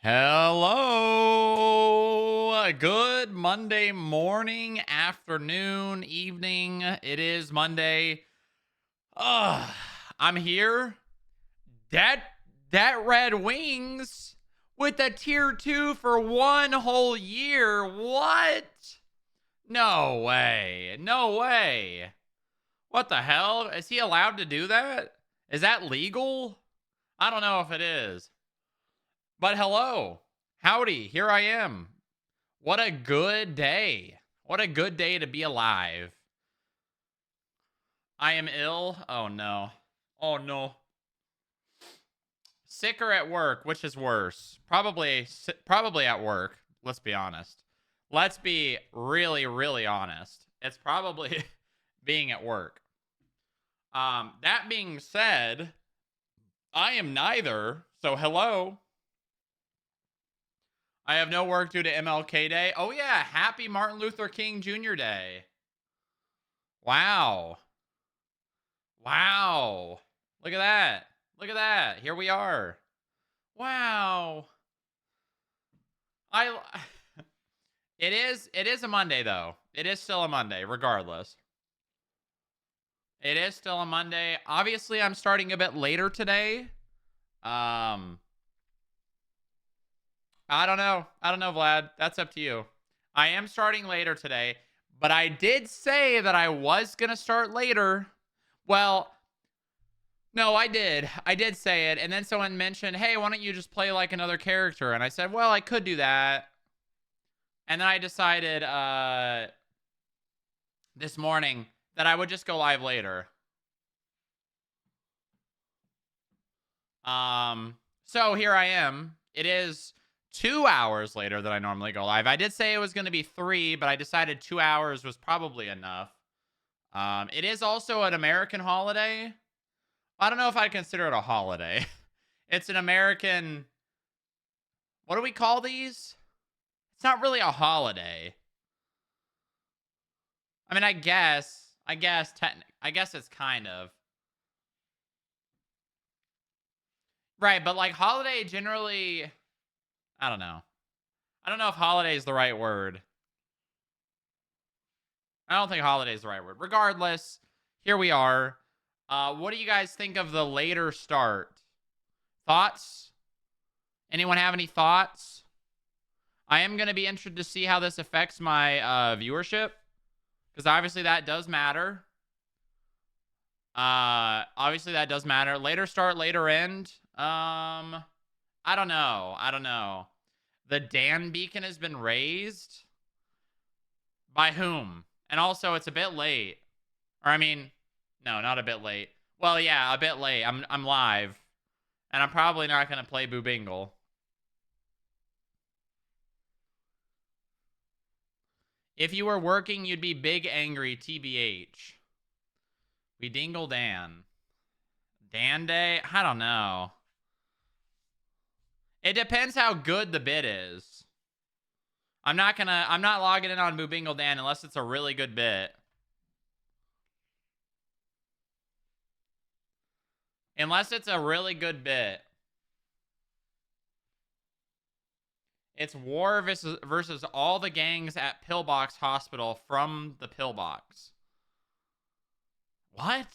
Hello. Good Monday morning, afternoon, evening. It is Monday. Ugh, I'm here. That that Red Wings with a tier 2 for one whole year. What? No way. No way. What the hell? Is he allowed to do that? Is that legal? I don't know if it is. But hello. Howdy. Here I am. What a good day. What a good day to be alive. I am ill. Oh no. Oh no. Sick or at work, which is worse? Probably at work. Let's be honest. Let's be really honest. It's probably being at work. That being said, I am neither. So hello. I have no work due to MLK Day. Oh yeah, happy Martin Luther King Jr. Day. Wow. Wow. Look at that. Look at that. Here we are. Wow. I it is a Monday though. It is still a Monday regardless. It is still a Monday. Obviously, I'm starting a bit later today. Um I don't know. I don't know, Vlad. That's up to you. I am starting later today, but I did say that I was going to start later. Well, no, I did. I did say it. And then someone mentioned, hey, why don't you just play like another character? And I said, well, I could do that. And then I decided this morning that I would just go live later. So here I am. It is 2 hours later than I normally go live. I did say it was going to be 3, but I decided 2 hours was probably enough. It is also an American holiday. I don't know if I'd consider it a holiday. It's an American. What do we call these? It's not really a holiday. I mean, I guess it's kind of. Right, but like holiday generally, I don't know. I don't know if holiday is the right word. I don't think holiday is the right word. Regardless, here we are. What do you guys think of the later start? Thoughts? Anyone have any thoughts? I am going to be interested to see how this affects my viewership, because obviously that does matter. Obviously that does matter. Later start, later end. I don't know. I don't know. The Dan beacon has been raised. By whom? And also, it's a bit late. Or I mean, no, not a bit late. Well, yeah, a bit late. I'm live, and I'm probably not gonna play Boo Bingle. If you were working, you'd be big angry. TBH. We dingle Dan. Dan Day? I don't know. It depends how good the bit is. I'm not logging in on Boo Bingle Dan unless it's a really good bit. Unless it's a really good bit. It's war versus all the gangs at Pillbox Hospital from the Pillbox. What?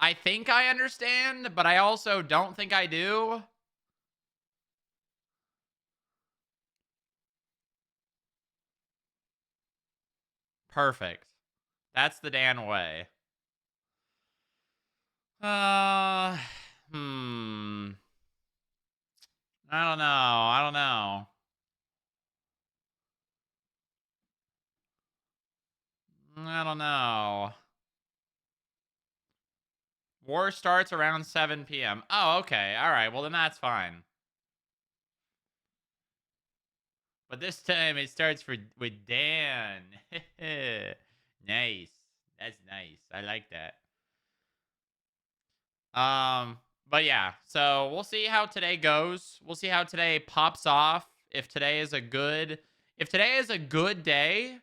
I think I understand, but I also don't think I do. Perfect. That's the Dan way. Uh, hmm. I don't know. I don't know. I don't know. War starts around 7 p.m. Oh, okay. All right. Well, then that's fine. But this time it starts with Dan. Nice. That's nice. I like that. But yeah, so we'll see how today goes. We'll see how today pops off. If today is a good day,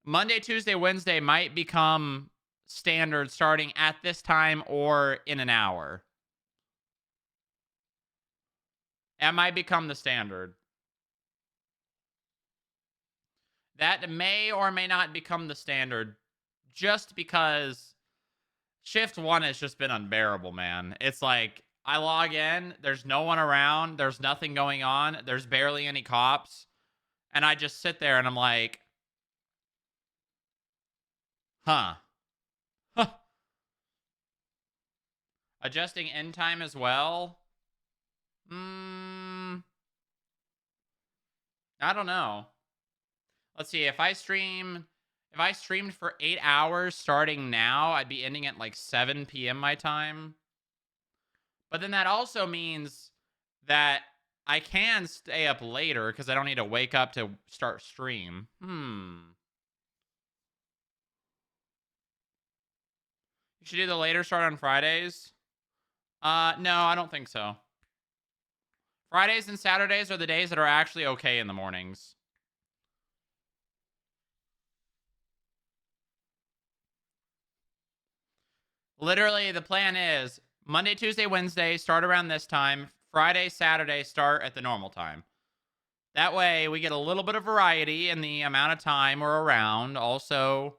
Monday, Tuesday, Wednesday might become standard starting at this time or in an hour. That might become the standard. That may or may not become the standard just because shift one has just been unbearable, man. It's like I log in, there's no one around, there's nothing going on, there's barely any cops, and I just sit there and I'm like, huh. Huh. Adjusting end time as well? I don't know. Let's see. If I streamed for 8 hours starting now, I'd be ending at like 7 p.m. my time. But then that also means that I can stay up later because I don't need to wake up to start stream. You should do the later start on Fridays. No, I don't think so. Fridays and Saturdays are the days that are actually okay in the mornings. Literally, the plan is Monday, Tuesday, Wednesday, start around this time. Friday, Saturday, start at the normal time. That way, we get a little bit of variety in the amount of time we're around. Also,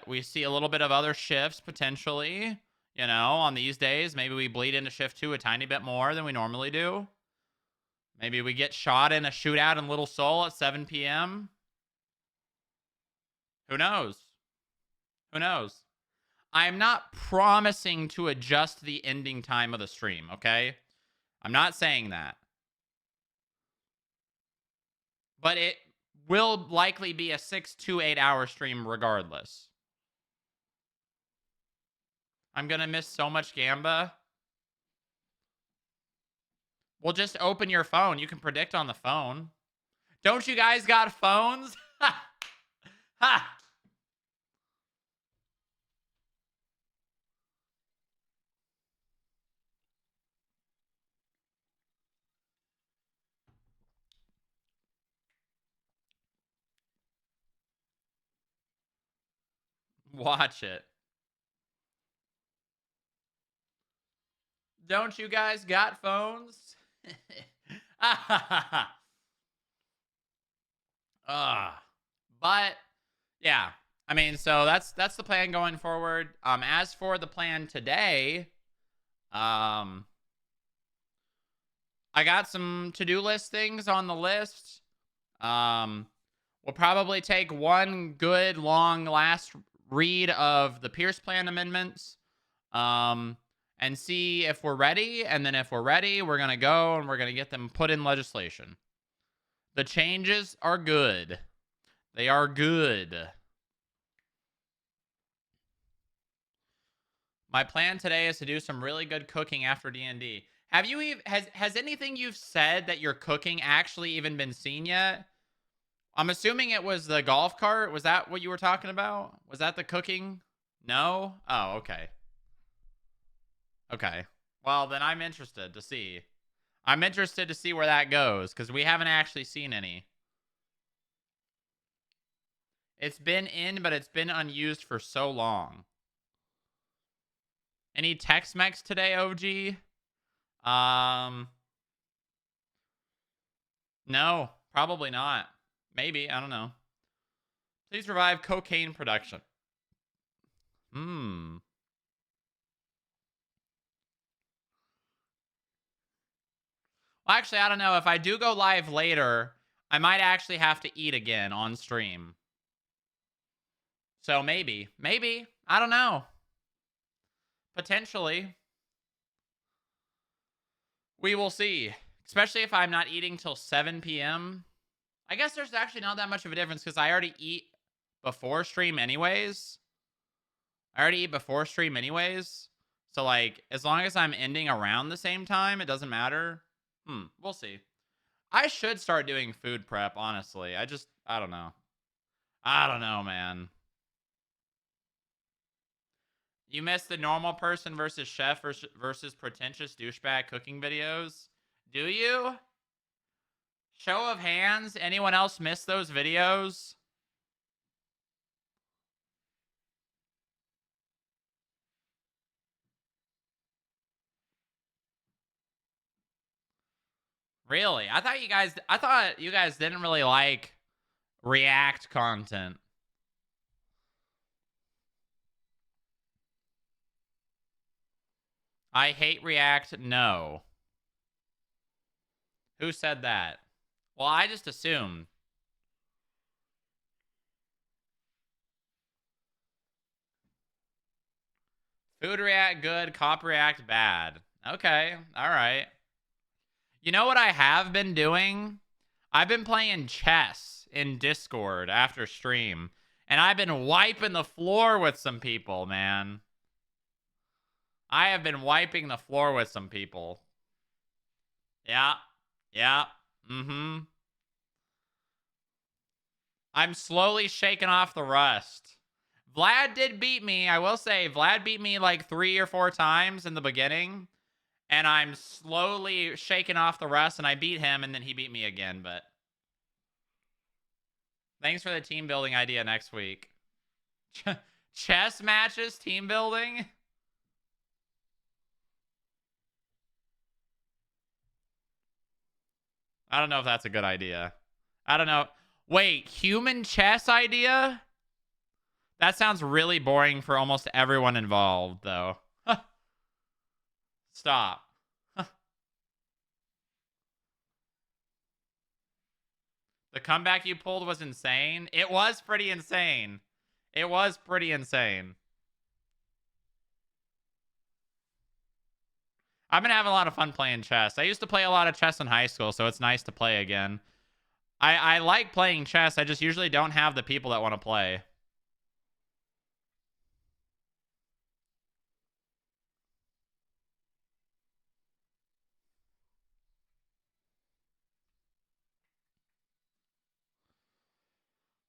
we see a little bit of other shifts potentially. You know, on these days, maybe we bleed into shift 2 a tiny bit more than we normally do. Maybe we get shot in a shootout in Little Seoul at 7 p.m. Who knows? Who knows? I'm not promising to adjust the ending time of the stream, okay? I'm not saying that. But it will likely be a 6 to 8 hour stream regardless. I'm going to miss so much Gamba. Well, just open your phone. You can predict on the phone. Don't you guys got phones? Ha! Ha! Watch it. Don't you guys got phones? But yeah, I mean, so that's the plan going forward. As for the plan today, I got some to-do list things on the list. We'll probably take one good long last read of the Pierce Plan amendments. And see if we're ready. And then if we're ready, we're going to go and we're going to get them put in legislation. The changes are good. They are good. My plan today is to do some really good cooking after D&D. Have you has anything you've said that you're cooking actually even been seen yet? I'm assuming it was the golf cart. Was that what you were talking about? Was that the cooking? No? Oh, okay. Okay. Well, then I'm interested to see. I'm interested to see where that goes because we haven't actually seen any. It's been in, but it's been unused for so long. Any Tex-Mex today, OG? No, probably not. Maybe, I don't know. Please revive cocaine production. Well, actually, I don't know. If I do go live later, I might actually have to eat again on stream. So maybe. I don't know. Potentially. We will see. Especially if I'm not eating till 7 p.m. I guess there's actually not that much of a difference because I already eat before stream anyways. So, like, as long as I'm ending around the same time, it doesn't matter. We'll see. I should start doing food prep, honestly. I don't know. I don't know, man. You missed the normal person versus chef versus pretentious douchebag cooking videos? Do you? Show of hands, anyone else miss those videos? Really? I thought you guys didn't really like React content. I hate React. No. Who said that? Well, I just assumed. Food React good, cop React bad. Okay, all right. You know what I have been doing? I've been playing chess in Discord after stream, and I've been wiping the floor with some people, man. I have been wiping the floor with some people. Yeah. Yeah. Mm-hmm. I'm slowly shaking off the rust. Vlad did beat me. I will say, Vlad beat me like 3 or 4 times in the beginning. And I'm slowly shaking off the rust, and I beat him, and then he beat me again. But thanks for the team building idea next week. Chess matches, team building? I don't know if that's a good idea. I don't know. Wait, human chess idea? That sounds really boring for almost everyone involved, though. Stop. The comeback you pulled was insane. It was pretty insane. It was pretty insane. I've been having a lot of fun playing chess. I used to play a lot of chess in high school, so it's nice to play again. I like playing chess. I just usually don't have the people that want to play.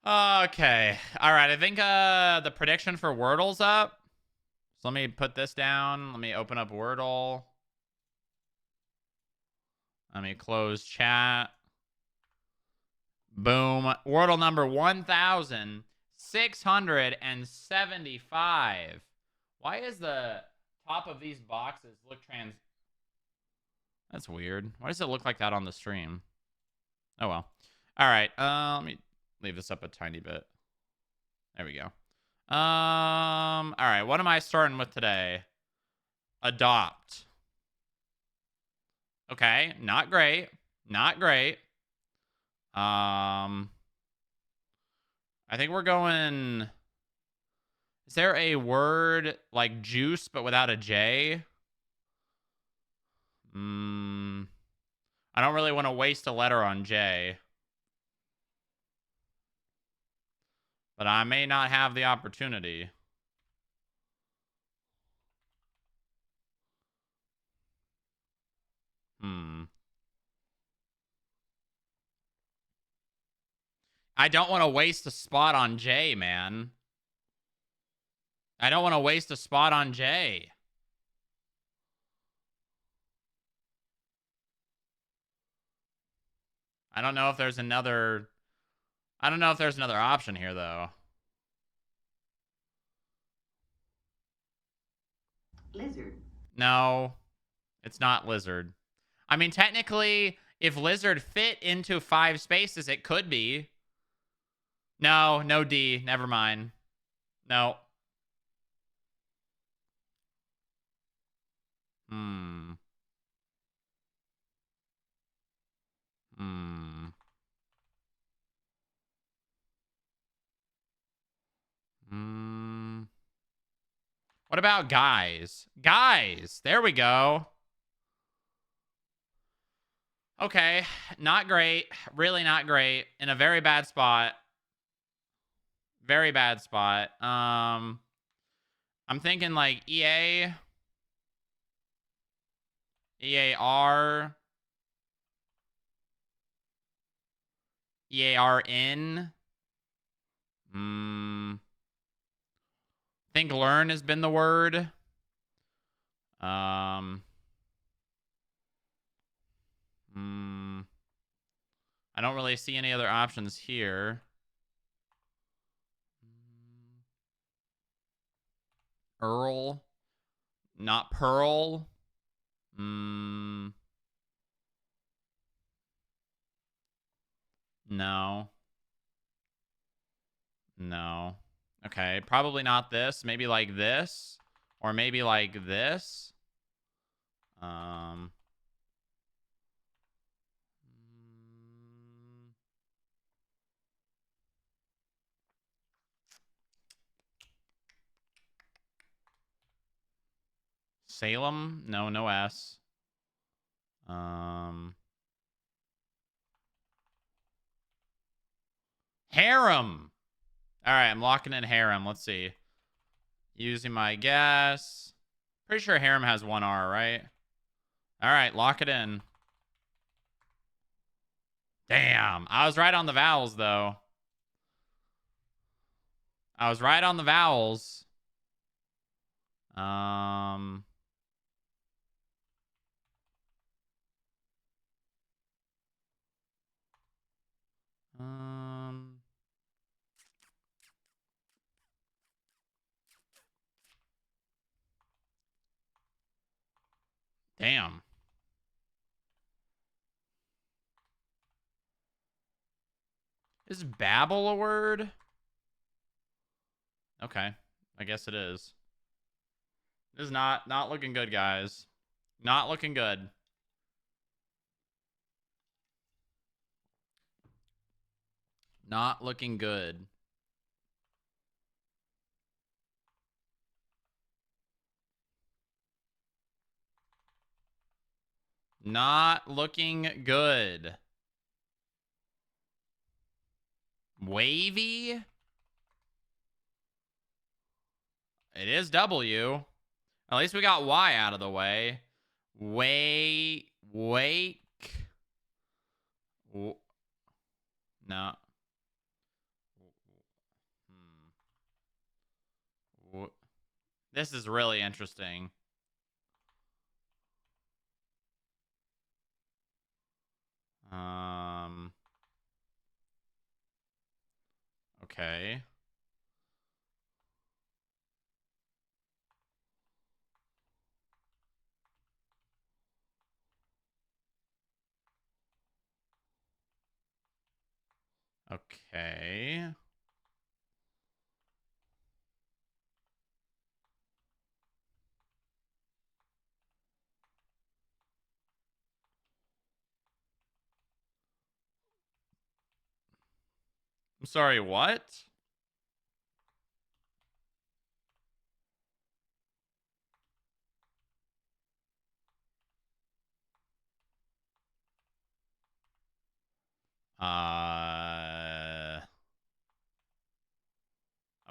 Okay. All right. I think the prediction for Wordle's up. So let me put this down. Let me open up Wordle. Let me close chat. Boom. Wordle number 1,675. Why is the top of these boxes look trans... That's weird. Why does it look like that on the stream? Oh, well. All right. Let me leave this up a tiny bit. There we go. All right. What am I starting with today? Adopt. Okay. Not great. Not great. I think we're going... Is there a word like juice but without a J? I don't really want to waste a letter on J. But I may not have the opportunity. I don't want to waste a spot on J, man. I don't want to waste a spot on J. I don't know if there's another... I don't know if there's another option here, though. Lizard. No, it's not lizard. I mean, technically, if lizard fit into 5 spaces, it could be. No, no D. Never mind. No. Hmm. What about guys? Guys! There we go. Okay. Not great. Really not great. In a very bad spot. Very bad spot. I'm thinking like EA. EAR. EARN. Think learn has been the word. I don't really see any other options here. Earl. Not Pearl. No. No. Okay, probably not this. Maybe like this. Or maybe like this. Salem? No, no S. Harem. All right, I'm locking in harem. Let's see. Using my guess. Pretty sure harem has one R, right? All right, lock it in. Damn. I was right on the vowels, though. I was right on the vowels. Damn. Is babble a word? Okay. I guess it is. This is not looking good, guys. Not looking good. Not looking good. Not looking good. Wavy? It is W. At least we got Y out of the way. Wake. No. This is really interesting. Okay. Okay. I'm sorry, what?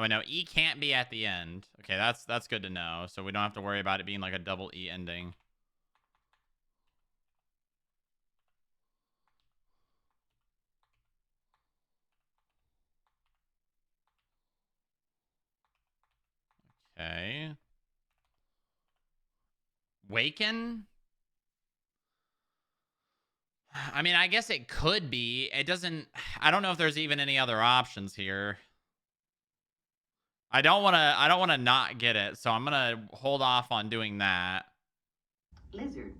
Oh, no, E can't be at the end. Okay, that's good to know. So we don't have to worry about it being like a double E ending. Okay. Waken? I mean, I guess it could be. It doesn't... I don't know if there's even any other options here. I don't want to not get it, so I'm going to hold off on doing that. Lizard.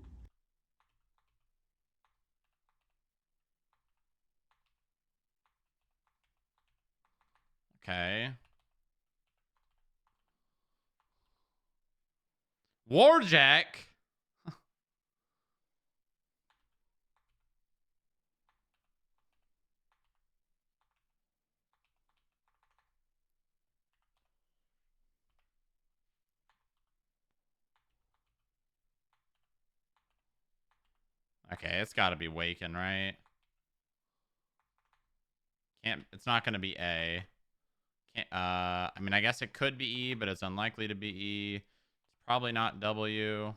Okay. Warjack? Okay, it's got to be Waken, right? Can't... It's not going to be A. Can't... I mean, I guess it could be E, but it's unlikely to be E. It's probably not W.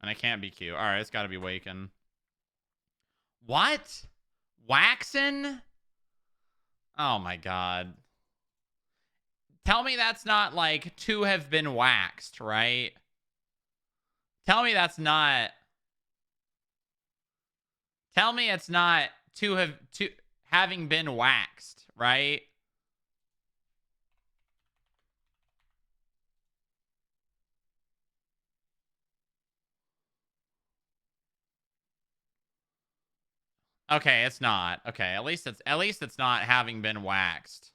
And it can't be Q. All right, it's got to be Waken. What? Waxen? Oh my god. Tell me that's not like to have been waxed, right? Tell me that's not... Tell me it's not to having been waxed, right? Okay, it's not. Okay, at least it's not having been waxed.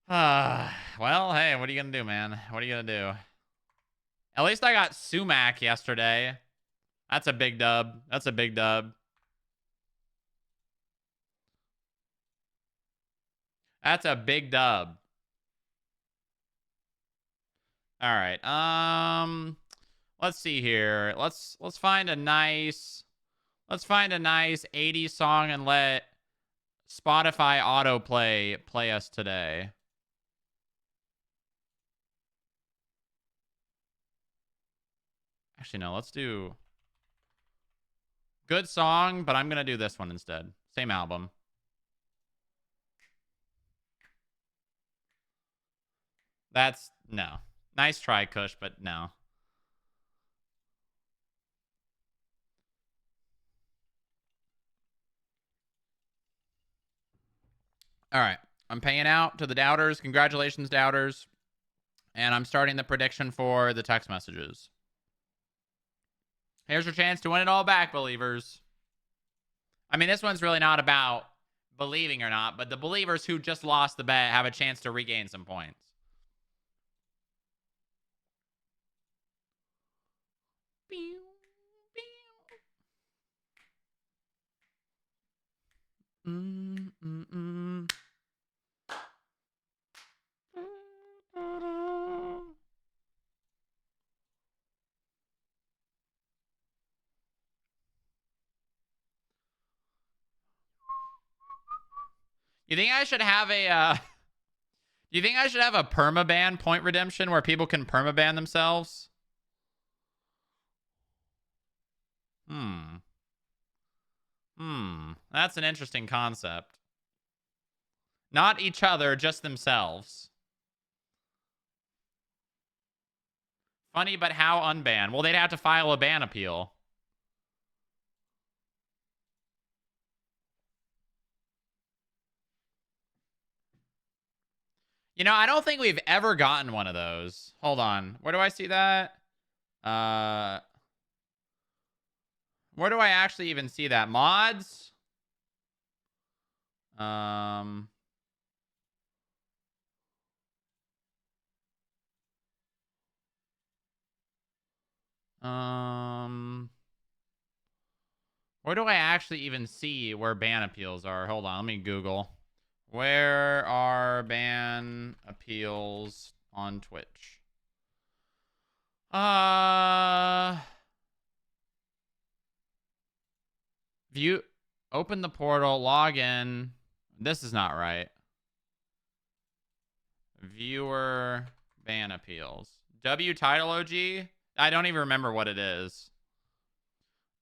Well, hey, what are you gonna do, man? What are you gonna do? At least I got sumac yesterday. That's a big dub. That's a big dub. That's a big dub. All right. Let's see here. Let's find a nice 80s song and let Spotify autoplay play us today. Actually, no, let's do good song, but I'm going to do this one instead. Same album. That's no. Nice try, Kush, but no. All right. I'm paying out to the doubters. Congratulations, doubters. And I'm starting the prediction for the text messages. Here's your chance to win it all back, believers. I mean, this one's really not about believing or not, but the believers who just lost the bet have a chance to regain some points. You think I should have a you think I should have a permaban point redemption where people can permaban themselves? That's an interesting concept. Not each other, just themselves. Funny, but how unban? Well, they'd have to file a ban appeal. You know, I don't think we've ever gotten one of those. Hold on. Where do I see that? Where do I actually even see that? Mods? Where do I actually even see where ban appeals are? Hold on, let me Google. Where are ban appeals on Twitch? View, open the portal, log in. This is not right. Viewer ban appeals. W title OG? I don't even remember what it is.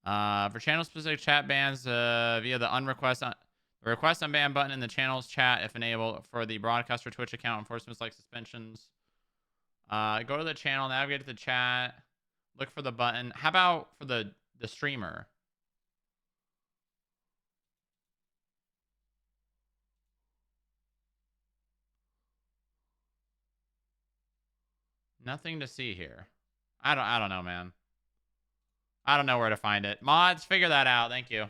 For channel specific chat bans via the request unban button in the channel's chat if enabled. For the broadcaster Twitch account, enforcements like suspensions. Go to the channel, navigate to the chat, look for the button. How about for the streamer? Nothing to see here. I don't know, man. I don't know where to find it. Mods, figure that out. Thank you.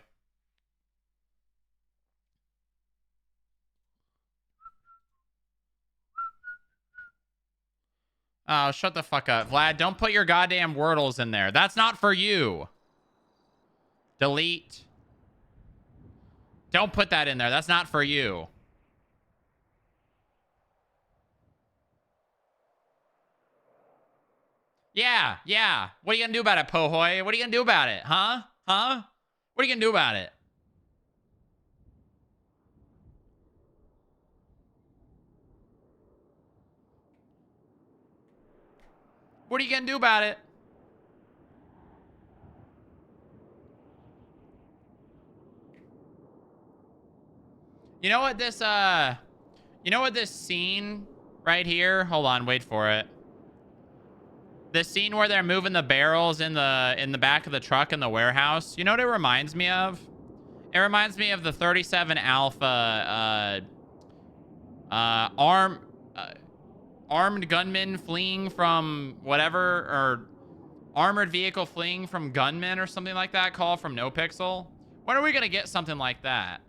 Oh, shut the fuck up. Vlad, don't put your goddamn Wordles in there. That's not for you. Delete. Don't put that in there. That's not for you. Yeah, yeah. What are you gonna do about it, Pohoy? What are you gonna do about it? Huh? Huh? What are you gonna do about it? What are you gonna do about it? You know what this scene right here? Hold on, wait for it. The scene where they're moving the barrels in the back of the truck in the warehouse. You know what it reminds me of? It reminds me of the 37 Alpha armed gunmen fleeing from whatever, or armored vehicle fleeing from gunmen or something like that. Call from NoPixel. When are we going to get something like that?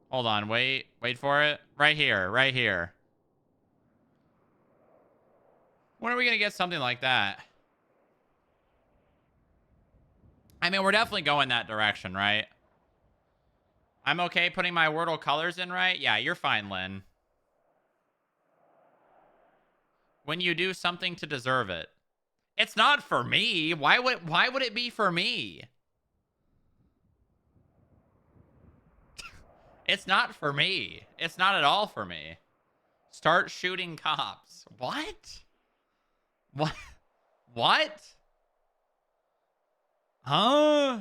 Hold on. Wait for it. Right here. Right here. When are we going to get something like that? I mean, we're definitely going that direction, right? I'm okay putting my Wordle colors in, right? Yeah, you're fine, Lynn. When you do something to deserve it. It's not for me. Why would it be for me? It's not for me. It's not at all for me. Start shooting cops. What? What? What? Huh?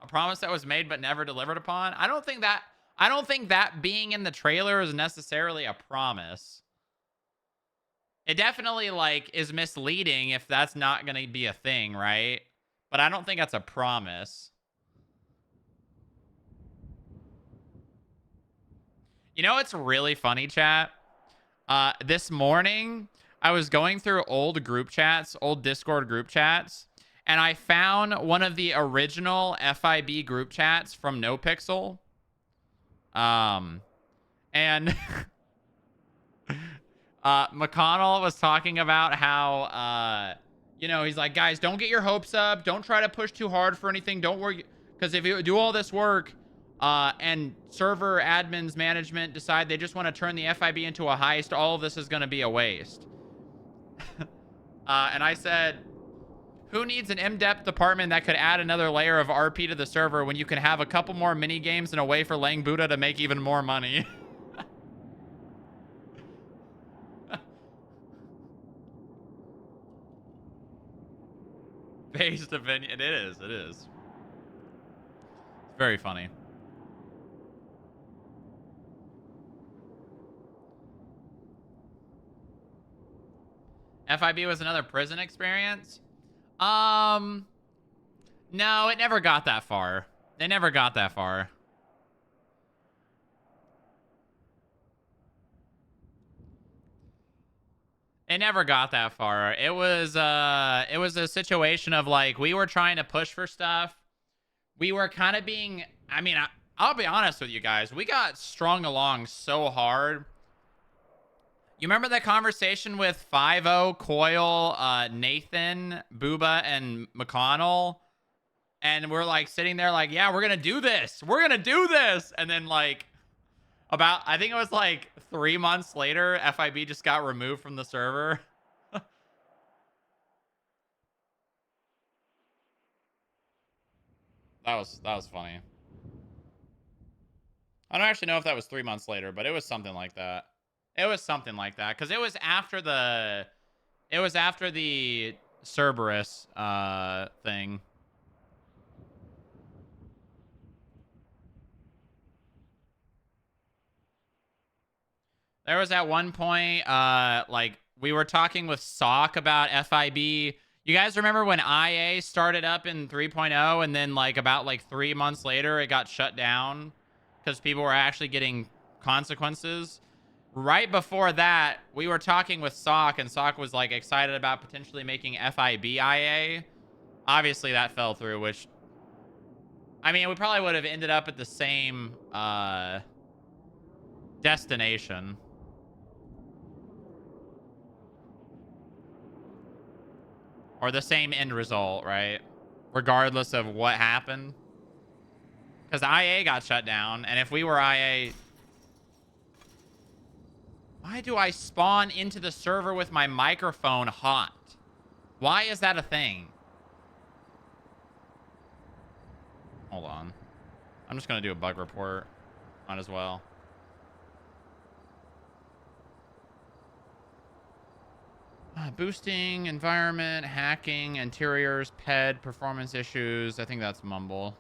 A promise that was made but never delivered upon? I don't think that being in the trailer is necessarily a promise. It definitely like is misleading if that's not going to be a thing, right? But I don't think that's a promise. You know what's really funny, chat? This morning, I was going through old group chats, old Discord group chats, and I found one of the original FIB group chats from NoPixel. And McConnell was talking about how, you know, he's like, guys, don't get your hopes up. Don't try to push too hard for anything. Don't worry. Because if you do all this work and server admins management decide they just want to turn the FIB into a heist, all of this is going to be a waste. And I said, who needs an in-depth department that could add another layer of RP to the server when you can have a couple more mini games and a way for Lang Buddha to make even more money? Based opinion. It is. It is. It's very funny. FIB was another prison experience? No, it never got that far. It never got that far. It never got that far. It was a situation of like we were trying to push for stuff. We were kind of being, I mean, I'll be honest with you guys. We got strung along so hard. You remember that conversation with 5-0, Coil, Nathan, Booba, and McConnell? And we're like sitting there like, yeah, we're going to do this. We're going to do this. And then like I think it was like 3 months later, FIB just got removed from the server. That was funny. I don't actually know if that was 3 months later, but it was something like that. It was something like that because it was after the Cerberus thing. There was at one point like we were talking with Sock about FIB. You guys remember when IA started up in 3.0 and then like about like 3 months later it got shut down because people were actually getting consequences? Right before that, we were talking with Sock, and Sock was like excited about potentially making FIB IA. Obviously, that fell through, which I mean, we probably would have ended up at the same destination. Or the same end result, right? Regardless of what happened. Because IA got shut down, and if we were IA... Why do I spawn into the server with my microphone hot? Why is that a thing? Hold on. I'm just going to do a bug report. Might as well. Boosting, environment, hacking, interiors, PED, performance issues. I think that's Mumble.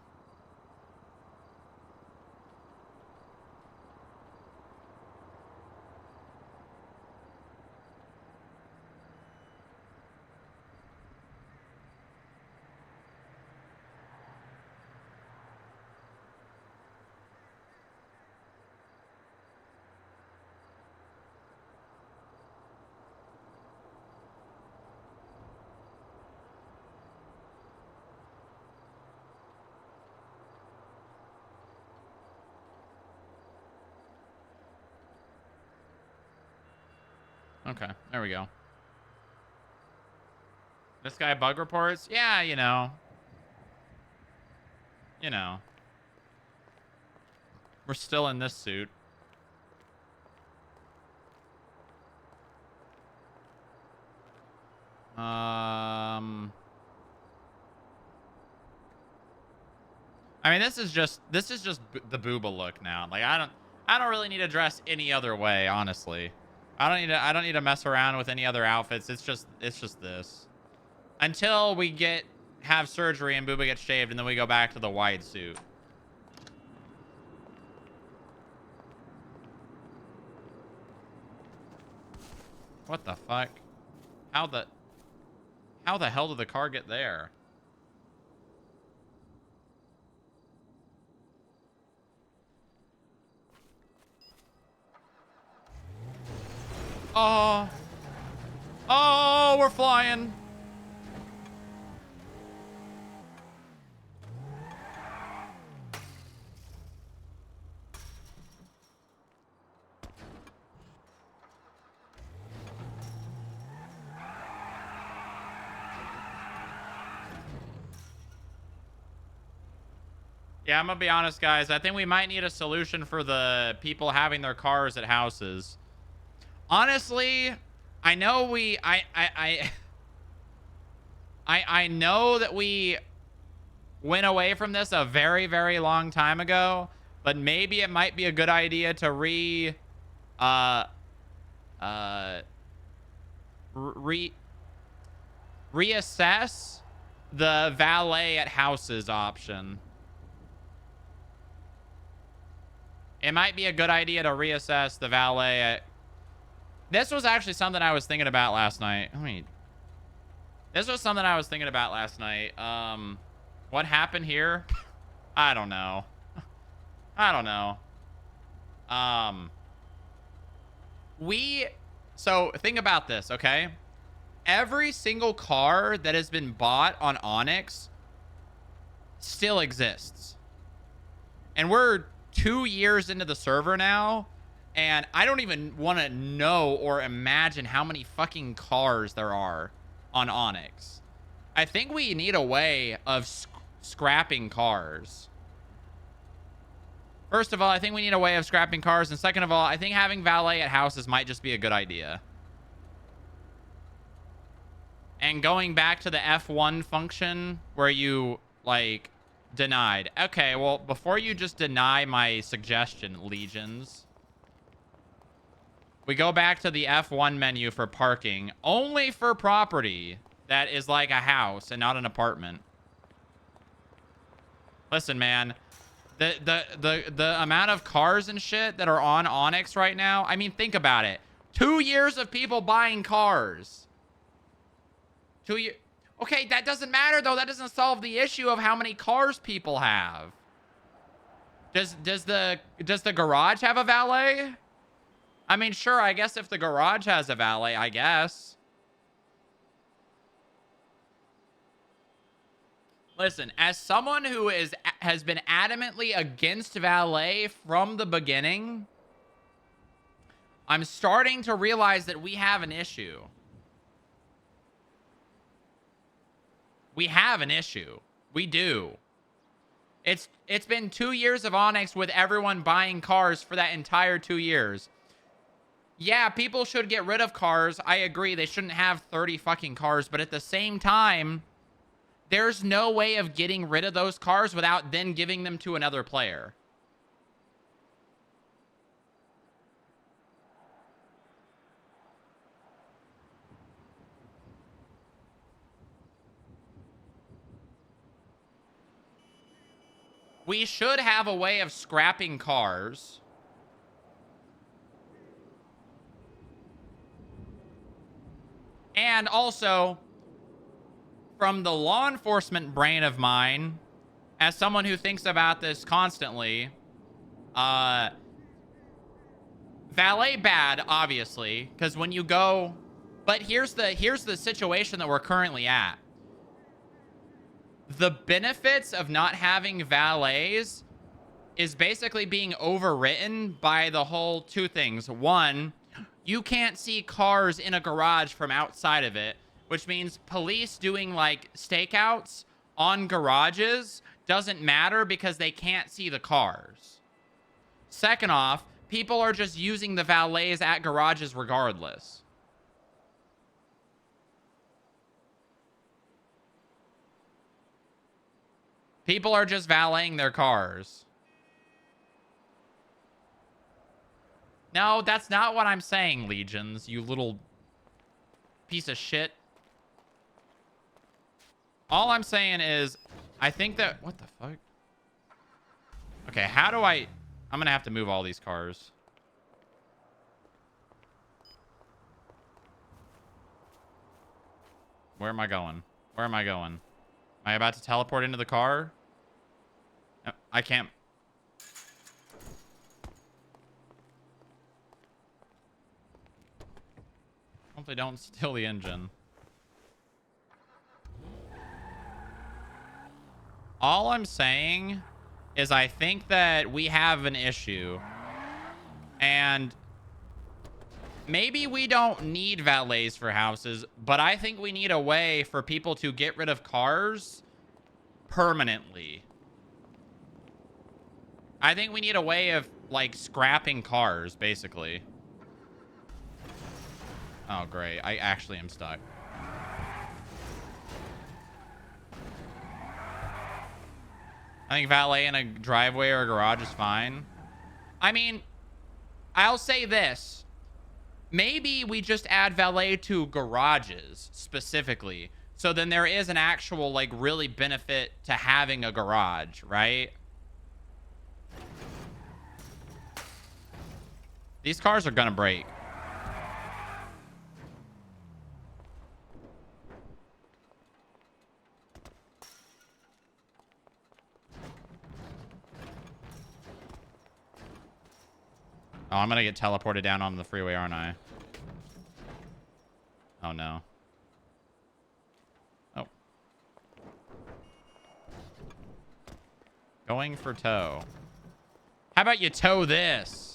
Okay, there we go. This guy bug reports? Yeah, you know. You know. We're still in this suit. I mean, this is just the Booba look now. Like, I don't really need to dress any other way, honestly. I don't need to mess around with any other outfits. It's just this. Until we have surgery and Booba gets shaved, and then we go back to the wide suit. What the fuck? How the hell did the car get there? Oh. Oh, we're flying. Yeah, I'm gonna be honest, guys. I think we might need a solution for the people having their cars at houses. Honestly, I know I know that we went away from this a very, very long time ago, but maybe it might be a good idea to reassess the valet at houses option. It might be a good idea to reassess the valet at... This was actually something I was thinking about last night. This was something I was thinking about last night. What happened here? I don't know. I don't know. So think about this, okay? Every single car that has been bought on Onyx still exists. And we're 2 years into the server now, and I don't even want to know or imagine how many fucking cars there are on Onyx. I think we need a way of scrapping cars. First of all, I think we need a way of scrapping cars, and second of all, I think having valet at houses might just be a good idea. And going back to the F1 function where you, like, denied. Okay, well, before you just deny my suggestion, legions, we go back to the F1 menu for parking, only for property that is like a house and not an apartment. Listen, man, the amount of cars and shit that are on Onyx right now, I mean, think about it. 2 years of people buying cars. 2 years. Okay, that doesn't matter, though. That doesn't solve the issue of how many cars people have. Does the garage have a valet? I mean, sure, I guess if the garage has a valet, I guess. Listen, as someone who has been adamantly against valet from the beginning, I'm starting to realize that we have an issue. We have an issue. We do. It's been 2 years of Onyx with everyone buying cars for that entire 2 years. Yeah, people should get rid of cars. I agree. They shouldn't have 30 fucking cars. But at the same time, there's no way of getting rid of those cars without then giving them to another player. We should have a way of scrapping cars. And also, from the law enforcement brain of mine, as someone who thinks about this constantly, valet bad, obviously, because when you go... But here's the situation that we're currently at. The benefits of not having valets is basically being overwritten by the whole two things. One, you can't see cars in a garage from outside of it, which means police doing like stakeouts on garages doesn't matter because they can't see the cars. Second off, people are just using the valets at garages regardless. People are just valeting their cars. No, that's not what I'm saying, Legions, you little piece of shit. All I'm saying is, I think that... What the fuck? Okay, how do I... I'm gonna have to move all these cars. Where am I going? Where am I going? Am I about to teleport into the car? No, I can't... Hope they don't steal the engine. All I'm saying is I think that we have an issue. And maybe we don't need valets for houses, but I think we need a way for people to get rid of cars permanently. I think we need a way of, like, scrapping cars, basically. Oh, great. I actually am stuck. I think valet in a driveway or a garage is fine. I mean, I'll say this. Maybe we just add valet to garages specifically. So then there is an actual, like, really benefit to having a garage, right? These cars are gonna break. Oh, I'm gonna get teleported down on the freeway, aren't I? Oh, no. Oh. Going for tow. How about you tow this?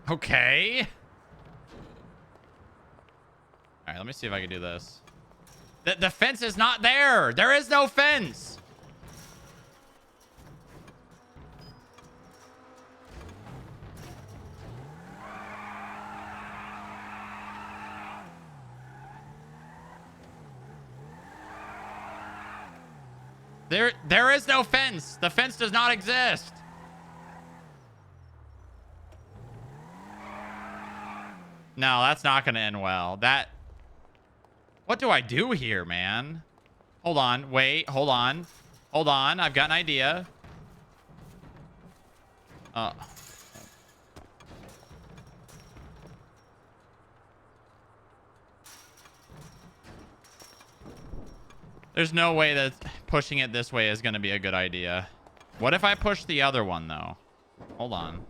Okay. All right, let me see if I can do this. The fence is not there. There is no fence. There is no fence. The fence does not exist. No, that's not going to end well. What do I do here, man? Hold on. Wait. Hold on. Hold on. I've got an idea. There's no way that pushing it this way is going to be a good idea. What if I push the other one, though? Hold on.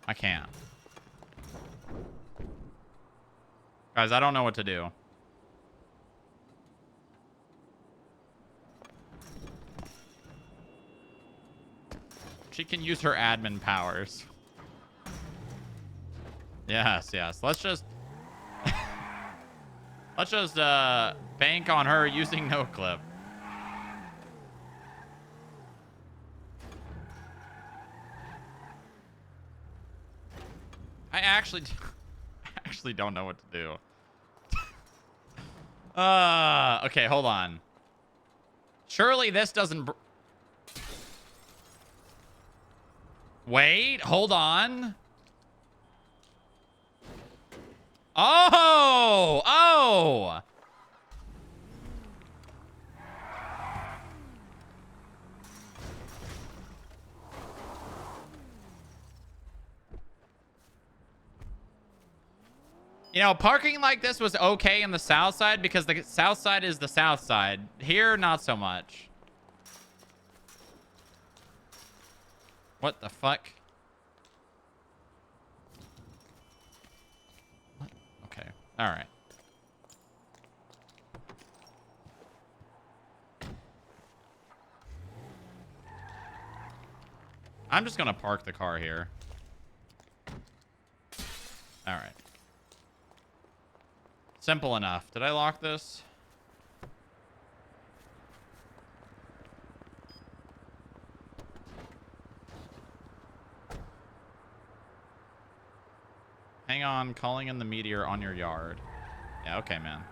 I can't. Guys, I don't know what to do. She can use her admin powers. Yes, yes. Let's just... Let's just bank on her using no clip. I actually don't know what to do. Okay, hold on. Surely this doesn't... Wait, hold on. Oh! Oh! You know, parking like this was okay in the south side because the south side is the south side. Here, not so much. What the fuck? All right. I'm just gonna park the car here. All right. Simple enough. Did I lock this? Hang on, calling in the meteor on your yard. Yeah, okay, man.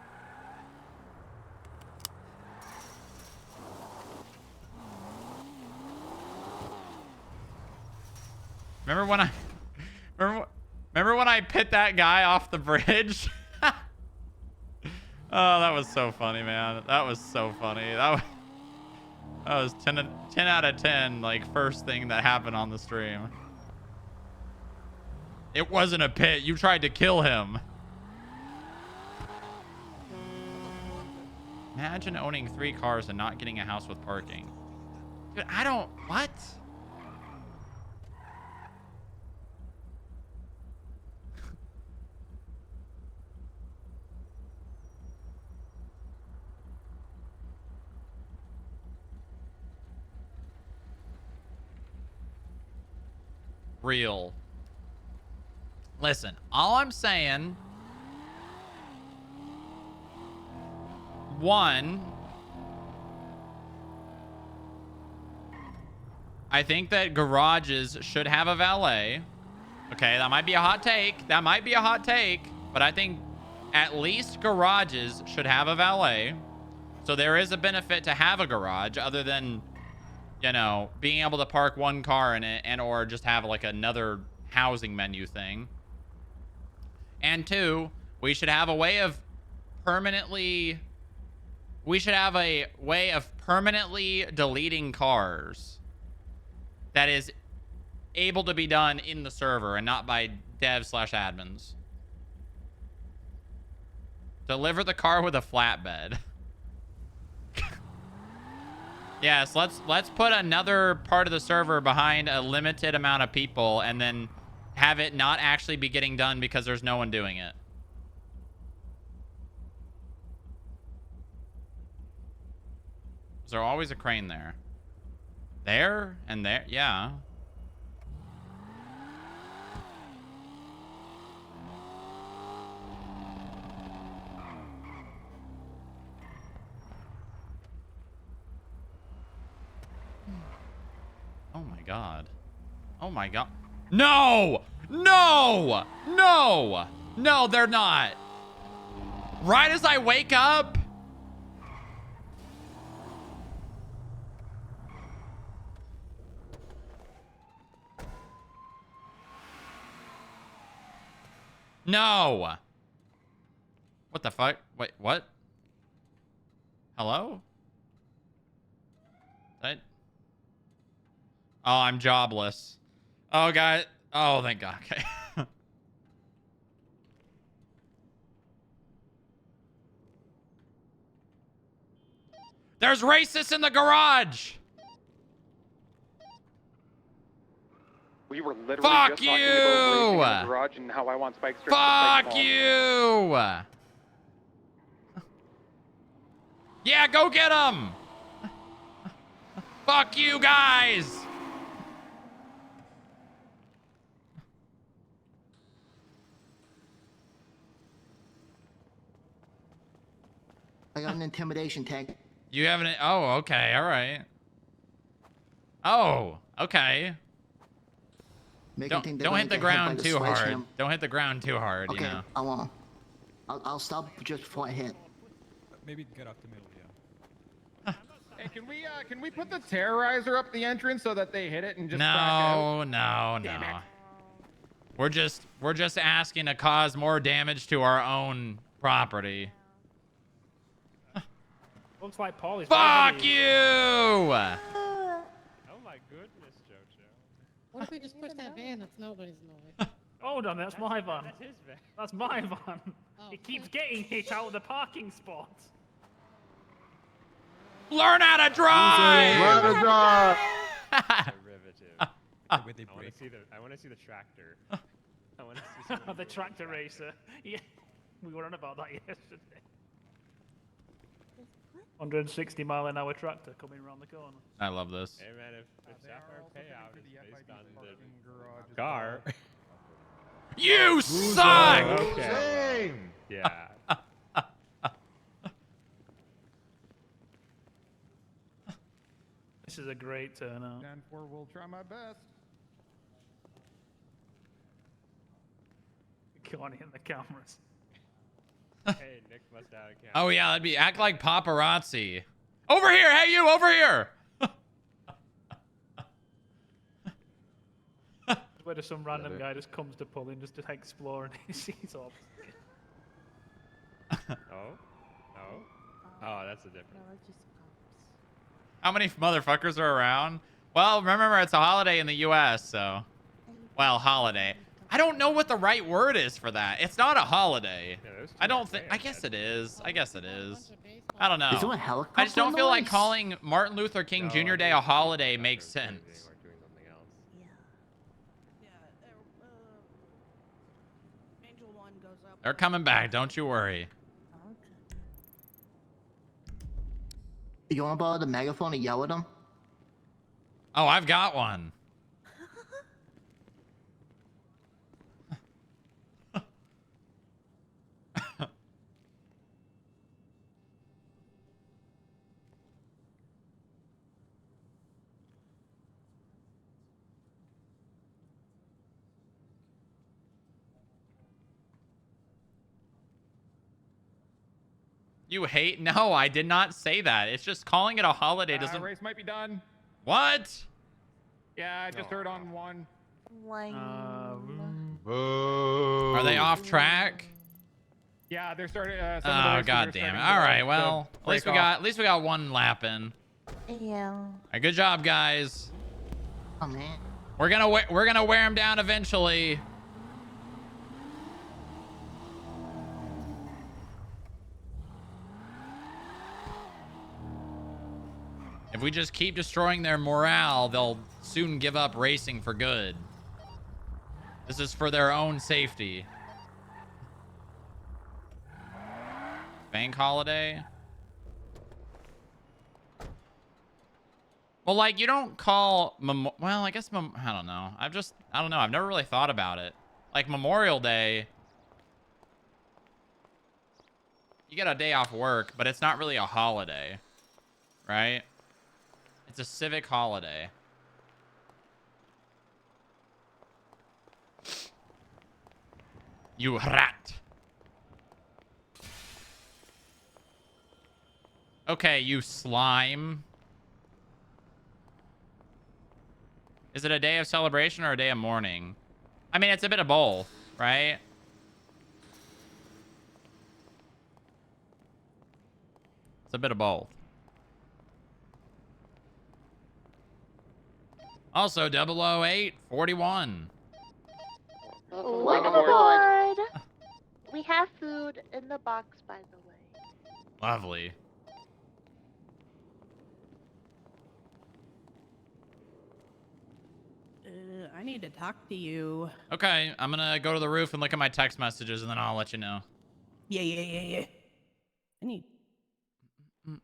Remember when I remember when I pit that guy off the bridge? Oh, that was so funny, man. That was so funny. That was 10 out of 10, like, first thing that happened on the stream. It wasn't a pit. You tried to kill him. Imagine owning 3 cars and not getting a house with parking. Dude, I don't... What? Real. Listen, all I'm saying... One... I think that garages should have a valet. Okay, that might be a hot take. That might be a hot take. But I think at least garages should have a valet. So there is a benefit to have a garage other than, you know, being able to park one car in it and or just have like another housing menu thing. And 2, we should have a way of permanently... We should have a way of permanently deleting cars that is able to be done in the server and not by dev/admins. Deliver the car with a flatbed. Yes, let's put another part of the server behind a limited amount of people and then have it not actually be getting done because there's no one doing it. Is there always a crane there? There and there? Yeah. Oh my god. Oh my god. No! No! No! No, they're not. Right as I wake up? No! What the fuck? Wait, what? Hello? That... Oh, I'm jobless. Oh, God. Oh, thank God. Okay. There's racists in the garage! We were literally Fuck just talking about racing in the you! garage and how I want spike strips to fight Fuck them all. you! Yeah, go get him! Fuck you guys! I got an intimidation tag. You have an... Oh, okay. All right. Oh, okay. Don't hit the ground too hard. Don't hit the ground too hard, Okay, you know. I won't. I'll stop just before I hit. Maybe get off the middle, yeah. Hey, can we put the terrorizer up the entrance so that they hit it and just crack No, out? no, Damn no. it. We're just asking to cause more damage to our own property. Looks like Paulie's. Fuck you! Oh my goodness, Jojo. What if we just push that van that's nobody's noise? Hold on, that's my van. That's his van. That's my van. Oh, It keeps getting hit out of the parking spot. Learn how to drive! Derivative. Where they break. I want to see the tractor. I want to see some The tractor racer. Yeah. We were on about that yesterday. 160-mile-an-hour tractor coming around the corner. I love this. Hey man, if They half are our also gonna payout do is the based FID on parking garage the as car. well. You Oh, suck! okay. Yeah. This is a great turnout. 10-4 will try my best. Corny in the cameras. Hey, Nick must have a camera. Oh yeah, that'd be act like paparazzi. Over here, hey you, over here. Where some random guy just comes to pull in just to explore and he sees all. Oh? Oh? Oh, that's a different. How many motherfuckers are around? Well, remember it's a holiday in the U.S., so. Well, holiday. I don't know what the right word is for that. It's not a holiday. Yeah, there's too I don't much think. way I ahead. guess it is. I guess it Bunch is. of baseball. I don't Is there know. a helicopter I just don't feel like noise? calling Martin Luther King No, Jr. I Day think a it's just holiday the makes background sense. music or doing something else. Angel 1 goes up. They're coming back. Don't you worry. You want to borrow the megaphone and yell at them? Oh, I've got one. You hate? No, I did not say that. It's just calling it a holiday doesn't. Race might be done. What? Yeah, I just heard on one. Are they off track? Yeah, they're starting. Some of the Oh races god are damn it! starting All to- right, to well, break off. at least we got one lap in. Yeah. All right, good job, guys. Oh man. We're gonna wear him down eventually. If we just keep destroying their morale, they'll soon give up racing for good. This is for their own safety. Bank holiday. Well, like, you don't call well, I guess I don't know. I don't know. I've never really thought about it. Like Memorial Day, you get a day off work, but it's not really a holiday, right? It's a civic holiday. You rat. Okay, you slime. Is it a day of celebration or a day of mourning? I mean, it's a bit of both, right? It's a bit of both. Also, 008 41. Welcome aboard. We have food in the box, by the way. Lovely. I need to talk to you. Okay, I'm gonna go to the roof and look at my text messages, and then I'll let you know. Yeah. I need. What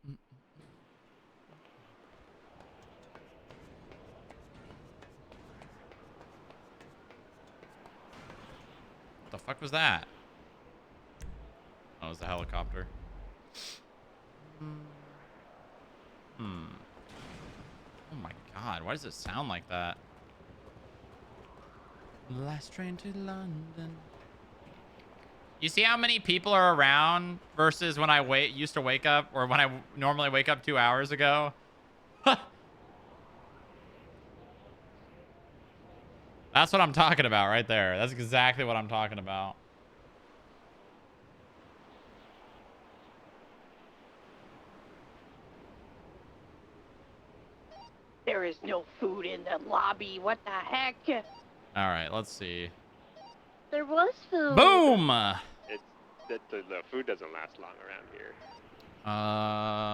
the fuck was that? Oh, it was a helicopter. Oh my god, why does it sound like that? Last train to London. You see how many people are around versus when I used to wake up, or when I normally wake up 2 hours ago? That's what I'm talking about right there. That's exactly what I'm talking about. There is no food in the lobby. What the heck? All right, let's see. There was food. Boom! It's the food doesn't last long around here.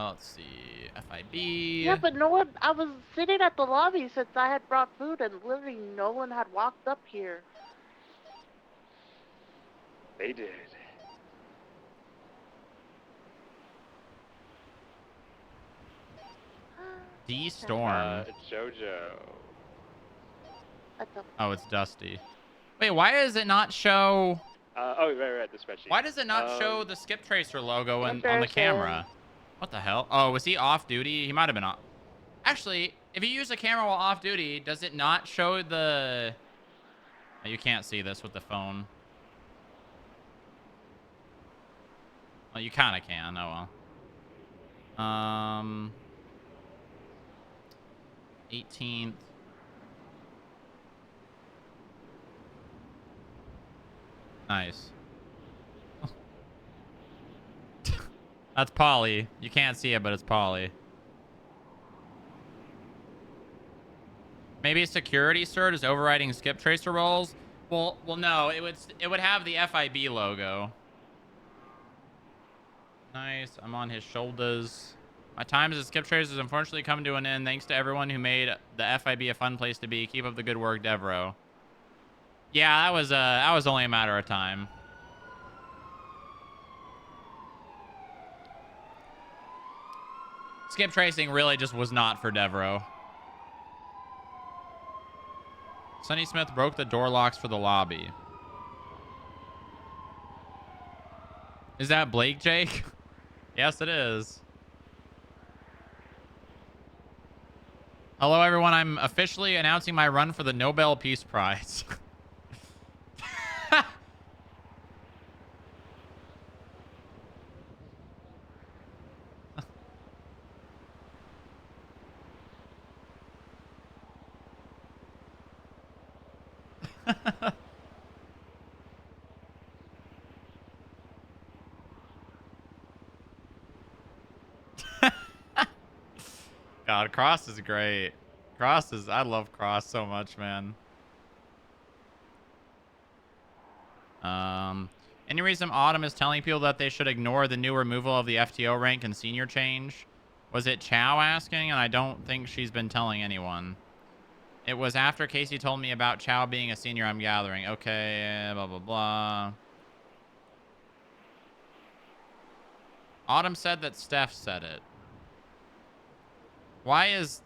Let's see. FIB. Yeah, but no one. I was sitting at the lobby since I had brought food, and literally no one had walked up here. They did. D Storm. Jojo. What the? Oh, it's Dusty. Wait, why does it not show? Oh, right, the spreadsheet. Why does it not show the Skip Tracer logo on the Comparison. camera? What the hell? Oh, was he off duty? He might have been off. Actually, if you use a camera while off duty, does it not show the... Oh, you can't see this with the phone. Well, you kind of can. Oh, well. 18th. Nice. That's Polly. You can't see it, but it's Polly. Maybe security cert is overriding skip tracer roles. Well, no. It would have the FIB logo. Nice. I'm on his shoulders. My time as a skip tracer is unfortunately coming to an end. Thanks to everyone who made the FIB a fun place to be. Keep up the good work, Devro. Yeah, that was only a matter of time. Skip tracing really just was not for Devro. Sonny Smith broke the door locks for the lobby. Is that Blake Jake? Yes, it is. Hello, everyone. I'm officially announcing my run for the Nobel Peace Prize. God, Cross is great. I love Cross so much, man. Any reason Autumn is telling people that they should ignore the new removal of the FTO rank and senior change? Was it Chow asking? And I don't think she's been telling anyone. It was after Casey told me about Chow being a senior, I'm gathering. Okay, blah, blah, blah. Autumn said that Steph said it. Why is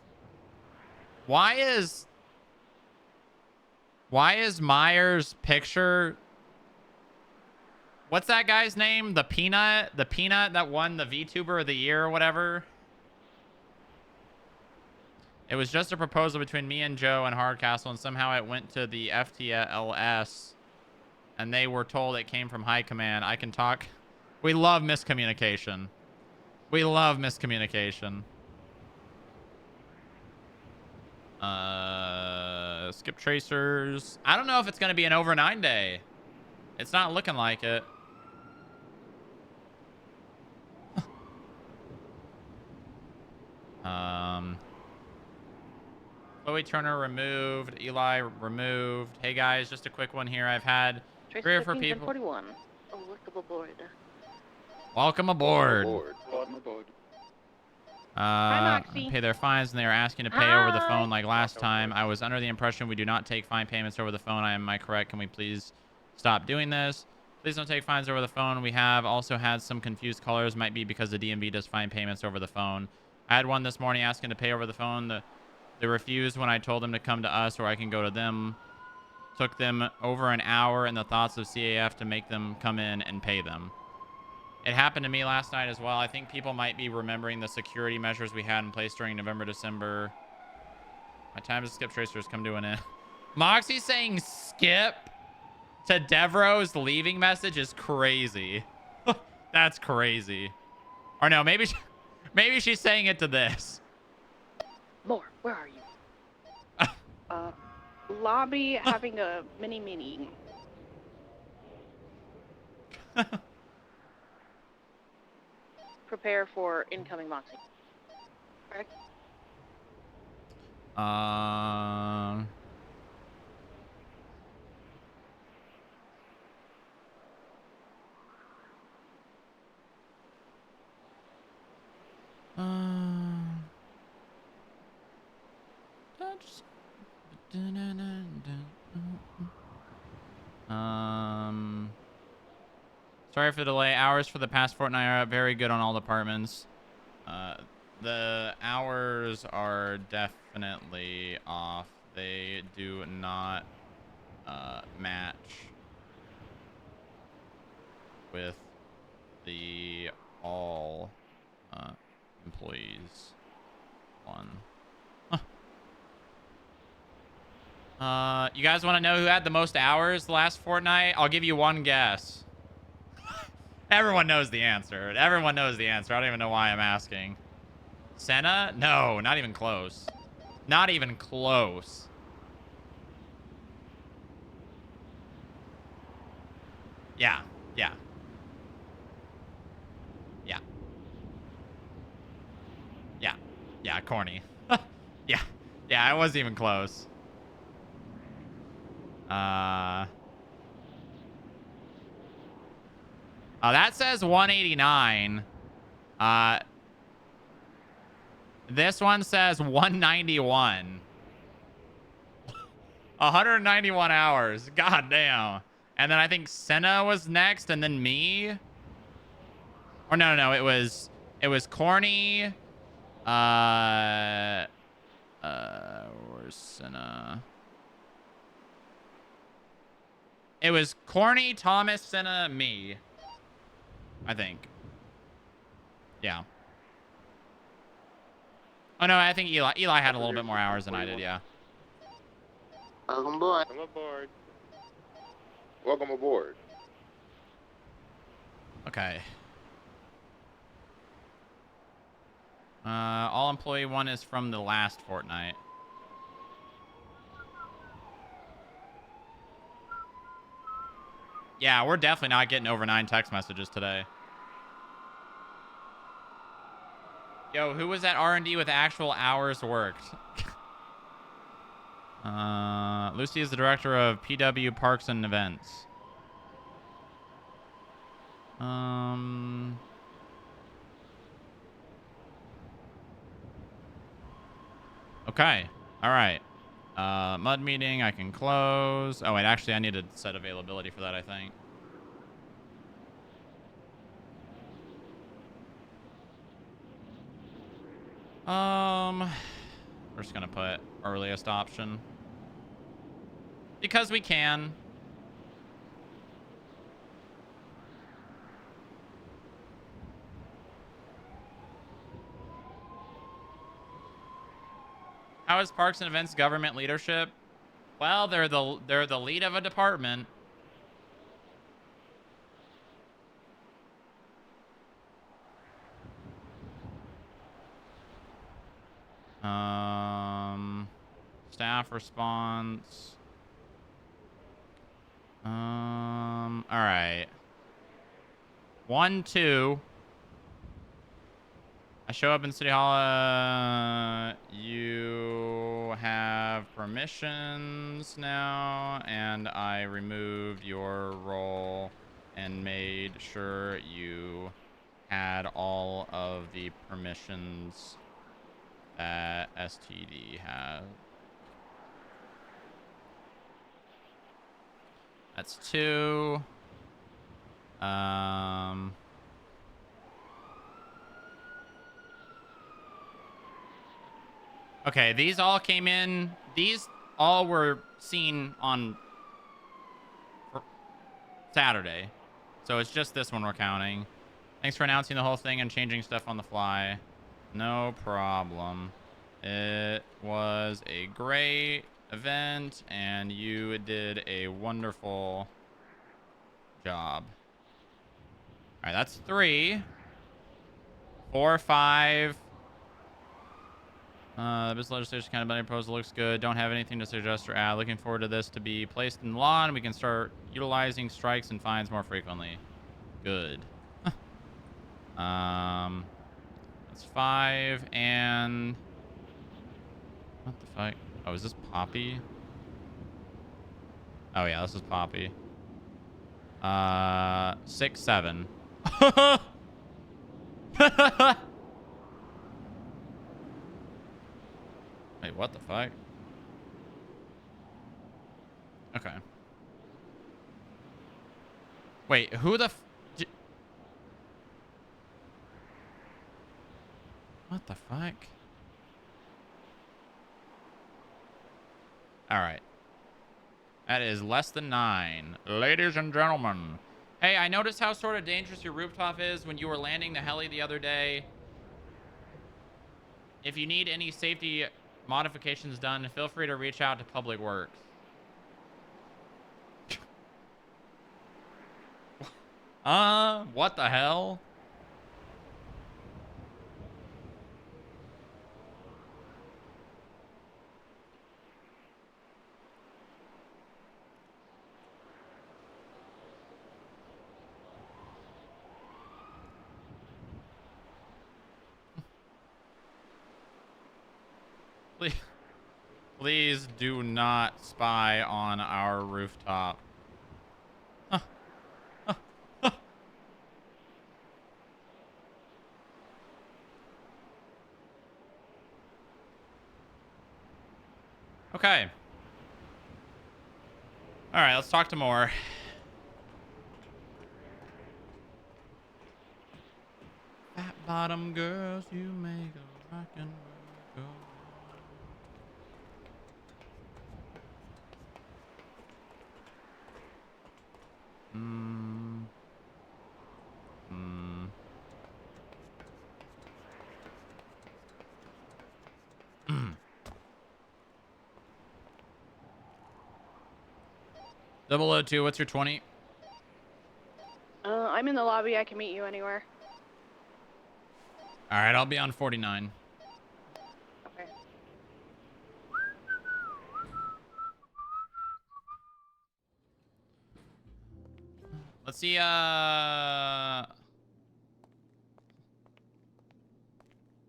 Myers' picture? What's that guy's name? The Peanut that won the VTuber of the year or whatever. It was just a proposal between me and Joe and Hardcastle, and somehow it went to the FTLS, and they were told it came from high command. I can talk. We love miscommunication. We love miscommunication. Skip tracers. I don't know if it's going to be an over 9 day. It's not looking like it. Chloe Turner removed. Eli removed. Hey guys, just a quick one here. I've had 3 or 4 people. 41. Oh, welcome aboard. Welcome aboard. Welcome aboard. Pay their fines, and they are asking to pay over the phone like last time. I was under the impression we do not take fine payments over the phone. Am I correct? Can we please stop doing this? Please don't take fines over the phone. We have also had some confused callers. Might be because the DMV does fine payments over the phone. I had one this morning asking to pay over the phone. They refused when I told them to come to us or I can go to them. Took them over an hour and the thoughts of CAF to make them come in and pay them. It happened to me last night as well. I think people might be remembering the security measures we had in place during November, December. My time as skip tracer has come to an end. Moxie saying skip to Devro's leaving message is crazy. That's crazy. Or no, maybe she's saying it to this. More, where are you? Lobby having a mini meeting. Prepare for incoming Moxie. Correct? Sorry for the delay. Hours for the past fortnight are very good on all departments. The hours are definitely off. They do not match with the all employees one. You guys want to know who had the most hours the last fortnight? I'll give you one guess. Everyone knows the answer. Everyone knows the answer. I don't even know why I'm asking. Senna? No, not even close. Not even close. Yeah, yeah. Yeah. Yeah. Yeah, corny. Yeah. Yeah, it wasn't even close. Oh, that says 189. This one says 191. 191 hours. God damn. And then I think Senna was next, and then me. Or no, it was Corny. Where's Senna? It was Corny, Thomas, Senna, me. I think. Yeah. Oh no, I think Eli had a little bit more hours than I did, yeah. Welcome aboard. Welcome aboard. Welcome aboard. Okay. All employee one is from the last fortnight. Yeah, we're definitely not getting over 9 text messages today. Yo, who was at R&D with actual hours worked? Lucy is the director of PW Parks and Events. Okay. All right. Mud meeting, I can close. Oh, wait, actually, I need to set availability for that, I think. We're just gonna put earliest option. Because we can. How is Parks and Events government leadership? Well, they're the lead of a department. Staff response. All right. 1, 2. I show up in City Hall. You have permissions now, and I removed your role and made sure you had all of the permissions that STD has. That's 2. Okay, these all came in. These all were seen on Saturday. So it's just this one we're counting. Thanks for announcing the whole thing and changing stuff on the fly. No problem. It was a great event, and you did a wonderful job. All right, that's 3. 4, 5. The business legislation kind of budget proposal looks good. Don't have anything to suggest or add. Looking forward to this to be placed in law, and we can start utilizing strikes and fines more frequently. Good. That's 5, and what the fuck? Oh, is this Poppy? Oh yeah, this is Poppy. 6, 7. Wait, what the fuck? Okay. Wait, who the what What the fuck? All right. That is less than 9. Ladies and gentlemen. Hey, I noticed how sort of dangerous your rooftop is when you were landing the heli the other day. If you need any safety modifications done, feel free to reach out to Public Works. What the hell? Please do not spy on our rooftop. Okay. All right, let's talk to more. Fat bottom girls, you make a rock and roll go. Hmm. 002, what's your 20? I'm in the lobby. I can meet you anywhere. All right, I'll be on 49. Okay. Let's see,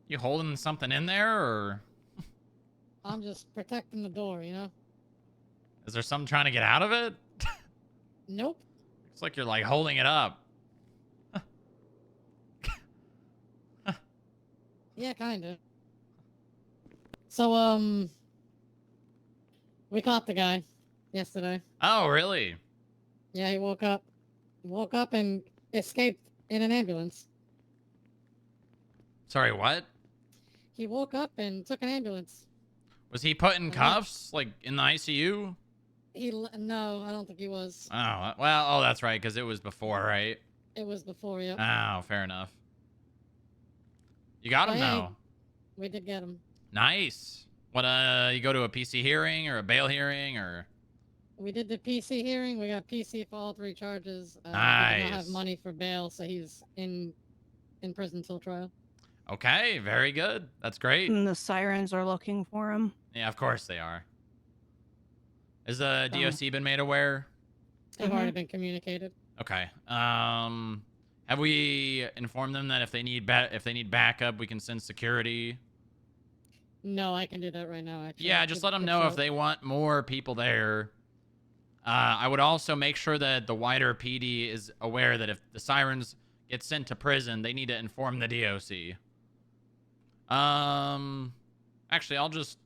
you holding something in there, or? I'm just protecting the door, you know? Is there something trying to get out of it? Nope. Looks like you're, like, holding it up. Yeah, kinda. So, we caught the guy yesterday. Oh, really? Yeah, he woke up and escaped in an ambulance. Sorry, what? He woke up and took an ambulance. Was he put in cuffs, like, in the ICU? No, I don't think he was. Oh, well, oh, that's right, because it was before, right? It was before, yep. Oh, fair enough. You got him, though. We did get him. Nice. What, you go to a PC hearing or a bail hearing, or? We did the PC hearing. We got PC for all 3 charges. Nice. We did not have money for bail, so he's in prison till trial. Okay, very good. That's great. And the sirens are looking for him. Yeah, of course they are. Has the DOC been made aware? They've already been communicated. Okay. Have we informed them that if they need backup, we can send security? No, I can do that right now, actually. Yeah, just let them know if they want more people there. I would also make sure that the wider PD is aware that if the sirens get sent to prison, they need to inform the DOC. Actually, I'll just...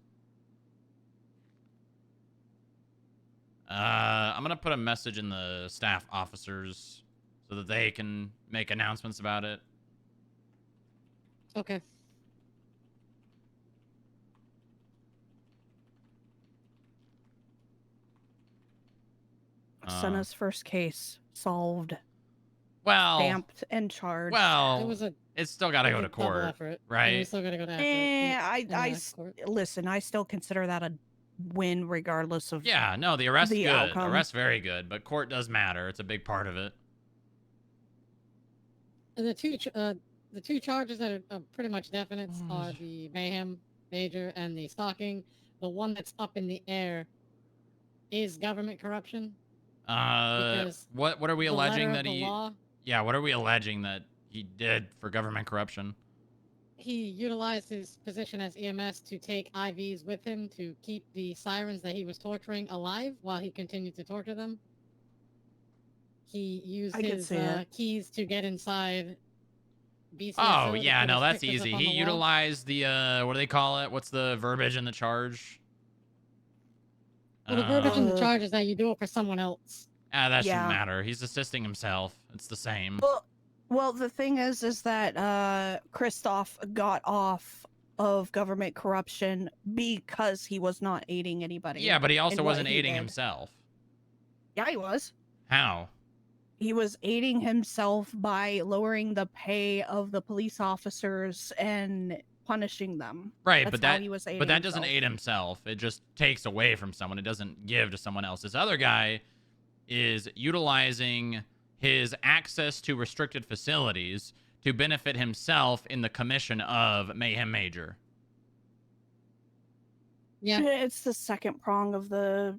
I'm going to put a message in the staff officers so that they can make announcements about it. Okay. Senna's first case solved. Well, stamped and charged. Well, it's still got to go to court, right? We still got to go to Listen, I still consider that a win regardless of Yeah, no, the arrest's good. outcome. Arrest's very good, but court does matter. It's a big part of it. The two charges that are pretty much definite are the mayhem major and the stalking. The one that's up in the air is government corruption. What are we alleging that he? Law, Yeah, what are we alleging that he did for government corruption? he utilized his position as EMS to take IVs with him to keep the sirens that he was torturing alive while he continued to torture them. He used his keys to get inside BCSO. Oh, yeah, no, that's easy. He utilized the, what do they call it? What's the verbiage in the charge? Well, the verbiage in the charge is that you do it for someone else. That shouldn't matter. He's assisting himself. It's the same. Well, the thing is that Christoph got off of government corruption because he was not aiding anybody. Yeah, but he also in what wasn't he aiding did. himself. Yeah, he was. How? He was aiding himself by lowering the pay of the police officers and punishing them. Right, That's but how that he was aiding but that doesn't himself. aid himself. It just takes away from someone. It doesn't give to someone else. This other guy is utilizing his access to restricted facilities to benefit himself in the commission of Mayhem Major. Yeah. It's the second prong of the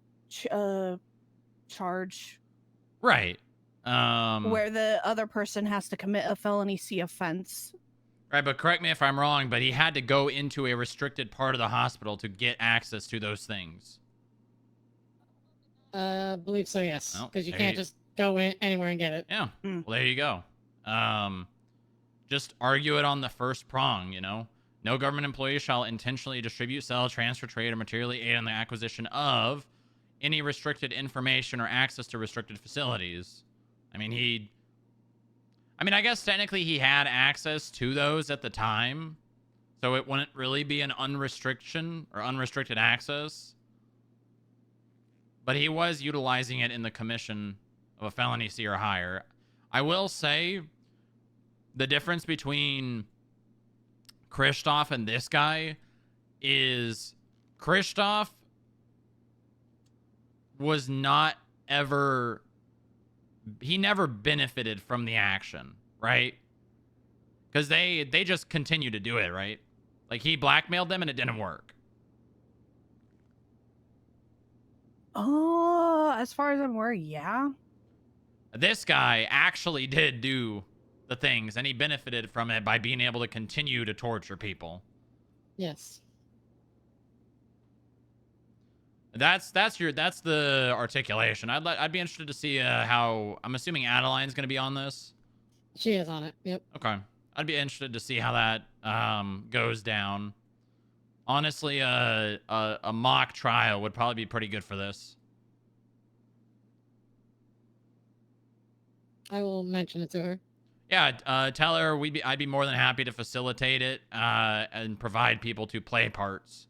charge. Right. Where the other person has to commit a felony C offense. Right, but correct me if I'm wrong, but he had to go into a restricted part of the hospital to get access to those things. I believe so, yes. Well, Because you there can't you- just go in anywhere and get it. Yeah. Well, there you go. Just argue it on the first prong, you know? No government employee shall intentionally distribute, sell, transfer, trade, or materially aid in the acquisition of any restricted information or access to restricted facilities. I guess technically he had access to those at the time, so it wouldn't really be an unrestricted access. But he was utilizing it in the commission of a felony C or higher. I will say the difference between Christoph and this guy is Christoph was not ever... He never benefited from the action, right? Because they just continue to do it, right? Like, he blackmailed them and it didn't work. Oh, as far as I'm aware, yeah. This guy actually did do the things, and he benefited from it by being able to continue to torture people. Yes. That's the articulation. I'd be interested to see how... I'm assuming Adeline's going to be on this. She is on it. Yep. Okay. I'd be interested to see how that goes down. Honestly, a mock trial would probably be pretty good for this. I will mention it to her. Yeah, tell her I'd be more than happy to facilitate it and provide people to play parts.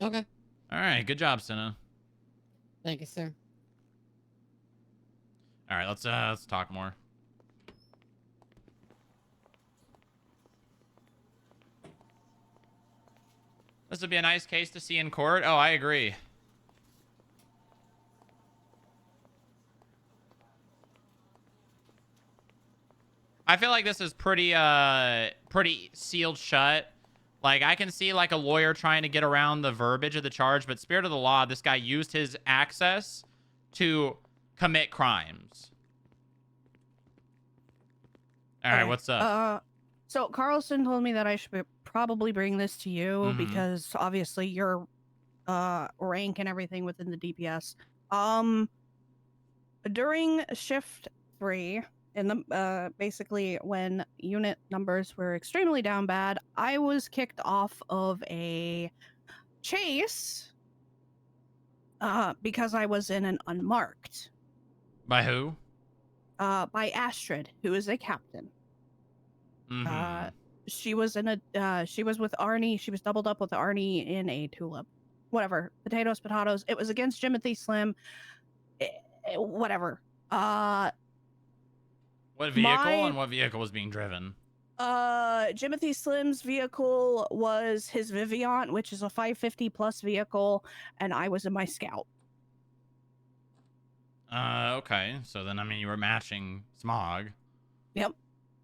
Okay. All right, good job, Senna. Thank you, sir. All right, let's talk more. This would be a nice case to see in court. Oh, I agree. I feel like this is pretty sealed shut. Like, I can see, like, a lawyer trying to get around the verbiage of the charge, but spirit of the law, this guy used his access to commit crimes. All right, what's up? So Carlson told me that I should probably bring this to you Mhm. because obviously your rank and everything within the DPS. During shift 3, in the basically when unit numbers were extremely down bad, I was kicked off of a chase because I was in an unmarked. By who? By Astrid, who is a captain. Mhm. She was in a she was with Arnie. She was doubled up with Arnie in a tulip. Whatever. Potatoes. It was against Jimothy Slim. Whatever. What vehicle and what vehicle was being driven? Jimothy Slim's vehicle was his Viviant, which is a 550 plus vehicle, and I was in my Scout. Okay. So then, you were matching Smog. Yep.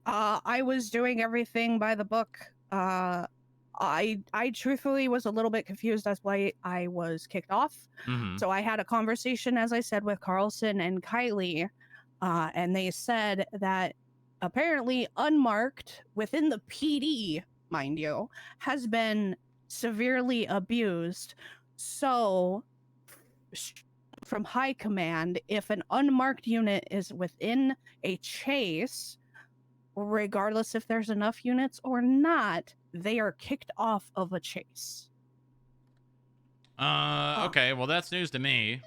I was doing everything by the book. I truthfully was a little bit confused as why I was kicked off. Mhm. So I had a conversation, as I said, with Carlson and Kylie, and they said that apparently unmarked within the PD, mind you, has been severely abused. So from high command, if an unmarked unit is within a chase, regardless if there's enough units or not, they are kicked off of a chase. Okay, well, that's news to me.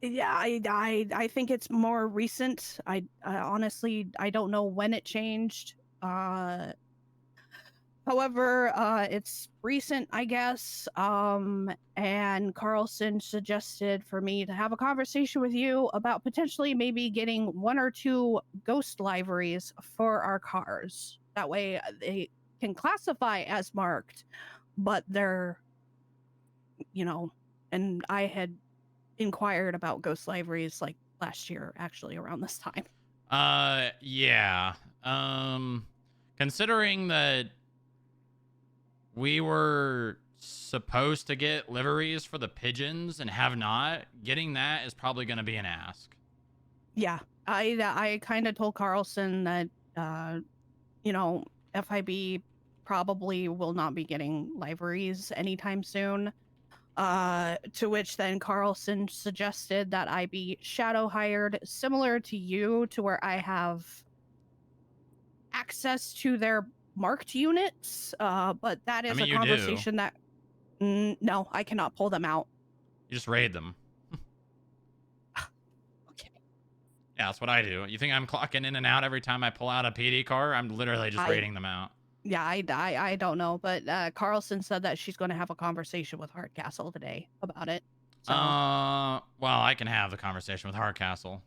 Yeah, I think it's more recent. I honestly I don't know when it changed. However, it's recent, I guess. And Carlson suggested for me to have a conversation with you about potentially maybe getting 1 or 2 ghost liveries for our cars. That way, they can classify as marked, but they're, you know, and I had inquired about ghost liveries like last year, actually, around this time. Yeah. Considering that we were supposed to get liveries for the pigeons and have not, getting that is probably going to be an ask. Yeah, I kind of told Carlson that you know, FIB probably will not be getting liveries anytime soon. To which then Carlson suggested that I be shadow hired, similar to you, to where I have access to their marked units. But that I is mean, a you do. conversation that no, I cannot pull them out. You just raid them. Okay. Yeah, that's what I do. You think I'm clocking in and out every time I pull out a PD car? I'm literally just raiding them out. Yeah, I don't know, but Carlson said that she's going to have a conversation with Hardcastle today about it. So, Well, I can have the conversation with Hardcastle.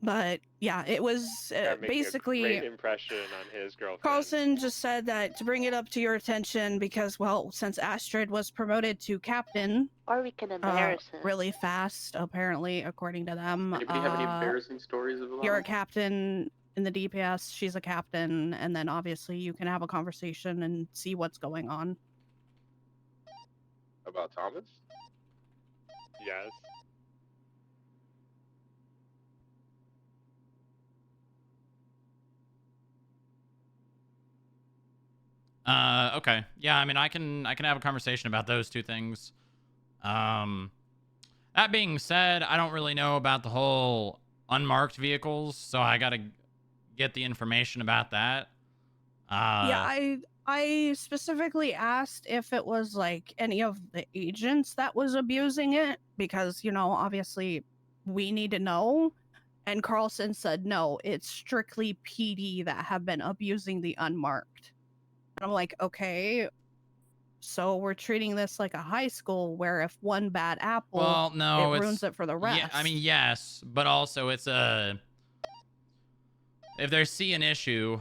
but yeah, it was Making basically a great impression on his girlfriend. Carlson just said that to bring it up to your attention because, well, since Astrid was promoted to captain, Or we can embarrass him. really fast, apparently, according to them. Anybody have any embarrassing stories of You're a Alana? captain in the DPS. She's a captain, and then obviously you can have a conversation and see what's going on. About Thomas? Yes. Okay. Yeah, I mean, I can have a conversation about those two things. That being said, I don't really know about the whole unmarked vehicles, so I gotta get the information about that. Yeah, I specifically asked if it was like any of the agents that was abusing it because, you know, obviously we need to know. And Carlson said no, it's strictly PD that have been abusing the unmarked. And I'm like, okay, so we're treating this like a high school where if one bad apple, well, no, it ruins it for the rest. Yeah, I mean, yes, but also it's if they see an issue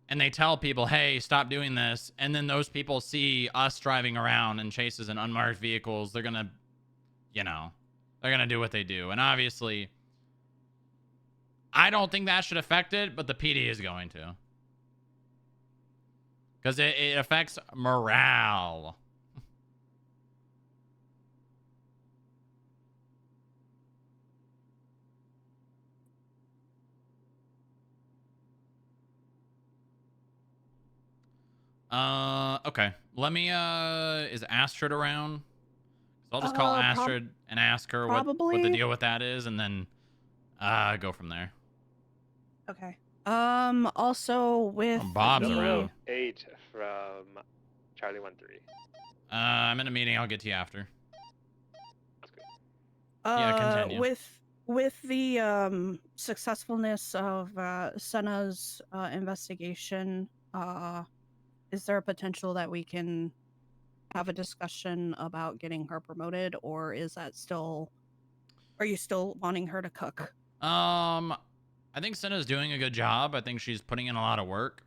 and they tell people, hey, stop doing this, and then those people see us driving around and chases in unmarked vehicles, they're gonna, you know, they're gonna do what they do. And obviously, I don't think that should affect it, but the PD is going to. Because it affects morale. Okay. Let me, is Astrid around? So I'll just call Astrid and ask her what the deal with that is, and then, go from there. Okay. Also with Bob's around. 8 from Charlie 13. I'm in a meeting. I'll get to you after. That's good. Yeah, continue. With the successfulness of Senna's investigation, is there a potential that we can have a discussion about getting her promoted, or is that still? Are you still wanting her to cook? I think Senna's doing a good job. I think she's putting in a lot of work.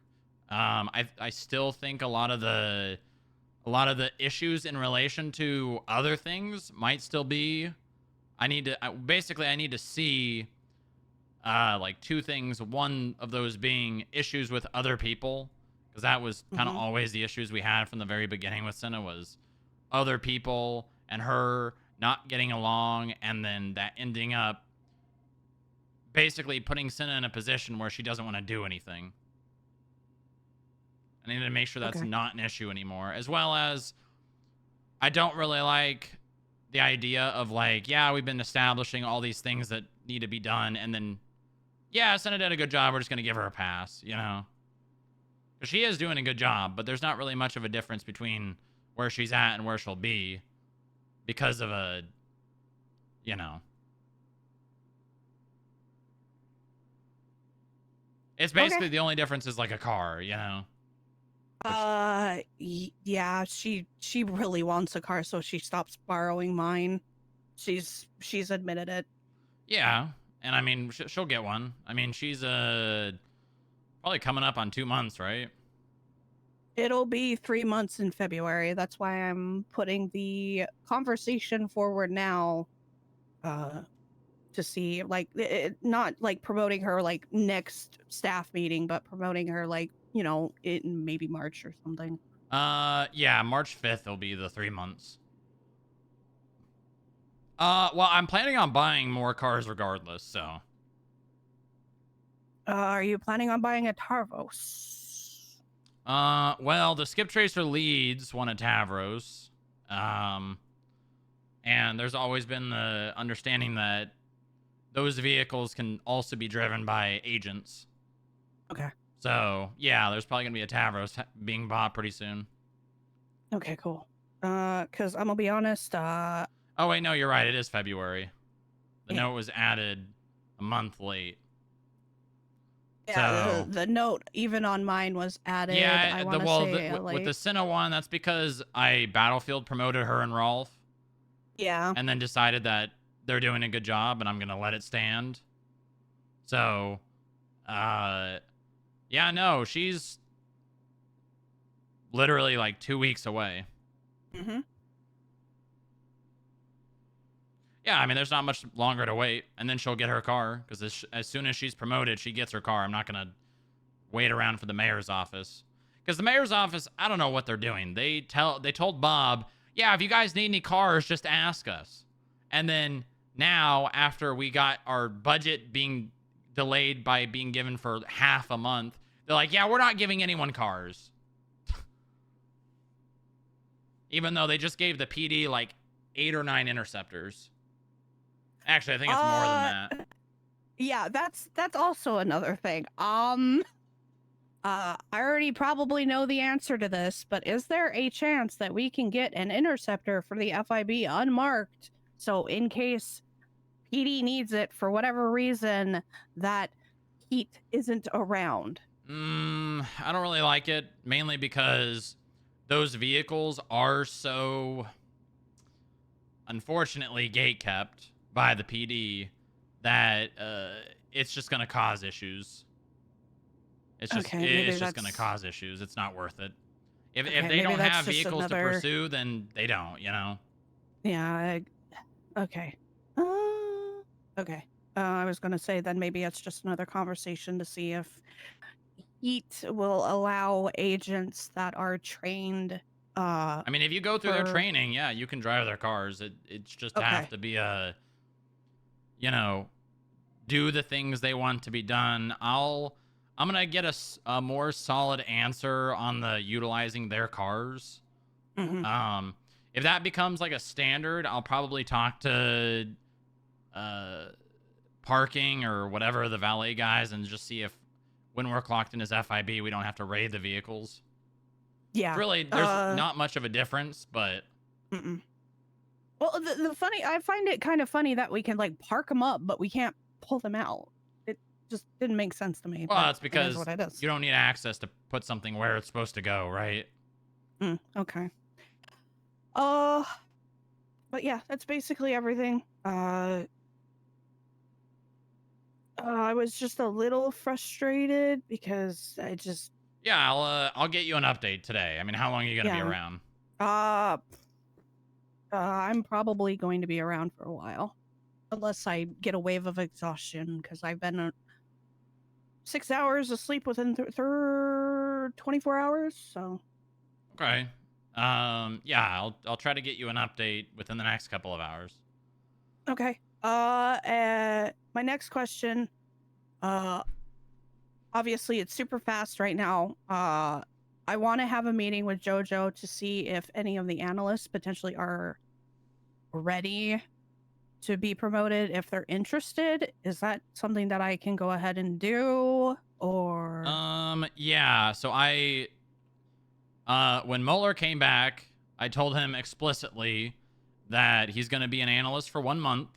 I still think a lot of the issues in relation to other things might still be. I need to see like two things. One of those being issues with other people, because that was kind of always the issues we had from the very beginning with Senna, was other people and her not getting along, and then that ending up basically putting Senna in a position where she doesn't want to do anything. I need to make sure that's not an issue anymore. As well as, I don't really like the idea of like, yeah, we've been establishing all these things that need to be done, and then, yeah, Senna did a good job, we're just going to give her a pass, you know? She is doing a good job, but there's not really much of a difference between where she's at and where she'll be because of a, you know, It's basically the only difference is like a car, you know. Yeah, she really wants a car, so she stops borrowing mine. She's admitted it. Yeah, and I mean she'll get one. I mean she's probably coming up on 2 months, right? It'll be 3 months in February. That's why I'm putting the conversation forward now, to see, like, not like promoting her like next staff meeting, but promoting her like, you know, in maybe March or something. Yeah, March 5th will be the 3 months. Well, I'm planning on buying more cars regardless, so. Are you planning on buying a Tarvos? Well, the Skip Tracer leads one at Tavros. And there's always been the understanding that those vehicles can also be driven by agents. Okay. So, yeah, there's probably going to be a Tavros being bought pretty soon. Okay, cool. Because I'm gonna be honest, Oh, wait, no, you're right. It is February. The Yeah. note was added a month late. yeah, So, the note even on mine was added. yeah, I want to say with like, the Cinna one, that's because I Battlefield promoted her and Rolf. yeah. And then decided that they're doing a good job and I'm going to let it stand. So, yeah, no, she's literally like 2 weeks away. Mm-hmm. Yeah, I mean, there's not much longer to wait. And then she'll get her car because as soon as she's promoted, she gets her car. I'm not going to wait around for the mayor's office. Because the mayor's office, I don't know what they're doing. They told Bob, yeah, if you guys need any cars, just ask us. And then now, after we got our budget being delayed by being given for half a month, they're like, yeah, we're not giving anyone cars. Even though they just gave the PD like 8 or 9 interceptors. Actually, I think it's more than that. Yeah, that's also another thing. I already probably know the answer to this, but is there a chance that we can get an interceptor for the FIB unmarked? So in case PD needs it for whatever reason, that heat isn't around. I don't really like it, mainly because those vehicles are so, unfortunately, gate kept by the PD that it's just going to cause issues. It's just it's just going to cause issues. It's not worth it. If they don't have vehicles to pursue, then they don't, you know? Yeah. Okay. Okay. I was going to say then maybe it's just another conversation to see if heat will allow agents that are trained. I mean, if you go through their training, yeah, you can drive their cars. It's just have to be a, you know, do the things they want to be done. I'm gonna get a more solid answer on the utilizing their cars. Mm-hmm. If that becomes like a standard, I'll probably talk to parking or whatever, the valet guys, and just see if when we're clocked in as FIB, we don't have to raid the vehicles. Yeah. Really, there's not much of a difference, but. Well, the funny, I find it kind of funny that we can like park them up, but we can't pull them out. It just didn't make sense to me. Well, it's because what it is. You don't need access to put something where it's supposed to go, right? Okay. But yeah, that's basically everything. I was just a little frustrated because I just. Yeah, I'll get you an update today. I mean, how long are you gonna be around? I'm probably going to be around for a while, unless I get a wave of exhaustion because I've been 6 hours of sleep within 24 hours. So. Okay. Yeah, I'll try to get you an update within the next couple of hours. Okay. My next question. Obviously it's super fast right now. I want to have a meeting with JoJo to see if any of the analysts potentially are ready to be promoted. If they're interested, is that something that I can go ahead and do? Or yeah. So when Mueller came back, I told him explicitly that he's going to be an analyst for 1 month.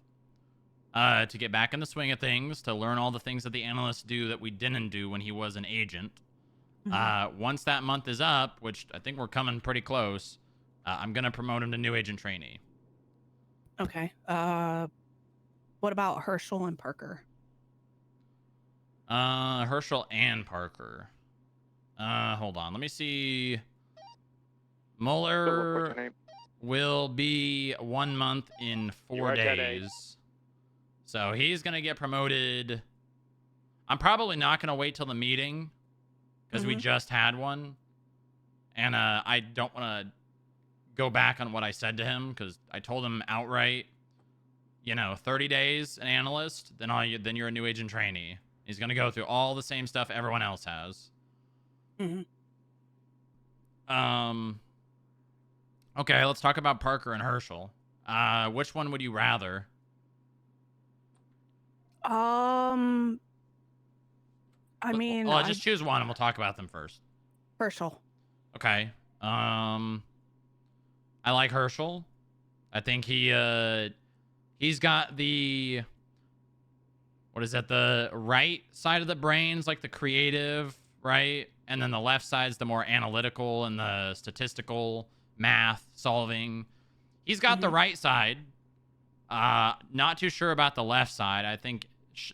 to get back in the swing of things, to learn all the things that the analysts do that we didn't do when he was an agent. Once that month is up, which I think we're coming pretty close, I'm going to promote him to new agent trainee. Okay. What about Herschel and Parker? Herschel and Parker. Hold on. Let me see. Mueller will be 1 month in 4 days. So he's going to get promoted. I'm probably not going to wait till the meeting because we just had one. And I don't want to go back on what I said to him because I told him outright, 30 days an analyst, then you're a new agent trainee. He's going to go through all the same stuff everyone else has. Okay, let's talk about Parker and Herschel. Which one would you rather? I mean, Well, just choose one and we'll talk about them first. Herschel. Okay. I like Herschel. I think he's got the, what is that? The right side of the brains, like the creative, right? And then the left side's the more analytical and the statistical math solving. He's got the right side. Not too sure about the left side. I think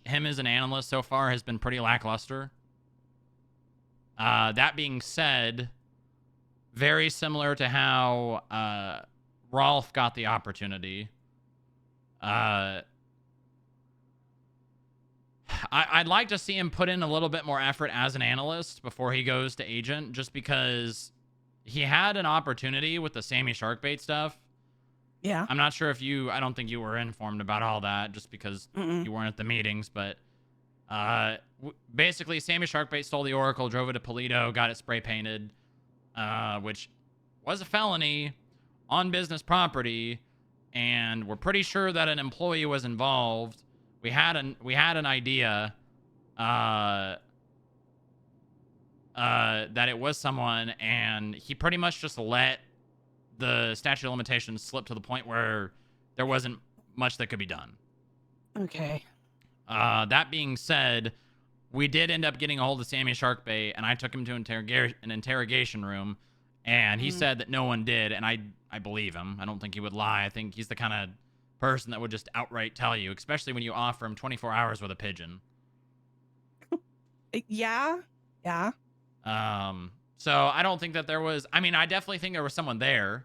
him as an analyst so far has been pretty lackluster. That being said, very similar to how Rolf got the opportunity. I'd like to see him put in a little bit more effort as an analyst before he goes to agent, just because he had an opportunity with the Sammy Sharkbait stuff. Yeah. I'm not sure if I don't think you were informed about all that just because you weren't at the meetings, but basically Sammy Sharkbait stole the Oracle, drove it to Polito, got it spray painted, which was a felony on business property, and we're pretty sure that an employee was involved. We had an idea that it was someone, and he pretty much just let the statute of limitations slip to the point where there wasn't much that could be done. Okay. That being said, we did end up getting a hold of Sammy Sharkbait, and I took him to an interrogation room, and he said that no one did, and I believe him. I don't think he would lie. I think he's the kind of person that would just outright tell you, especially when you offer him 24 hours with a pigeon. Yeah. So I don't think that there was, I definitely think there was someone there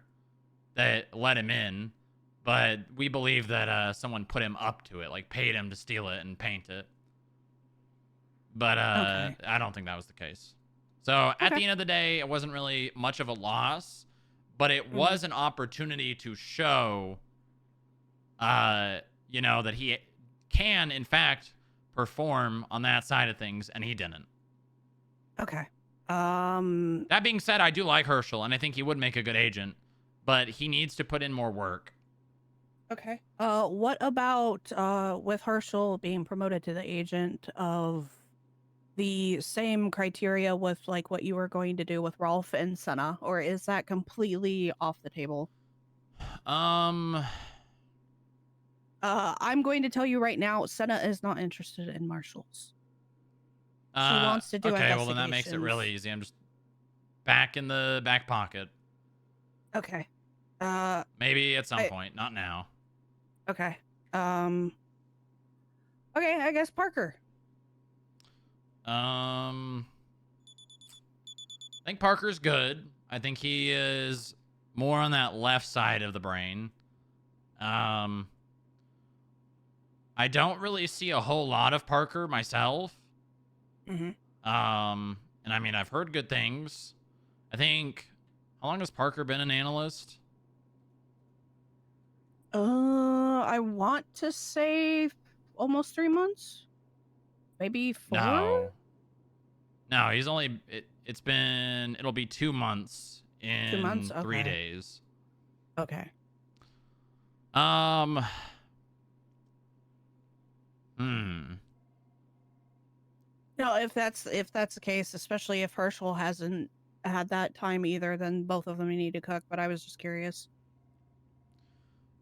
that let him in, but we believe that someone put him up to it, like paid him to steal it and paint it. But Okay. I don't think that was the case. So at the end of the day, it wasn't really much of a loss, but it was an opportunity to show that he can, in fact, perform on that side of things, and he didn't. Okay. That being said, I do like Herschel, and I think he would make a good agent, but he needs to put in more work. Okay. What about with Herschel being promoted to the agent of the same criteria with like what you were going to do with Rolf and Senna, or is that completely off the table? I'm going to tell you right now, Senna is not interested in marshals. She wants to do okay, well then that makes it really easy. I'm just back in the back pocket. Okay. Maybe at some point, not now. Okay. Okay, I guess Parker. I think Parker's good. I think he is more on that left side of the brain. I don't really see a whole lot of Parker myself. And I've heard good things. I think, how long has Parker been an analyst? I want to say almost 3 months. Maybe 4? No, he's only, it'll be 2 months in 2 months? 3 days. Okay. No, if that's the case, especially if Herschel hasn't had that time either, then both of them need to cook. But I was just curious.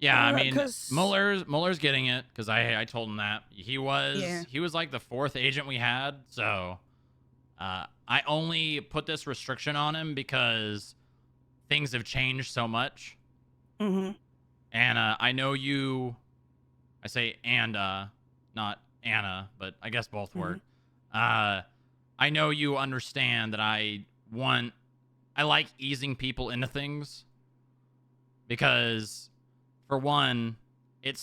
Yeah, I mean, 'cause- Muller's getting it because I told him that he was like the 4th agent we had, so I only put this restriction on him because things have changed so much. Mm-hmm. And I know you. I say not Anna, but I guess both work. I know you understand that I like easing people into things because, for one, it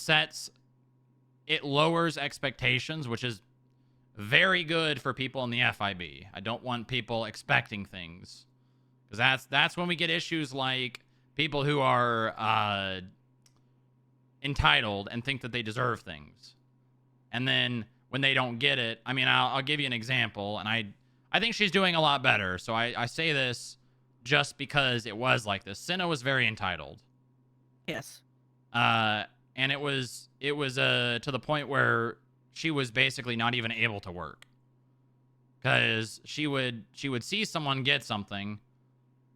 lowers expectations, which is very good for people in the FIB. I don't want people expecting things because that's when we get issues like people who are entitled and think that they deserve things, and then when they don't get it, I mean, I'll give you an example, and I think she's doing a lot better. So I say this just because it was like this. Senna was very entitled. Yes. And it was to the point where she was basically not even able to work because she would see someone get something,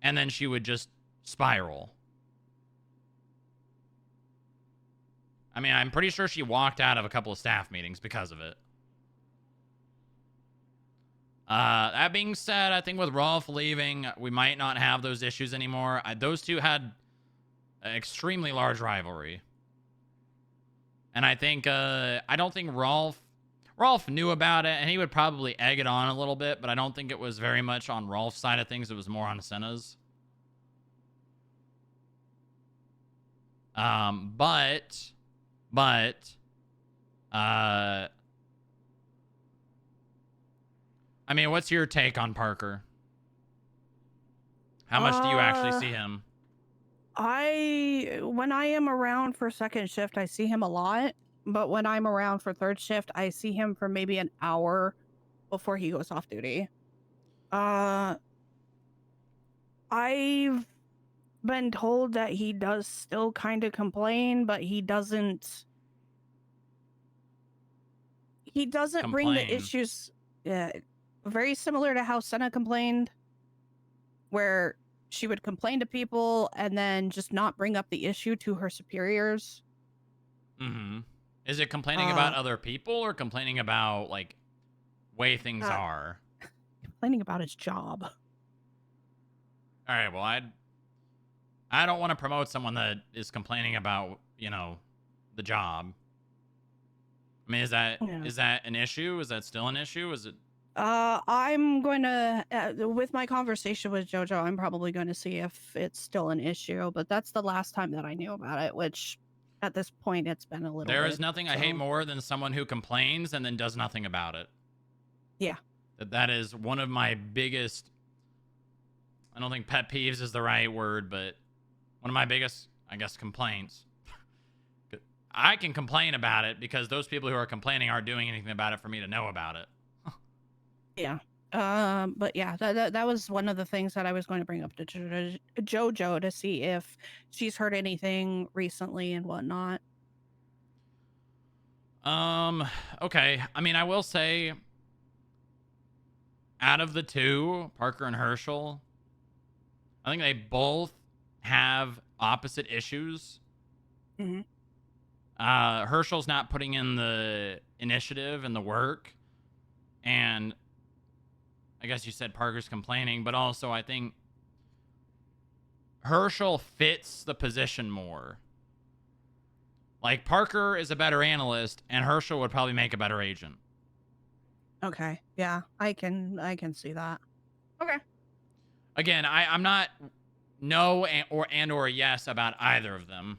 and then she would just spiral. I mean, I'm pretty sure she walked out of a couple of staff meetings because of it. That being said, I think with Rolf leaving, we might not have those issues anymore. Those two had an extremely large rivalry. And I think, I don't think Rolf knew about it, and he would probably egg it on a little bit, but I don't think it was very much on Rolf's side of things. It was more on Senna's. I mean, what's your take on Parker? How much do you actually see him? When I am around for second shift, I see him a lot. But when I'm around for third shift, I see him for maybe an hour before he goes off duty. I've been told that he does still kind of complain, but he doesn't bring the issues. Very similar to how Senna complained, where she would complain to people and then just not bring up the issue to her superiors. Mm-hmm. Is it complaining about other people or complaining about, like, way things are? Complaining about his job. All right, well, I don't want to promote someone that is complaining about, the job. I mean, is that an issue? Is that still an issue? Is it? I'm going to, with my conversation with JoJo, I'm probably going to see if it's still an issue, but that's the last time that I knew about it, which at this point it's been a little There bit, is nothing I hate more than someone who complains and then does nothing about it. Yeah. That is one of my biggest, I don't think pet peeves is the right word, but one of my biggest, I guess, complaints. I can complain about it because those people who are complaining aren't doing anything about it for me to know about it. Yeah. But yeah, that was one of the things that I was going to bring up to JoJo to see if she's heard anything recently and whatnot. Okay. I mean, I will say, out of the two, Parker and Herschel, I think they both have opposite issues. Mm-hmm. Herschel's not putting in the initiative and the work, and I guess you said Parker's complaining, but also I think Herschel fits the position more. Like, Parker is a better analyst, and Herschel would probably make a better agent. Okay. Yeah, I can see that. Okay. Again, I'm not no or yes about either of them.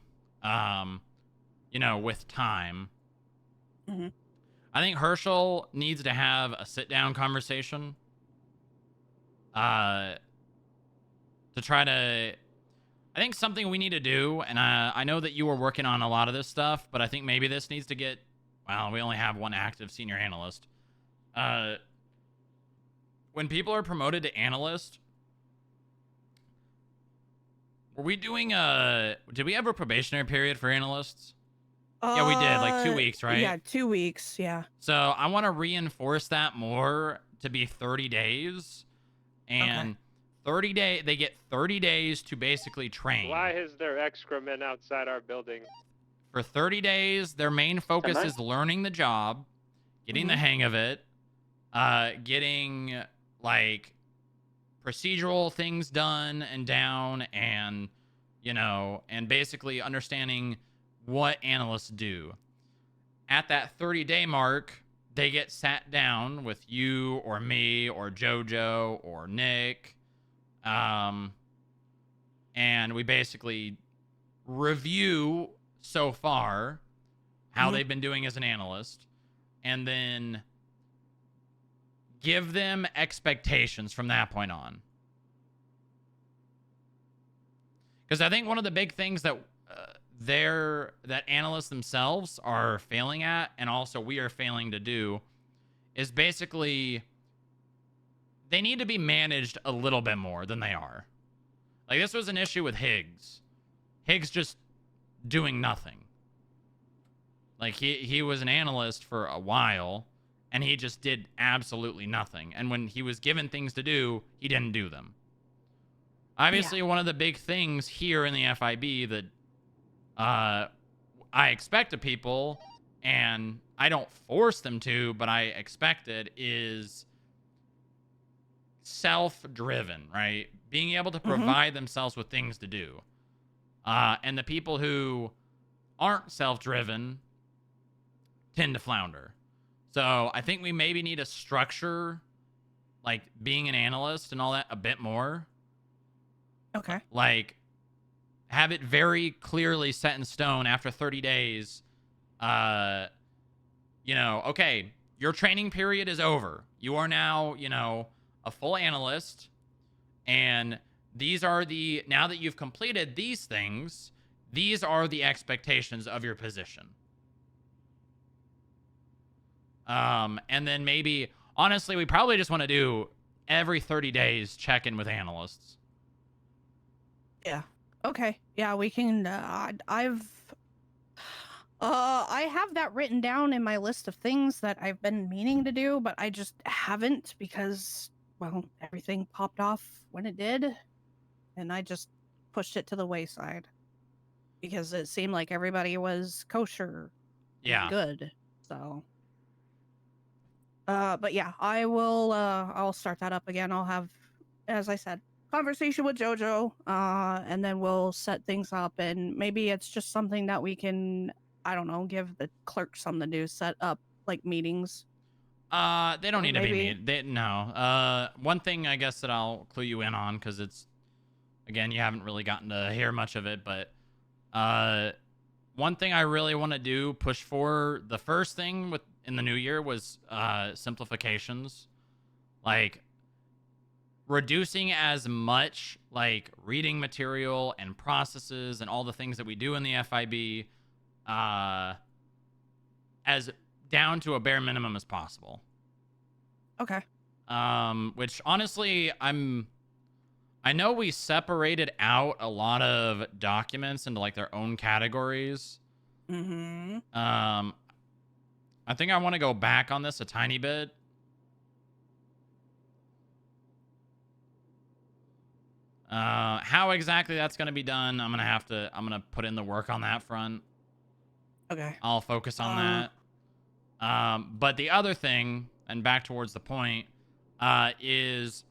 With time. Mm-hmm. I think Herschel needs to have a sit-down conversation. To try to... I think something we need to do, and I know that you were working on a lot of this stuff, but I think maybe this needs to get... Well, we only have one active senior analyst. When people are promoted to analyst... Were we doing did we have a probationary period for analysts? Yeah, we did, like 2 weeks, right? Yeah, 2 weeks, yeah. So I want to reinforce that more to be 30 days. And 30 they get 30 days to basically train. Why is there excrement outside our building? for 30 days, their main focus is learning the job, getting the hang of it, getting like procedural things done and down, and and basically understanding what analysts do. At that 30-day mark, they get sat down with you or me or JoJo or Nick, and we basically review so far how they've been doing as an analyst, and then give them expectations from that point on. Because I think one of the big things that that analysts themselves are failing at, and also we are failing to do, is basically they need to be managed a little bit more than they are. Like, this was an issue with Higgs. Higgs just doing nothing. Like, he was an analyst for a while, and he just did absolutely nothing. And when he was given things to do, he didn't do them. Obviously, one of the big things here in the FIB that I expect of people, and I don't force them to, but I expect it, is self-driven, right? Being able to provide themselves with things to do. And the people who aren't self-driven tend to flounder. So I think we maybe need to structure, like, being an analyst and all that a bit more. Okay. Like, have it very clearly set in stone after 30 days. Okay, your training period is over. You are now, a full analyst. And these are now that you've completed these things, these are the expectations of your position. And then maybe, honestly, we probably just want to do every 30 days check in with analysts. Yeah. Okay. Yeah, we can. I have that written down in my list of things that I've been meaning to do, but I just haven't because, well, everything popped off when it did, and I just pushed it to the wayside because it seemed like everybody was kosher. Yeah. Good. So. But yeah, I will. I'll start that up again. I'll have, as I said, conversation with JoJo, and then we'll set things up, and maybe it's just something that we can, I don't know, give the clerk something to do, set up like meetings. They don't need to be no. One thing I guess that I'll clue you in on, because it's, again, you haven't really gotten to hear much of it, but one thing I really want to do, push for, the first thing in the new year was simplifications, like reducing as much like reading material and processes and all the things that we do in the FIB as down to a bare minimum as possible. Okay. Which honestly, I know we separated out a lot of documents into like their own categories. I think I want to go back on this a tiny bit. How exactly that's going to be done, I'm going to put in the work on that front. Okay. I'll focus on that. But the other thing, and back towards the point, is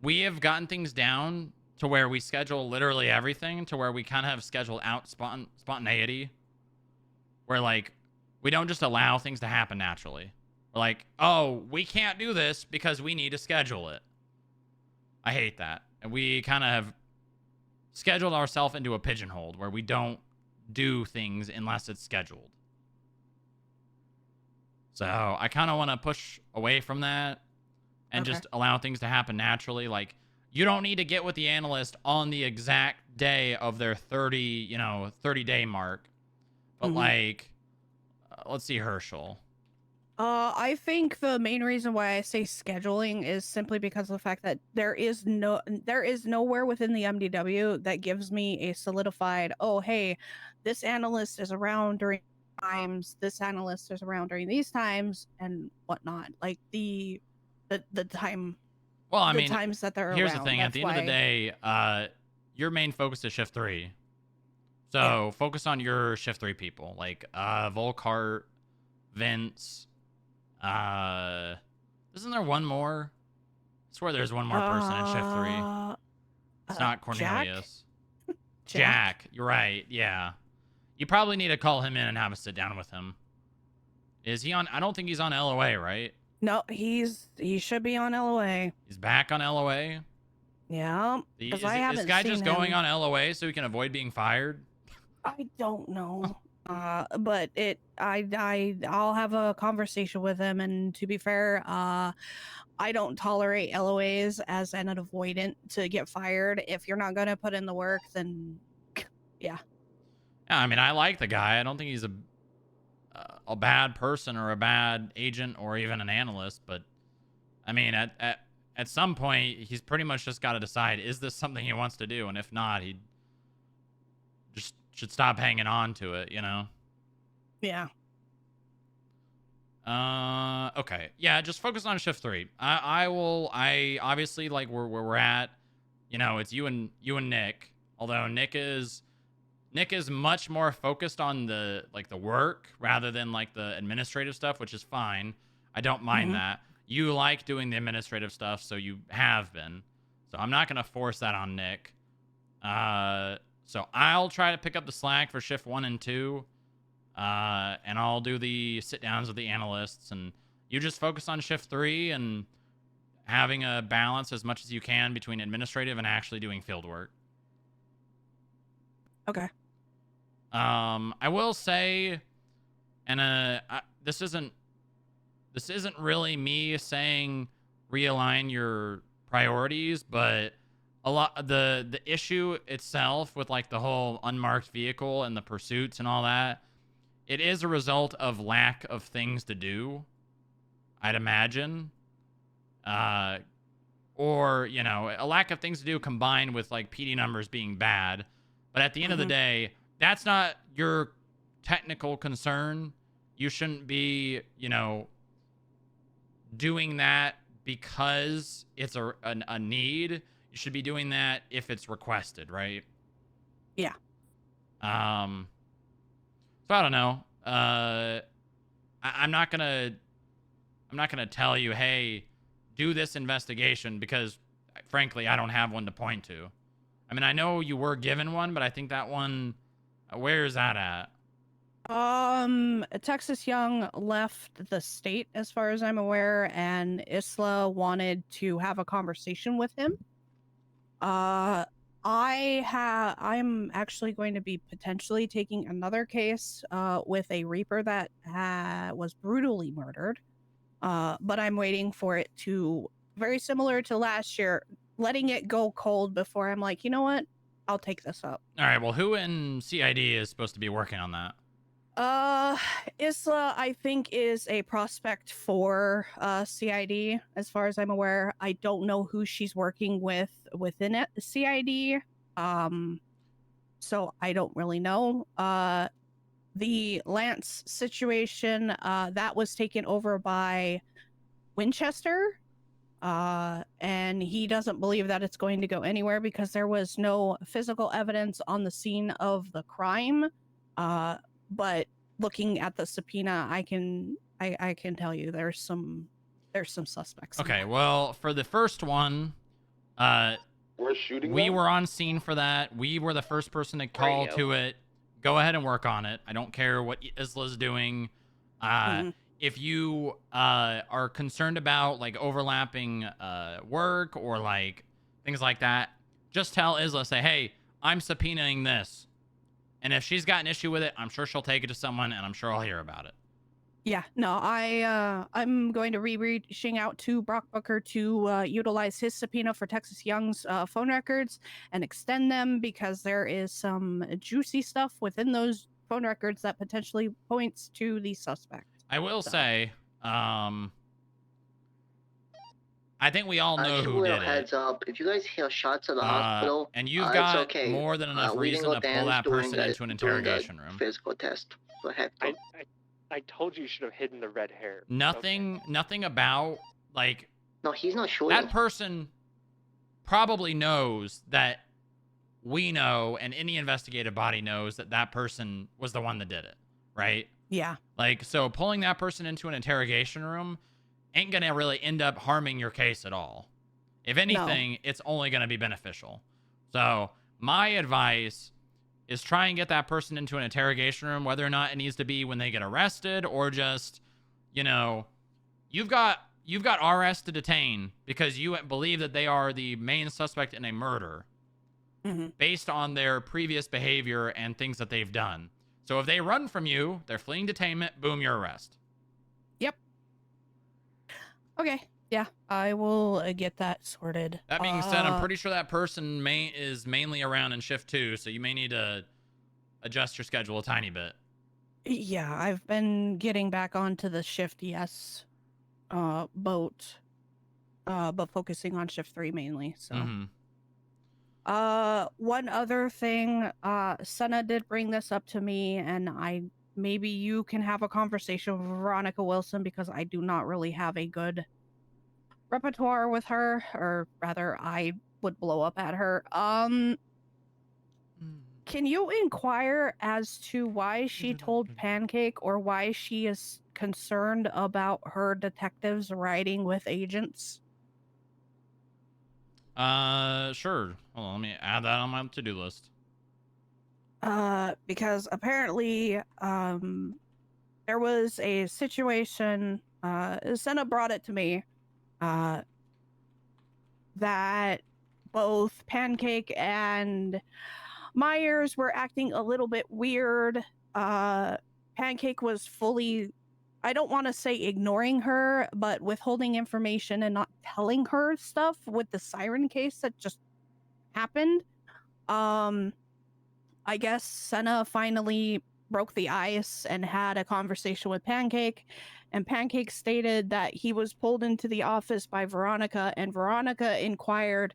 we have gotten things down to where we schedule literally everything, to where we kind of have scheduled out spontaneity, where like we don't just allow things to happen naturally. We're like, oh, we can't do this because we need to schedule it. I hate that. And we kind of have scheduled ourselves into a pigeonhole where we don't do things unless it's scheduled. So I kind of want to push away from that and just allow things to happen naturally. Like, you don't need to get with the analyst on the exact day of their 30-day mark. But like, let's see, Herschel. I think the main reason why I say scheduling is simply because of the fact that there is nowhere within the MDW that gives me a solidified, oh, hey, this analyst is around during times, this analyst is around during these times, and whatnot. Like the time. Well, I mean, times that they're here's around. the thing. That's At the end of the day, your main focus is shift 3. So focus on your shift 3 people, like Volcart, Vince. Isn't there one more? I swear there's one more person in shift 3. It's not Cornelius. Jack. You're right. Yeah. You probably need to call him in and have a sit down with him. Is he on? I don't think he's on LOA, right? No, he should be on LOA. He's back on LOA. Yeah. Is I haven't this guy seen just going him. on LOA so he can avoid being fired? I don't know. But I'll have a conversation with him, and to be fair, I don't tolerate LOAs as an avoidant to get fired. If you're not gonna put in the work, then yeah. Yeah, I mean, I like the guy. I don't think he's a bad person or a bad agent or even an analyst, but I mean, at some point, he's pretty much just got to decide, is this something he wants to do? And if not, he just should stop hanging on to it, you know? Yeah. Okay. Yeah, just focus on shift 3. I obviously, like, where we're at, you know, it's you and Nick, although Nick is much more focused on the work rather than like the administrative stuff, which is fine. I don't mind that. You like doing the administrative stuff, so you have been. So I'm not going to force that on Nick. So I'll try to pick up the slack for shift 1 and 2. And I'll do the sit downs with the analysts, and you just focus on shift 3 and having a balance as much as you can between administrative and actually doing field work. Okay. I will say, and this isn't really me saying realign your priorities, but a lot the issue itself with like the whole unmarked vehicle and the pursuits and all that, it is a result of lack of things to do, I'd imagine. Or, you know, a lack of things to do combined with like PD numbers being bad. But at the end of the day, that's not your technical concern. You shouldn't be, you know, doing that because it's a need. You should be doing that if it's requested, right? Yeah. So I don't know. I'm not gonna tell you, hey, do this investigation, because frankly, I don't have one to point to. I mean, I know you were given one, but I think that one, where is that at? Texas Young left the state, as far as I'm aware, and Isla wanted to have a conversation with him. I'm actually going to be potentially taking another case with a Reaper that was brutally murdered. But I'm waiting for it to, very similar to last year, letting it go cold before I'm like, you know what? I'll take this up. All right, well, who in CID is supposed to be working on that? Isla, I think, is a prospect for CID, as far as I'm aware. I don't know who she's working with within it, the CID. So I don't really know. The Lance situation, that was taken over by Winchester. And he doesn't believe that it's going to go anywhere because there was no physical evidence on the scene of the crime. But looking at the subpoena, I can tell you there's some suspects. Okay, well, for the first one, We're shooting. we were on scene for that. We were the first person to call to it. Go ahead and work on it. I don't care what Isla's doing. If you are concerned about like overlapping work or like things like that, just tell Isla, say, hey, I'm subpoenaing this. And if she's got an issue with it, I'm sure she'll take it to someone, and I'm sure I'll hear about it. Yeah, no, I'm going to reaching out to Brock Booker to utilize his subpoena for Texas Young's phone records and extend them, because there is some juicy stuff within those phone records that potentially points to the suspect. I will say, I think we all know who did it. Heads up, if you guys hear shots at the hospital, and you've got okay. more than enough reason to pull that person into an interrogation room. Physical test. Go ahead. I told you should have hidden the red hair. Nothing about, like... No, he's not shooting. That person probably knows that we know and any investigative body knows that that person was the one that did it, right? Yeah. Like, so pulling that person into an interrogation room ain't gonna really end up harming your case at all. If anything, it's only gonna be beneficial. So my advice is try and get that person into an interrogation room, whether or not it needs to be when they get arrested or just, you know, you've got RS to detain because you believe that they are the main suspect in a murder based on their previous behavior and things that they've done. So if they run from you, they're fleeing detainment, boom, your arrest. Yep. Okay. Yeah, I will get that sorted. That being said, I'm pretty sure that person is mainly around in shift 2, so you may need to adjust your schedule a tiny bit. Yeah, I've been getting back onto the shift boat, but focusing on shift 3 mainly. So, one other thing, Senna did bring this up to me, and maybe you can have a conversation with Veronica Wilson because I do not really have a good repertoire with her, or rather, I would blow up at her. Can you inquire as to why she told Pancake or why she is concerned about her detectives riding with agents? Sure. Hold on, let me add that on my to-do list. Because apparently, there was a situation, Senna brought it to me, that both Pancake and Myers were acting a little bit weird. Pancake was fully, I don't want to say ignoring her, but withholding information and not telling her stuff with the siren case that just happened. I guess Senna finally broke the ice and had a conversation with Pancake, and Pancake stated that he was pulled into the office by Veronica, and Veronica inquired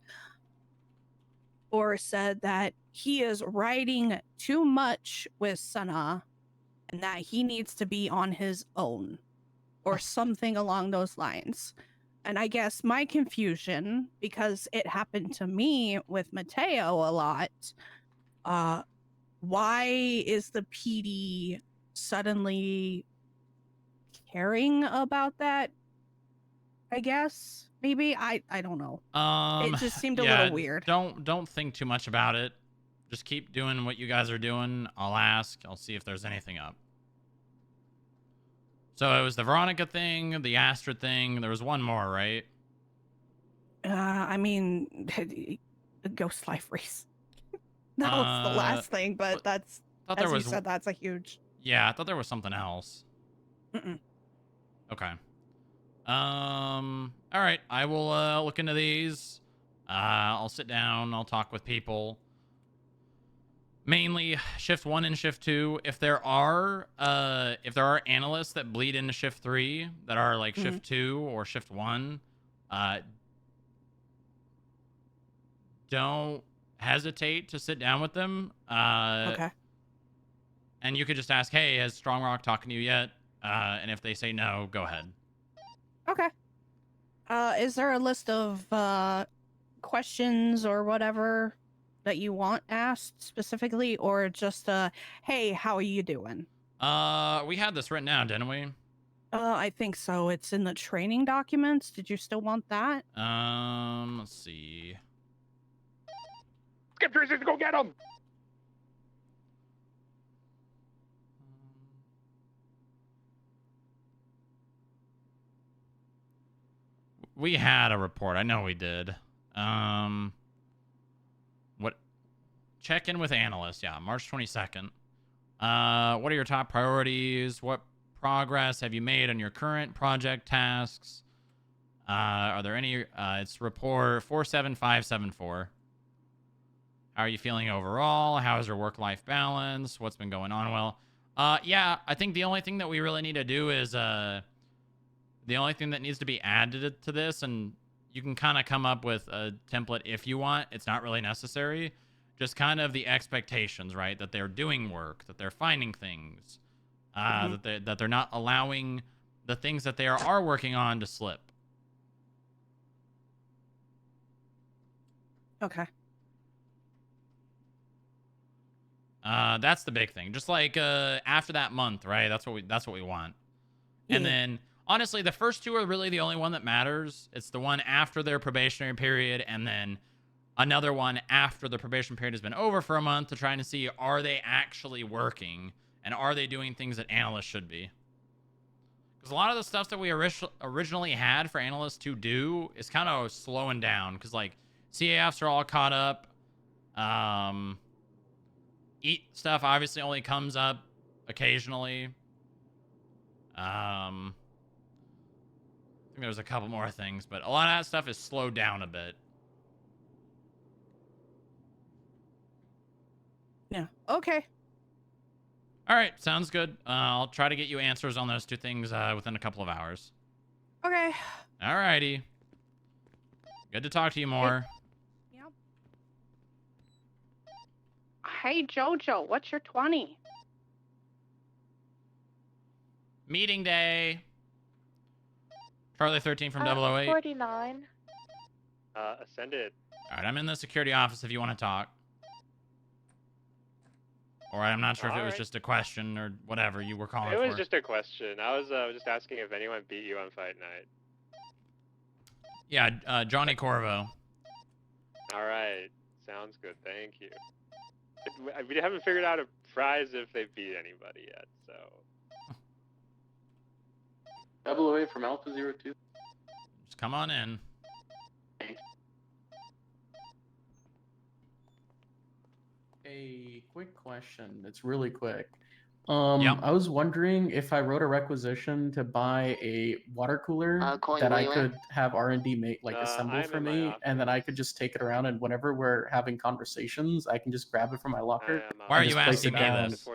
or said that he is riding too much with Senna and that he needs to be on his own or something along those lines. And I guess my confusion, because it happened to me with Mateo a lot, why is the PD suddenly caring about that? I guess maybe I don't know. It just seemed a little weird. Don't think too much about it. Just keep doing what you guys are doing. I'll ask. I'll see if there's anything up. So it was the Veronica thing, the Astrid thing. There was one more, right? I mean, the Ghost Life race. That was the last thing, but that's, as you said, that's a huge... Yeah, I thought there was something else. Okay. All right. I will look into these. I'll sit down. I'll talk with people. Mainly shift 1 and shift 2. If there are analysts that bleed into shift 3 that are like shift 2 or shift 1, don't hesitate to sit down with them. Okay. And you could just ask, hey, has Strong Rock talking to you yet? And if they say no, go ahead. Okay. Is there a list of questions or whatever that you want asked specifically, or just hey, how are you doing? We had this written down, didn't we? I think so. It's in the training documents. Did you still want that? Let's see. Skip Traces, go get him! We had a report. I know we did. What? Check in with analysts. Yeah, March 22nd. What are your top priorities? What progress have you made on your current project tasks? Are there any? It's report 47574. How are you feeling overall? How is your work-life balance? What's been going on? Well, yeah, I think the only thing that we really need to do is the only thing that needs to be added to this, and you can kind of come up with a template if you want. It's not really necessary. Just kind of the expectations, right? That they're doing work, that they're finding things, that they're not allowing the things that they are working on to slip. Okay. That's the big thing. Just like after that month, right? That's what we want. And then honestly, the first two are really the only one that matters. It's the one after their probationary period, and then another one after the probation period has been over for a month to try and see, are they actually working and are they doing things that analysts should be? Because a lot of the stuff that we originally had for analysts to do is kind of slowing down, because like CAFs are all caught up. Eat stuff obviously only comes up occasionally. I think there's a couple more things, but a lot of that stuff is slowed down a bit. Yeah. Okay. All right, sounds good. I'll try to get you answers on those two things within a couple of hours. Okay. All righty. Good to talk to you more. Yep. Hey, Jojo, what's your 20? Meeting day. Charlie 13 from 008. 49. Ascended. All right, I'm in the security office if you want to talk. Or I'm not sure if it was just a question or whatever you were calling for. It was just a question. I was just asking if anyone beat you on fight night. Yeah, Johnny Corvo. All right. Sounds good. Thank you. We haven't figured out a prize if they beat anybody yet, so. 008 from Alpha 02. Just come on in. A quick question. It's really quick. Yep. I was wondering if I wrote a requisition to buy a water cooler Coin, that where I you at? could have R&D make assemble I'm for in my me, office. and then I could just take it around, and whenever we're having conversations, I can just grab it from my locker. Why are and you just place asking it me down. this?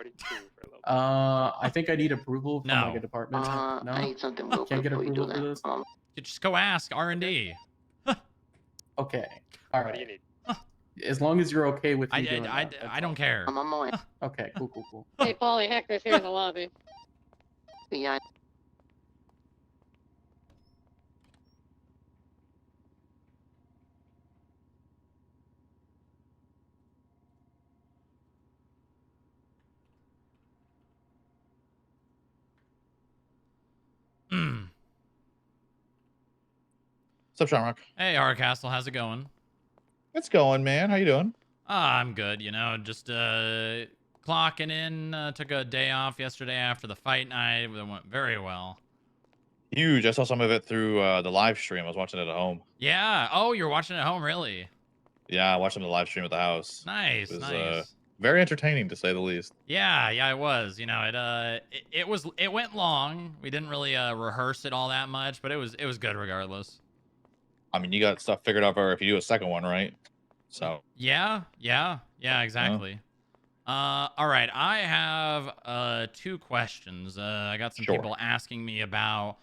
I think I need approval from like No. a department. No, I need something real can't quick get before you do approval for that. this. You just go ask R&D. Okay, all What do you right. need? As long as you're okay with me doing I that. that's don't all. care. I'm on my way. Okay, cool. Hey, Paulie, Hector's here in the lobby. Yeah. What's up, Shamrock? Hey, Hardcastle, how's it going? It's going, man. How you doing? I'm good, you know, just clocking in. Took a day off yesterday after the fight night. It went very well. Huge. I saw some of it through the live stream. I was watching it at home. Yeah. Oh, you're watching at home, really? Yeah, I watched some of the live stream at the house. Nice, It was, nice. very entertaining, to say the least. Yeah, it was. You know, it went long. We didn't really rehearse it all that much, but it was good regardless. I mean, you got stuff figured out for if you do a second one, right? So. Yeah, exactly. All right, I have 2 questions. I got some people asking me about.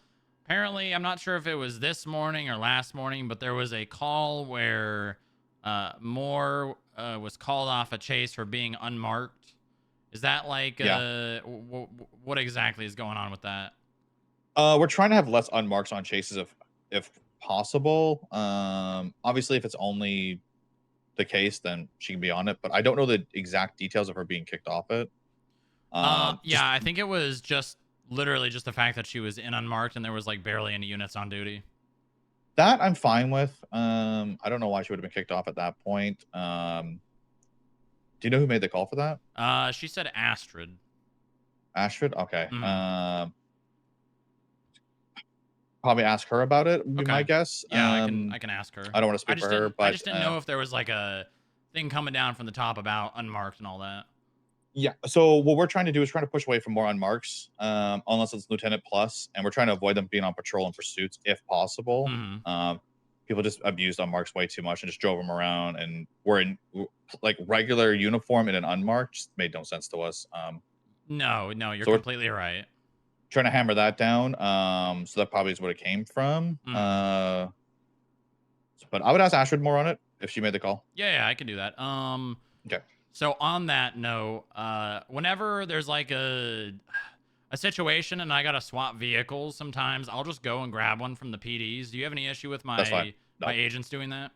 Apparently, I'm not sure if it was this morning or last morning, but there was a call where Moore was called off a chase for being unmarked. Is that like what exactly is going on with that? We're trying to have less unmarks on chases if possible. Obviously, if it's only the case, then she can be on it, but I don't know the exact details of her being kicked off it. Yeah, I think it was just literally just the fact that she was in unmarked and there was like barely any units on duty. That I'm fine with. I don't know why she would have been kicked off at that point. Do you know who made the call for that? She said Astrid. Astrid? Okay. Probably ask her about it, would be my guess. Yeah, I can ask her. I don't want to speak for her, but I just didn't know if there was like a thing coming down from the top about unmarked and all that. Yeah, so what we're trying to do is trying to push away from more unmarks, unless it's Lieutenant Plus, and we're trying to avoid them being on patrol and pursuits if possible. People just abused unmarks way too much and just drove them around, and we're in like regular uniform in an unmarked, just made no sense to us. No, you're completely right. Trying to hammer that down. So that probably is what it came from. But I would ask Astrid more on it if she made the call. Yeah, I can do that. Okay. So on that note, whenever there's like a situation and I gotta swap vehicles, sometimes I'll just go and grab one from the PDs. Do you have any issue with my No. my agents doing that?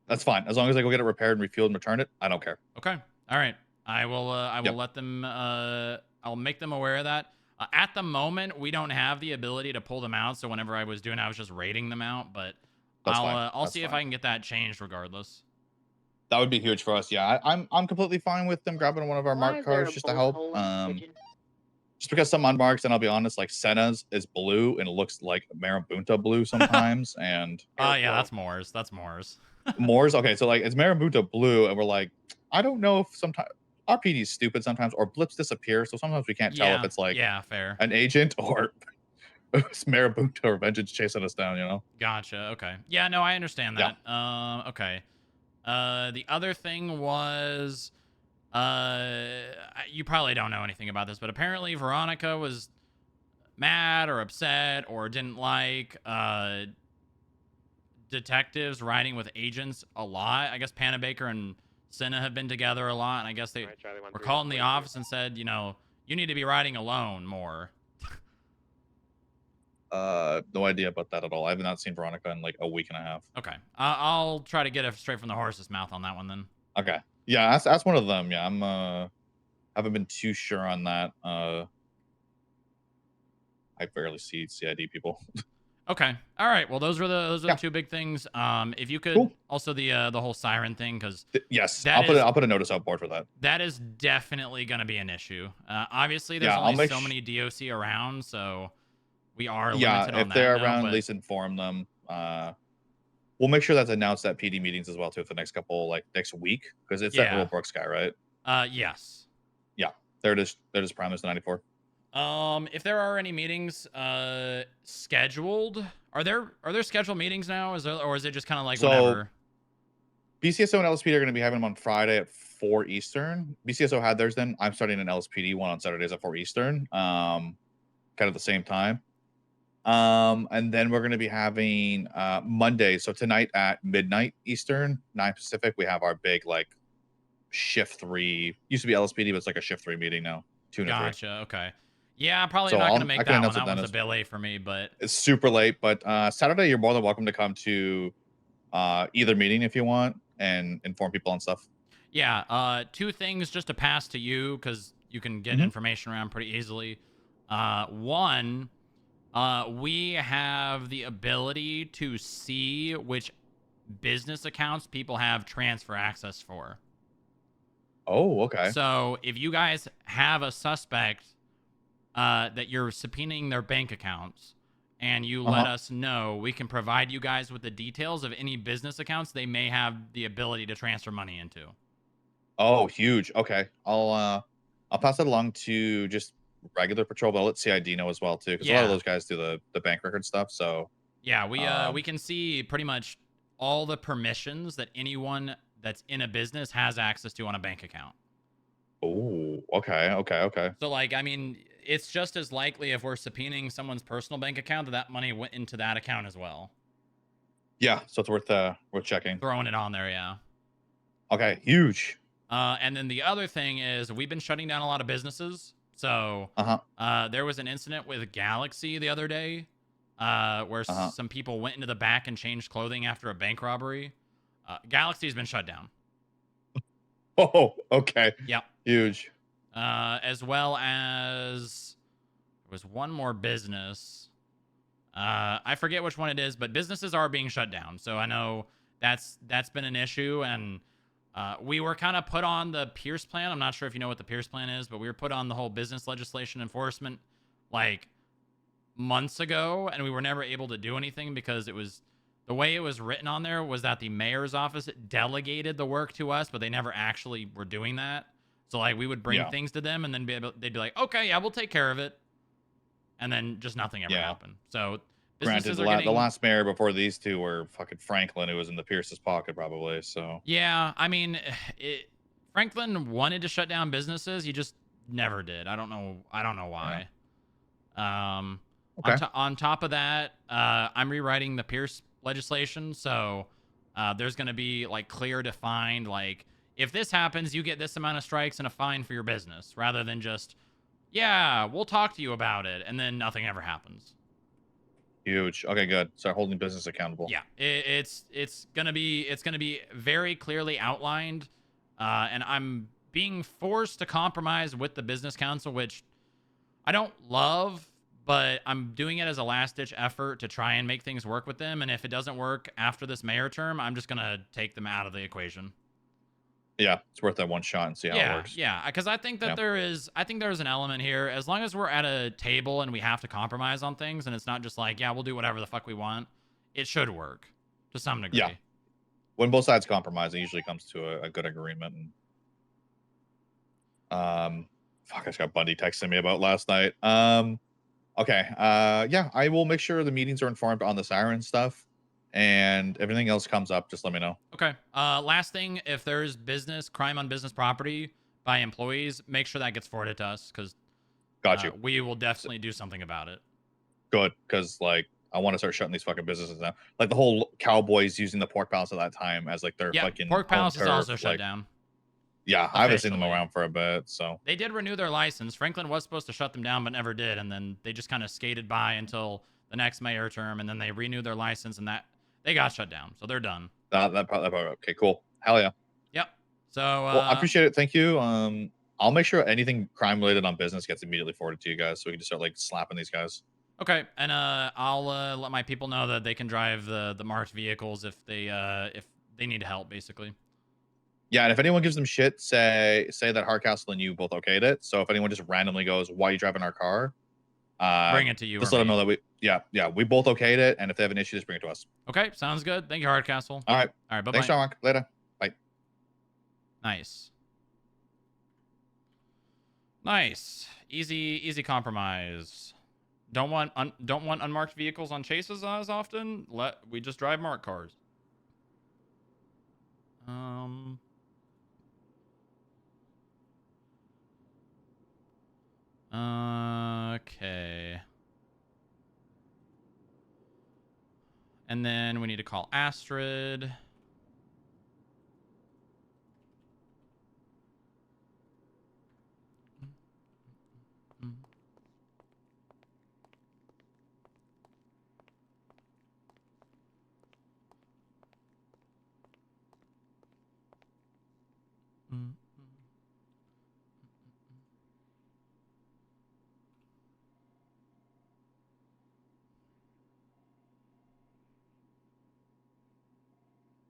That's fine. As long as I go get it repaired and refueled and return it, I don't care. Okay. All right. I will. I will let them. I'll make them aware of that. At the moment, we don't have the ability to pull them out. So whenever I was doing, I was just rating them out. But I'll see if I can get that changed regardless. That would be huge for us. Yeah, I'm completely fine with them grabbing one of our marked cars just to help. Just because some unmarked, and I'll be honest, like Senna's is blue and it looks like Marabunta blue sometimes. And yeah, that's Moore's. That's Moore's. Moore's. Okay, so like it's Marabunta blue, and we're like, I don't know if sometimes our PD is stupid sometimes, or blips disappear, so sometimes we can't tell if it's like fair. an agent or it's Marabunta or Vengeance chasing us down. You know. Gotcha. Okay. Yeah. No, I understand that. Okay. The other thing was, you probably don't know anything about this, but apparently Veronica was mad or upset or didn't like detectives riding with agents a lot. I guess Panabaker and Senna have been together a lot, and I guess they were called in the office and said, you know, you need to be riding alone more. No idea about that at all. I have not seen Veronica in like a week and a half. Okay. I'll try to get it straight from the horse's mouth on that one then. Okay. Yeah, that's one of them. Yeah, I'm haven't been too sure on that. I barely see CID people. Okay. All right. Well, those are the two big things. If you could also the whole siren thing, because yes, I'll put a notice out board for that. That is definitely going to be an issue. Obviously, there's only so many DOC around, so we are limited on that. If they're around, but at least inform them. We'll make sure that's announced at PD meetings as well too for the next couple, like next week, because it's that Earl Brooks guy, right? Yes. Yeah, there it is. There it is. Promise the 94. If there are any meetings scheduled, are there scheduled meetings now? Or is it just kind of like whenever? BCSO and LSPD are going to be having them on Friday at 4 Eastern. BCSO had theirs then. I'm starting an LSPD one on Saturdays at 4 Eastern. Kind of the same time. And then we're going to be having Monday. So tonight at midnight Eastern, 9 Pacific, we have our big like shift 3. Used to be LSPD, but it's like a shift 3 meeting now. 2 and 3. Gotcha. Okay. Yeah, I'm probably not going to make that one. That one's a bit late for me, but it's super late. But Saturday, you're more than welcome to come to either meeting if you want and inform people on stuff. Yeah. 2 things just to pass to you because you can get information around pretty easily. One, we have the ability to see which business accounts people have transfer access for. Oh, okay. So if you guys have a suspect that you're subpoenaing their bank accounts and you let us know, we can provide you guys with the details of any business accounts they may have the ability to transfer money into. Oh, huge. Okay. I'll pass it along to just regular patrol, but I'll let CID know as well too, because a lot of those guys do the bank record stuff. So yeah, we can see pretty much all the permissions that anyone that's in a business has access to on a bank account. Oh, okay. So like, I mean, it's just as likely if we're subpoenaing someone's personal bank account that money went into that account as well. Yeah, so it's worth checking. Throwing it on there, yeah. Okay, huge. And then the other thing is we've been shutting down a lot of businesses. So there was an incident with Galaxy the other day where some people went into the back and changed clothing after a bank robbery. Galaxy's been shut down. Oh, okay. Yep. Huge. As well as there was one more business. I forget which one it is, but businesses are being shut down. So I know that's been an issue, and we were kind of put on the Pierce plan. I'm not sure if you know what the Pierce plan is, but we were put on the whole business legislation enforcement like months ago, and we were never able to do anything because it was the way it was written on there was that the mayor's office delegated the work to us, but they never actually were doing that. So like we would bring things to them, and then they'd be like, okay, yeah, we'll take care of it, and then just nothing ever happened. So businesses granted, the last mayor before these two were fucking Franklin, who was in the Pierce's pocket probably. So yeah, I mean, Franklin wanted to shut down businesses, he just never did. I don't know why. Okay. On top of that, I'm rewriting the Pierce legislation, so there's going to be like clear defined, like if this happens, you get this amount of strikes and a fine for your business, rather than just, yeah, we'll talk to you about it, and then nothing ever happens. Huge. Okay, good. So holding business accountable. Yeah, it's gonna be very clearly outlined, and I'm being forced to compromise with the business council, which I don't love, but I'm doing it as a last-ditch effort to try and make things work with them. And if it doesn't work after this mayor term, I'm just gonna take them out of the equation. Yeah, it's worth that one shot and see how it works. Yeah, because I think that there's an element here. As long as we're at a table and we have to compromise on things, and it's not just like, yeah, we'll do whatever the fuck we want, it should work to some degree. Yeah. When both sides compromise, it usually comes to a good agreement. And, fuck, I just got Bundy texting me about last night. Okay. Yeah, I will make sure the meetings are informed on the siren stuff, and everything else comes up, just let me know. Okay. Last thing, if there's crime on business property by employees, make sure that gets forwarded to us, because Got you. We will definitely do something about it. Good, because like I want to start shutting these fucking businesses down. Like the whole Cowboys using the Pork Palace at that time as like their fucking Pork home Palace is turf, also shut like- down. Yeah, I haven't seen them Officially. around for a bit, so They did renew their license. Franklin was supposed to shut them down, but never did. And then they just kind of skated by until the next mayor term, and then they renewed their license, and that they got shut down. So they're done. that probably okay, cool. Hell yeah. Yep. So Well, I appreciate it. Thank you. I'll make sure anything crime related on business gets immediately forwarded to you guys, so we can just start like slapping these guys. Okay, and I'll let my people know that they can drive the marked vehicles if they need help, basically. Yeah, and if anyone gives them shit, say that Hardcastle and you both okayed it. So if anyone just randomly goes, "Why are you driving our car?" Bring it to you. Just or let them me. know that we both okayed it, and if they have an issue, just bring it to us. Okay, sounds good. Thank you, Hardcastle. All right. All right. Bye. Thanks, John Mark. Later. Bye. Nice. Nice. Easy compromise. Don't want unmarked vehicles on chases as often. We just drive marked cars. Okay. And then we need to call Astrid.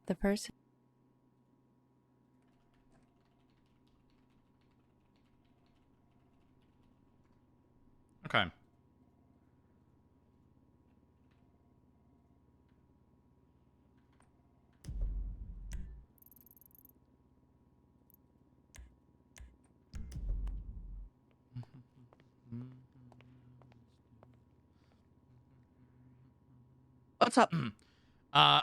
The person. Okay. What's up?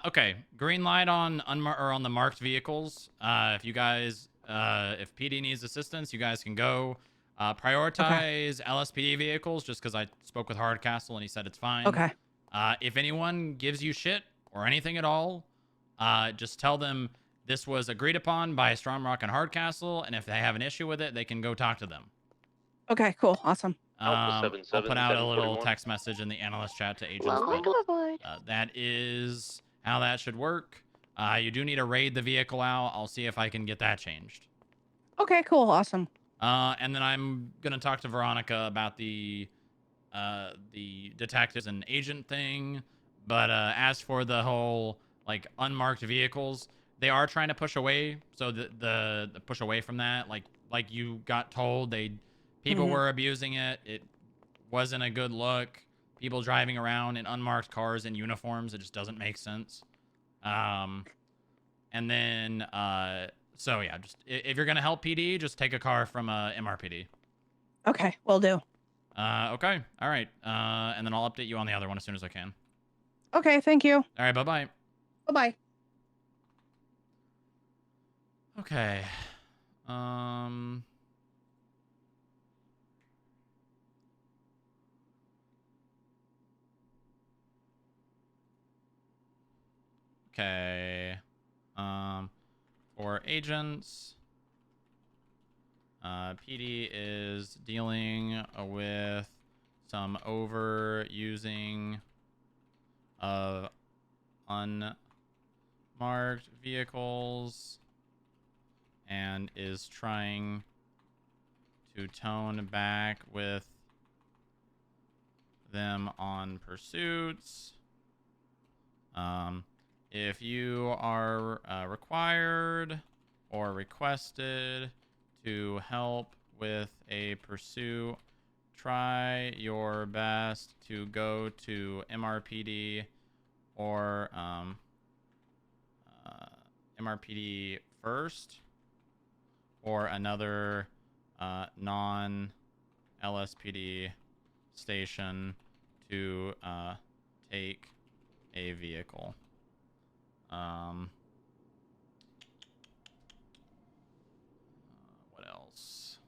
Okay. Green light on on the marked vehicles. If you guys, if PD needs assistance, you guys can go. Prioritize LSPD vehicles, just because I spoke with Hardcastle and he said it's fine. Okay. If anyone gives you shit or anything at all, just tell them this was agreed upon by Stromrock and Hardcastle, and if they have an issue with it, they can go talk to them. Okay, cool. Awesome. I'll put out a little text message in the analyst chat to agents. Welcome aboard. That is how that should work. You do need to raid the vehicle out. I'll see if I can get that changed. Okay, cool. Awesome. And then I'm gonna talk to Veronica about the detectives and agent thing. But as for the whole like unmarked vehicles, they are trying to push away. So the push away from that, like you got told, people were abusing it. It wasn't a good look. People driving around in unmarked cars in uniforms, it just doesn't make sense. And then so yeah, just if you're gonna help PD, just take a car from MRPD. Okay, will do. Okay, all right. And then I'll update you on the other one as soon as I can. Okay, thank you. All right, bye bye. Bye bye. Okay. Okay. For agents, PD is dealing with some overusing of unmarked vehicles and is trying to tone back with them on pursuits. If you are required or requested to help with a pursuit, try your best to go to MRPD or MRPD first or another non-LSPD station to take a vehicle. What else?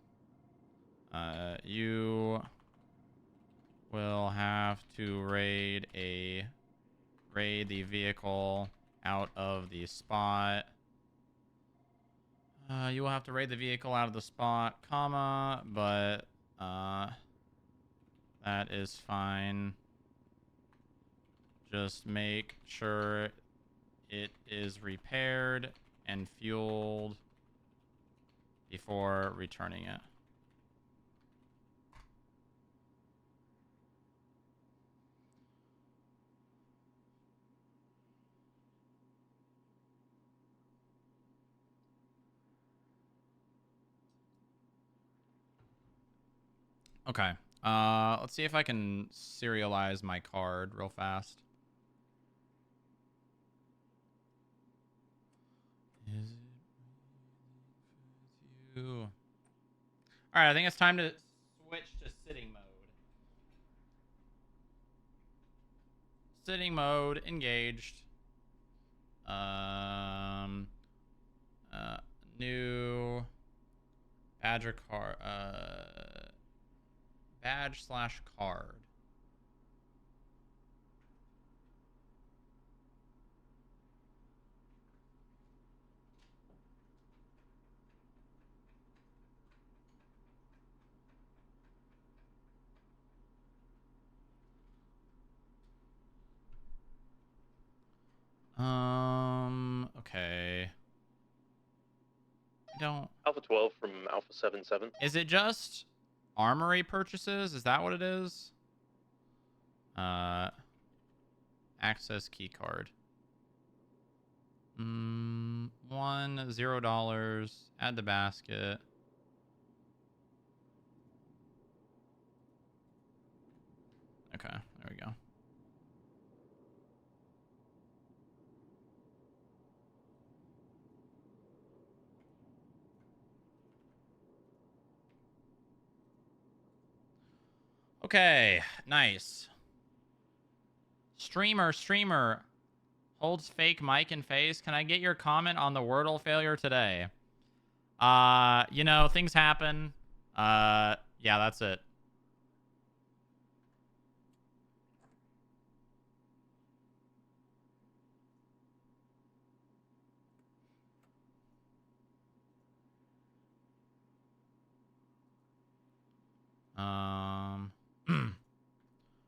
You will have to raid the vehicle out of the spot. You will have to raid the vehicle out of the spot, comma, but that is fine. Just make sure it is repaired and fueled before returning it. Okay. Let's see if I can serialize my card real fast. Is it you? All right, I think it's time to switch to sitting mode. Sitting mode engaged. New badger card. Badge/card. Okay. I don't. Alpha 12 from Alpha 77. Is it just armory purchases? Is that what it is? Access key card. $1, add to basket. Okay, there we go. Okay, nice. Streamer holds fake mic and face. Can I get your comment on the Wordle failure today? You know, things happen. Yeah, that's it.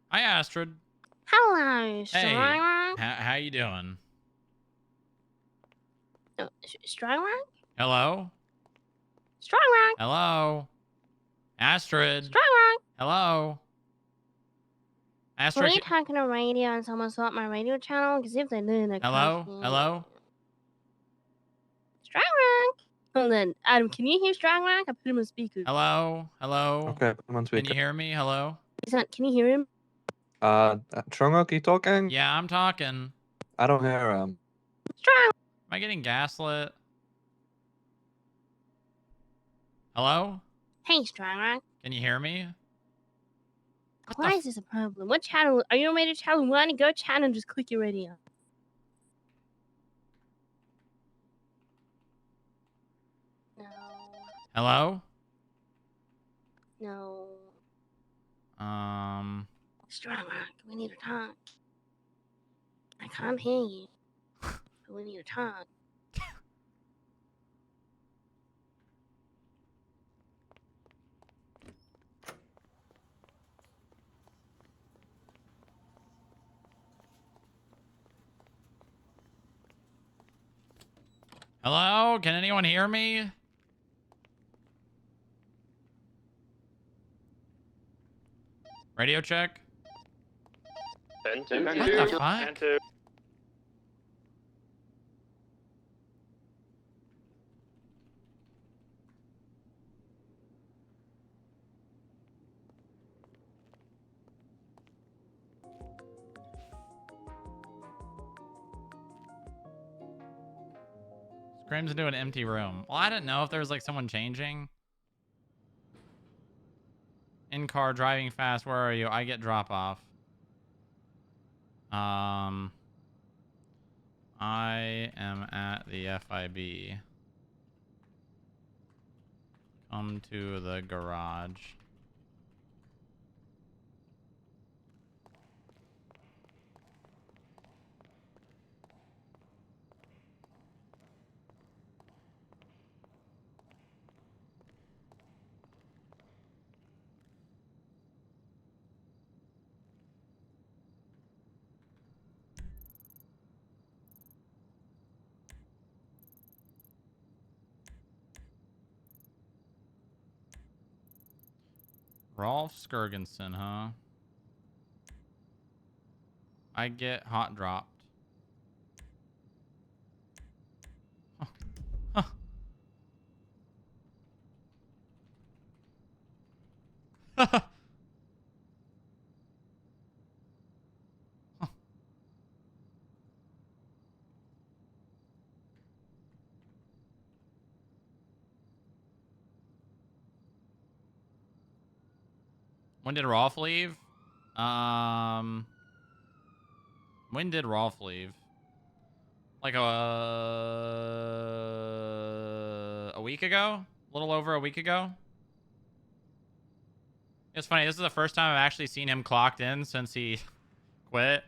Hi, Astrid. Hello, Hey, Strong. how you doing? Strong? Hello? Strong. Hello? Astrid? Strong. Hello? Were Astrid? you talking on radio and someone swapped my radio channel? Because if they did, they Hello? Hello? Strong. Hold on. Adam, can you hear Strong? I put him on speaker. Hello? Hello? Okay, I'm on speaker. Can you hear me? Hello? Can you hear him? Strong, you talking? Yeah, I'm talking. I don't hear him. Strong. Am I getting gaslit? Hello? Hey, Strong. Can you hear me? Why is this a problem? What channel? Are you on radio channel 1? Go channel and just click your radio. No. Hello? No. Um. Strong, we need to talk. I can't hear you. But we need to talk. Hello? Can anyone hear me? Radio check. 10-2. What the fuck? 10-2. Screams into an empty room. Well, I didn't know if there was like someone changing. In car, driving fast. Where are you? I get drop off. I am at the FIB. Come to the garage. Rolf Skirgensen, huh? I get hot dropped. Huh. Huh. When did Rolf leave? When did Rolf leave? Like a week ago? A little over a week ago? It's funny, this is the first time I've actually seen him clocked in since he quit.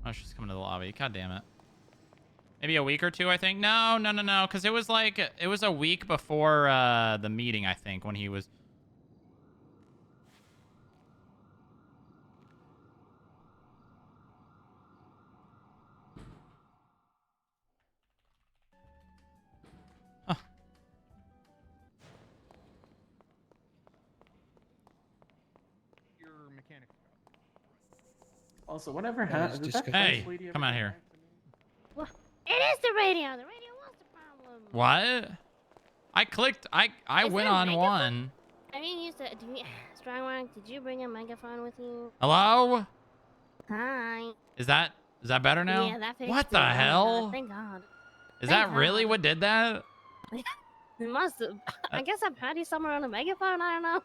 Oh, she's coming to the lobby. God damn it. Maybe a week or two, I think. No. Because it was like, it was a week before the meeting, I think, when he was... Huh. Your mechanic. Also, whatever That happened? is Did that disgusting. French lady Hey, ever come out get here. back to me? It is the radio. The radio was the problem. What? I clicked, I Is went there a on megaphone? one. I mean, Strongmark, did you bring a megaphone with you? Hello? Hi. Is that better now? Yeah, that fixed What it. the Oh my hell? God, thank God. Is Thank that really God. what did that? It must have. I guess I had you somewhere on a megaphone. I don't know.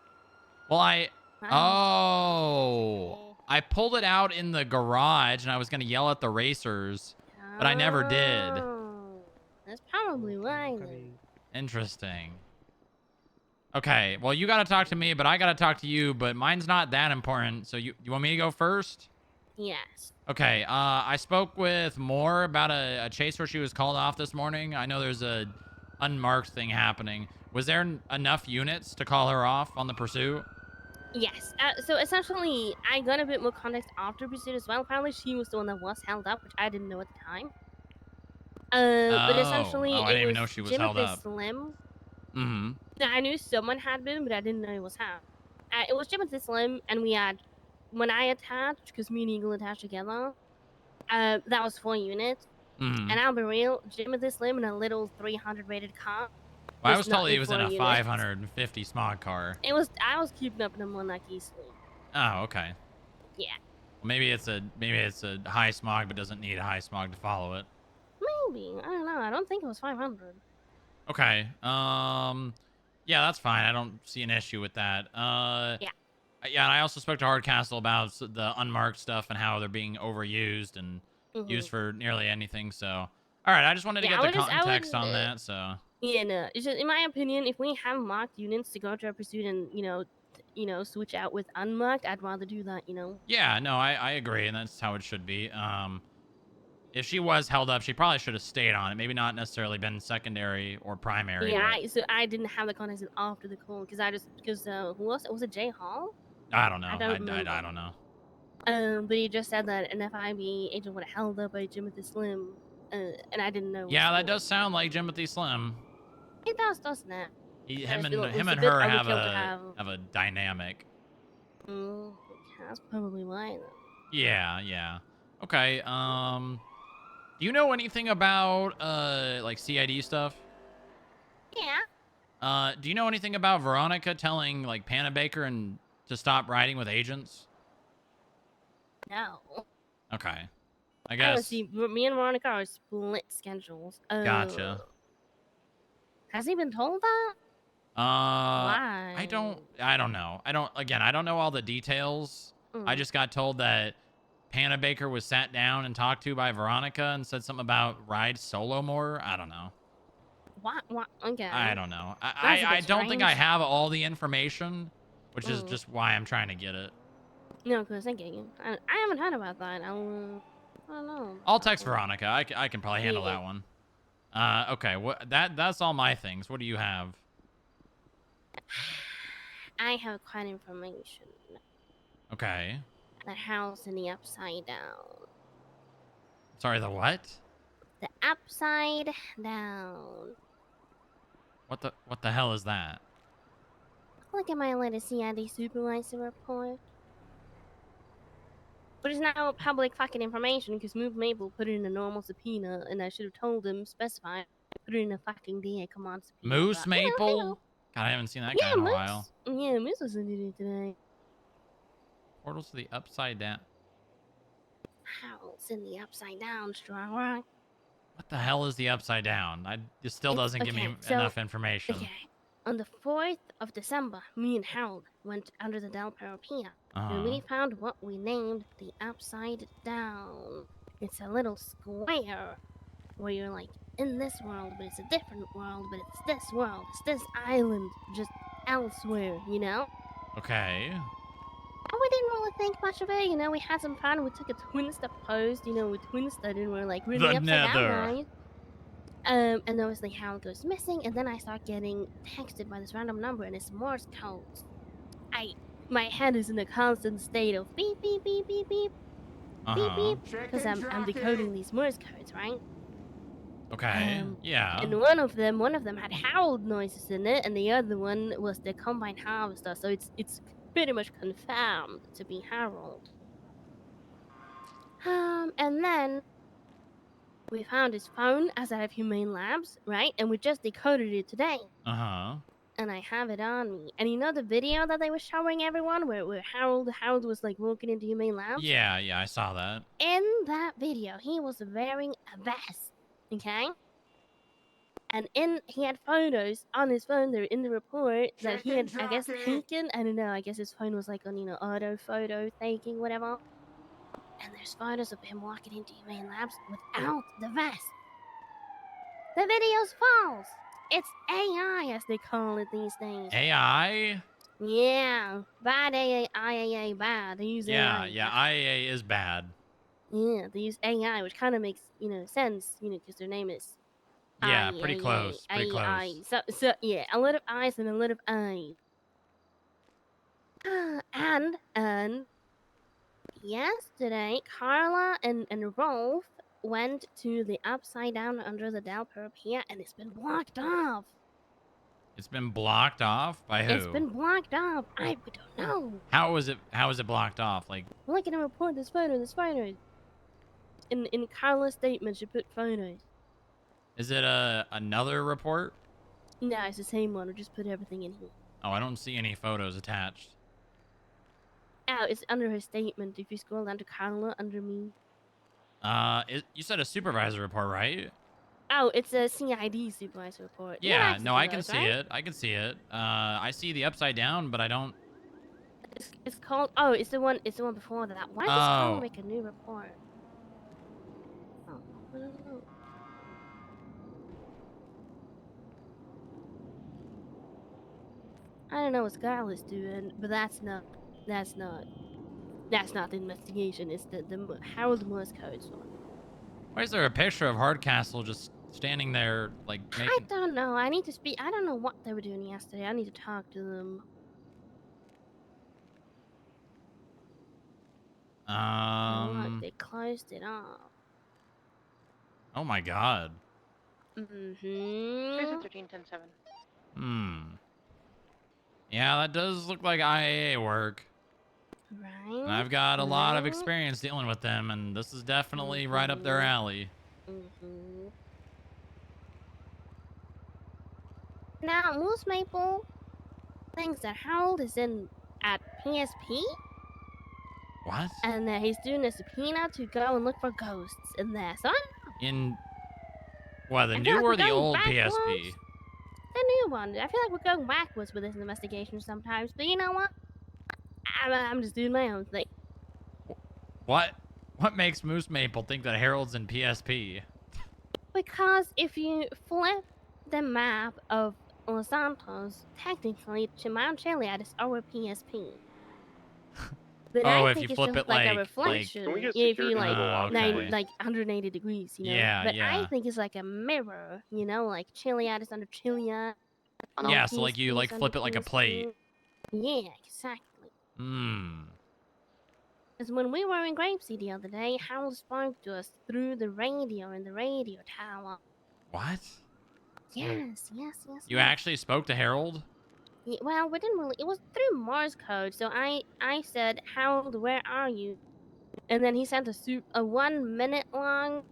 Well, I I don't I pulled it out in the garage and I was gonna yell at the racers, but I never did. Oh, that's probably why. Then. Interesting. Okay, well, you gotta talk to me, but I gotta talk to you, but mine's not that important. So you want me to go first? Yes. Okay, I spoke with Moore about a chase where she was called off this morning. I know there's a unmarked thing happening. Was there enough units to call her off on the pursuit? Yes. So essentially, I got a bit more context after pursuit as well. Apparently, she was the one that was held up, which I didn't know at the time. But essentially, I didn't it even was know she was held up. Slim. Mm-hmm. Now, I knew someone had been, but I didn't know it was her. It was Timothy Slim, and we had, when I attached, because me and Eagle attached together, that was 4 units. Mm-hmm. And I'll be real, Timothy Slim in a little 300 rated car. Well, I was told he nothing was in for a unit. 550 smog car. I was keeping up with him on like easily. Oh, okay. Yeah. Well, maybe it's a high smog, but doesn't need a high smog to follow it. Maybe. I don't know. I don't think it was 500. Okay. Yeah, that's fine. I don't see an issue with that. Yeah. Yeah, and I also spoke to Hardcastle about the unmarked stuff and how they're being overused and used for nearly anything. So, all right, I just wanted to get the context on that. So. Yeah, no. It's just, in my opinion, if we have marked units to go to a pursuit and switch out with unmarked, I'd rather do that. Yeah, no, I agree, and that's how it should be. if she was held up, she probably should have stayed on it. Maybe not necessarily been secondary or primary. Yeah, but so I didn't have the context after the call because who else? Was it Jay Hall? I don't know. I don't remember. I don't know. But he just said that an FIB agent would have held up by Timothy Slim, and I didn't know. Yeah, that does sound like Timothy Slim. It does, doesn't it? Him It's and a bit her overkill have to have. a dynamic. That's probably why. Then. Yeah. Okay. Do you know anything about like CID stuff? Yeah. Do you know anything about Veronica telling like Panabaker and to stop riding with agents? No. Okay. I I guess. don't see. Me and Veronica are split schedules. Gotcha. Has he been told that? Why? I don't know. I don't know all the details. I just got told that Panabaker was sat down and talked to by Veronica and said something about ride solo more. I don't know. What? Okay. I don't know. I don't think I have all the information, which is just why I'm trying to get it. No, because I haven't heard about that. I don't know. I'll text Veronica. I can probably handle that one. Okay. That's all my things. What do you have? I have quite information. Okay. The house in the upside down. Sorry, the what? The upside down. What the hell is that? Look at my latest CID supervisor report. But it's now public fucking information because Move Maple put it in a normal subpoena, and I should have told them, specify, put it in a fucking DA command subpoena. Moose Maple? God, I haven't seen that guy in a while. Yeah, Moose was in it today. Portals to the upside down. House in the upside down, strong rock. What the hell is the upside down? It still doesn't give me enough information. Okay. On the 4th of December, me and Harold went under the Del Parapia, and we found what we named the Upside Down. It's a little square where you're like in this world, but it's a different world, but it's this world, it's this island, just elsewhere, you know? Okay. And we didn't really think much of it, you know, we had some fun, we took a twin-step pose, you know, we twin-studded and we're like, really upside down, right? And obviously Harold goes missing, and then I start getting texted by this random number, and it's Morse code. My head is in a constant state of beep, beep, beep, beep, beep, beep, beep, because I'm decoding these Morse codes, right? Okay, yeah. And one of them had Harold noises in it, and the other one was the Combine Harvester, so it's pretty much confirmed to be Harold. And then we found his phone as out of Humane Labs, right? And we just decoded it today. And I have it on me. And you know the video that they were showing everyone where Harold was like walking into Humane Labs? Yeah, I saw that. In that video, he was wearing a vest, okay? And he had photos on his phone there in the report that he had, I guess, taken. I don't know, I guess his phone was like on, you know, auto photo taking, whatever. And there's photos of him walking into Humane Labs without the vest. The video's false. It's AI, as they call it these days. AI? Yeah, bad IAA, bad. They use AI. Yeah, IAA is bad. Yeah, they use AI, which kind of makes, you know, sense, you know, because their name is. Yeah, pretty close. Pretty close. So yeah, a lot of I's and a lot of I's. And yesterday, Carla and Rolf went to the upside down under the Del Parapia, and it's been blocked off. It's been blocked off by who? It's been blocked off. We don't know. How is it blocked off? Like, look at the report. This photo. In Carla's statement, she put photos. is it another report? No, it's the same one. We just put everything in here. Oh, I don't see any photos attached. Oh, it's under her statement. If you scroll down to Carla, under me. You said a supervisor report, right? Oh, it's a CID supervisor report. Yeah, no, I can see it. I can see it. I see the upside down, but I don't. It's called. Oh, it's the one. It's the one before that. Why does Carla make a new report? Oh, I don't know. I don't know what Scarlett's doing, but that's not the investigation. It's the Harold Morse codes one. Why is there a picture of Hardcastle just standing there, like I making? don't know. I need to speak. I don't know what they were doing yesterday. I need to talk to them. Look, they closed it off. Oh my God. Here's a 13-10-7. Hmm. Yeah, that does look like IAA work. Right. And I've got a lot of experience dealing with them, and this is definitely right up their alley. Now, Moose Maple thinks that Harold is in at PSP. What? And that he's doing a subpoena to go and look for ghosts in there. So I don't know. In what, the I new feel like or we're the going old backwards. PSP? The new one. I feel like we're going backwards with this investigation sometimes. But you know what? I'm just doing my own thing. What makes Moose Maple think that Harold's in PSP? Because if you flip the map of Los Santos, technically Mount Chiliad is our PSP. But Oh, I if think you it's flip just it like a like reflection. Can we get Yeah, if you security like for the walk, like 180 degrees, you know. Yeah, but yeah. I think it's like a mirror, you know, like Chiliad is under Chiliad. Yeah, so like you PSP like is flip under it like a PSP. plate. Yeah, exactly. Hmm. Because when we were in Grapeseed the other day, Harold spoke to us through the radio in the radio tower. What? Yes. You actually spoke to Harold? Yeah, well, we didn't really. It was through Morse code. So I said, Harold, where are you? And then he sent a 1 minute long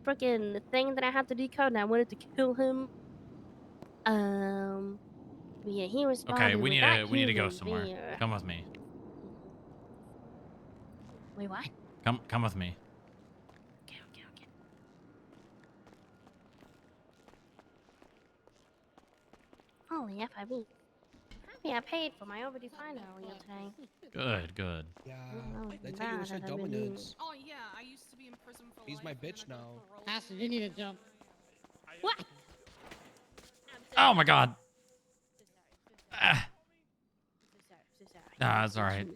freaking thing that I had to decode, and I wanted to kill him. Yeah, he responded. Okay, we with need to go somewhere. Come with me. Wait, what? Come with me. Okay. Holy FIB. Happy I paid for my overdue fine earlier today. Good. Yeah. Oh, I tell you, wish I double nudes. Oh yeah, I used to be in prison for He's my bitch now. Astrid, you need to jump. What? Oh my God. So sorry. Nah, it's all right.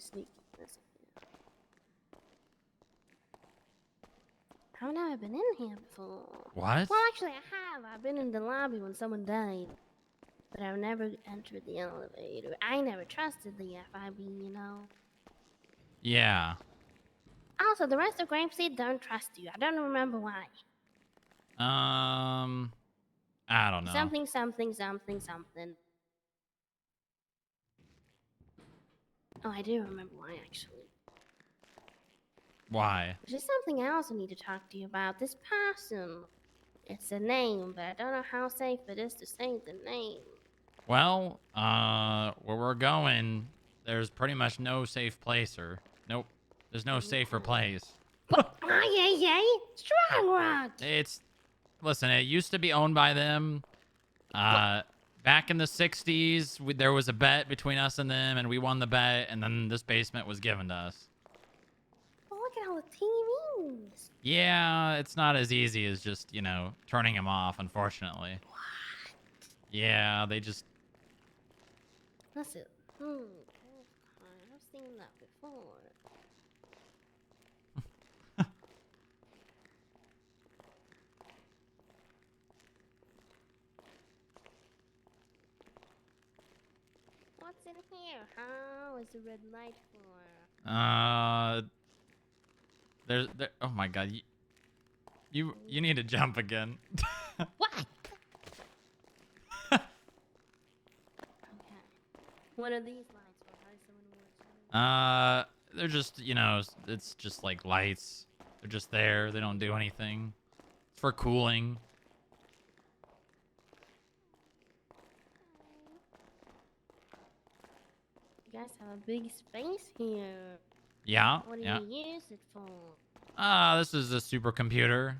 I've never been in here before. What? Well, actually, I have. I've been in the lobby when someone died. But I've never entered the elevator. I never trusted the FIB, you know. Yeah. Also, the rest of Grapeseed don't trust you. I don't remember why. I don't know. Something. Oh, I do remember why, actually. Why? There's something else I need to talk to you about. This person. It's a name, but I don't know how safe it is to say the name. Well, where we're going, there's pretty much no safe place, or nope. There's no safer place. Strong Rock. Listen, it used to be owned by them. Back in the 60s, there was a bet between us and them, and we won the bet, and then this basement was given to us. Oh, look at all the TVs. Yeah, it's not as easy as just, turning them off, unfortunately. What? Yeah, they just... Listen. I've seen that before. What's in here? How is the red light for? Oh my God, you need to jump again. What? Okay. What are these lights for? How does someone work? They're just, it's just like lights. They're just there. They don't do anything. It's for cooling. You guys have a big space here. Yeah. What do yeah. you use it for? This is a supercomputer.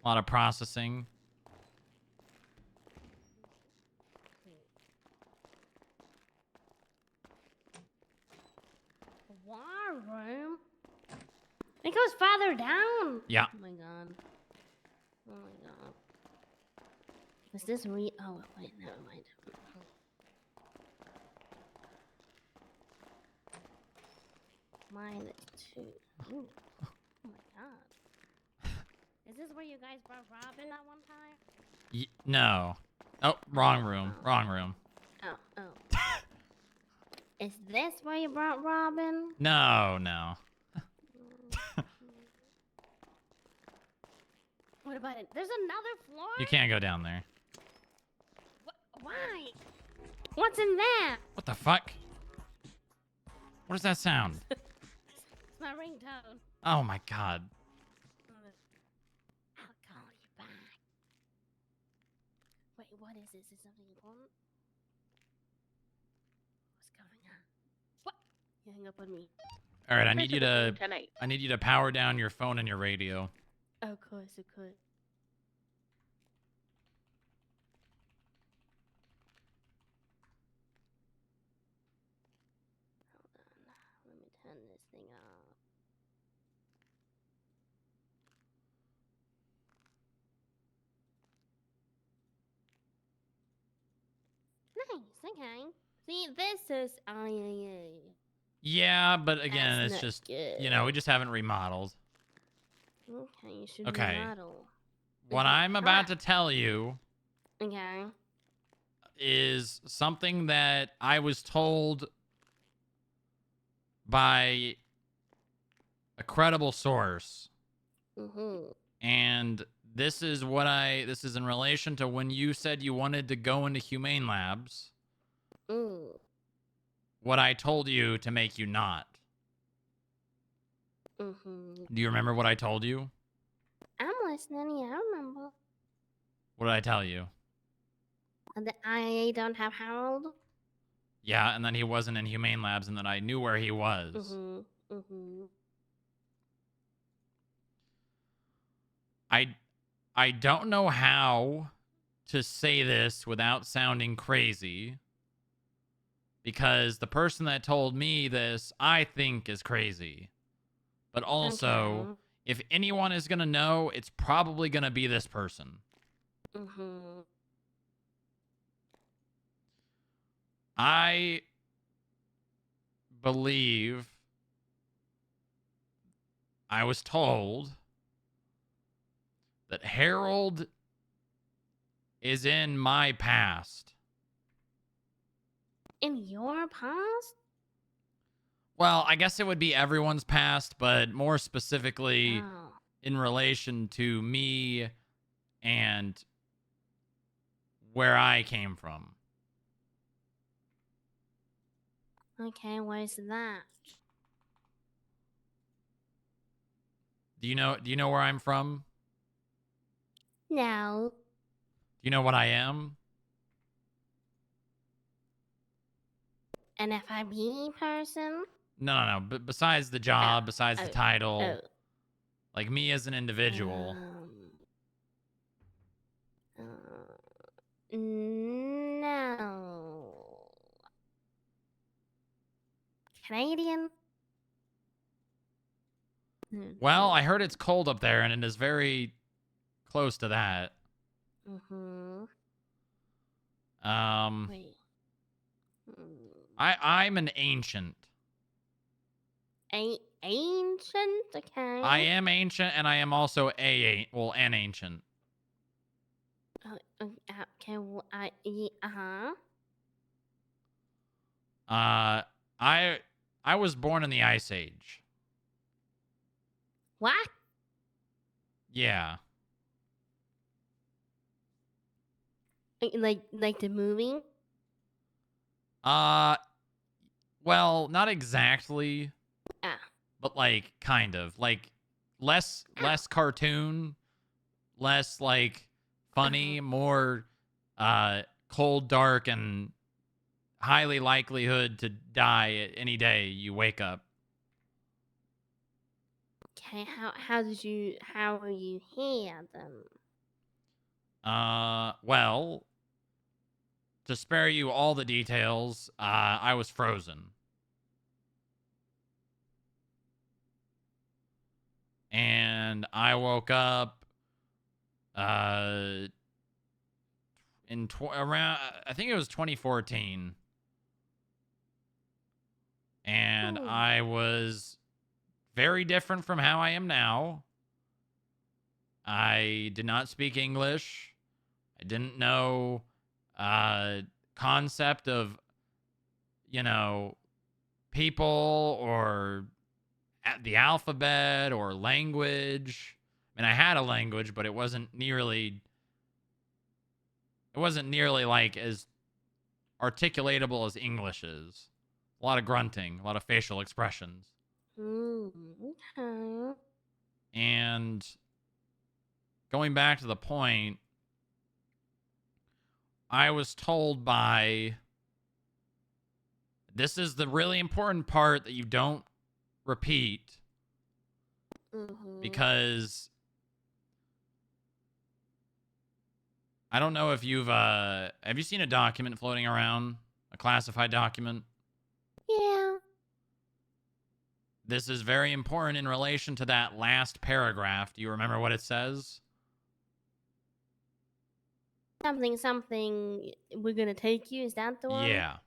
A lot of processing. War room? It goes farther down. Yeah. Oh my God. Oh my God. Is this Oh, wait, never mind. Mine is 2. Ooh. Oh my God. this where you guys brought Robin that one time? No. Oh, wrong room. Wrong room. Oh. Is this where you brought Robin? No, no. What about it? There's another floor? You can't go down there. Why? What's in there? What the fuck? What does that sound? It's my ringtone. Oh my god. I'll call you back. Wait, what is this? Is something important? What's going on? What? You hang up on me. All right, I need you to Tonight. I need you to power down your phone and your radio. Of course. Hold on. Let me turn this thing off. Nice, okay. See, this is IAA. Yeah, but again, That's it's not just good. we just haven't remodeled. Okay, you should Okay. remodel. What I'm about to tell you Okay. is something that I was told by a credible source. And this is in relation to when you said you wanted to go into humane labs. What I told you to make you not. Do you remember what I told you? I'm listening. Yeah, I remember. What did I tell you? The IA don't have Harold. Yeah, and then he wasn't in humane labs, and then I knew where he was. I don't know how to say this without sounding crazy, because the person that told me this, I think, is crazy. But also, if anyone is going to know, it's probably going to be this person. I believe I was told that Harold is in my past. In your past? Well, I guess it would be everyone's past, but more specifically in relation to me and where I came from. Okay, where's that? Do you know where I'm from? No. Do you know what I am? An FIB person? No. But besides the job, besides the title, oh. like me as an individual. No. Canadian? Well, I heard it's cold up there, and it is very close to that. Wait. I'm an ancient. Ancient? Okay. I am ancient, and I am also an ancient. Okay, well, I was born in the Ice Age. What? Yeah. Like the movie? Well, not exactly. But like kind of. Like less cartoon, less like funny, more cold, dark, and highly likelihood to die any day you wake up. Okay, how were you here then? Well, to spare you all the details, I was frozen. And I woke up around, I think it was 2014. And I was very different from how I am now. I did not speak English. I didn't know concept of, you know, people or the alphabet or language. I mean, I had a language, but it wasn't nearly like as articulatable as English is. A lot of grunting, a lot of facial expressions. Okay. And going back to the point, I was told by, this is the really important part that you don't repeat, because I don't know if you've have you seen a document floating around, a classified document? Yeah. This is very important in relation to that last paragraph. Do you remember what it says? Something, we're gonna take you, is that the one? Yeah.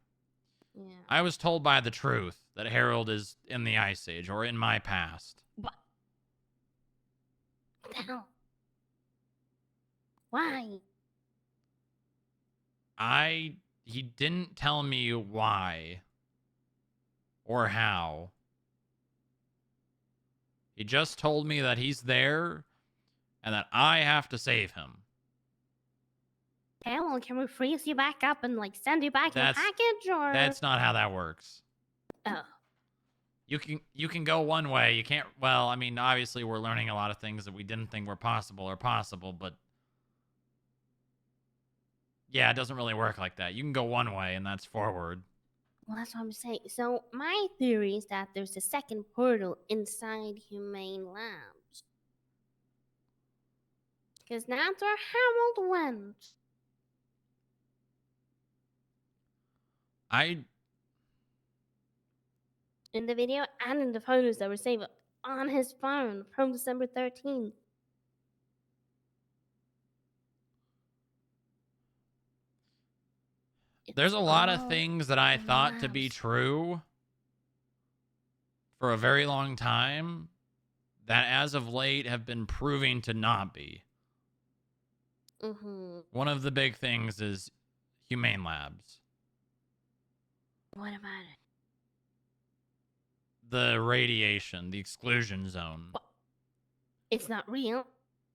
Yeah. I was told by the truth that Harold is in the Ice Age, or in my past. What the hell? Why? He didn't tell me why or how. He just told me that he's there and that I have to save him. Okay, well, can we freeze you back up and like send you back in a package, or? That's not how that works. Oh. You can go one way. You can't. Well, I mean, obviously we're learning a lot of things that we didn't think were possible, but yeah, it doesn't really work like that. You can go one way, and that's forward. Well, that's what I'm saying. So my theory is that there's a second portal inside Humane Labs. Because that's where Harold went. In the video and in the photos that were saved on his phone from December 13th. There's a lot of things that I thought to be true for a very long time that as of late have been proving to not be. One of the big things is Humane Labs. What about it? The radiation, the exclusion zone. It's not real.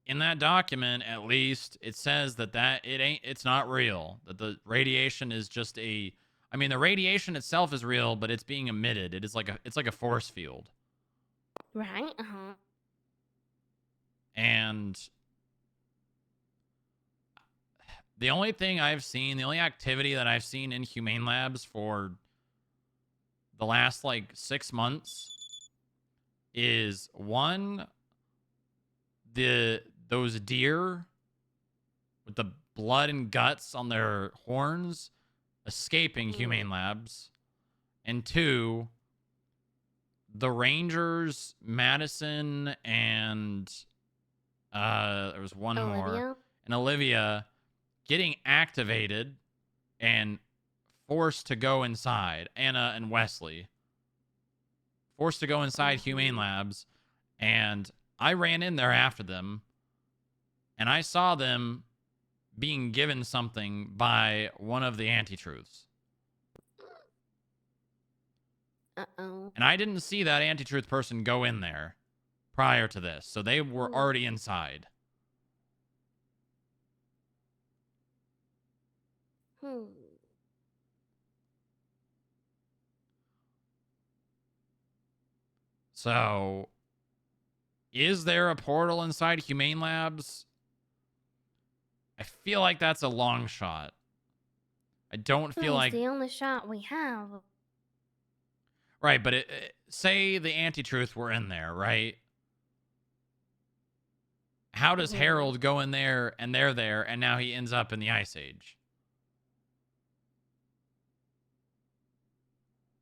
In that document, at least, it says that it's not real. That the radiation is just the radiation itself is real, but it's being emitted. It's like a force field. Right? And the only activity that I've seen in Humane Labs for the last like 6 months is one, those deer with the blood and guts on their horns escaping Humane Labs, and two, the Rangers, Madison, and there was one more, and Olivia getting activated and forced to go inside. Anna and Wesley forced to go inside Humane Labs, and I ran in there after them, and I saw them being given something by one of the anti-truths. And I didn't see that anti-truth person go in there prior to this, so they were already inside. So, is there a portal inside Humane Labs? I feel like that's a long shot. I don't feel like... It's the only shot we have. Right, but say the anti-truth were in there, right? How does Harold go in there and they're there and now he ends up in the Ice Age?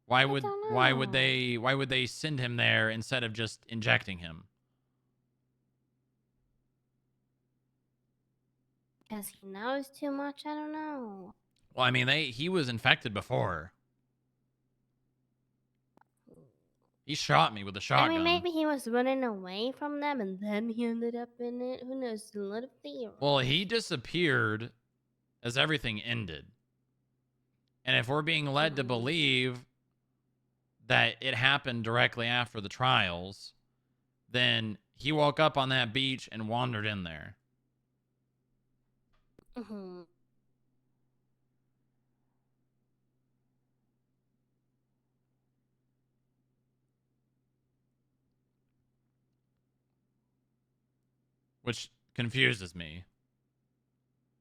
Why would they send him there instead of just injecting him? Because he knows too much? I don't know. Well, I mean, he was infected before. He shot me with a I shotgun. mean, maybe he was running away from them and then he ended up in it. Who knows? A lot of theory. Well, he disappeared as everything ended. And if we're being led to believe that it happened directly after the trials, then he woke up on that beach and wandered in there. Mm-hmm. Which confuses me.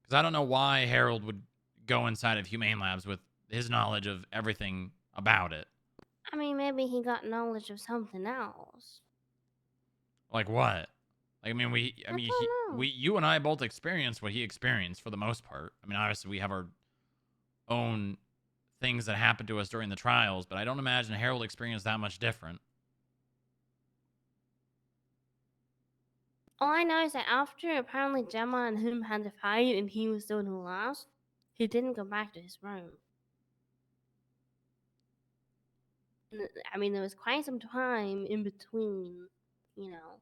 Because I don't know why Harold would go inside of Humane Labs with his knowledge of everything about it. I mean, maybe he got knowledge of something else. Like what? Like, I mean, you and I both experienced what he experienced for the most part. I mean, obviously we have our own things that happened to us during the trials, but I don't imagine Harold experienced that much different. All I know is that after apparently Gemma and him had to fight and he was the one who lost, he didn't go back to his room. I mean, there was quite some time in between, you know,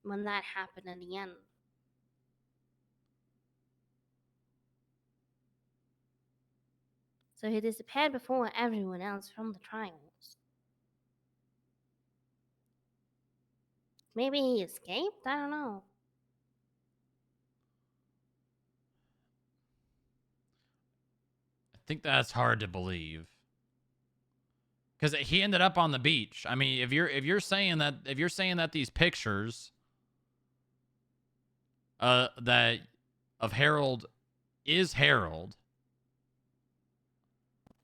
when that happened in the end. So he disappeared before everyone else from the trials. Maybe he escaped? I don't know. I think that's hard to believe. Because he ended up on the beach. I mean, if you're saying that these pictures that of Harold is Harold.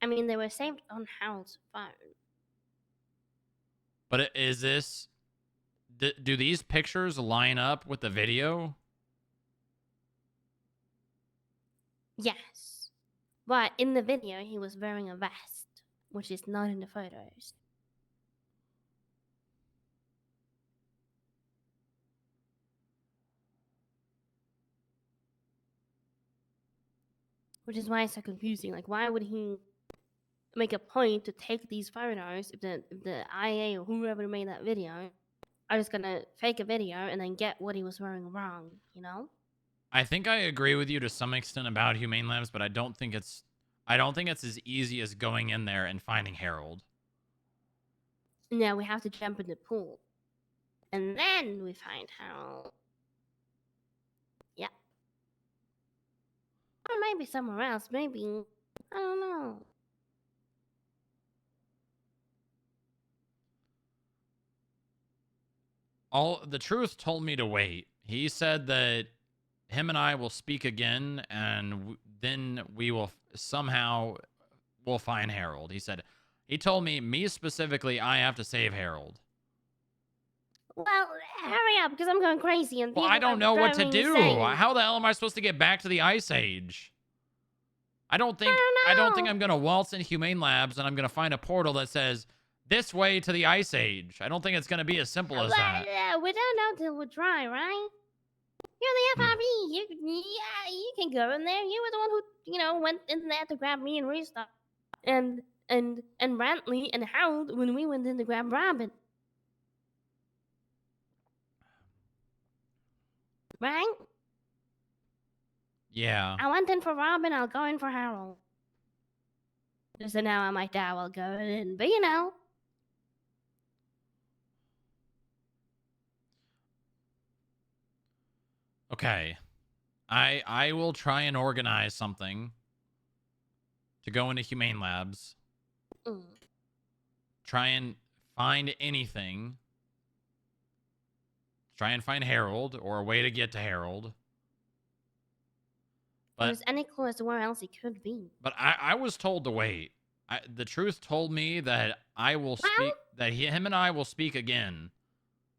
I mean, they were saved on Harold's phone. But is this... Do these pictures line up with the video? Yes. But in the video, he was wearing a vest, which is not in the photos. Which is why it's so confusing. Like, why would he make a point to take these photos if the IA or whoever made that video are just gonna fake a video and then get what he was wearing wrong, you know? I think I agree with you to some extent about Humane Labs, but I don't think it's as easy as going in there and finding Harold. No, we have to jump in the pool. And then we find Harold. Yeah. Or maybe somewhere else. Maybe. I don't know. The truth told me to wait. He said that him and I will speak again, and then we will somehow we'll find Harold. He told me specifically, I have to save Harold. Well, hurry up, because I'm going crazy. And Well, I don't know what to do. Insane. How the hell am I supposed to get back to the Ice Age? I don't think I'm gonna waltz in Humane Labs and I'm gonna find a portal that says this way to the Ice Age. I don't think it's gonna be as simple as that. We don't know till we try, right? You're the FRB. You can go in there. You were the one who, went in there to grab me and Rooster. And Brantley and Harold when we went in to grab Robin. Right? Yeah. I went in for Robin, I'll go in for Harold. So now I'm like, I'll go in, but Okay. I will try and organize something to go into Humane Labs. Try and find anything. Try and find Harold or a way to get to Harold. But there's any clue as to where else he could be. But I was told to wait. The truth told me that I will speak. That him and I will speak again.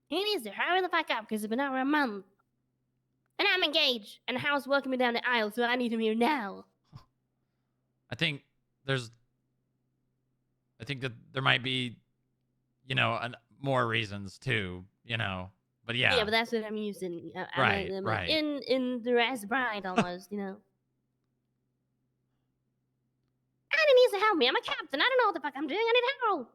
He needs to hurry the fuck up because it's been over a month. And I'm engaged. And Harold's walking me down the aisle, so I need him here now. I think that there might be, more reasons too, But yeah. Yeah, but that's what I'm using. Right. In the Raz Bride almost, Annie needs to help me. I'm a captain. I don't know what the fuck I'm doing. I need Harold.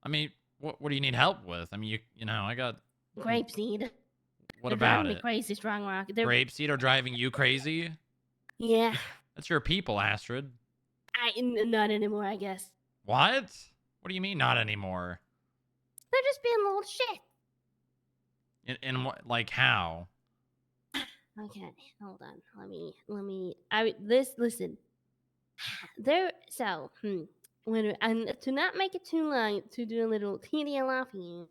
I mean, what do you need help with? I mean, you know, I got Grapeseed. What They're about driving me it? crazy, Strong Rock. They're Grapeseed are driving you crazy? yeah. That's your people, Astrid. Not anymore, I guess. What? What do you mean not anymore? They're just being little shit. In what, like how? Okay, hold on. Listen. And to not make it too long, to do a little TDLR for you.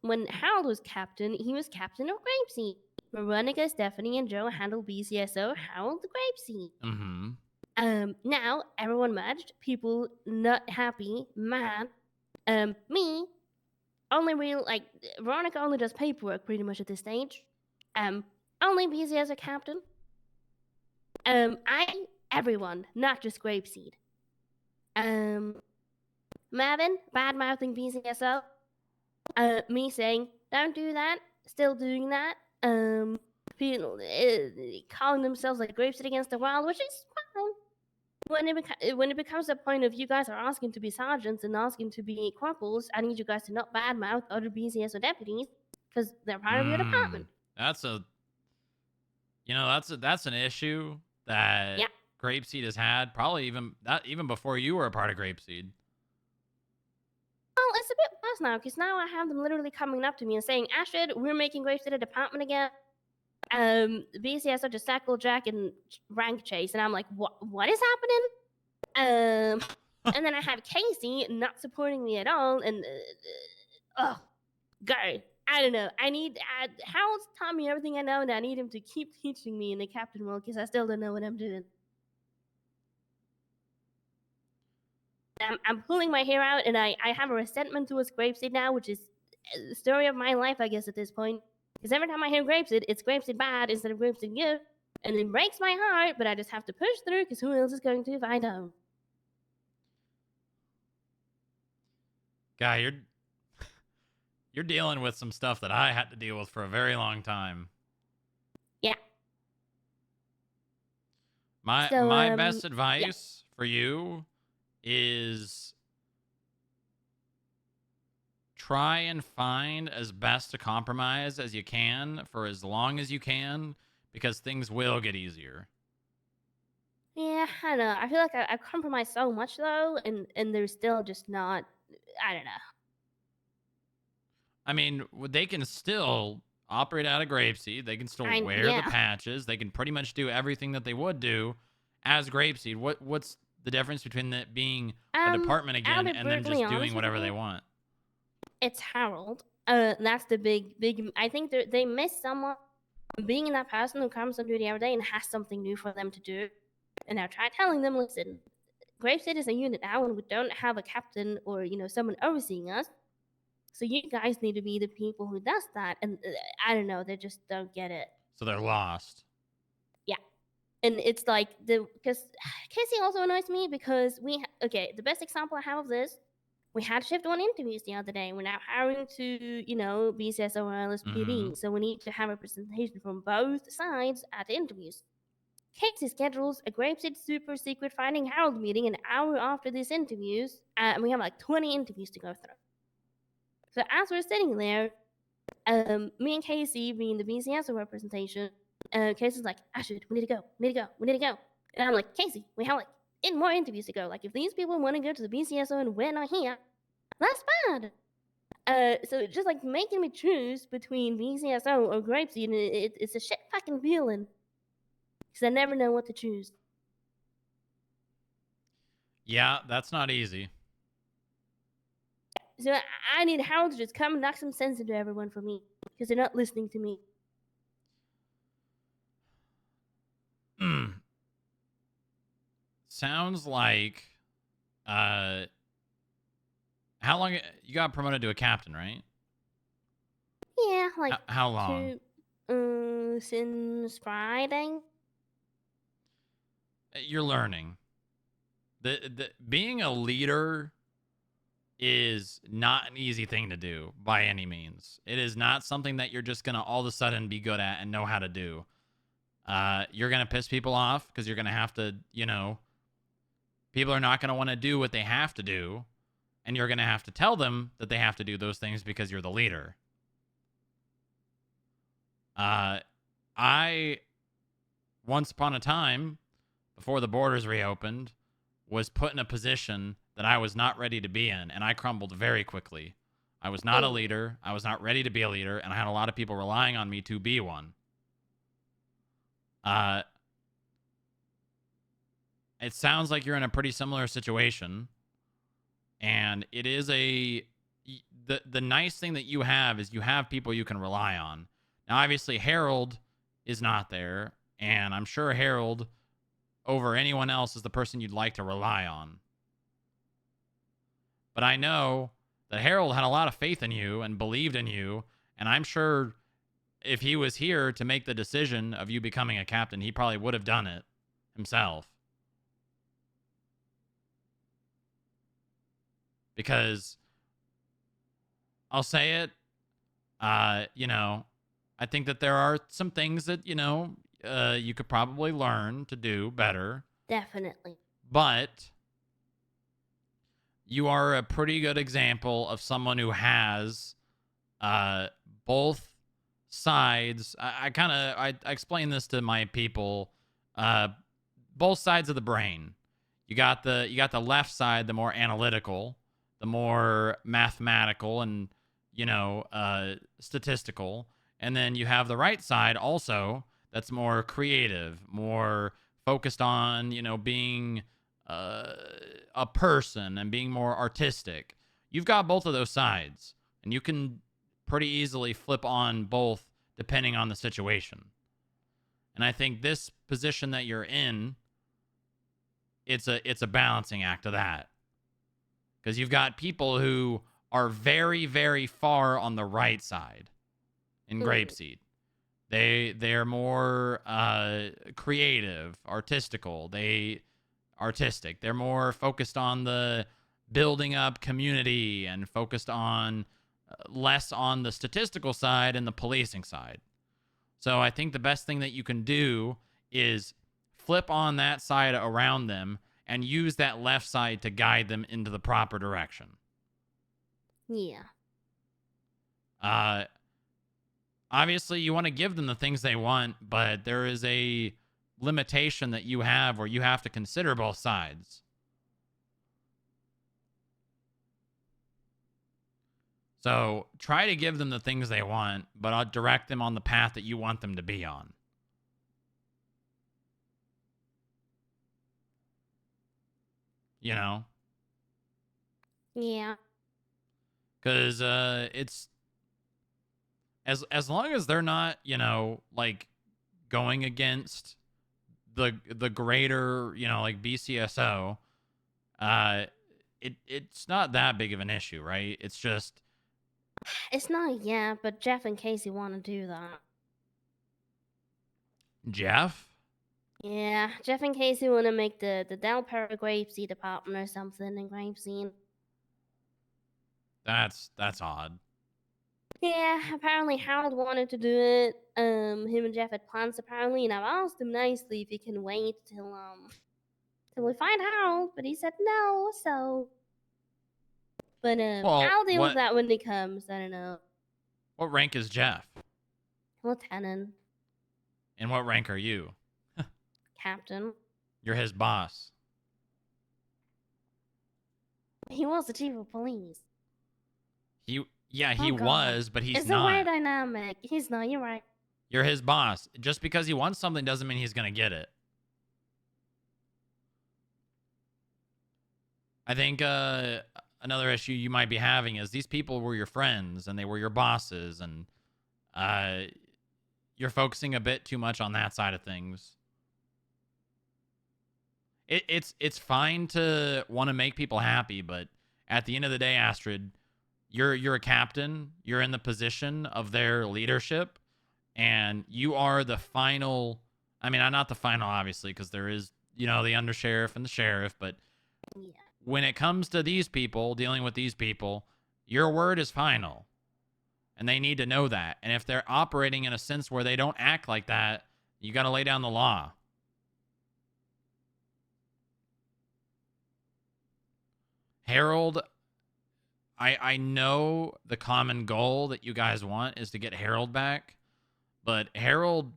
When Harold was captain, he was captain of Grapeseed. Veronica, Stephanie, and Joe handled BCSO. Harold the Grapeseed. Mm-hmm. Now everyone merged. People not happy, mad. Me, only real Veronica only does paperwork pretty much at this stage. Only BCSO captain. Everyone, not just Grapeseed. Marvin, bad mouthing BCSO. Me saying, don't do that, still doing that. People calling themselves like Grapeseed against the world, which is fine. When it becomes a point of you guys are asking to be sergeants and asking to be corporals, I need you guys to not badmouth other BCSO deputies because they're part of your department. That's an issue that Grapeseed has had probably even before you were a part of Grapeseed. Well, it's a bit worse now because now I have them literally coming up to me and saying, Astrid, we're making Grapeseed a department again. BCSO just tackle Jack and rank chase, and I'm like, what is happening? And then I have Casey not supporting me at all, and go. I don't know. Harold's taught me everything I know, and I need him to keep teaching me in the captain role because I still don't know what I'm doing. I'm pulling my hair out, and I have a resentment towards Grapeseed now, which is the story of my life, I guess, at this point. Because every time I hear Grapeseed, it's Grapeseed bad instead of Grapeseed good. And it breaks my heart, but I just have to push through because who else is going to if I don't? Guy, you're dealing with some stuff that I had to deal with for a very long time. Yeah. My best advice for you is try and find as best a compromise as you can for as long as you can, because things will get easier. Yeah, I don't know. I feel like I've compromised so much though, and there's still just not. I don't know. I mean, they can still operate out of Grapeseed. They can still wear the patches. They can pretty much do everything that they would do as Grapeseed. What's the difference between that being a department again and then just doing whatever they want? It's Harold. That's the big. I think they miss someone being that person who comes on duty every day and has something new for them to do. And I try telling them, listen, Grapeseed is a unit now, and we don't have a captain or someone overseeing us. So you guys need to be the people who does that. And I don't know, they just don't get it. So they're lost. Yeah. And it's like, because Casey also annoys me because the best example I have of this, we had shift 1 interviews the other day. We're now hiring to, BCSO or LSPD. So we need to have representation from both sides at the interviews. Casey schedules a Grapeseed super secret Finding Harold meeting an hour after these interviews. And we have like 20 interviews to go through. So as we're sitting there, me and Casey being the BCSO representation, Casey's like, Astrid, we need to go. And I'm like, Casey, we have like 8 more interviews to go. Like, if these people want to go to the BCSO and we're not here, that's bad. So just like making me choose between BCSO or Grapeseed, it's a shit fucking feeling. Because I never know what to choose. Yeah, that's not easy. So I need Harold to just come and knock some sense into everyone for me. Because they're not listening to me. Sounds like how long you got promoted to a captain, right? Yeah, like how long? Since Friday. You're learning. The being a leader is not an easy thing to do by any means. It is not something that you're just gonna all of a sudden be good at and know how to do. You're gonna piss people off because you're gonna have to, people are not gonna want to do what they have to do. and you're going to have to tell them that they have to do those things because you're the leader. I, once upon a time, before the borders reopened, was put in a position that I was not ready to be in, and I crumbled very quickly. I was not a leader. I was not ready to be a leader, and I had a lot of people relying on me to be one. It sounds like you're in a pretty similar situation, and it is the nice thing that you have is you have people you can rely on. Now, obviously, Harold is not there, and I'm sure Harold, over anyone else, is the person you'd like to rely on. But I know that Harold had a lot of faith in you and believed in you, and I'm sure if he was here to make the decision of you becoming a captain, he probably would have done it himself. Because I'll say it, you know, I think that there are some things that, you know, you could probably learn to do better. Definitely. But you are a pretty good example of someone who has both sides. I explain this to my people, both sides of the brain. You got the left side, the more analytical, the more mathematical and, you know, statistical. And then you have the right side also that's more creative, more focused on, you know, being a person and being more artistic. You've got both of those sides, and you can pretty easily flip on both depending on the situation. And I think this position that you're in, it's a balancing act of that. Because you've got people who are very, very far on the right side in Grapeseed. They're more creative, artistical. Artistic. They're more focused on the building up community and focused on less on the statistical side and the policing side. So I think the best thing that you can do is flip on that side around them and use that left side to guide them into the proper direction. Yeah. Obviously, you want to give them the things they want, but there is a limitation that you have where you have to consider both sides. So try to give them the things they want, but I'll direct them on the path that you want them to be on. You know? Yeah. Because it's as long as they're not, you know, like going against the greater, you know, like BCSO, it's not that big of an issue, right? It's just It's not yet, but Jeff and Casey want to do that. Jeff? Yeah, Jeff and Casey want to make the Del Perro Grapeseed department or something in Grapeseed. That's odd. Yeah, apparently Harold wanted to do it. Him and Jeff had plans apparently, and I've asked him nicely if he can wait till we find Harold, but he said no. So, but Well, I'll deal what- with that when he comes. I don't know. What rank is Jeff? Lieutenant, And what rank are you? captain. You're his boss. He was the chief of police. He Oh, God. was, but he's it's not. a weird dynamic. He's not. You're right. You're his boss. Just because he wants something doesn't mean he's going to get it. I think another issue you might be having is these people were your friends and they were your bosses, and you're focusing a bit too much on that side of things. It's fine to want to make people happy, but at the end of the day, Astrid, you're a captain. You're in the position of their leadership, and you are the final. I mean, not the final, obviously, because there is, you know, the undersheriff and the sheriff. But when it comes to these people, dealing with these people, your word is final, and they need to know that. And if they're operating in a sense where they don't act like that, you got to lay down the law. Harold, I know the common goal that you guys want is to get Harold back, but Harold,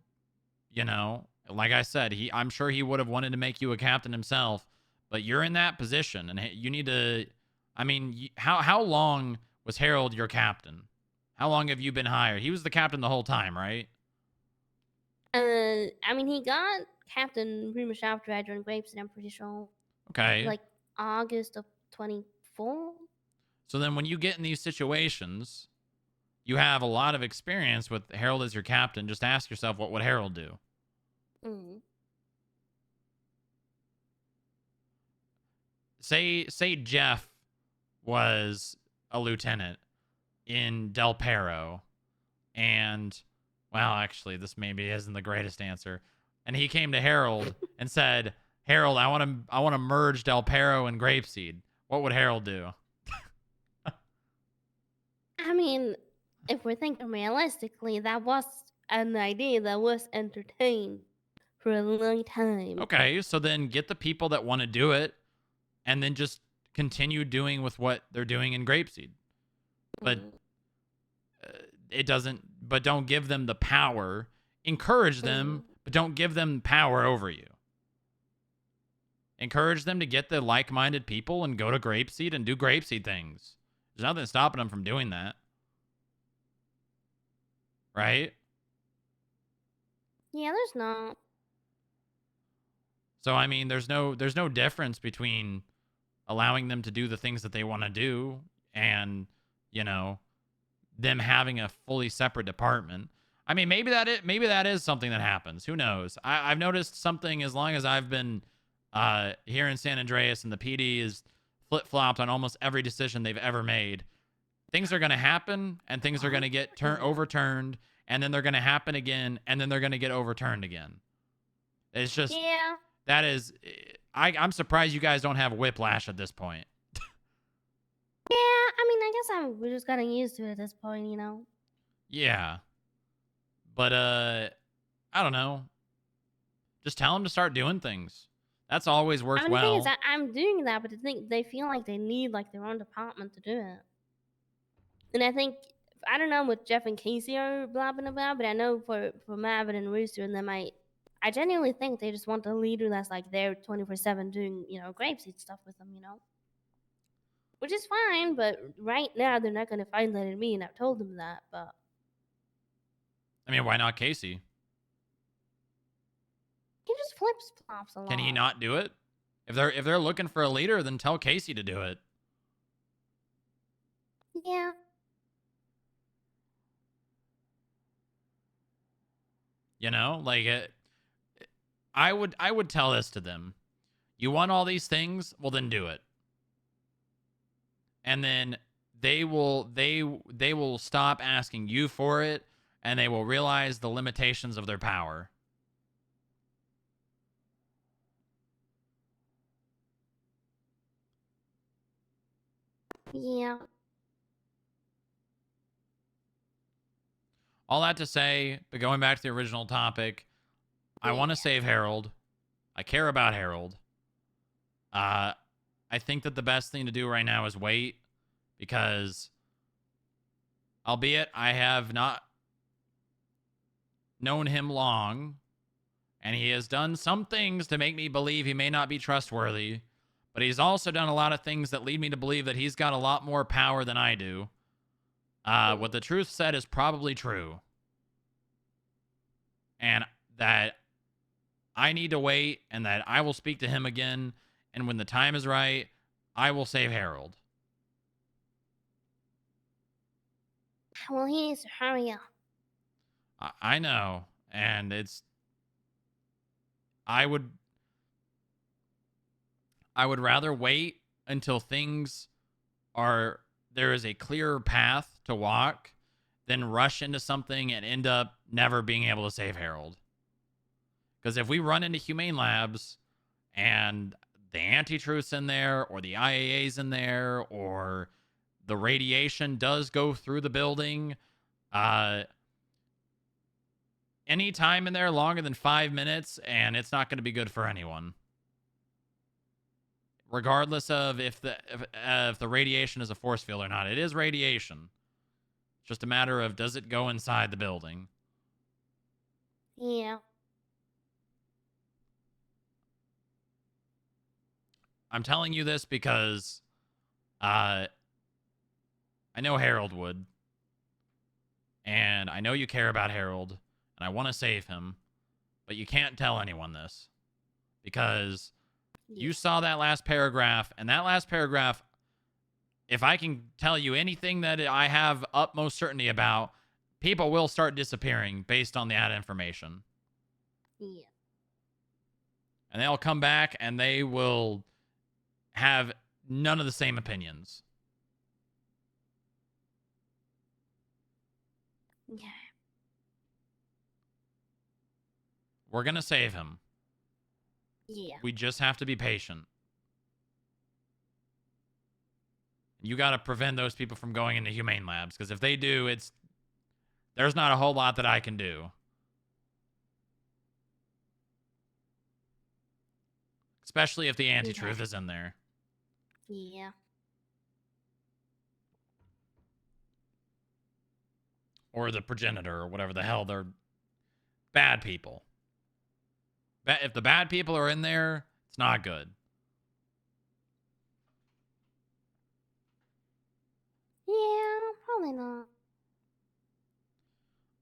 you know, like I said, I'm sure he would have wanted to make you a captain himself, but you're in that position and you need to. I mean, how long was Harold your captain? How long have you been hired? He was the captain the whole time, right? I mean, he got captain pretty much after I joined Grapes, and I'm pretty sure. Okay. Like August of 24. So then when you get in these situations, you have a lot of experience with Harold as your captain. Just ask yourself, what would Harold do? Mm. Say Jeff was a lieutenant in Del Perro, and well, actually, this maybe isn't the greatest answer. And he came to Harold and said, "Harold, I want to merge Del Perro and Grapeseed." What would Harold do? I mean, if we're thinking realistically, that was an idea that was entertained for a long time. Okay, so then get the people that want to do it, and then just continue doing with what they're doing in Grapeseed. But it doesn't. But don't give them the power. Encourage them, but don't give them power over you. Encourage them to get the like-minded people and go to Grapeseed and do Grapeseed things. There's nothing stopping them from doing that. Right? Yeah, there's not. So I mean, there's no difference between allowing them to do the things that they want to do and, you know, them having a fully separate department. I mean, maybe that is something that happens. Who knows? I've noticed something as long as I've been here in San Andreas, and the PD is flip-flopped on almost every decision they've ever made. Things are going to happen, and things are going to get overturned, and then they're going to happen again, and then they're going to get overturned again. It's just, yeah. That is, I'm surprised you guys don't have whiplash at this point. Yeah, I mean, I guess we're just getting used to it at this point, you know? Yeah. But, I don't know. Just tell them to start doing things. That's always worked I mean, well. the thing is that I'm doing that, but they feel like they need like their own department to do it. And I think, I don't know what Jeff and Casey are blabbing about, but I know for Mavin and Rooster and them, I genuinely think they just want a leader that's like there 24/7 doing, you know, grapeseed stuff with them, you know? Which is fine, but right now they're not going to find that in me, and I've told them that, but... I mean, why not Casey? He just flips flops a lot. Can he not do it? If they're looking for a leader, then tell Casey to do it. Yeah. You know, like I would tell this to them. You want all these things? Well, then do it. And then they will stop asking you for it, and they will realize the limitations of their power. Yeah. All that to say, but going back to the original topic, I want to save Harold. I care about Harold. I think that the best thing to do right now is wait, because albeit I have not known him long, and he has done some things to make me believe he may not be trustworthy, but he's also done a lot of things that lead me to believe that he's got a lot more power than I do. What the truth said is probably true. And that I need to wait, and that I will speak to him again, and when the time is right, I will save Harold. Well, he needs to hurry up. I know, and I would rather wait until there is a clearer path to walk than rush into something and end up never being able to save Harold. Because if we run into Humane Labs and the anti-truth's in there, or the IAA's in there, or the radiation does go through the building, any time in there longer than 5 minutes, and it's not going to be good for anyone. regardless of if the radiation is a force field or not. It is radiation. It's just a matter of does it go inside the building. Yeah. I'm telling you this because I know Harold would. And I know you care about Harold, and I want to save him, but you can't tell anyone this because you saw that last paragraph, and that last paragraph, if I can tell you anything that I have utmost certainty about, people will start disappearing based on that information. Yeah. And they'll come back, and they will have none of the same opinions. Yeah. We're going to save him. Yeah. We just have to be patient. You got to prevent those people from going into humane labs, because if they do, there's not a whole lot that I can do. Especially if the anti-truth is in there. Yeah. Or the progenitor, or whatever the hell. They're bad people. If the bad people are in there, it's not good. Yeah, probably not.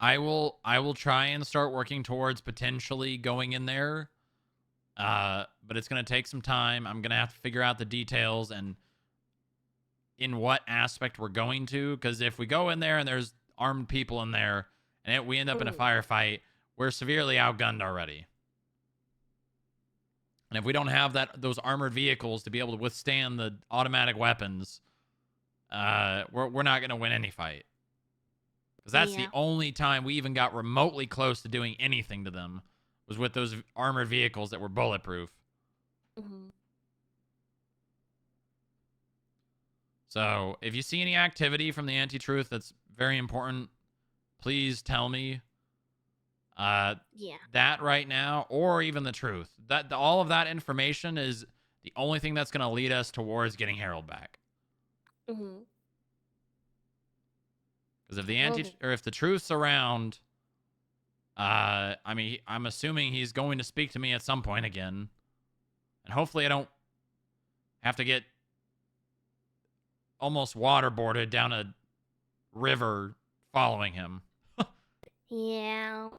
I will try and start working towards potentially going in there. But it's going to take some time. I'm going to have to figure out the details and in what aspect we're going to. Because if we go in there and there's armed people in there and we end up in a firefight, we're severely outgunned already. And if we don't have those armored vehicles to be able to withstand the automatic weapons, we're not going to win any fight. Because that's the only time we even got remotely close to doing anything to them was with those armored vehicles that were bulletproof. Mm-hmm. So if you see any activity from the anti-truth that's very important, please tell me. That right now, or even the truth. All of that information is the only thing that's going to lead us towards getting Harold back. Mm-hmm. Because if the truth's around, I mean, I'm assuming he's going to speak to me at some point again, and hopefully I don't have to get almost waterboarded down a river following him. Yeah.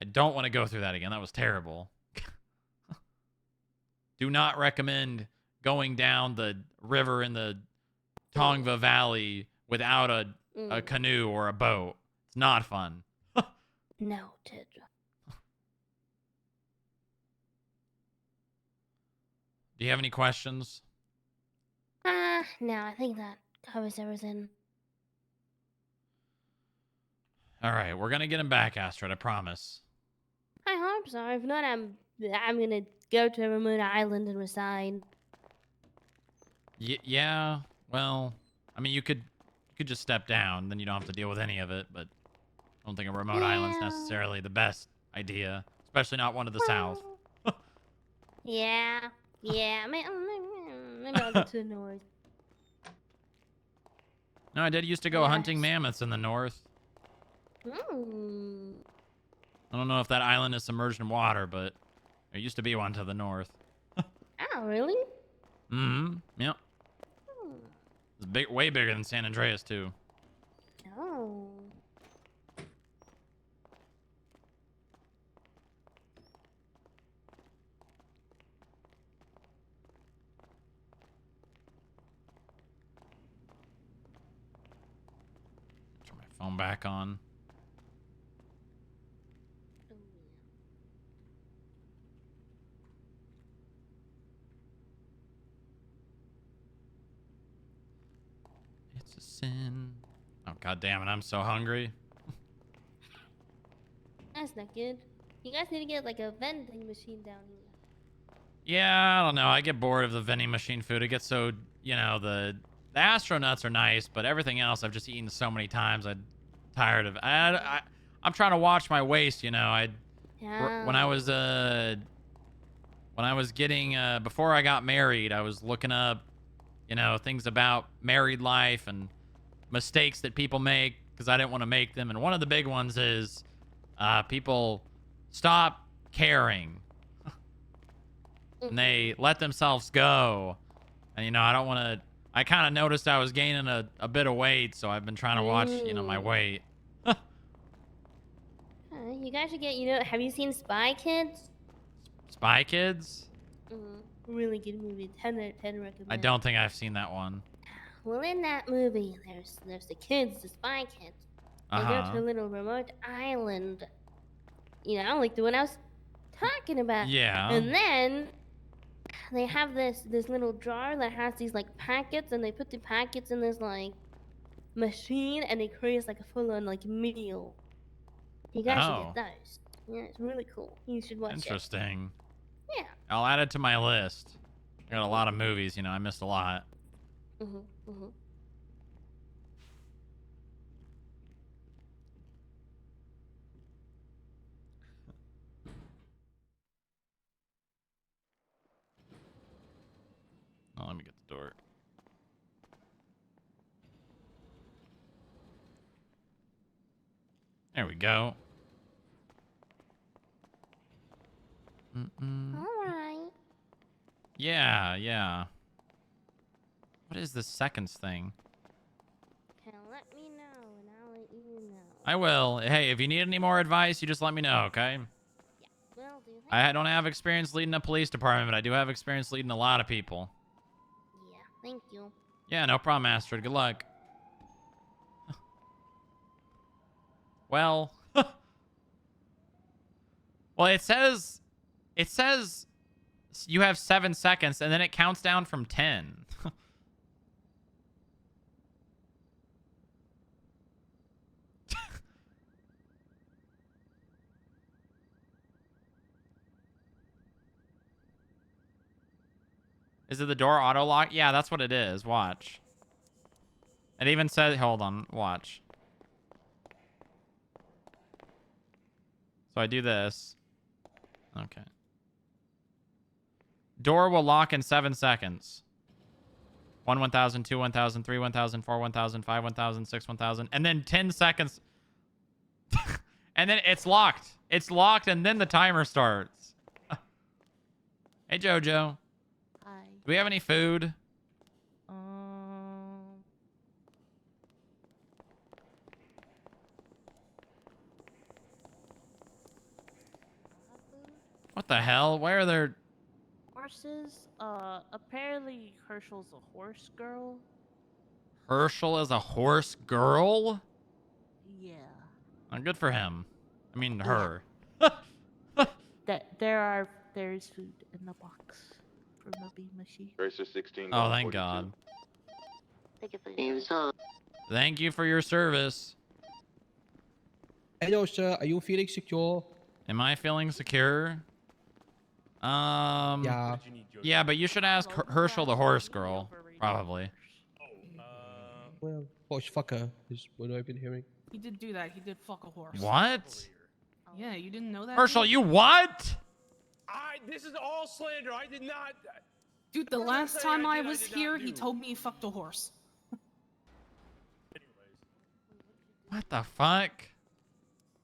I don't want to go through that again. That was terrible. Do not recommend going down the river in the Tongva Valley without a canoe or a boat. It's not fun. Noted. Do you have any questions? No, I think that covers everything. All right, we're gonna get him back, Astrid. I promise. I hope so. If not, I'm gonna go to a remote island and resign. Yeah. Well, I mean, you could just step down, then you don't have to deal with any of it. But I don't think a remote island's necessarily the best idea, especially not one to the south. Yeah. Maybe I'll go to the north. No, I did used to go hunting mammoths in the north. Mm. I don't know if that island is submerged in water, but there used to be one to the north. Oh, really? Mm-hmm. Yep. It's way bigger than San Andreas, too. Oh. Turn my phone back on. It's a sin. Oh, god damn it, I'm so hungry. That's not good. You guys need to get like a vending machine down here. Yeah, I don't know. I get bored of the vending machine food. It gets so, the astronauts are nice, but everything else I've just eaten so many times, I'm tired of it. I'm trying to watch my waist, When I was when I was getting, before I got married, I was looking up, you know, things about married life and mistakes that people make because I didn't want to make them. And one of the big ones is people stop caring and they let themselves go. And, you know, I don't want to, I kind of noticed I was gaining a bit of weight, so I've been trying to watch, you know, my weight. You guys should get, you know, have you seen Spy Kids? Spy Kids? Really good movie. 10 out of 10 recommend. I don't think I've seen that one. Well, in that movie, there's the kids, the Spy Kids. They go to a little remote island. You know, like the one I was talking about. Yeah. And then they have this little jar that has these like packets, and they put the packets in this like machine, and it creates like a full-on like meal. You guys should get those. Yeah, it's really cool. You should watch it. Interesting. Yeah. I'll add it to my list. I got a lot of movies, you know, I missed a lot. Oh, let me get the door. There we go. Alright. Yeah. What is this seconds thing? Okay, let me know, and I'll let you know. I will. Hey, if you need any more advice, you just let me know, okay? Will do. I don't have experience leading a police department, but I do have experience leading a lot of people. Yeah, thank you. Yeah, no problem, Astrid. Good luck. Well, well, it says you have 7 seconds, and then it counts down from 10. Is it the door auto lock? Yeah, that's what it is. Watch. It even says, hold on, watch. So I do this. Okay. Door will lock in 7 seconds. 1, 1000, 2, 1000, 3, 1000, 4, 1000, 5, 1000, 6, 1000. And then 10 seconds. And then it's locked. It's locked, and then the timer starts. Hey, Jojo. Hi. Do we have any food? What the hell? Why are there... Horses? Apparently Herschel's a horse girl. Herschel is a horse girl? Yeah. Good for him. I mean, her. There's food in the box from the bean machine. Racer 16. Oh, thank God. Thank you for your Thank you for your service. Hello, sir. Are you feeling secure? Am I feeling secure? Yeah. Yeah, but you should ask Herschel the horse girl, probably. Well, horse fucker is what I've been hearing. He did do that. He did fuck a horse. What? Yeah, you didn't know that? Herschel, dude? you what? This is all slander. I did not. Dude, the last time I was here, he told me he fucked a horse. What the fuck?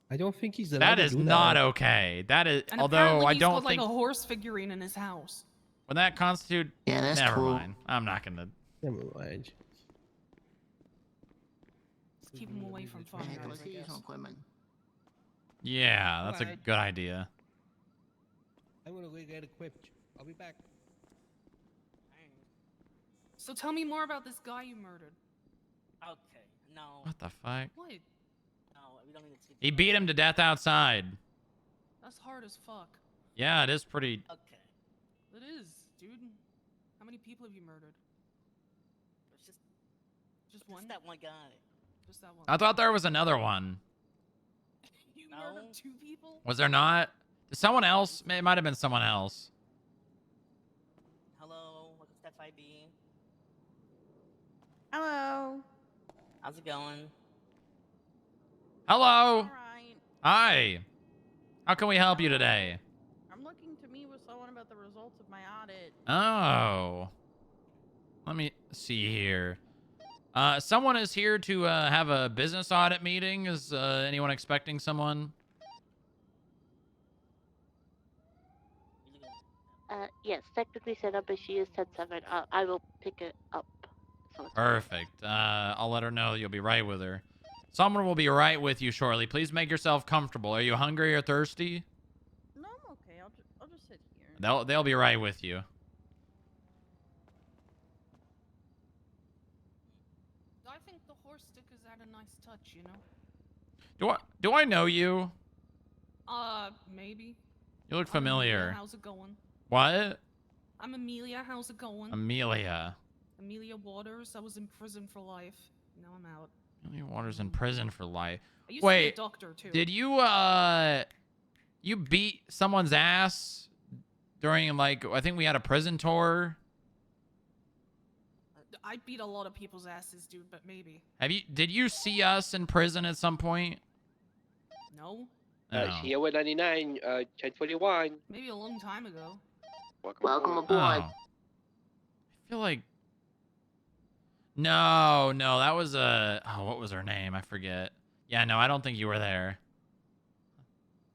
I don't think he's allowed That to is do not that. okay. That is, And although apparently I he's don't got, think... like a horse figurine in his house. Would that constitute... Yeah, that's Never cool. mind. I'm not gonna... Never mind. Let's keep him away from fun, guys, I guess. Yeah, that's a Alright. good idea. I'm gonna go get equipped. I'll be back. So tell me more about this guy you murdered. Okay, no. What the fuck? What? No, we don't need to see. He beat him to death outside. That's hard as fuck. Yeah, it is pretty... Okay. It is, dude. How many people have you murdered? It's Just one? Just that one guy. Just that one. I thought there was another one. You murdered 2 people? Was there not? Someone else? It might have been someone else. Hello, welcome to Step 5B. Hello. How's it going? Hello. Alright. Hi. How can we help you today? I'm looking to meet with someone about about the results of my audit. Oh. Let me see here. Someone is here to have a business audit meeting. Is anyone expecting someone? Yes, technically set up, but she is 10-7. I will pick it up. So it's Perfect. I'll let her know you'll be right with her. Someone will be right with you shortly. Please make yourself comfortable. Are you hungry or thirsty? No, I'm okay. I'll just sit here. They'll be right with you. I think the horse stickers add a nice touch, you know? Do I know you? Maybe. You look I'm familiar. Amelia, how's it going? What? I'm Amelia, how's it going? Amelia. Amelia Waters, I was in prison for life. Now I'm out. Amelia Waters in prison for life. I used to be a Wait, doctor, too. did you you beat someone's ass during, like, I think we had a prison tour? I beat a lot of people's asses, dude, but maybe. Did you see us in prison at some point? No? Oh. Sierra 99, 1041. Maybe a long time ago. Welcome Oh. I feel like... No, that was what was her name? I forget. Yeah, no, I don't think you were there.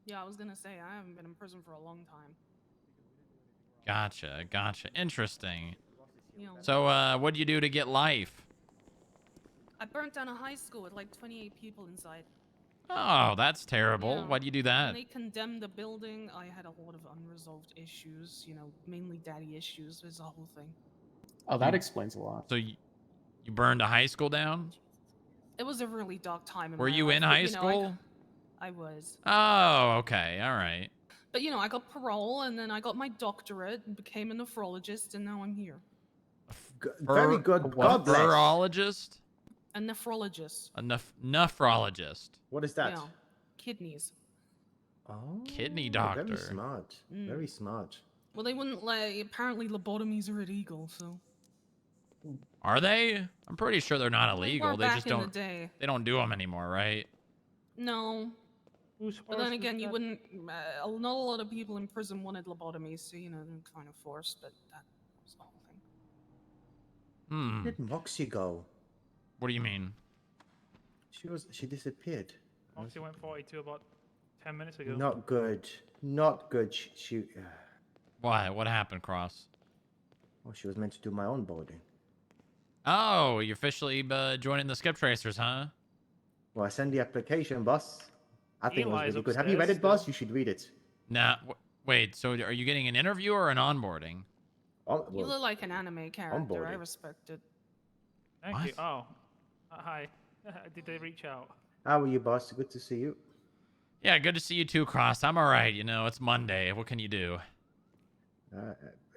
Yeah, I was gonna say, I haven't been in prison for a long time. Gotcha. Interesting. You know, So, what'd you do to get life? I burnt down a high school with like 28 people inside. Oh, that's terrible. Yeah. Why'd you do that? When they condemned the building, I had a lot of unresolved issues, you know, mainly daddy issues was the whole thing. Oh, that explains a lot. So you burned a high school down? It was a really dark time in Were my you life, in but, high you know, school? I was. Oh, okay. All right. But, you know, I got parole, and then I got my doctorate, and became a nephrologist, and now I'm here. Very good. God bless. Virologist? A nephrologist. A nephrologist. What is that? Yeah. Kidneys. Oh, Kidney doctor. Very smart. Mm. Very smart. Well, they wouldn't let... Apparently, lobotomies are illegal, so... Are they? I'm pretty sure they're not illegal. were They back just in the don't. day. They don't do them anymore, right? No. Whose But horse then was again, you that? wouldn't... not a lot of people in prison wanted lobotomies, so, you know, they're kind of forced, but that was the whole thing. Hmm. Where did Moxie go? What do you mean? She disappeared. Moxie went 42 about 10 minutes ago. Not good. Not good. She Why? What happened, Cross? well, she was meant to do my onboarding. Oh, you're officially joining the Skip Tracers, huh? Well, I sent the application, boss. I think it was Eli's really good. Have you read upstairs it, boss? still. You should read it. Nah. Wait. So, are you getting an interview or an onboarding? Oh, You well, look like an anime character. I onboarding. respect it. Thank What? you. Oh. Hi. Did they reach out? how are you, boss? Good to see you. Yeah, good to see you too, Cross. I'm all right. You know, it's Monday. What can you do?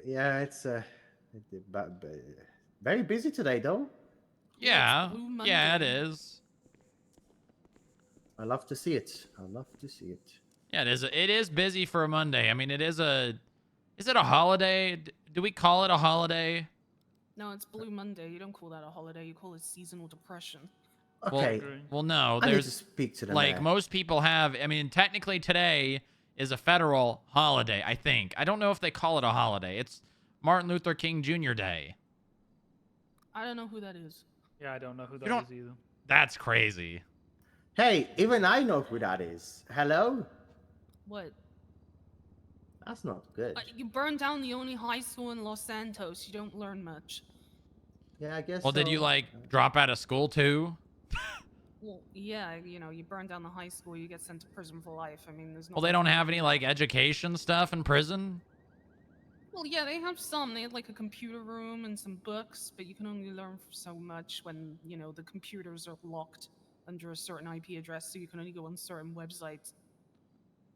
Yeah, it's very busy today, though. Yeah. Blue Yeah, it Monday. is. I love to see it. I love to see it. Yeah, it is. It is busy for a Monday. I mean, it is a. Is it a holiday? Do we call it a holiday? No, it's Blue Monday. You don't call that a holiday. You call it seasonal depression. Okay. Well, no. I need to There's speak to the like mayor. most people have. I mean, technically today is a federal holiday. I think. I don't know if they call it a holiday. It's Martin Luther King Jr. Day. I don't know who that is. Yeah, I don't know who that don't- is either. That's crazy. Hey, even I know who that is. Hello? What? That's not good. You burned down the only high school in Los Santos. You don't learn much. Yeah, I guess. Well, did you so. like drop out of school too? Well, yeah, you know, you burn down the high school, you get sent to prison for life. I mean, there's no. Well, they don't have any like education stuff in prison. Well, yeah, they have some. They have like a computer room and some books, but you can only learn so much when, you know, the computers are locked under a certain IP address, so you can only go on certain websites.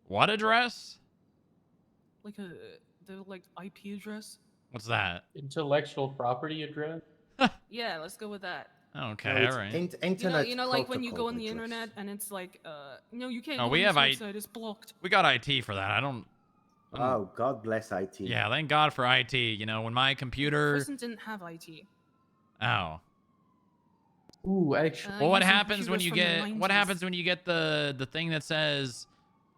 What address? Like the like IP address. What's that? Intellectual property address. Yeah, let's go with that. Okay, No, it's all right. Internet You know, like when you go protocol on the address. internet and it's like, no, you can't. No, go we on have this website. It's blocked. We got IT for that. I don't. Oh, God bless IT. Yeah, thank God for IT. You know, when my computer. Person didn't have IT. Oh. Ooh, actually. Well, what using happens when computers you from the get? What 90s. happens when you get the thing that says,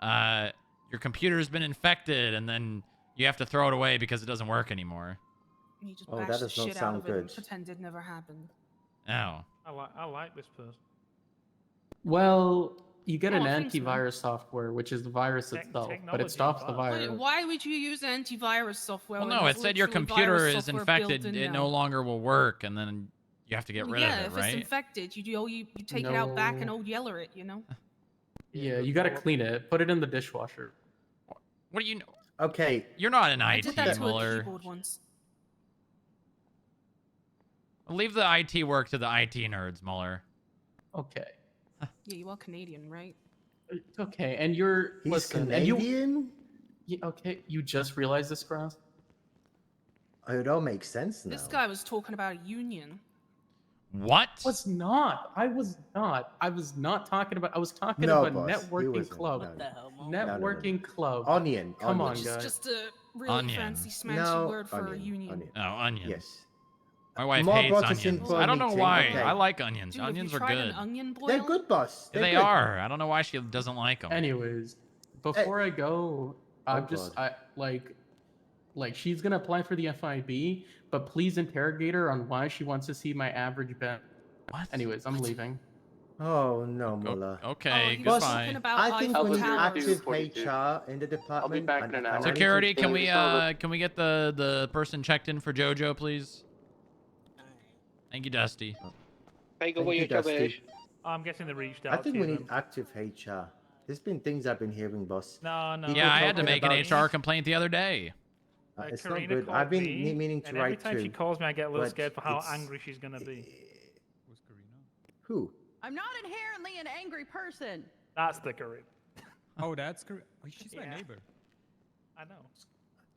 your computer's been infected, and then You have to throw it away because it doesn't work anymore. You just Oh, bash that the does not shit out sound of it and good. pretend it never happened. Oh. I like this person. Well, you get Oh, an thanks, man. antivirus software, which is the virus itself, but technology it stops the advanced. Wait, virus. why would you use antivirus software? Well, when no, there's it said your literally computer virus is software infected. built in It now? no longer will work, and then you have to get Well, rid yeah, of if it, right? it's infected, you take it out back and No. old yeller it, you know? Yeah, you gotta clean it. Put it in the dishwasher. What do you know? Okay. You're not an I IT, did that to a Muller. keyboard once. Leave the IT work to the IT nerds, Muller. Okay. Yeah, you are Canadian, right? It's okay, and you're He's listen, Canadian? okay, you just realized this, Grass? Oh, it all makes sense now. This guy was talking about a union. What? I was not talking about. I was talking No, about boss, he networking wasn't. club. No, no. Networking club. Onion. Come onion. on, Which is guys. just a really Onion. fancy smancy No, word for a onion, union. onion. Oh, onion. Yes. My wife More hates brought us in onions. for a I don't know meeting, why. okay. I like onions. Dude, have Onions you are tried good. an onion boil? They're good, boss. Yeah, They're they good. are. I don't know why she doesn't like them. Anyways, before I go, I'm just God. like she's gonna apply for the FIB, but please interrogate her on why she wants to see my average bet. What? Anyways, I'm leaving. Oh no, Muller. Okay, he was goodbye. talking about I think we need Eiffel Towers. active 42. HR in the department. back in an hour. Security, can we get the person checked in for JoJo, please? Thank you, Dusty. Take Thank away you, your Dusty. rubbish. I'm guessing they reached I out think to we them. need active HR. There's been things I've been hearing, boss. No. People Yeah, I had to talking make an about- HR complaint the other day. It's Karina not good. called I've been me, meaning to and every write time too. she calls me, I get a little but scared for how it's- angry she's gonna be. Who? I'm not inherently an angry person. That's the Karina. Oh, that's correct. Oh, she's my Yeah. neighbor. I know.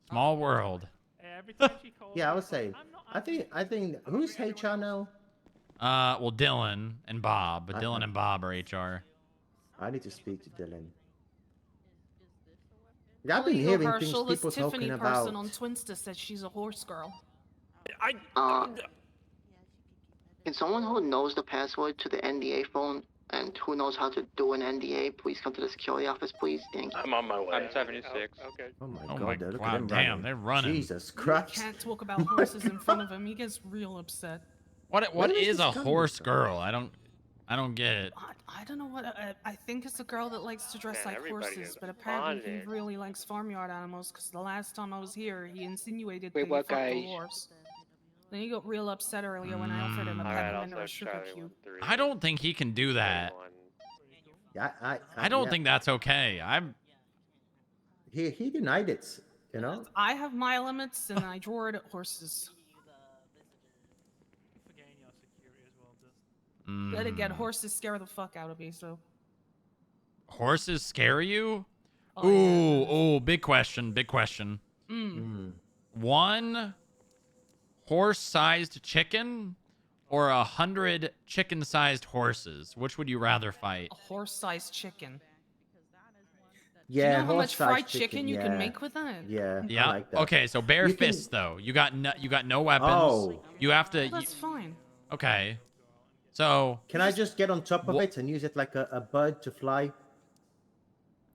Small world. Every time she calls Yeah, me, I was it's like, saying. I'm not I think who's HR now? Well, Dylan and Bob, but Dylan and Bob are HR. I need to speak to Dylan. Yeah, I've Well, been Eagle hearing Herschel, things this people Tiffany talking person about. on Twinsta said she's a horse girl. Can someone who knows the password to the NDA phone and who knows how to do an NDA, please come to the security office, please? Thank you. I'm on my way. I'm 76. Okay. Oh my Oh God! my Look God, at them damn, running. they're running. Jesus You Christ! can't talk about horses in front of him. He gets real upset. What Where is is a this coming horse from? girl? I don't get it. I don't know what. I think it's a girl that likes to dress Man, like everybody horses, is but apparently he bonded. really likes farmyard animals. Because the last time I was here, he insinuated Wait, that he what, fucked a guys? horse. Then he got real upset earlier when I offered him a Alright, peppermint or also a sugar Charlie cube. 13. I don't think he can do that. 21. Yeah, I don't yeah. think that's okay. He denied it. You know. I have my limits, and I draw it at horses. Forgetting your security as well, just. Then again, horses scare the fuck out of me. So. Horses scare you? Oh, Ooh, yeah. ooh, big question, big question. One horse-sized chicken or 100 chicken-sized horses? Which would you rather fight? A horse-sized chicken. Yeah, Do you know how much horse-sized fried chicken you can yeah. make with that? Yeah. Yeah. I like that. Okay, so bare You can- fists though. You got no weapons. Oh. You have to. Well, that's fine. Okay. So. Can I just get on top of it and use it like a bird to fly?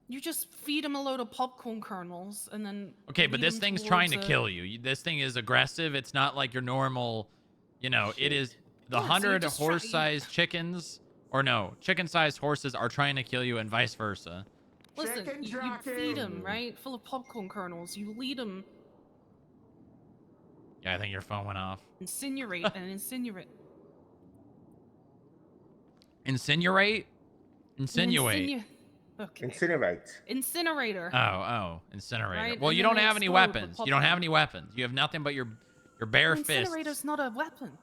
You just feed him a load of popcorn kernels and then. Okay, but lead this him thing's trying to towards kill you. This thing is aggressive. It's not like your normal, it is the Yeah, so you 100 just try- horse-sized chickens, or no, chicken-sized horses are trying to kill you and vice versa. Listen, you feed him, right? Full of popcorn kernels. You lead him, Yeah, I think your phone went off. insinuate, and insinuate. Insinuate? Insinuate. Okay. Incinerate. Incinerator. Oh, incinerator. Right, Well, and you then don't they have any explode with weapons. You don't have any weapons. You have nothing but your bare An fists. incinerator's not a weapon.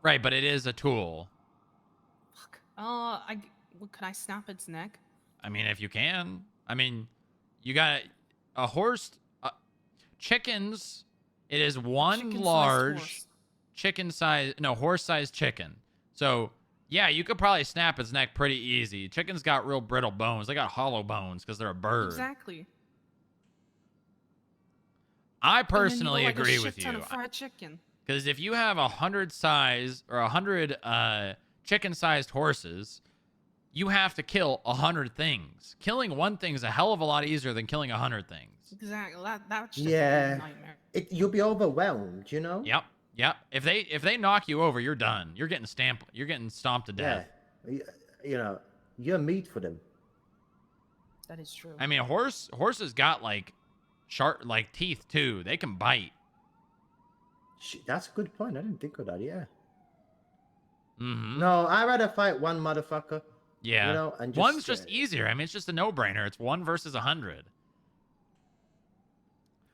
Right, but it is a tool. Well, can I snap its neck? I mean, if you can. I mean, you got a horse. Chickens. It is one Chicken-sized large horse. horse-sized chicken. So yeah, you could probably snap its neck pretty easy. Chickens got real brittle bones. They got hollow bones because they're a bird. Exactly. I And then you go personally like a agree shit with ton you. of fried chicken. Because if you have 100 size or 100 chicken-sized horses, you have to kill 100 things. Killing one thing is a hell of a lot easier than killing 100 things. Exactly. That's just a Yeah. nightmare. You'll be overwhelmed, you know? Yep. If they knock you over, you're done. You're getting stomped to death. Yeah. You know, you're meat for them. That is true. I mean, horses got like sharp teeth too. They can bite. That's a good point. I didn't think of that. Yeah. Mm-hmm. No, I'd rather fight one motherfucker. Yeah. You know, and one's just easier. I mean, it's just a no-brainer. It's 1 versus 100.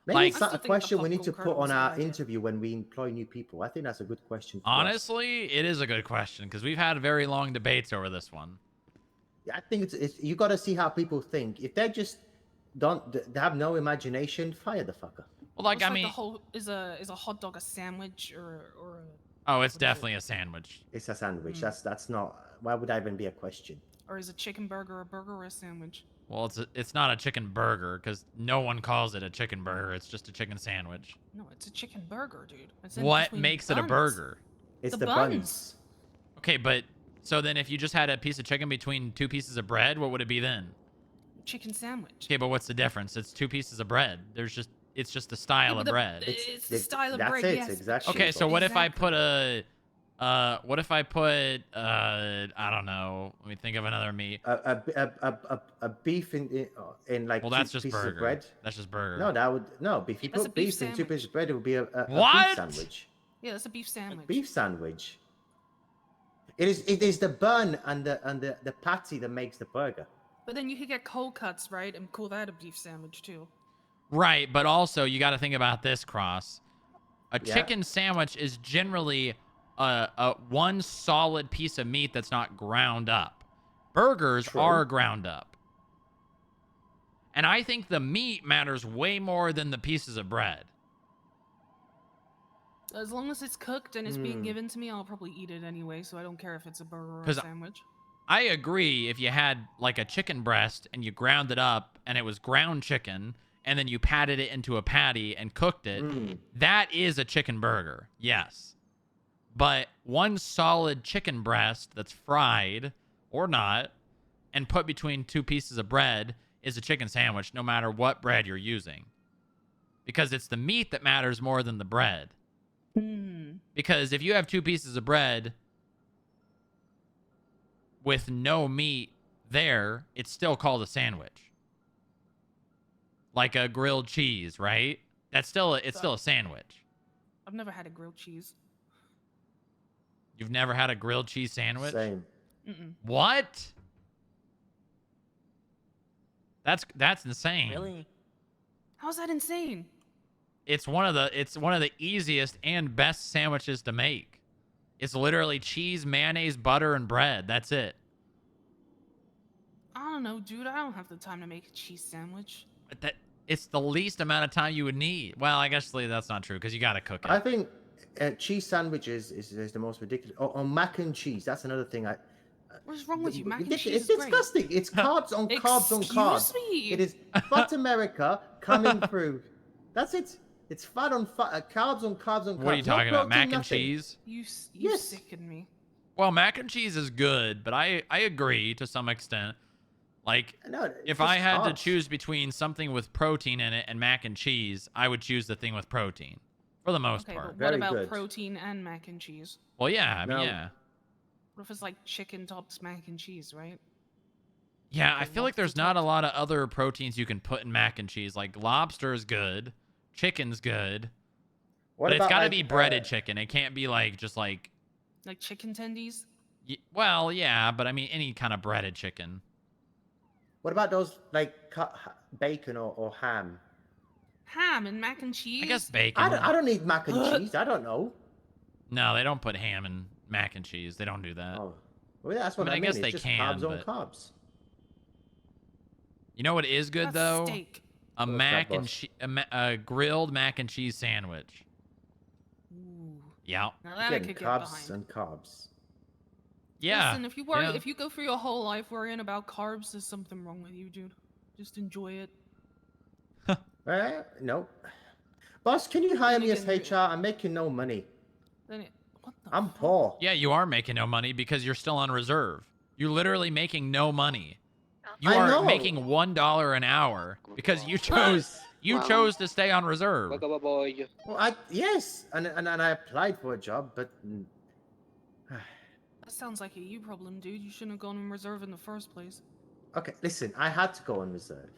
Maybe it's not a question we need to put on our interview when we employ new people. I think that's a good question. Honestly, it is a good question because we've had very long debates over this one. Yeah, I think it's you got to see how people think. If they just they have no imagination, fire the fucker. Well, like, I mean, the whole, is a hot dog a sandwich or Oh, it's definitely a sandwich. It's a sandwich. That's not. Why would that even be a question? or is a chicken burger a burger or a sandwich? Well, it's not a chicken burger because no one calls it a chicken burger. It's just a chicken sandwich. No, it's a chicken burger, dude. It's What makes it a burger? It's the buns. Okay, but so then if you just had a piece of chicken between 2 pieces of bread, what would it be then? Chicken sandwich. Okay, but what's the difference? It's 2 pieces of bread. It's just the style of bread. It's the style of bread. That's Yes. exactly. Okay, so what if I put I don't know. Let me think of another meat. A beef in like well, that's two just pieces burger. of bread. That's just burger. No, that would no. If you That's put a beef beef in 2 sandwich. pieces of bread, it would be a What? beef sandwich. Yeah, that's a beef sandwich. Beef sandwich. It is the bun and the patty that makes the burger. But then you could get cold cuts, right, and call that a beef sandwich too. Right, but also you got to think about this, Cross. A Yeah. chicken sandwich is generally a one solid piece of meat that's not ground up. Burgers True. are ground up. And I think the meat matters way more than the pieces of bread. As long as it's cooked and it's being given to me, I'll probably eat it anyway, so I don't care if it's a burger or a 'Cause sandwich. I agree if you had like a chicken breast and you ground it up and it was ground chicken and then you patted it into a patty and cooked it, that is a chicken burger. Yes. But one solid chicken breast that's fried or not and put between 2 pieces of bread is a chicken sandwich no matter what bread you're using. Because it's the meat that matters more than the bread. Because if you have 2 pieces of bread with no meat there, it's still called a sandwich. Like a grilled cheese, right? It's still a sandwich. I've never had a grilled cheese. You've never had a grilled cheese sandwich? Same. What? That's insane. Really? How's that insane? It's one of the easiest and best sandwiches to make. It's literally cheese, mayonnaise, butter, and bread. That's it. I don't know, dude. I don't have the time to make a cheese sandwich. But it's the least amount of time you would need. Well, I guess that's not true because you got to cook it. I think cheese sandwiches is the most ridiculous. Or mac and cheese. That's another thing. What's wrong with you? Mac and It's cheese is great. disgusting. It's carbs on carbs on carbs. Excuse me? It is fat America coming through. That's it. It's fat on fat, carbs on carbs on carbs. What are you talking No about? Mac protein, and nothing. cheese? You Yes. sicken me. Well, mac and cheese is good, but I agree to some extent. Like, No, it's if just I had to carbs. choose between something with protein in it and mac and cheese, I would choose the thing with protein, for the most Okay, part. but what Very about good. protein and mac and cheese? Well, yeah, I mean, No. yeah. What if it's like chicken topped mac and cheese, right? Yeah, I feel like there's not a lot of other proteins you can put in mac and cheese. Like, lobster is good, chicken's good, What but it's about, got to like, be breaded chicken. It can't be like, just like, Like chicken tendies? well, yeah, but I mean, any kind of breaded chicken. What about those like bacon or ham? Ham and mac and cheese? I guess bacon. I don't need mac and cheese. I don't know. No, they don't put ham in mac and cheese. They don't do that. Oh, well, that's what I I mean, mean. I guess It's they just can, carbs on but- carbs. You know what is good That's though? steak. A What's mac that, and boss? a grilled mac and cheese sandwich. Ooh. Yeah. Now that I Again, could get carbs behind. and carbs. Yeah. Listen, if you worry, yeah. if you go through your whole life worrying about carbs, there's something wrong with you, dude. Just enjoy it. No. Boss, can you hire Then me as again, HR? I'm making no money. Then it. What the? I'm poor. Yeah, you are making no money because you're still on reserve. You're literally making no money. You I are know. making $1 an hour because you chose to stay on reserve. Boy. Well, yes, and I applied for a job, but That sounds like a you problem, dude. You shouldn't have gone in reserve in the first place. okay. Listen, I had to go on reserve.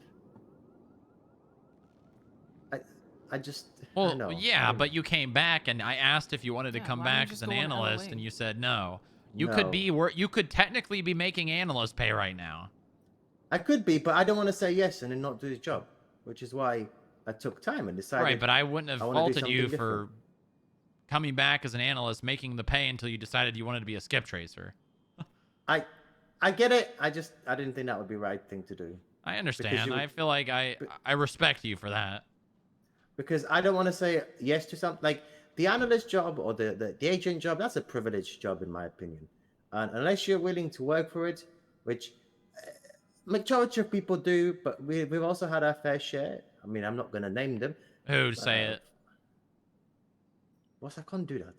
I just. I Well, know. yeah, but you came back, and I asked if you wanted to come why don't you back as just an go on analyst, LOA? and you said no. You No. could be you could technically be making analyst pay right now. I could be, but I don't want to say yes and then not do the job, which is why I took time and decided. Right, but I wouldn't have I wanna do faulted you something for different. coming back as an analyst, making the pay until you decided you wanted to be a skip tracer. I get it. I didn't think that would be the right thing to do. I understand. I feel like I respect you for that. Because I don't want to say yes to something like the analyst job or the agent job. That's a privileged job, in my opinion. And unless you're willing to work for it, which majority of people do, but we've also had our fair share. I mean, I'm not going to name them. Who'd say it? Boss, I can't do that.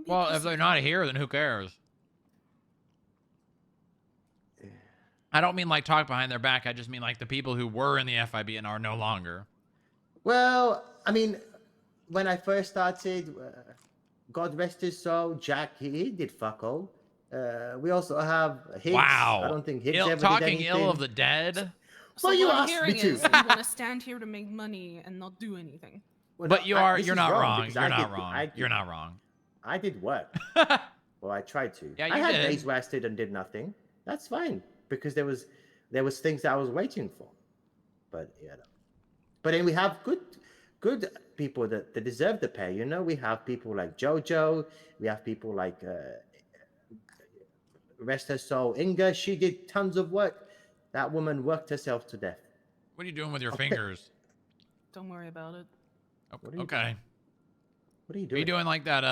Well, if they're not here, then who cares? I don't mean like talk behind their back. I just mean like the people who were in the FIB and are no longer. Well, I mean, when I first started, God rest his soul, Jack, he did fuck all. We also have Higgs. Wow. I don't think Higgs ever talking did ill anything. of the dead. So Well, you what I'm asked hearing me to. is you want to stand here to make money and not do anything. Well, But no, you're this is not wrong. because You're I not did- wrong. I did- You're not wrong. I did work. Well, I tried to. Yeah, I you had did. days where I stayed and did nothing. That's fine because there was things that I was waiting for. But but then we have good people that deserve the pay. You know, we have people like JoJo. We have people like rest her soul, Inga. She did tons of work. That woman worked herself to death. What are you doing with your Okay. fingers? Don't worry about it. Okay. What are you Are doing? you doing like that?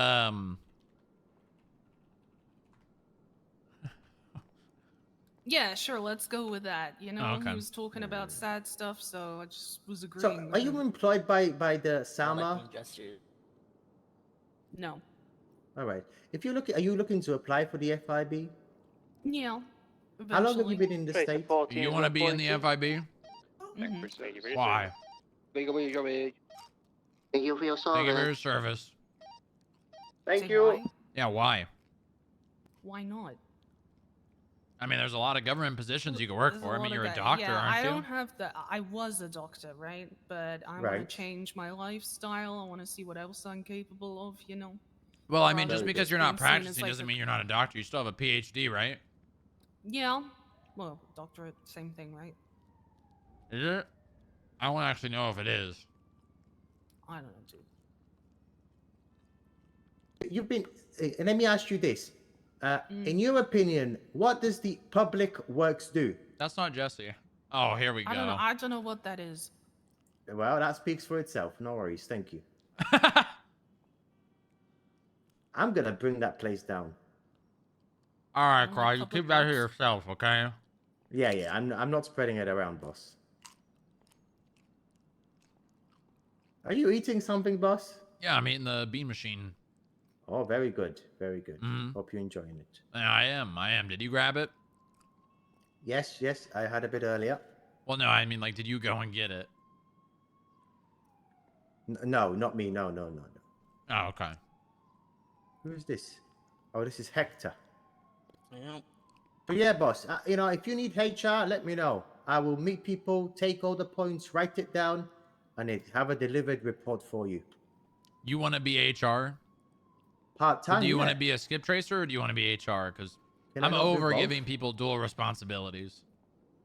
Yeah, sure. Let's go with that. You know, okay. he was talking about sad stuff, so I just was agreeing. So, are with you him. employed by the Sama? No. All right. If you look, are you looking to apply for the FIB? Yeah. How long have you eventually. been in the state? You want to be in the FIB? Mhm. Why? Thank you for your service. Thank you for your service. Thank Say you. why? Yeah, why? Why not? I mean, there's a lot of government positions you can work There's for. I lot mean, of you're a guy- doctor, yeah, aren't I you? don't have the. I was a doctor, right? But I want Right. to change my lifestyle. I want to see what else I'm capable of. You know. Well, I mean, Rather just than because you're being not seen as practicing like doesn't a- mean you're not a doctor. You still have a PhD, right? Yeah. Well, doctorate, same thing, right? Is it? I want to actually know if it is. I don't know, dude. You've been. Let me ask you this. In your opinion, what does the public works do? That's not Jesse. Oh, here we go. I don't know. I don't know what that is. Well, that speaks for itself. No worries. Thank you. I'm gonna bring that place down. All right, Carl, you keep that to yourself, okay? Yeah. I'm not spreading it around, boss. Are you eating something, boss? Yeah, I'm eating the bean machine. Oh, very good. Very good. Mhm. Hope you're enjoying it. Yeah, I am. Did you grab it? Yes. I had a bit earlier. Well, no, I mean, like, did you go and get it? No, not me. No. Oh, okay. Who is this? Oh, this is Hector. Yeah. But yeah, boss. If you need HR, let me know. I will meet people, take all the points, write it down, and have a delivered report for you. You want to be HR? Part time. Do you want to be a skip tracer or do you want to be HR? Because Can I I'm not do over both? giving people dual responsibilities.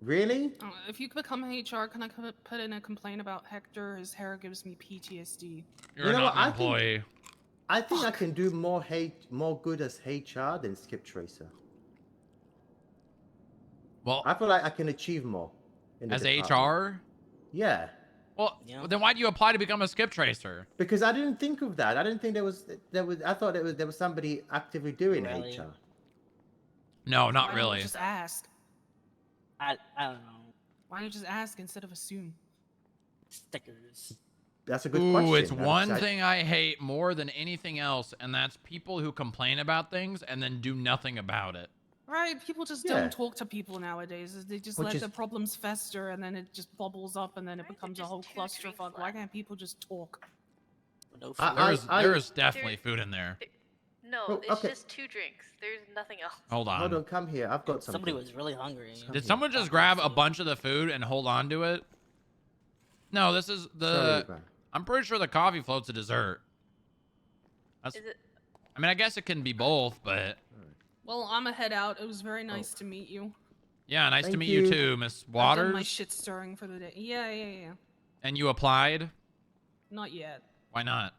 Really? If you become HR, can I put in a complaint about Hector? His hair gives me PTSD. You're not an employee. I think I can do more good as HR than skip tracer. Well, I feel like I can achieve more. In the as department. HR? Yeah. Well, then why do you apply to become a skip tracer? Because I didn't think of that. I didn't think there was. I thought there was somebody actively doing Really? HR. No, not Why don't really. you just ask? I don't know. Why don't you just ask instead of assume? Stickers. That's a good Ooh, question. it's one thing I hate more than anything else, and that's people who complain about things and then do nothing about it. Right, people just Yeah. don't talk to people nowadays. They just Which let is- their problems fester, and then it just bubbles up, and then it becomes a whole clusterfuck. Why can't people just talk? No There is definitely food in there. No, Oh, it's okay. just 2 drinks. There's nothing else. Hold on. Hold on, come here. I've got something. Somebody was really hungry. Did someone just grab a bunch of the food and hold on to it? No, this is the. Sorry, man. I'm pretty sure the coffee float's a dessert. That's, Is it? I mean, I guess it can be both, but Well, I'ma head out. It was very nice to meet you. yeah, nice to Thank meet you you. too, Miss I've done my Waters. shit stirring for the day. Yeah. And you applied? Not yet. Why not?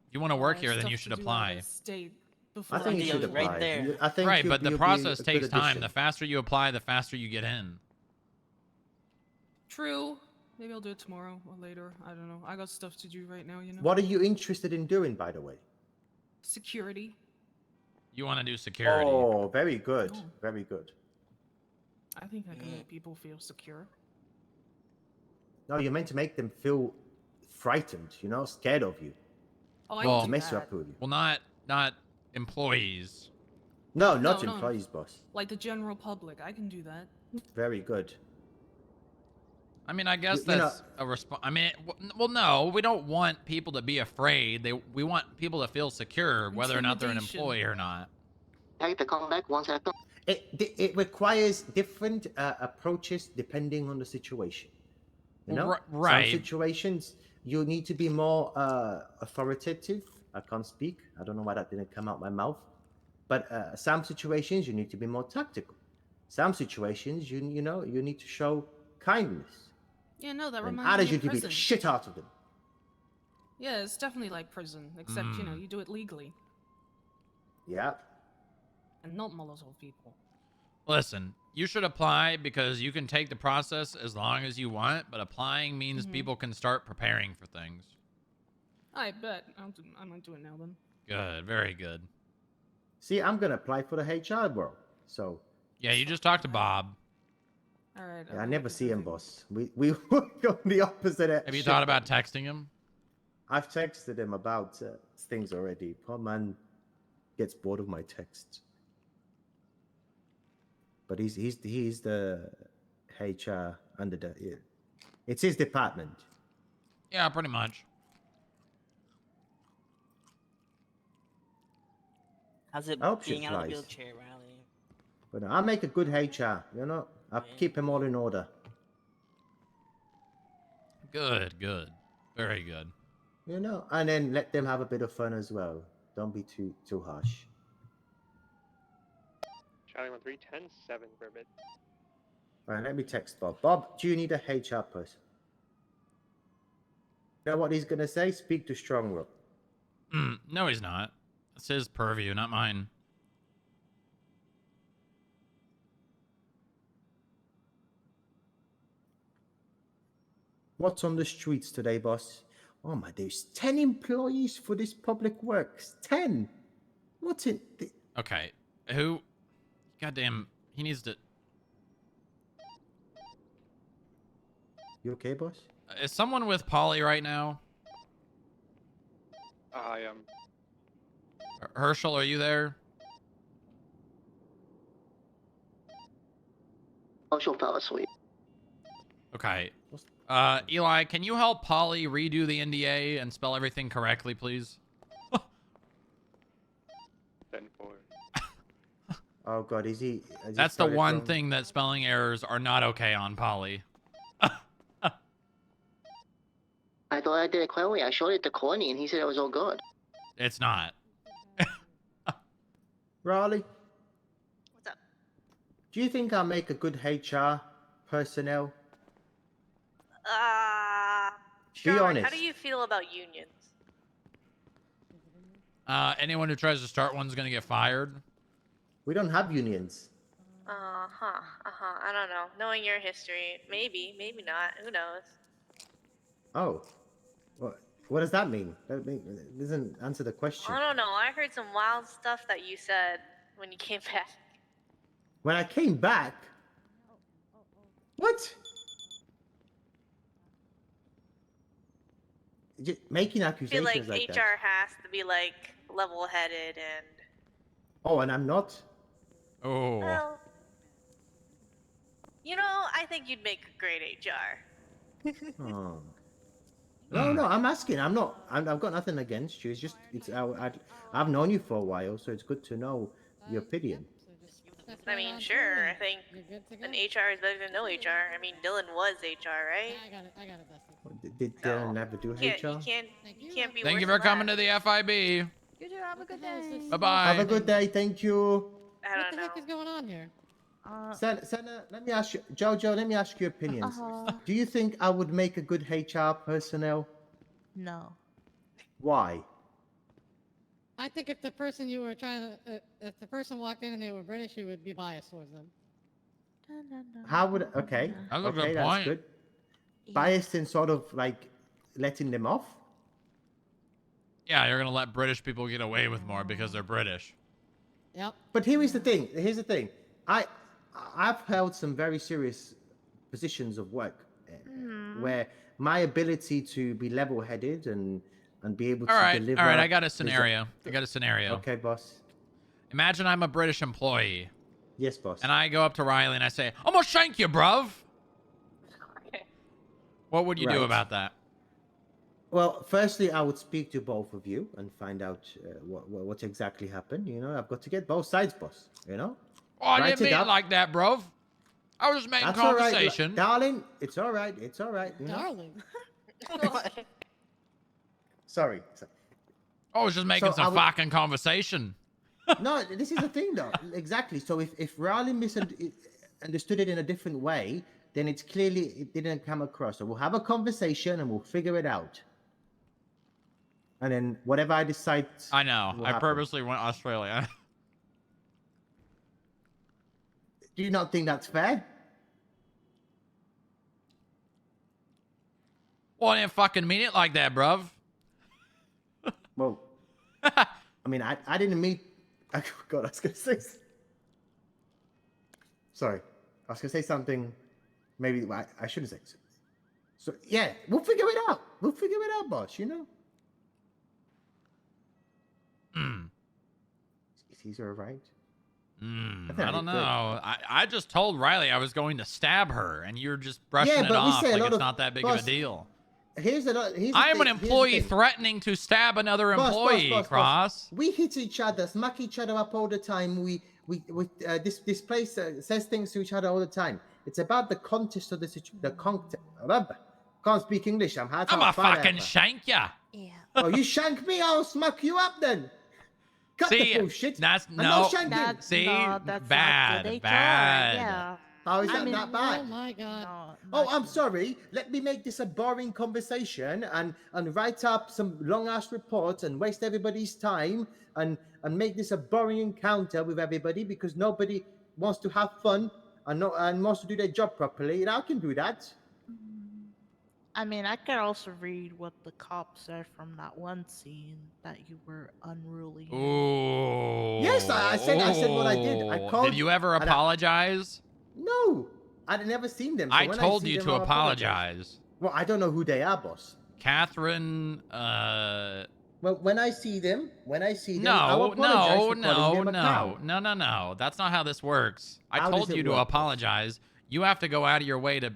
If you want to work I have here, then stuff you to should do at apply. the state before I think you Yeah, should it was right apply. there. I think Right, you'll- but the you'll be process a good takes time. addition. The faster you apply, the faster you get in. True. Maybe I'll do it tomorrow or later. I don't know. I got stuff to do right now, you know. What are you interested in doing, by the way? Security. You want to do security. Oh, very good. Very good. I think I can make people feel secure. No, you're meant to make them feel frightened, you know, scared of you. Oh, I Well, can do Mess that. up with you. Well, not employees. No, not No. employees, boss. Like the general public. I can do that. Very good. I mean, I guess You know- that's a response. I mean, well, no, we don't want people to be afraid. We want people to feel secure, whether or not they're an Intimidation. employee or not. Hey, to come back 1 second. It requires different approaches depending on the situation. You know, Right. Some situations you need to be more authoritative. I can't speak. I don't know why that didn't come out my mouth. But some situations you need to be more tactical. Some situations you need to show kindness. Yeah, no, that And reminds others me you of to beat prison. the shit out of them. Yeah, it's definitely like prison, except, you know, you do it legally. Yeah. And not Molotov people. Listen, you should apply because you can take the process as long as you want, but applying means people can start preparing for things. I bet. I might do it now then. Good, very good. See, I'm gonna apply for the HR role. So Yeah, you just talked to Bob. Alright. yeah, I never see him, boss. We work on the opposite. Have you thought about texting him? I've texted him about things already. Poor man gets bored of my texts. But he's the HR under the. It's his department. Yeah, pretty much. How's it I hope she being out of the applies. wheelchair, Riley? But I'll make a good HR. You know, I'll keep him all in order. Good, good. Very good. You know, and then let them have a bit of fun as well. Don't be too harsh. Charlie 13, 10-7, Burbit. All right, let me text Bob. Bob, do you need a HR person? You know what he's gonna say? Speak to Strongrow. No, he's not. It's his purview, not mine. What's on the streets today, boss? Oh my days, 10 employees for this public works. 10. What's in? Okay, who? Goddamn, he needs to. You okay, boss? Is someone with Polly right now? I am. Herschel, are you there? Herschel fell asleep. Okay. Eli, can you help Polly redo the NDA and spell everything correctly, please? 10-4. Oh god, is he? That's the one thing that spelling errors are not okay on Polly. I thought I did it clearly. I showed it to Courtney, and he said it was all good. It's not. Raleigh, What's up? do you think I'll make a good HR personnel? Be Sure. honest. How do you feel about unions? Anyone who tries to start one's gonna get fired. We don't have unions. I don't know. Knowing your history, maybe not. Who knows? Oh, what does that mean? That doesn't answer the question. I don't know. I heard some wild stuff that you said when you came back. When I came back, what? Making I accusations feel like like HR that. has to be like level-headed and Oh, and I'm not. Oh. Well, you know, I think you'd make a great HR. Oh. No, no, I'm asking. I've got nothing against you. It's just, I've known you for a while, so it's good to know your opinion. I mean, sure. I think an HR is better than no HR. I mean, Dylan was HR, right? I got it, Dusty. Did Dylan ever do You can't, HR? you can't be Thank worse you for than coming that. to the FIB. You two have a good day. Bye-bye. Have a good day. Thank you. I What don't the know. heck is going on here? Senna, let me ask you, Jojo, let me ask your opinions. Do you think I would make a good HR personnel? No. Why? I think if the person you were trying to, if the person walked in and they were British, you would be biased towards them. How would, okay, That's a good okay, that's point. good. Biased in sort of like letting them off? Yeah, you're gonna let British people get away with more because they're British. Yep. But here is the thing. Here's the thing. I've held some very serious positions of work where my ability to be level-headed and be able to deliver. All right. I got a is scenario. Okay, boss. Imagine I'm a British employee. Yes, boss. And I go up to Riley and I say, "I'm gonna shank you, bruv." What would you do Right. about that? Well, firstly, I would speak to both of you and find out what exactly happened. You know, I've got to get both sides, boss. You know. Oh, I Write didn't mean it like that, bruv. I was just making That's all right, conversation. darling. It's all right. It's all right. You know? Darling. Sorry. I was just making So some I would- fucking conversation. No, this is the thing, though. Exactly. So if Riley understood it in a different way, then it's clearly it didn't come across. So we'll have a conversation and we'll figure it out. And then whatever I decide. I know. will I happen. purposely went Australia. Do you not think that's fair? Well, I didn't fucking mean it like that, bruv. Well, I mean, I didn't mean. Oh, God, I was gonna say. Sorry, I was gonna say something. Maybe I shouldn't say. So yeah, we'll figure it out. We'll figure it out, boss. You know. Is he all right? I don't know. I just told Riley I was going to stab her, and you're just brushing Yeah, it but we off say a like lot it's of- not that big of boss, a deal. Here's the I am an thing, here's the employee thing. threatening to stab another employee, Boss. Cross. We hit each other, smack each other up all the time. This place says things to each other all the time. It's about the context of the situation. Can't speak English. I'm hard. I'm a fucking shank ya. Yeah. Oh, you shank me, I'll smack you up then. Cut See, the bullshit. that's I'm no. not shanking. See, No, that's not bad, good HR, bad. Yeah. How is I that mean, not bad? Oh my god. Oh, I'm sorry. Let me make this a boring conversation and write up some long ass reports and waste everybody's time and make this a boring encounter with everybody because nobody wants to have fun and wants to do their job properly. And I can do that. I mean, I could also read what the cop said from that one scene that you were unruly. Ooh. Yes, I said what I did. I Ooh. called. Did you ever and apologize? No, I'd never seen them. So I when told see you them, to I'll apologize. Well, I don't know who they are, boss. Catherine, Well, when I see them, I'll No, apologize no, for calling them a cow. no. That's not how this works. I How told does it you to work, boss? apologize. You have to go out of your way to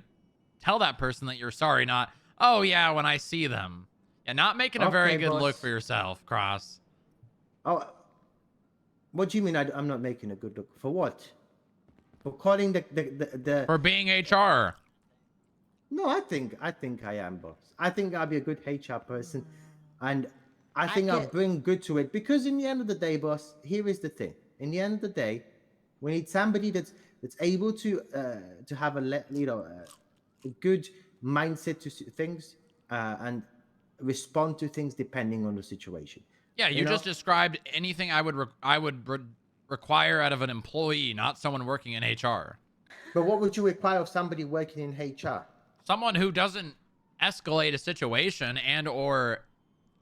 tell that person that you're sorry, not, oh yeah, when I see them. And not making a very Okay, good boss. look for yourself, Cross. Oh, what do you mean I'm not making a good look? For what? For calling the For being HR. No, I think I am, boss. I think I'll be a good HR person, and I think I'll bring good to it. Because in the end of the day, boss, here is the thing. In the end of the day, we need somebody that's able to have a good mindset to things and respond to things depending on the situation. Yeah, you know? just described anything I would require out of an employee, not someone working in HR. But what would you require of somebody working in HR? Someone who doesn't escalate a situation and or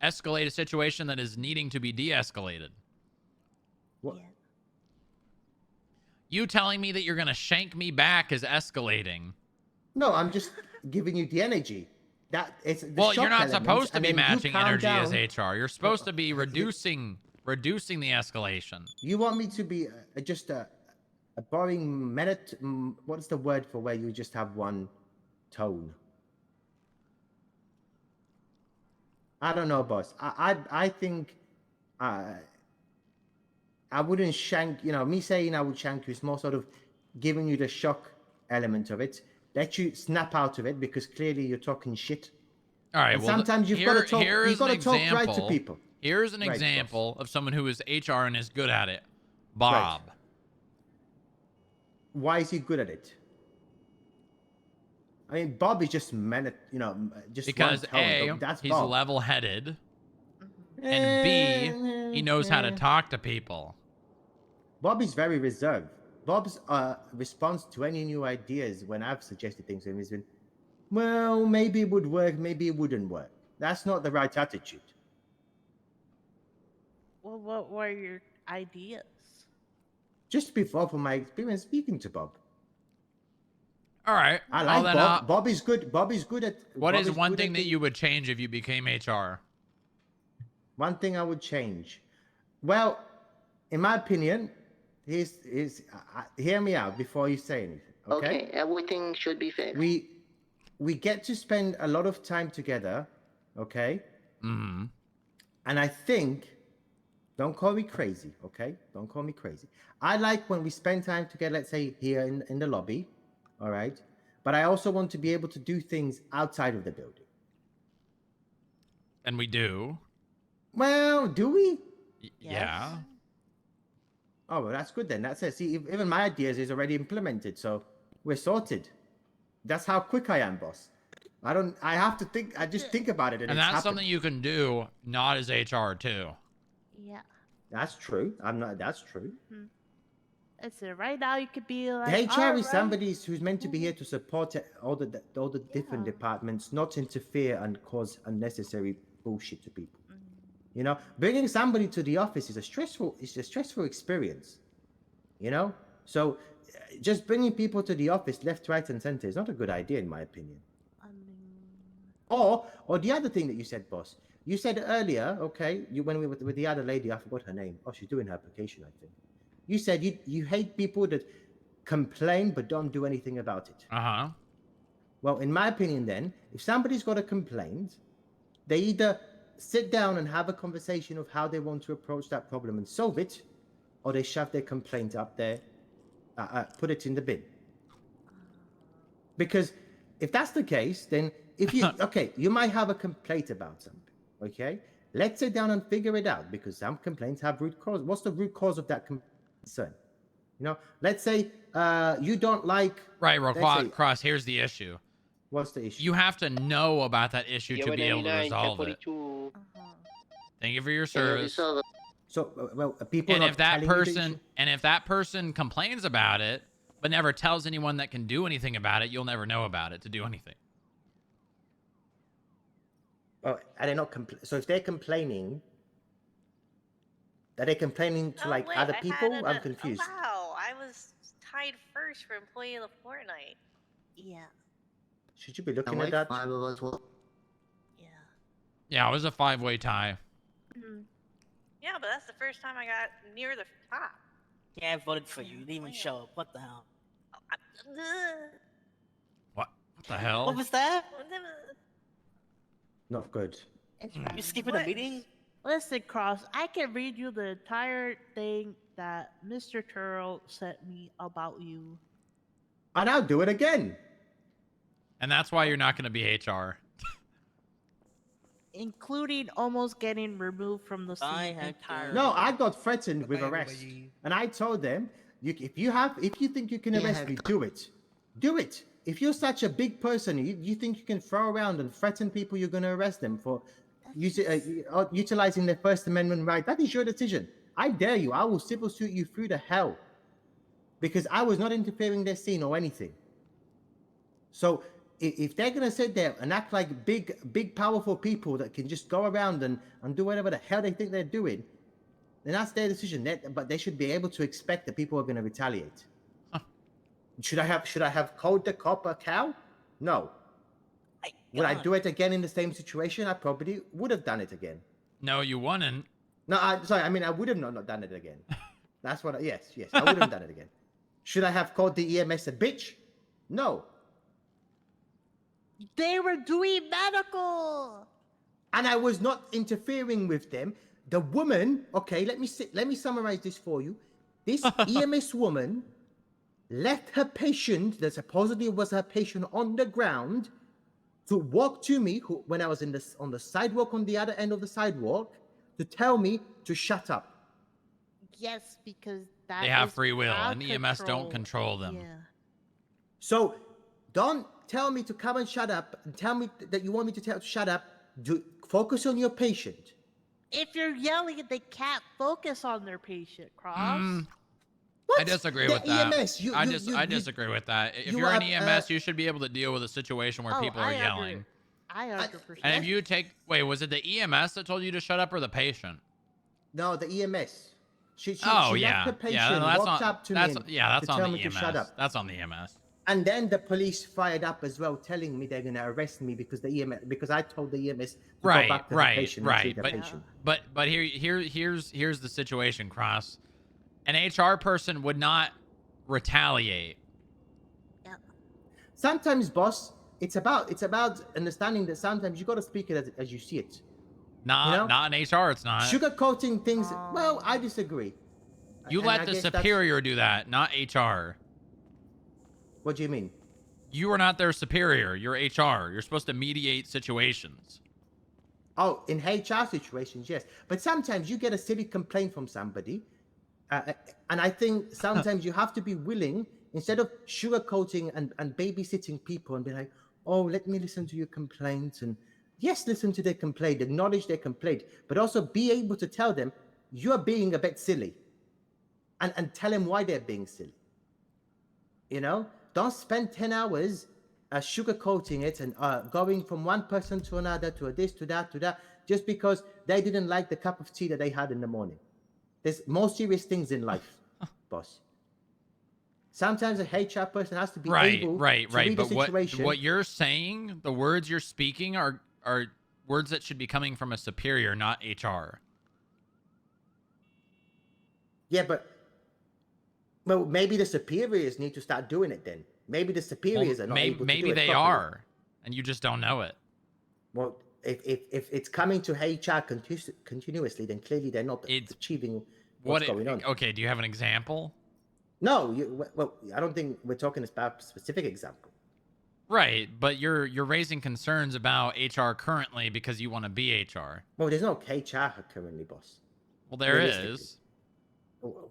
escalate a situation that is needing to be de-escalated. What? Yeah. You telling me that you're going to shank me back is escalating. No, I'm just giving you the energy. That it's the Well, shock you're not element, supposed to and be then you matching calm energy as down. HR. You're supposed to be reducing the escalation. You want me to be boring what's the word for where you just have one tone? I don't know, boss. I think I wouldn't shank. Me saying I would shank you is more sort of giving you the shock element of it. Let you snap out of it because clearly you're talking shit. All right. And well, sometimes you've got to talk. You've got to talk right to example. people. Here's an Right, boss. example of someone who is HR and is good at it. Bob. Right. Why is he good at it? I mean, Bob is just just Because one tone. A, That's he's Bob. level-headed, and B, he knows how to talk to people. Bob is very reserved. Bob's response to any new ideas when I've suggested things to him has been, well, maybe it would work, maybe it wouldn't work. That's not the right attitude. Well, what were your ideas? Just before, from my experience speaking to Bob. All right. I like then, Bob. Bob is good. Bob is good at. What Bob is one good thing at that you would change if you became HR? One thing I would change. Well, in my opinion, hear me out before you say anything. Okay. Everything should be fair. We get to spend a lot of time together. Okay. Mm-hmm. And I think, don't call me crazy. Okay. Don't call me crazy. I like when we spend time together. Let's say here in the lobby. All right. But I also want to be able to do things outside of the building. And we do. Well, do we? Yeah. Oh, well, that's good then. That's it. See, even my ideas is already implemented, so we're sorted. That's how quick I am, boss. I have to think. I just think about it, and And it's that's happened. something you can do, not as HR too. Yeah. That's true. That's true. It's right now you could be like. The HR is "Alright." somebody who's meant to be here to support all the different departments, not interfere and cause unnecessary bullshit to people. Bringing somebody to the office is a stressful experience. So just bringing people to the office left, right, and center is not a good idea, in my opinion. Or the other thing that you said, boss. You said earlier, okay, when we were with the other lady, I forgot her name. Oh, she's doing her application, I think. You said you hate people that complain but don't do anything about it. Uh-huh. Well, in my opinion, then, if somebody's got a complaint, they either sit down and have a conversation of how they want to approach that problem and solve it, or they shove their complaint up there, put it in the bin. Because if that's the case, then if you you might have a complaint about something. Okay, let's sit down and figure it out, because some complaints have root cause. What's the root cause of that concern? Let's say you don't like. Right, Cross. Here's the issue. What's the issue? You have to know about that issue to be able to 99, resolve it. 1042. Thank you for your service. So, well, people. And are if that telling you the person issue? and if that person complains about it, but never tells anyone that can do anything about it, you'll never know about it to do anything. Oh, are they not so if they're complaining, are they complaining to like wait, other I people? had I'm confused. Oh, wow, I was tied first for employee of the fortnight. Yeah. Should you be looking at that? 5 of us will. Yeah, it was a 5-way tie. Yeah, but that's the first time I got near the top. Yeah, I voted for you. You didn't even show up. What the hell? What the hell? What was that? Not good. You skipping a meeting? Listen, Cross, I can read you the entire thing that Mr. Turl sent me about you. And I'll do it again. And that's why you're not going to be HR. Including almost getting removed from the scene entirely. No, I got threatened with arrest, and I told them, if you think you can arrest me, do it. Do it. If you're such a big person, you think you can throw around and threaten people, you're going to arrest them for utilizing their First Amendment right. That is your decision. I dare you. I will civil suit you through the hell, because I was not interfering their scene or anything. So if they're going to sit there and act like big, powerful people that can just go around and do whatever the hell they think they're doing, then that's their decision. But they should be able to expect that people are going to retaliate. Huh. Should I have called the cop a cow? No. Would I do it again in the same situation? I probably would have done it again. No, you wouldn't. No, I would have not done it again. That's what. Yes, I would have done it again. Should I have called the EMS a bitch? No. They were doing medical. And I was not interfering with them. The woman, okay, let me summarize this for you. This EMS woman left her patient, that supposedly was her patient, on the ground to walk to me when I was on the sidewalk, on the other end of the sidewalk, to tell me to shut up. Yes, because that They have is free will, crowd and EMS don't control them. Yeah. So don't tell me to come and shut up, and tell me that you want me to shut up. Focus on your patient. If you're yelling, they can't focus on their patient, Cross. I disagree with that. EMS, I disagree with that. If you're an EMS, you should be able to deal with a situation where people are yelling. I 100%. And if you wait, was it the EMS that told you to shut up or the patient? No, the EMS. She left her patient, walked up to me to tell me to shut up. That's on the EMS. And then the police fired up as well, telling me they're going to arrest me because because I told the EMS to go back to the patient and treat the patient. But here's the situation, Cross. An HR person would not retaliate. Yeah. Sometimes, boss, it's about understanding that sometimes you got to speak it as you see it. Not in HR, it's not. Sugarcoating things. Well, I disagree. You let the superior do that, not HR. What do you mean? You are not their superior. You're HR. You're supposed to mediate situations. Oh, in HR situations, yes. But sometimes you get a silly complaint from somebody. And I think sometimes you have to be willing, instead of sugarcoating and babysitting people and be like, oh, let me listen to your complaints. And yes, listen to their complaint, acknowledge their complaint, but also be able to tell them you're being a bit silly and tell them why they're being silly. Don't spend 10 hours sugarcoating it and going from one person to another, to this, to that, just because they didn't like the cup of tea that they had in the morning. There's more serious things in life, boss. Sometimes a HR person has to be able to read the situation. What you're saying, the words you're speaking are words that should be coming from a superior, not HR. Yeah, but well, maybe the superiors need to start doing it then. Maybe the superiors are not able to do it. Maybe they are, and you just don't know it. Well, if it's coming to HR continuously, then clearly they're not achieving what's going on. Okay, do you have an example? No, well, I don't think we're talking about a specific example. Right, but you're raising concerns about HR currently because you want to be HR. Well, there's no HR currently, boss. Well, there is.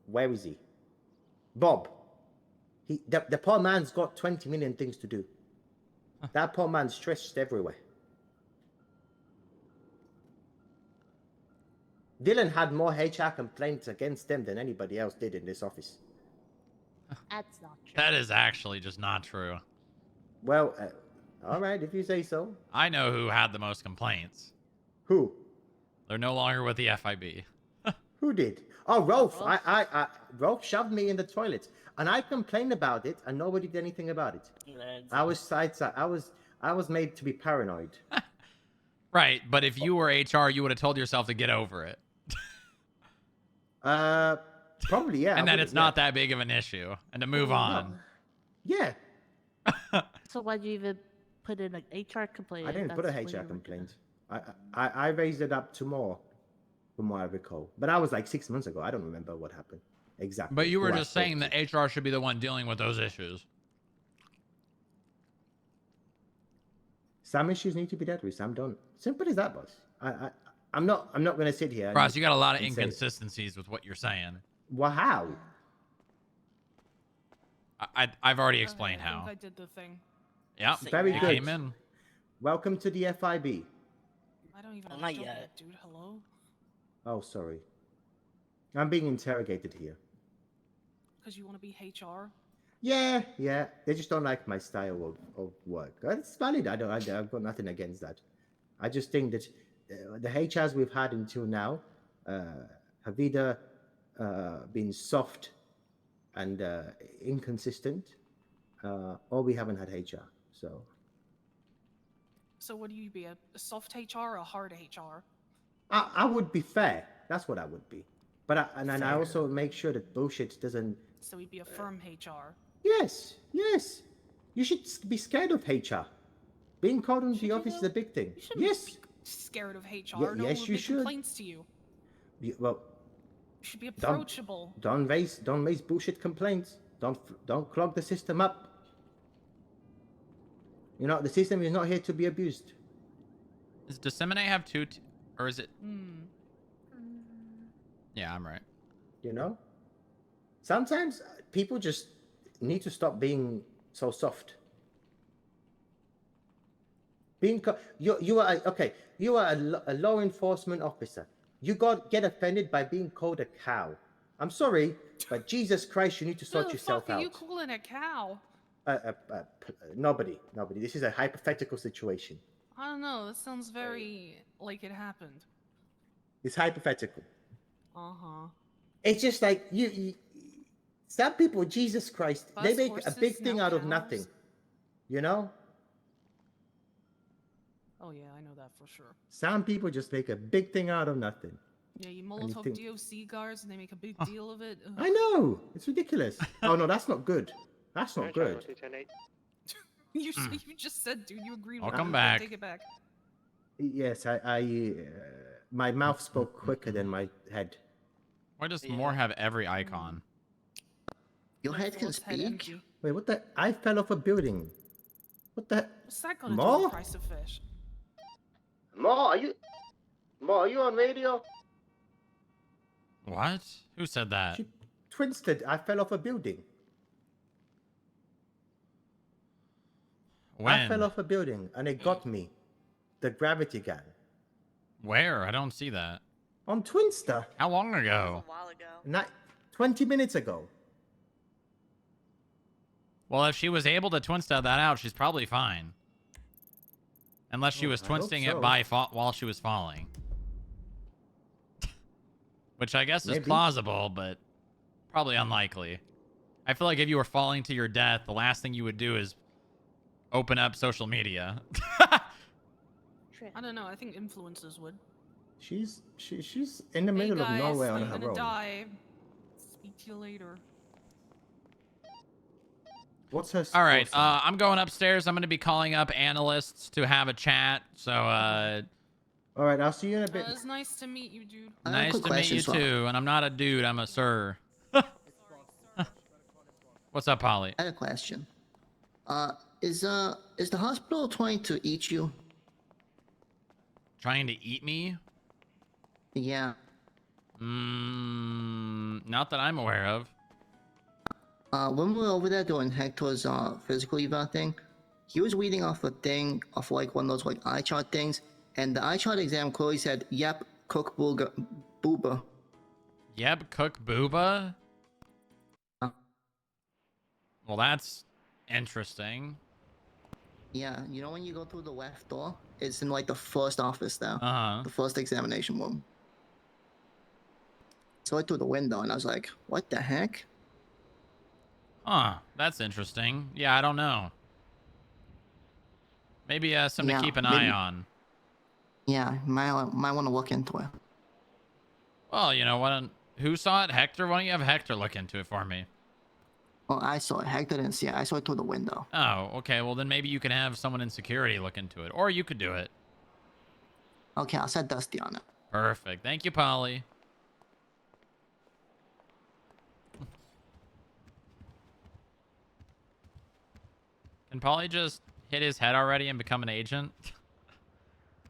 Where is he? Bob. The poor man's got 20 million things to do. That poor man's stressed everywhere. Dylan had more HR complaints against them than anybody else did in this office. That's not true. That is actually just not true. Well, all right, if you say so. I know who had the most complaints. Who? They're no longer with the FIB. Who did? Oh, Rolf. Rolf shoved me in the toilet, and I complained about it, and nobody did anything about it. I was made to be paranoid. Right, but if you were HR, you would have told yourself to get over it. Probably, yeah. And that it's not that big of an issue, and to move on. Yeah. So why'd you even put in an HR complaint? I didn't put a HR complaint. I raised it up to more, from what I recall. But that was like 6 months ago. I don't remember what happened exactly. But you were just saying that HR should be the one dealing with those issues. Some issues need to be dealt with, some don't. Simple as that, boss. I'm not going to sit here. Ross, you got a lot of inconsistencies with what you're saying. Well, how? I've already explained how. I did the thing. Yeah, very you good. came in. Welcome to the FIB. I don't even know not what yet. dude. Hello? Oh, sorry. I'm being interrogated here. Because you want to be HR? Yeah. They just don't like my style of work. It's valid. I've got nothing against that. I just think that the HRs we've had until now have either been soft and inconsistent, or we haven't had HR. So what do you be, a soft HR or a hard HR? I would be fair. That's what I would be. But I also make sure that bullshit doesn't So he'd be a firm HR. Yes, yes. You should be scared of HR. Being called into the office is a big thing. You shouldn't Yes. be scared of HR. Ye- No one yes, would you make should. complaints to you. Well, You should be don't approachable. don't raise bullshit complaints. Don't clog the system up. You know, the system is not here to be abused. Does Disseminate have two, or is it? Hmm. Yeah, I'm right. You know, sometimes people just need to stop being so soft. You are okay. You are a law enforcement officer. You get offended by being called a cow. I'm sorry, but Jesus Christ, you need to sort Who the yourself fuck are out. you calling a cow? Nobody. This is a hypothetical situation. I don't know. That sounds very like it happened. It's hypothetical. Uh-huh. It's just like you some people, Jesus Christ, they Bus make a horses, big thing now out of cows. nothing. You know? Oh yeah, I know that for sure. Some people just make a big thing out of nothing. Yeah, you you Molotov think- DOC guards and they make a big deal of it. Ugh. I know. It's ridiculous. Oh no, that's not good. That's not Charlie good. 1210-8. You just said, dude, you agreed with Welcome me. back. Take it back. Yes, my mouth spoke quicker than my head. Why does more have every icon? Your head can Fullest head speak? empty. Wait, what the? I fell off a building. What the? What's that gonna do More? with the price of fish? Mo, are you on radio? What? Who said that? Twinsted, I fell off a building. When? I fell off a building and it got me. The gravity gun. Where? I don't see that. On Twinster. How long ago? A while ago. 20 minutes ago. Well, if she was able to twinsta that out, she's probably fine. Unless she was I hope twinsting so. it while she was falling. Which I guess is Maybe. plausible, but probably unlikely. I feel like if you were falling to your death, the last thing you would do is open up social media. I don't know. I think influencers would. She's in the middle hey guys, of nowhere on I'm her gonna own. die. Speak to you later. What's her? All right, what's her- I'm going upstairs. I'm going to be calling up analysts to have a chat. So, All right, I'll see you in a bit. It's nice to meet you, dude. nice to meet you too. And I'm not a dude, I'm a sir. What's up, Polly? I had a question. Is the hospital trying to eat you? Trying to eat me? Yeah. Not that I'm aware of. When we were over there doing Hector's physical eval thing, he was reading off a thing of like one of those like eye chart things, and the eye chart exam clearly said, "Yep, cook booba." Yep, cook booba? Well, that's interesting. Yeah, you know when you go through the left door, it's in like the first office there, Uh-huh. the first examination room. So I through the window, and I was like, "What the heck?" Huh, that's interesting. Yeah, I don't know. Maybe something to Yeah, keep an maybe- eye on. Yeah, might want to look into it. Well, you know what? Who saw it? Hector? Why don't you have Hector look into it for me? Well, I saw it. Hector didn't see it. I saw it through the window. Oh, okay. Well, then maybe you can have someone in security look into it. Or you could do it. Okay, I'll set Dusty on it. Perfect. Thank you, Polly. Can Polly just hit his head already and become an agent?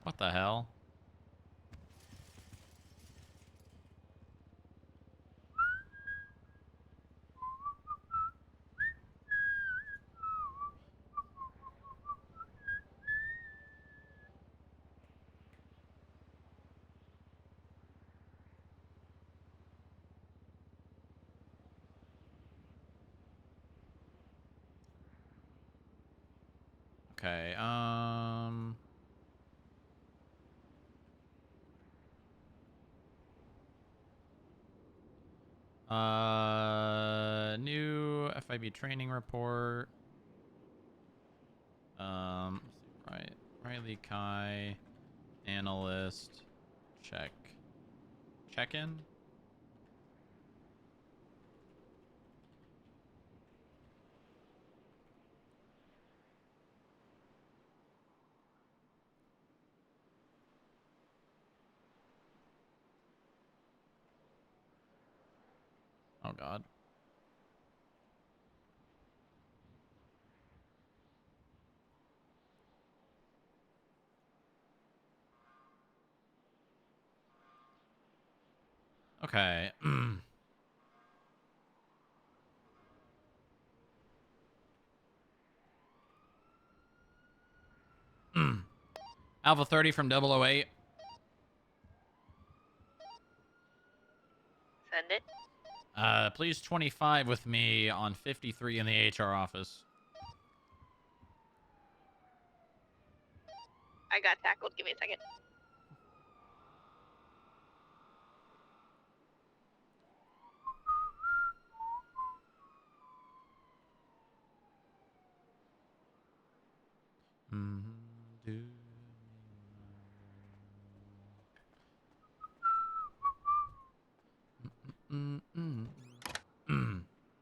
What the hell? Okay, new FIB training report. Right, Riley Kai, analyst, check-in. God. Okay. Alpha 30 from 008. Send it. Please 25 with me on 53 in the HR office. I got tackled. Give me a second.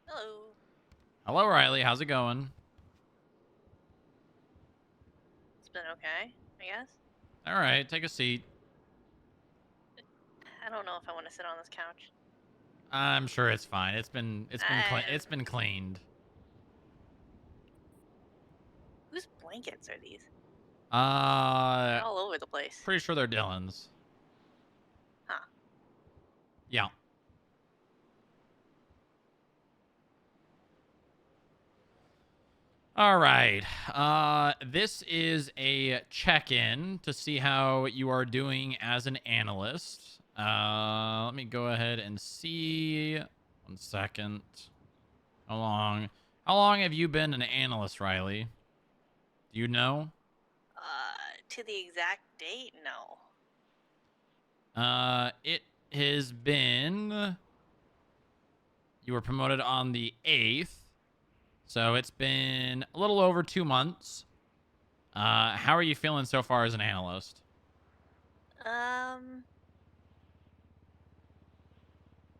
Hello. Hello, Riley. How's it going? It's been okay, I guess. All right, take a seat. I don't know if I want to sit on this couch. I'm sure it's fine. It's been cleaned. Whose blankets are these? Uh, They're all over the place. pretty sure they're Dylan's. Huh. Yeah. All right. This is a check-in to see how you are doing as an analyst. Let me go ahead and see. 1 second. How long have you been an analyst, Riley? Do you know? To the exact date? No. It has been. You were promoted on the 8th. So it's been a little over 2 months. How are you feeling so far as an analyst?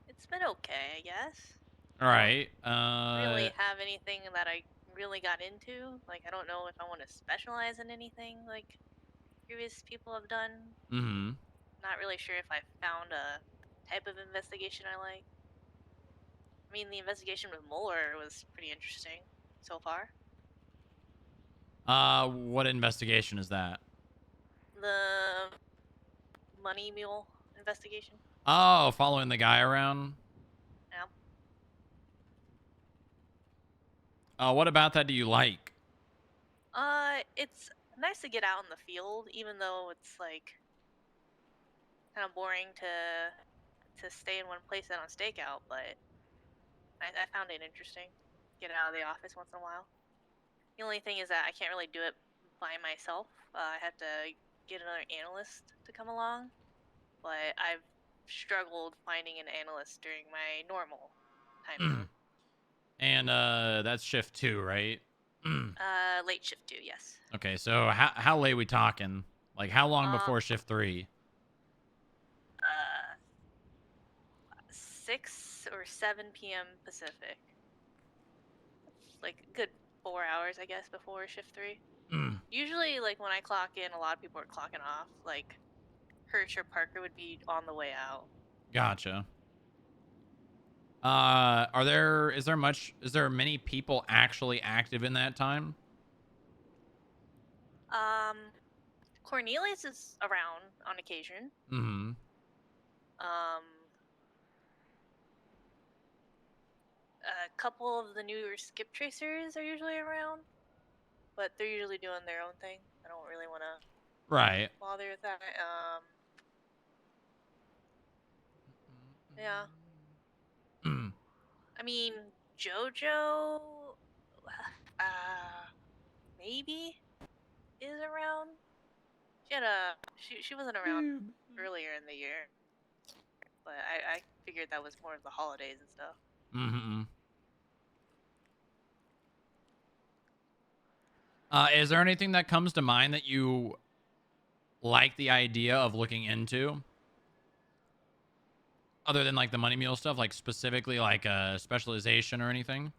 It's been okay, I guess. All right. Really have anything that I really got into. Like, I don't know if I want to specialize in anything like previous people have done. Mm-hmm. Not really sure if I found a type of investigation I like. I mean, the investigation with Mueller was pretty interesting so far. What investigation is that? The money mule investigation. Oh, following the guy around? Yeah. What about that do you like? It's nice to get out in the field, even though it's like kind of boring to stay in one place and on stakeout, but I found it interesting. Get out of the office once in a while. The only thing is that I can't really do it by myself. I have to get another analyst to come along, but I've struggled finding an analyst during my normal time zone. And that's shift 2, right? Late shift 2, yes. Okay, so how late we talking? Like how long before shift 3? 6 or 7 p.m. Pacific. Like a good 4 hours, I guess, before shift 3. Usually, like when I clock in, a lot of people are clocking off. Like Hirsch or Parker would be on the way out. Gotcha. Is there many people actually active in that time? Cornelius is around on occasion. Mm-hmm. A couple of the newer skip tracers are usually around, but they're usually doing their own thing. I don't really want to bother with that. Yeah. I mean, JoJo, maybe is around. She wasn't around earlier in the year, but I figured that was more of the holidays and stuff. Mm-hmm. Is there anything that comes to mind that you like the idea of looking into? Other than like the money mule stuff, like specifically like a specialization or anything?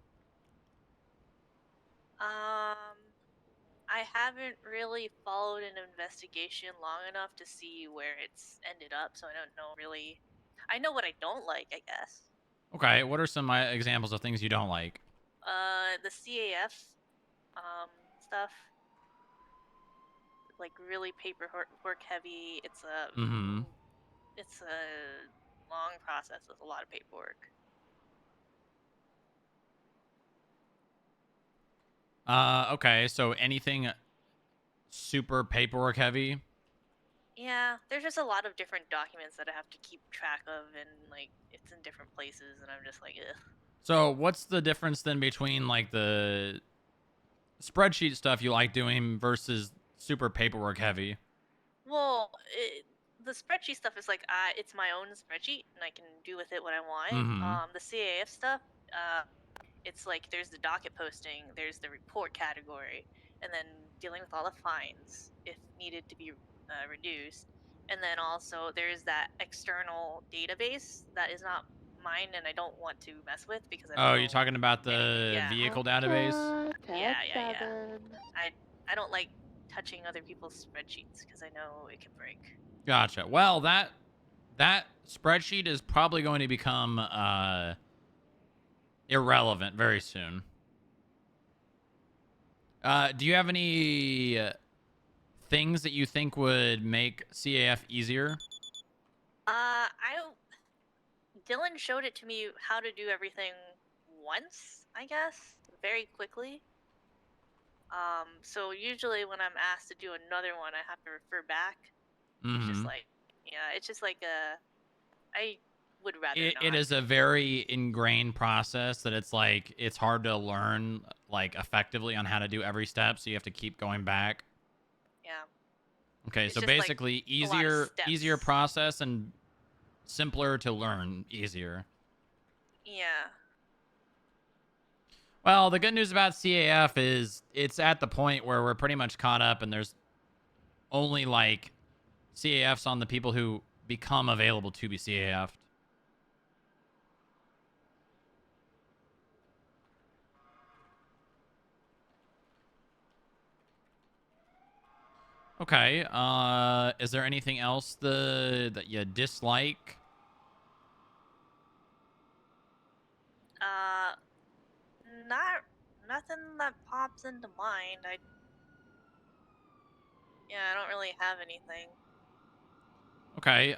I haven't really followed an investigation long enough to see where it's ended up, so I don't know really. I know what I don't like, I guess. Okay, what are some examples of things you don't like? The CAF stuff, like really paperwork heavy. It's a Mm-hmm. it's a long process with a lot of paperwork. Okay, so anything super paperwork heavy? Yeah, there's just a lot of different documents that I have to keep track of, and like it's in different places, and I'm just like, ugh. So what's the difference then between like the spreadsheet stuff you like doing versus super paperwork heavy? Well, the spreadsheet stuff is like it's my own spreadsheet, and I can do with it what I want. Mm-hmm. The CAF stuff, it's like there's the docket posting, there's the report category, and then dealing with all the fines if needed to be reduced, and then also there's that external database that is not mine, and I don't want to mess with because I don't Oh, know. you're talking about the Yeah. vehicle database? Yeah. I don't like touching other people's spreadsheets because I know it can break. Gotcha. Well, that spreadsheet is probably going to become irrelevant very soon. Do you have any things that you think would make CAF easier? Dylan showed it to me how to do everything once, I guess, very quickly. So usually when I'm asked to do another one, I have to refer back. It's just Mm-hmm. like, yeah, it's just like I would rather It not. is a very ingrained process that it's hard to learn like effectively on how to do every step, so you have to keep going back. Yeah. Okay, It's so just, like, basically a lot of easier steps. process and simpler to learn easier. Yeah. Well, the good news about CAF is it's at the point where we're pretty much caught up and there's only like CAFs on the people who become available to be CAF'd. Okay. Is there anything else that you dislike? Not nothing that pops into mind. I don't really have anything. Okay.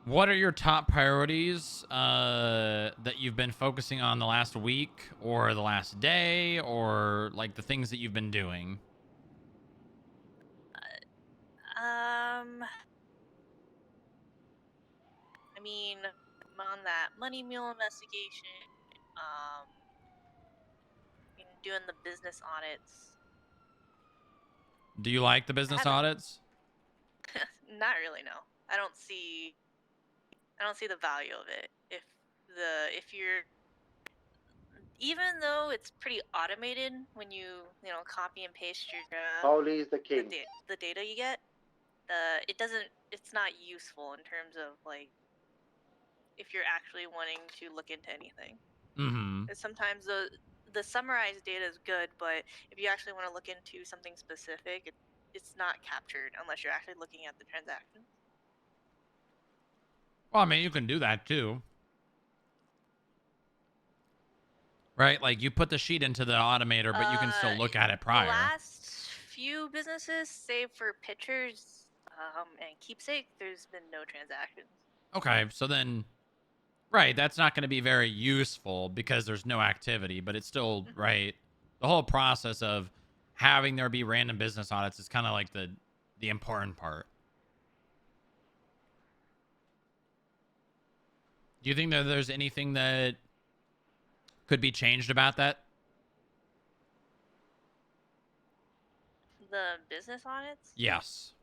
What are your top priorities that you've been focusing on the last week or the last day, or like the things that you've been doing? I mean, I'm on that money mule investigation. Doing the business audits. Do you like the I business haven't. audits? Not really. No, I don't see the value of it. If you're, even though it's pretty automated when you copy and paste your Holy is the king. the data you get, it's not useful in terms of like if you're actually wanting to look into anything. Mm-hmm. Sometimes the summarized data is good, but if you actually want to look into something specific, it's not captured unless you're actually looking at the transaction. Well, I mean, you can do that too. Right? Like you put the sheet into the automator, but you can still look at it prior. The last few businesses, save for pictures and keepsake, there's been no transactions. Okay, so then, right, that's not going to be very useful because there's no activity, but it's still, right, the whole process of having there be random business audits is kind of like the important part. Do you think that there's anything that could be changed about that? The business audits? Yes.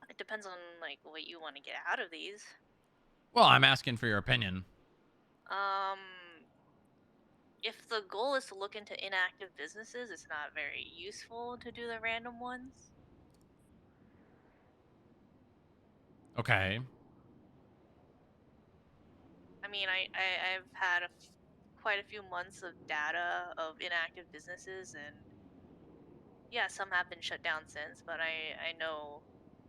It depends on like what you want to get out of these. Well, I'm asking for your opinion. If the goal is to look into inactive businesses, it's not very useful to do the random ones. Okay. I mean, I've had quite a few months of data of inactive businesses, and yeah, some have been shut down since, but I know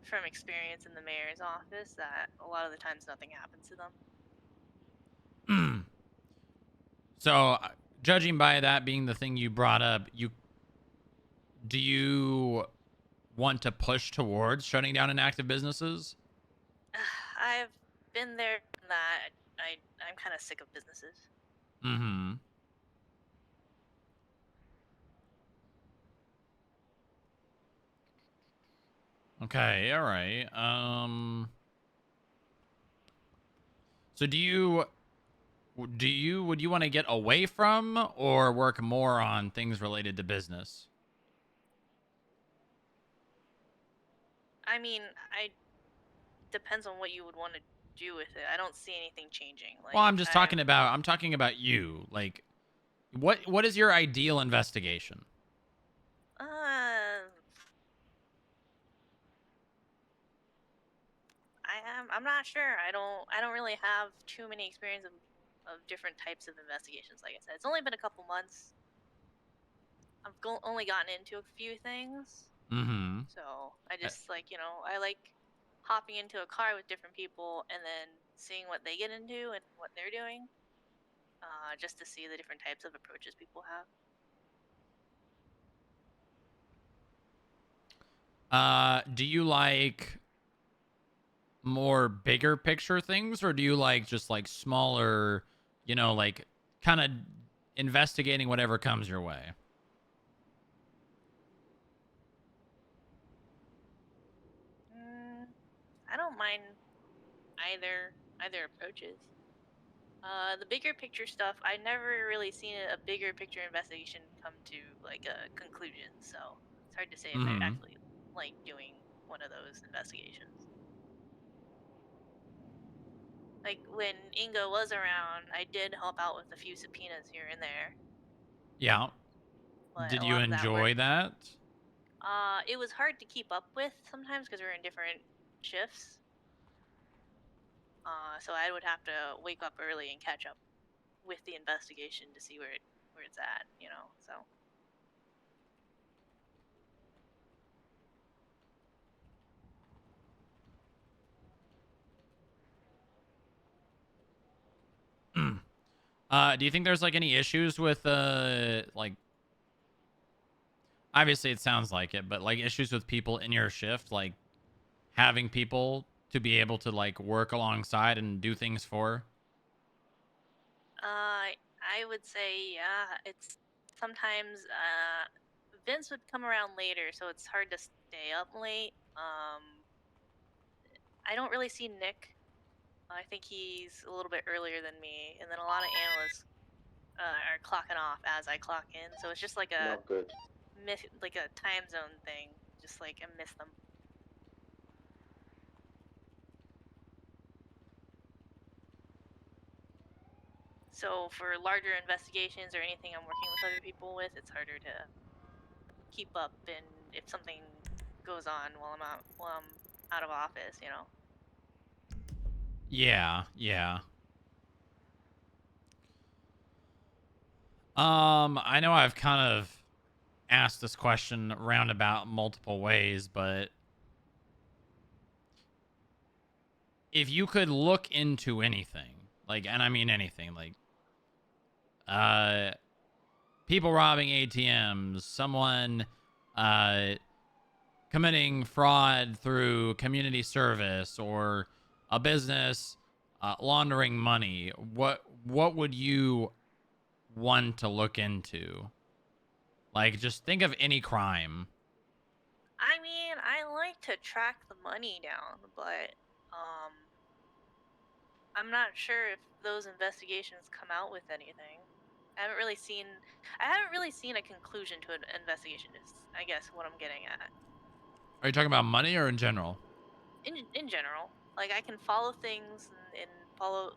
from experience in the mayor's office that a lot of the times nothing happens to them. So, judging by that being the thing you brought up, do you want to push towards shutting down inactive businesses? I've been there and that. I'm kind of sick of businesses. Mm-hmm. Okay, all right. So would you want to get away from or work more on things related to business? I mean, depends on what you would want to do with it. I don't see anything changing. Like, Well, I'm talking about you. Like, what is your ideal investigation? I'm not sure. I don't really have too many experience of different types of investigations. Like I said, it's only been a couple months. I've only gotten into a few things. Mm-hmm. So I just I like hopping into a car with different people and then seeing what they get into and what they're doing, just to see the different types of approaches people have. Do you like more bigger picture things, or do you like just like smaller, like kind of investigating whatever comes your way? I don't mind either approaches. The bigger picture stuff, I never really seen a bigger picture investigation come to like a conclusion, so it's hard to say if I Mhm. actually like doing one of those investigations. Like when Ingo was around, I did help out with a few subpoenas here and there. Yeah. But Did a you lot of that work, enjoy that? it was hard to keep up with sometimes because we were in different shifts. So I would have to wake up early and catch up with the investigation to see where it's at, so. Do you think there's like any issues with like obviously it sounds like it, but like issues with people in your shift, like having people to be able to like work alongside and do things for? I would say, yeah, it's sometimes, Vince would come around later, so it's hard to stay up late. I don't really see Nick. I think he's a little bit earlier than me, and then a lot of analysts are clocking off as I clock in, so it's just like a Not good. like a time zone thing. Just like I miss them. So for larger investigations or anything I'm working with other people with, it's harder to keep up, and if something goes on while I'm out of office, Yeah, yeah. I know I've kind of asked this question roundabout multiple ways, but if you could look into anything, like, and I mean anything, like, people robbing ATMs, someone, committing fraud through community service, or a business, laundering money, what would you want to look into? Like, just think of any crime. I mean, I like to track the money down, but I'm not sure if those investigations come out with anything. I haven't really seen a conclusion to an investigation, is I guess what I'm getting at. Are you talking about money or in general? In general, like I can follow things and follow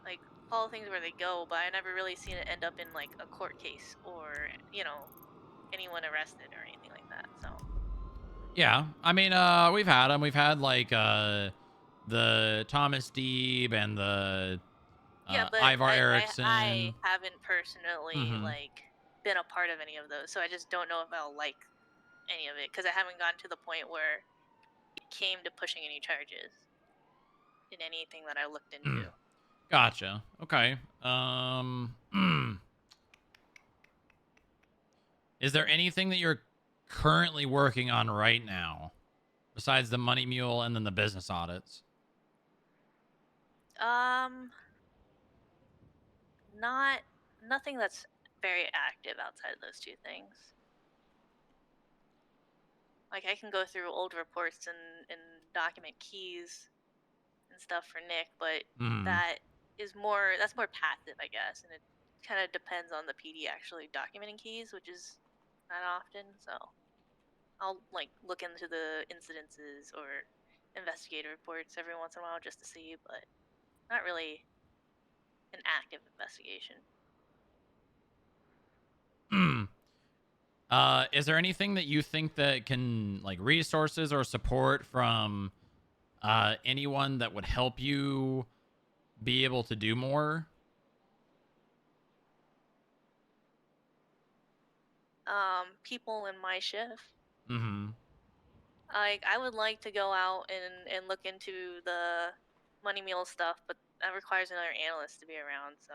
like follow things where they go, but I never really seen it end up in like a court case or anyone arrested or anything like that. So Yeah, I mean, we've had them. We've had like the Thomas Deeb and the yeah, but Ivar Erickson. I haven't personally Mhm. like been a part of any of those, so I just don't know if I'll like any of it because I haven't gotten to the point where it came to pushing any charges in anything that I looked into. Gotcha. Okay. Is there anything that you're currently working on right now besides the money mule and then the business audits? Nothing that's very active outside of those two things. Like I can go through old reports and document keys and stuff for Nick, but that's more passive, I guess, and it kind of depends on the PD actually documenting keys, which is not often. So I'll like look into the incidences or investigative reports every once in a while just to see, but not really an active investigation. Is there anything that you think that can, like, resources or support from anyone that would help you be able to do more? People in my shift. Mm-hmm. Like I would like to go out and look into the money mule stuff, but that requires another analyst to be around. So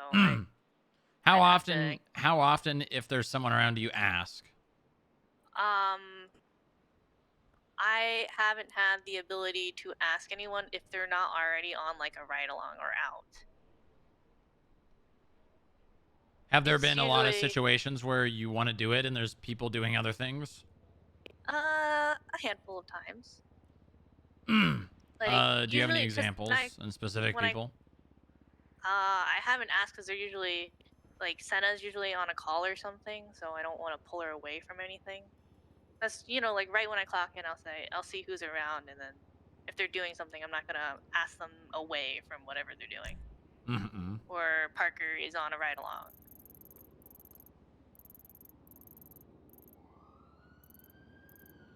How I'd have often? How often, if there's someone around, do you ask? I haven't had the ability to ask anyone if they're not already on like a ride along or out. Have there It's been a lot of usually- situations where you want to do it and there's people doing other things? A handful of times. Do you have any usually- 'cause examples and specific when people? I haven't asked because they're usually like Senna's usually on a call or something, so I don't want to pull her away from anything. That's like right when I clock in, I'll see who's around, and then if they're doing something, I'm not gonna ask them away from whatever they're doing. Mm-hmm. Or Parker is on a ride along.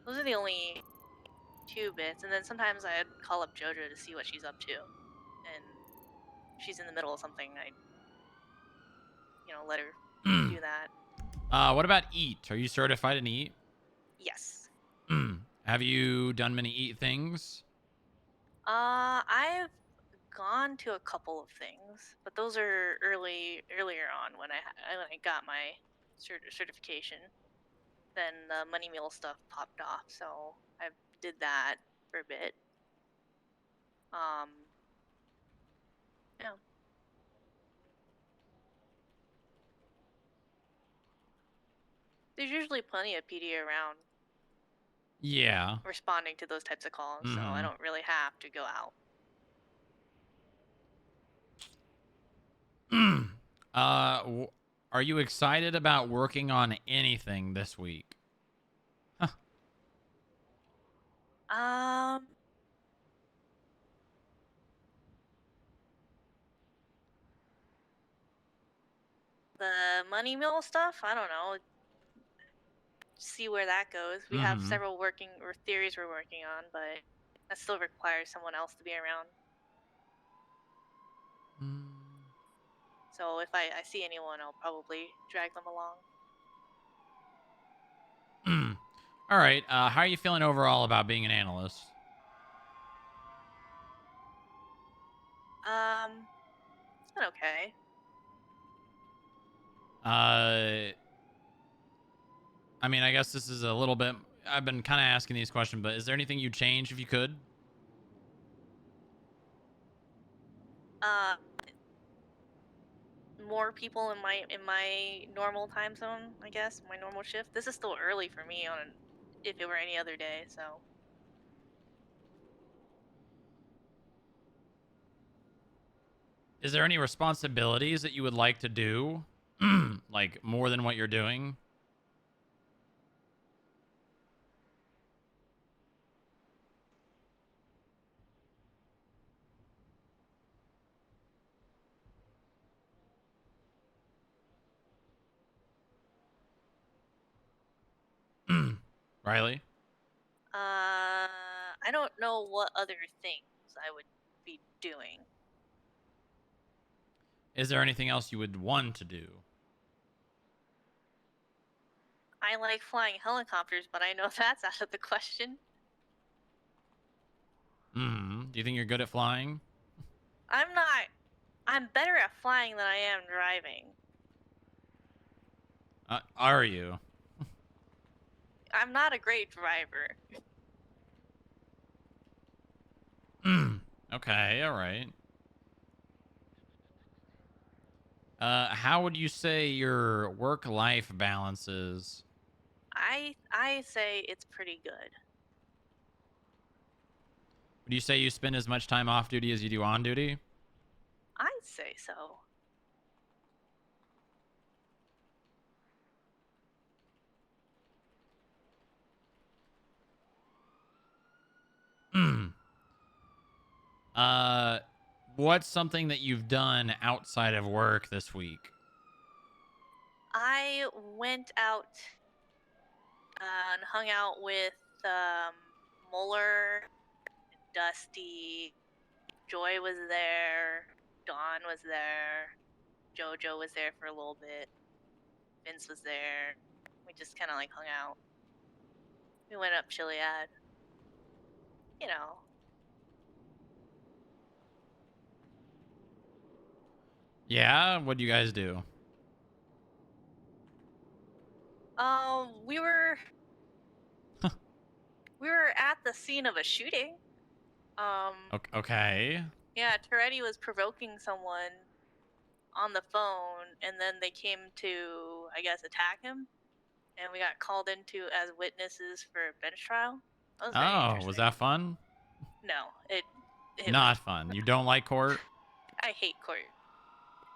Those are the only two bits, and then sometimes I'd call up JoJo to see what she's up to, and if she's in the middle of something, I'd let her do that. What about EAT? Are you certified in EAT? Yes. Have you done many EAT things? I've gone to a couple of things, but those are earlier on when I got my certification. Then the money mule stuff popped off, so I did that for a bit. Yeah. There's usually plenty of PD around. Yeah. Responding to those types of calls, so I don't really have to go out. Are you excited about working on anything this week? The money mill stuff, I don't know. See where that goes. We have several working or theories we're working on, but that still requires someone else to be around. So if I see anyone, I'll probably drag them along. All right. How are you feeling overall about being an analyst? It's been okay. I mean, I guess this is a little bit. I've been kind of asking these questions, but is there anything you'd change if you could? More people in my normal time zone, I guess, my normal shift. This is still early for me on if it were any other day, so. Is there any responsibilities that you would like to do, like more than what you're doing? Riley? I don't know what other things I would be doing. Is there anything else you would want to do? I like flying helicopters, but I know that's out of the question. Do you think you're good at flying? I'm not. I'm better at flying than I am driving. Are you? I'm not a great driver. Okay, all right. How would you say your work-life balance is? I say it's pretty good. Would you say you spend as much time off duty as you do on duty? I'd say so. What's something that you've done outside of work this week? I went out and hung out with Muller, Dusty, Joy was there, Dawn was there, JoJo was there for a little bit, Vince was there. We just kind of like hung out. We went up Chiliad. You know. Yeah, what'd you guys do? We were we were at the scene of a shooting. Okay. Yeah, Toretti was provoking someone on the phone, and then they came to, I guess, attack him, and we got called into as witnesses for a bench trial. That was very interesting. Was that fun? No, it Not fun. You don't like court? I hate court.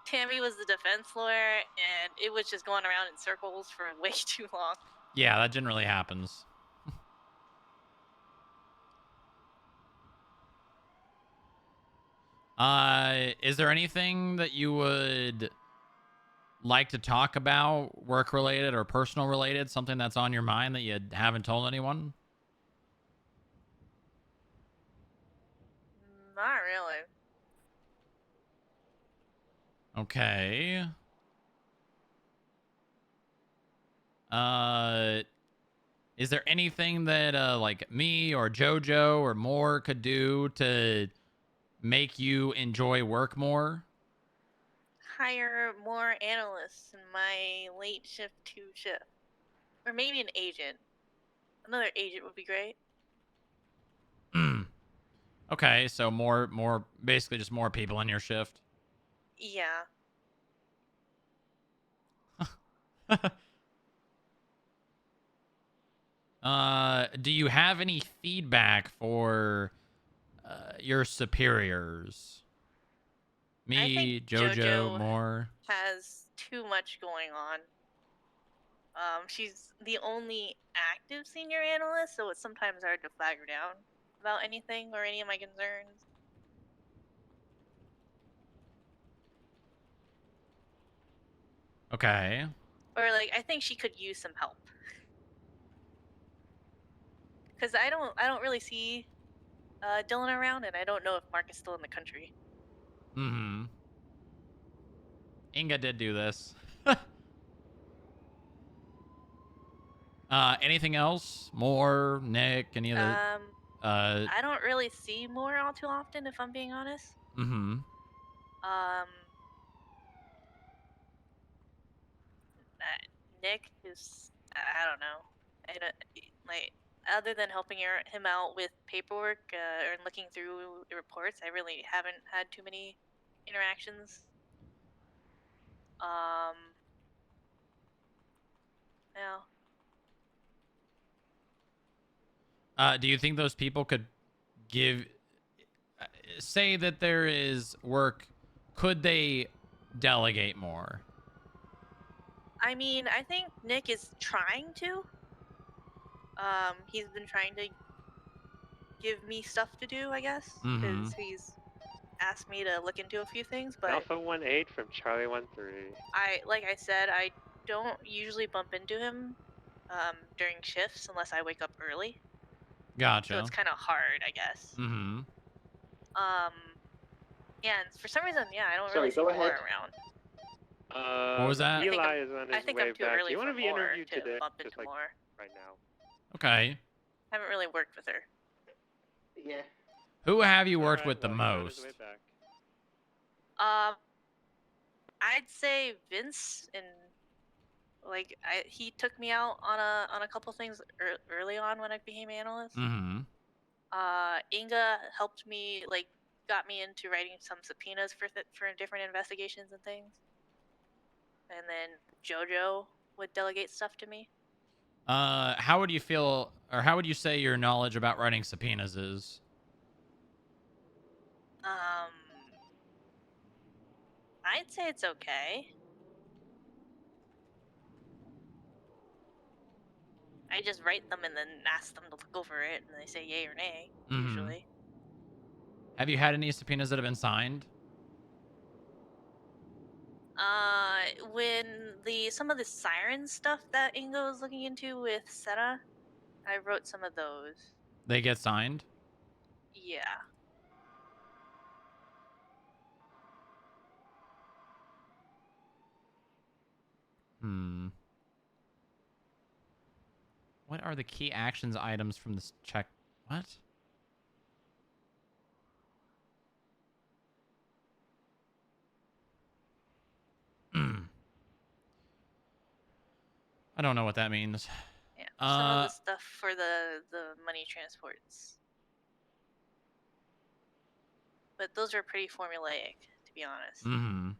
Tammy was the defense lawyer, and it was just going around in circles for way too long. Yeah, that generally happens. Is there anything that you would like to talk about, work related or personal related, something that's on your mind that you haven't told anyone? Not really. Okay. Is there anything that like me or JoJo or more could do to make you enjoy work more? Hire more analysts in my late shift 2 shift. Or maybe an agent. Another agent would be great. Okay, so more basically just more people in your shift. Yeah. Do you have any feedback for your superiors? Me, JoJo, more. Has too much going on. She's the only active senior analyst, so it's sometimes hard to flag her down about anything or any of my concerns. Okay. Or like, I think she could use some help. Because I don't really see Dylan around, and I don't know if Mark is still in the country. Inga did do this. Anything else? More? Nick? Any other? I don't really see more all too often, if I'm being honest. Nick is, I don't know. I don't, like, other than helping him out with paperwork or looking through the reports, I really haven't had too many interactions. No. Do you think those people could give, say that there is work, could they delegate more? I mean, I think Nick is trying to. He's been trying to give me stuff to do, I guess, because he's asked me to look into a few things, but Alpha 1-8 from Charlie 1-3. like I said, I don't usually bump into him during shifts unless I wake up early. Gotcha. So it's kind of hard, I guess. Yeah, and for some reason, yeah, I don't really see more around. What was that? Eli is on his I think way I'm too back. early You want for to be more interviewed to today? bump Just into like more. right now. Okay. Haven't really worked with her. Yeah. Who have you All worked right, with the well, he's on his most? way back. I'd say Vince and like he took me out on a couple things early on when I became analyst. Mm-hmm. Inga helped me, like, got me into writing some subpoenas for different investigations and things. And then JoJo would delegate stuff to me. How would you feel, or how would you say your knowledge about writing subpoenas is? I'd say it's okay. I just write them and then ask them to look over it, and they say yay or nay, Mhm. usually. Have you had any subpoenas that have been signed? When some of the siren stuff that Inga was looking into with Seta, I wrote some of those. They get signed? Yeah. What are the key actions items from this check? What? I don't know what that means. Yeah. Some of the stuff for the money transports. But those are pretty formulaic, to be honest. Mm-hmm.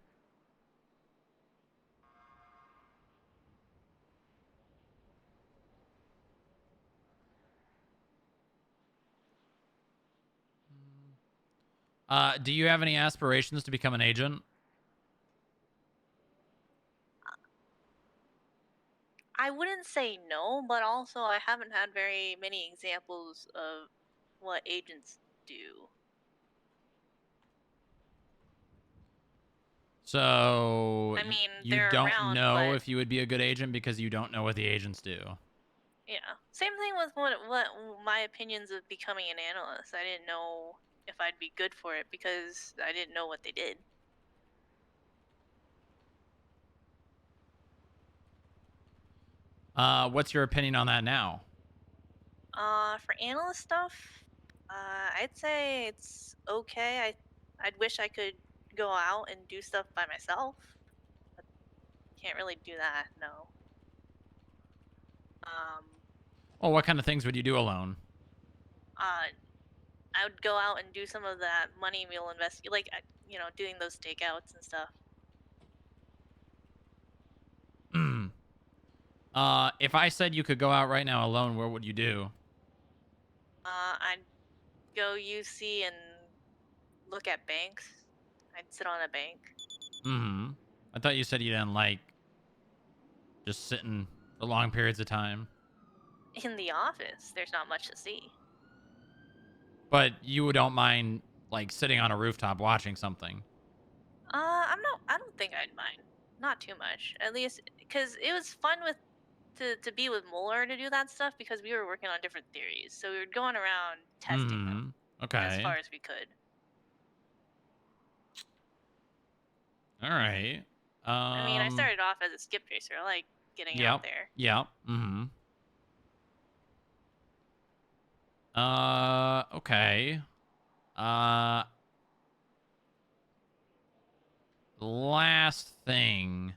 Do you have any aspirations to become an agent? I wouldn't say no, but also I haven't had very many examples of what agents do. So I mean, you they're don't around, know but if you would be a good agent because you don't know what the agents do. yeah. Same thing with what my opinions of becoming an analyst. I didn't know if I'd be good for it because I didn't know what they did. What's your opinion on that now? For analyst stuff, I'd say it's okay. I'd wish I could go out and do stuff by myself, but can't really do that. No. Well, what kind of things would you do alone? I would go out and do some of that money mule like doing those stakeouts and stuff. If I said you could go out right now alone, what would you do? I'd go UC and look at banks. I'd sit on a bank. Mm-hmm. I thought you said you didn't like just sitting for long periods of time. In the office, there's not much to see. But you don't mind like sitting on a rooftop watching something. I don't think I'd mind. Not too much. At least because it was fun to be with Mueller to do that stuff because we were working on different theories. So we were going around testing them Okay. as far as we could. All right. I mean, I started off as a skip tracer. I like getting out there. Yep. Mm-hmm. Okay. Last thing.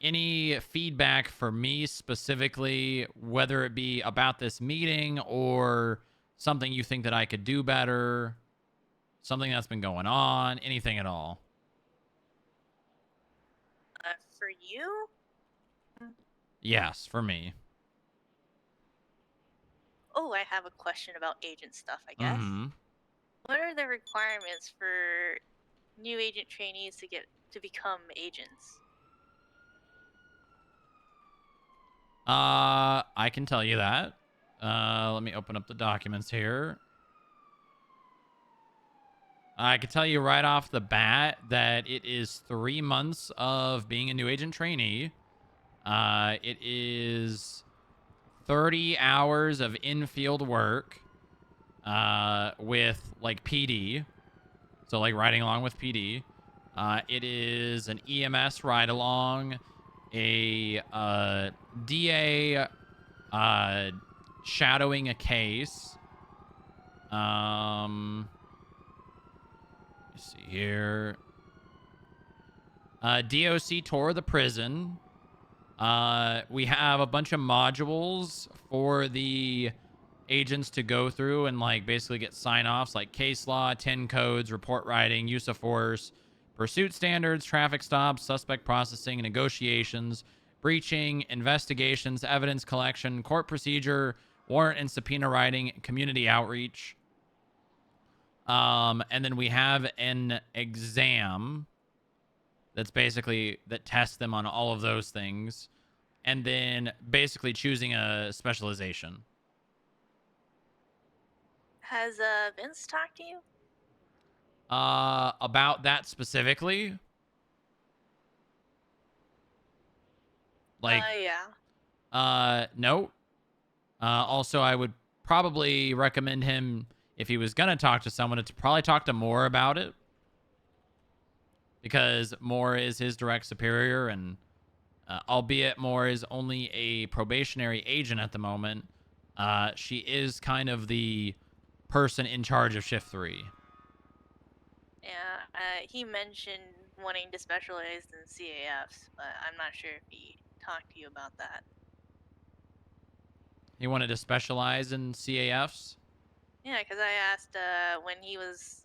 Any feedback for me specifically, whether it be about this meeting or something you think that I could do better, something that's been going on, anything at all? For you? Yes, for me. Oh, I have a question about agent stuff, I guess. Mm-hmm. What are the requirements for new agent trainees to become agents? I can tell you that. Let me open up the documents here. I can tell you right off the bat that it is 3 months of being a new agent trainee. It is 30 hours of in-field work with like PD. So like riding along with PD. It is an EMS ride along, a DA shadowing a case. Let's see here. DOC tour of the prison. We have a bunch of modules for the agents to go through and like basically get sign-offs like case law, 10 codes, report writing, use of force, pursuit standards, traffic stops, suspect processing, negotiations, breaching, investigations, evidence collection, court procedure, warrant and subpoena writing, community outreach. And then we have an exam that's basically that tests them on all of those things, and then basically choosing a specialization. Has Vince talked to you? About that specifically? Like, yeah. No. Also, I would probably recommend him, if he was gonna talk to someone, to probably talk to Moore about it, because Moore is his direct superior, and albeit Moore is only a probationary agent at the moment, she is kind of the person in charge of Shift 3. Yeah, he mentioned wanting to specialize in CAFs, but I'm not sure if he talked to you about that. He wanted to specialize in CAFs? Yeah, because I asked when he was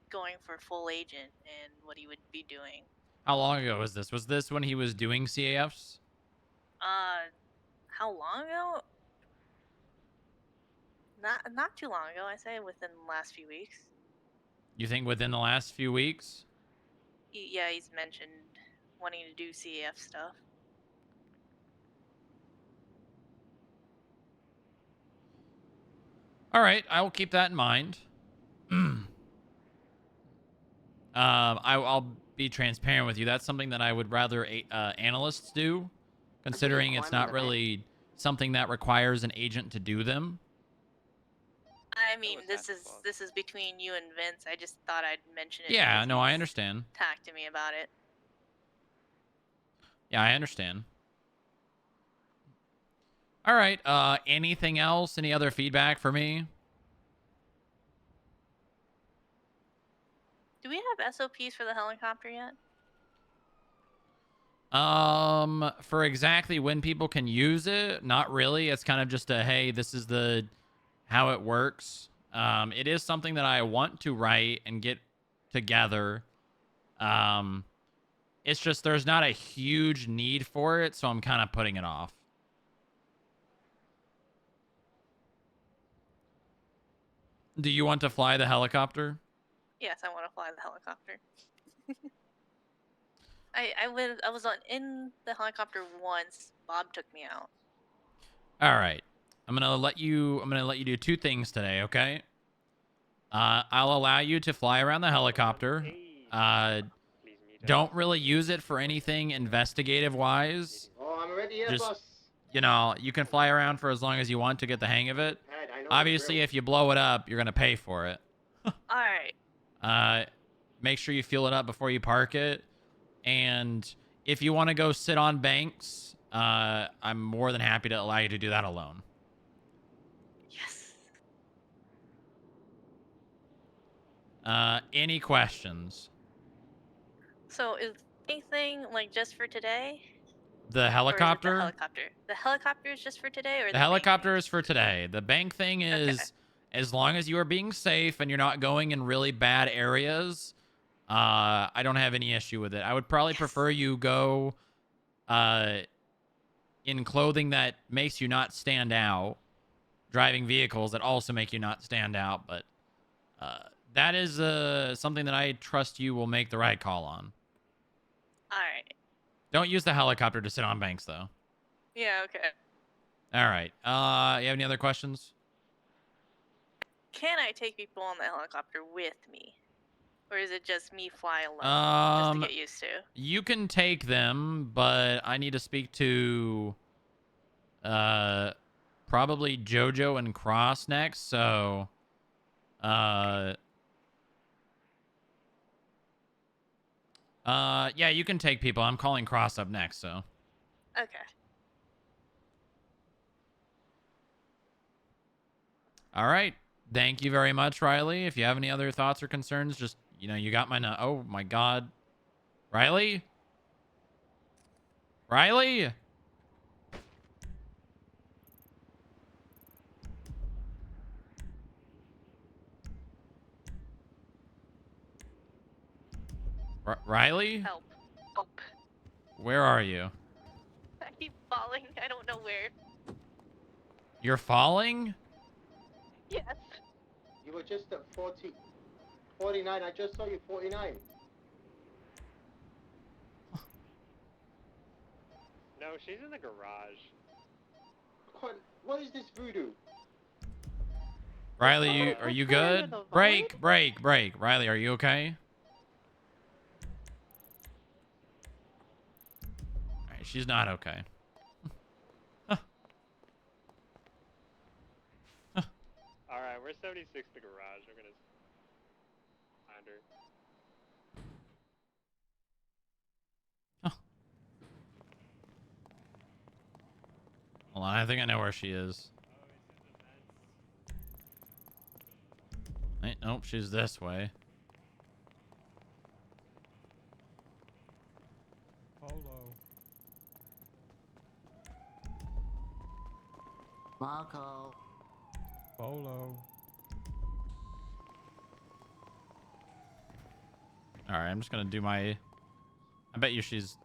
going for full agent and what he would be doing. How long ago was this? Was this when he was doing CAFs? How long ago? Not too long ago. I say within the last few weeks. You think within the last few weeks? Yeah, he's mentioned wanting to do CAF stuff. All right, I will keep that in mind. I'll be transparent with you. That's something that I would rather analysts do, considering it's not really something that requires an agent to do them. I mean, this is between you and Vince. I just thought I'd mention it. Yeah, because no, I he's understand. Talked to me about it. Yeah, I understand. All right, anything else? Any other feedback for me? Do we have SOPs for the helicopter yet? For exactly when people can use it, not really. It's kind of just a, hey, this is how it works. It is something that I want to write and get together. It's just there's not a huge need for it, so I'm kind of putting it off. Do you want to fly the helicopter? Yes, I want to fly the helicopter. I was in the helicopter once. Bob took me out. All right. I'm gonna let you do two things today, okay? I'll allow you to fly around the helicopter. Don't really use it for anything investigative wise. Oh, I'm already here, Just, boss. you know, you can fly around for as long as you want to get the hang of it. Obviously, if you blow it up, you're gonna pay for it. Alright. Make sure you fuel it up before you park it. And if you want to go sit on banks, I'm more than happy to allow you to do that alone. Yes. Any questions? So is anything like just for today? The helicopter? Or is it the helicopter. The helicopter is just for today, or The helicopter is for today. The bank thing is, as long as you are being safe and you're not going in really bad areas, I don't have any issue with it. I would probably prefer you go in clothing that makes you not stand out, driving vehicles that also make you not stand out, but that is something that I trust you will make the right call on. Alright. Don't use the helicopter to sit on banks, though. Yeah, okay. All right. You have any other questions? Can I take people on the helicopter with me? Or is it just me fly alone, just to get used to? You can take them, but I need to speak to probably JoJo and Cross next, so Yeah, you can take people. I'm calling Cross up next, so. Okay. All right. Thank you very much, Riley. If you have any other thoughts or concerns, just, you got my... Oh, my God. Riley? Riley? Riley? Help. Help. Where are you? I keep falling. I don't know where. You're falling? Yes. You were just at 49. I just saw you 49. No, she's in the garage. What is this voodoo? Riley, are you good? Break. Riley, are you okay? All right, she's not okay. Alright, we're 76 the garage. I'm gonna find her. Hold on, I think I know where she is. Wait, nope, she's this way. Polo. Marco. Polo. All right, I'm just gonna do my... I bet you she's...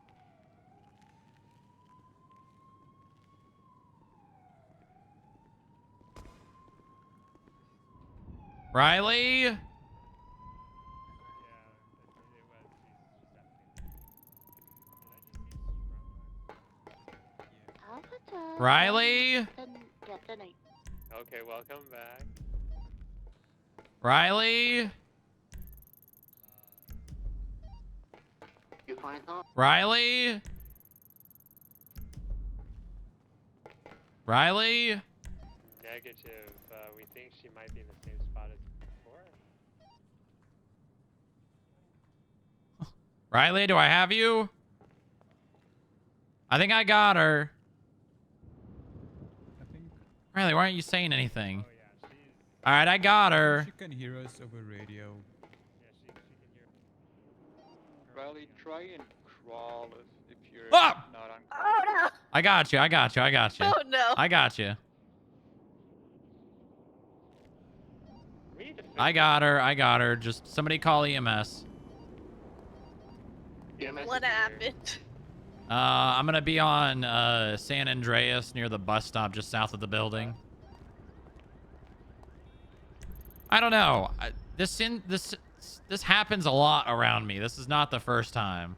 Riley? Riley? Okay, welcome back. Riley? You find her? Riley? Riley? Negative. We think she might be in the same spot as before. Riley, do I have you? I think I got her. Riley, why aren't you saying anything? All right, I got her. She can hear us over radio. Riley, try and crawl if you're Ah! not unconscious. Oh no! I got you. Oh no! I got you. I got her. Just somebody call EMS. What happened? I'm gonna be on San Andreas near the bus stop just south of the building. I don't know. This happens a lot around me. This is not the first time.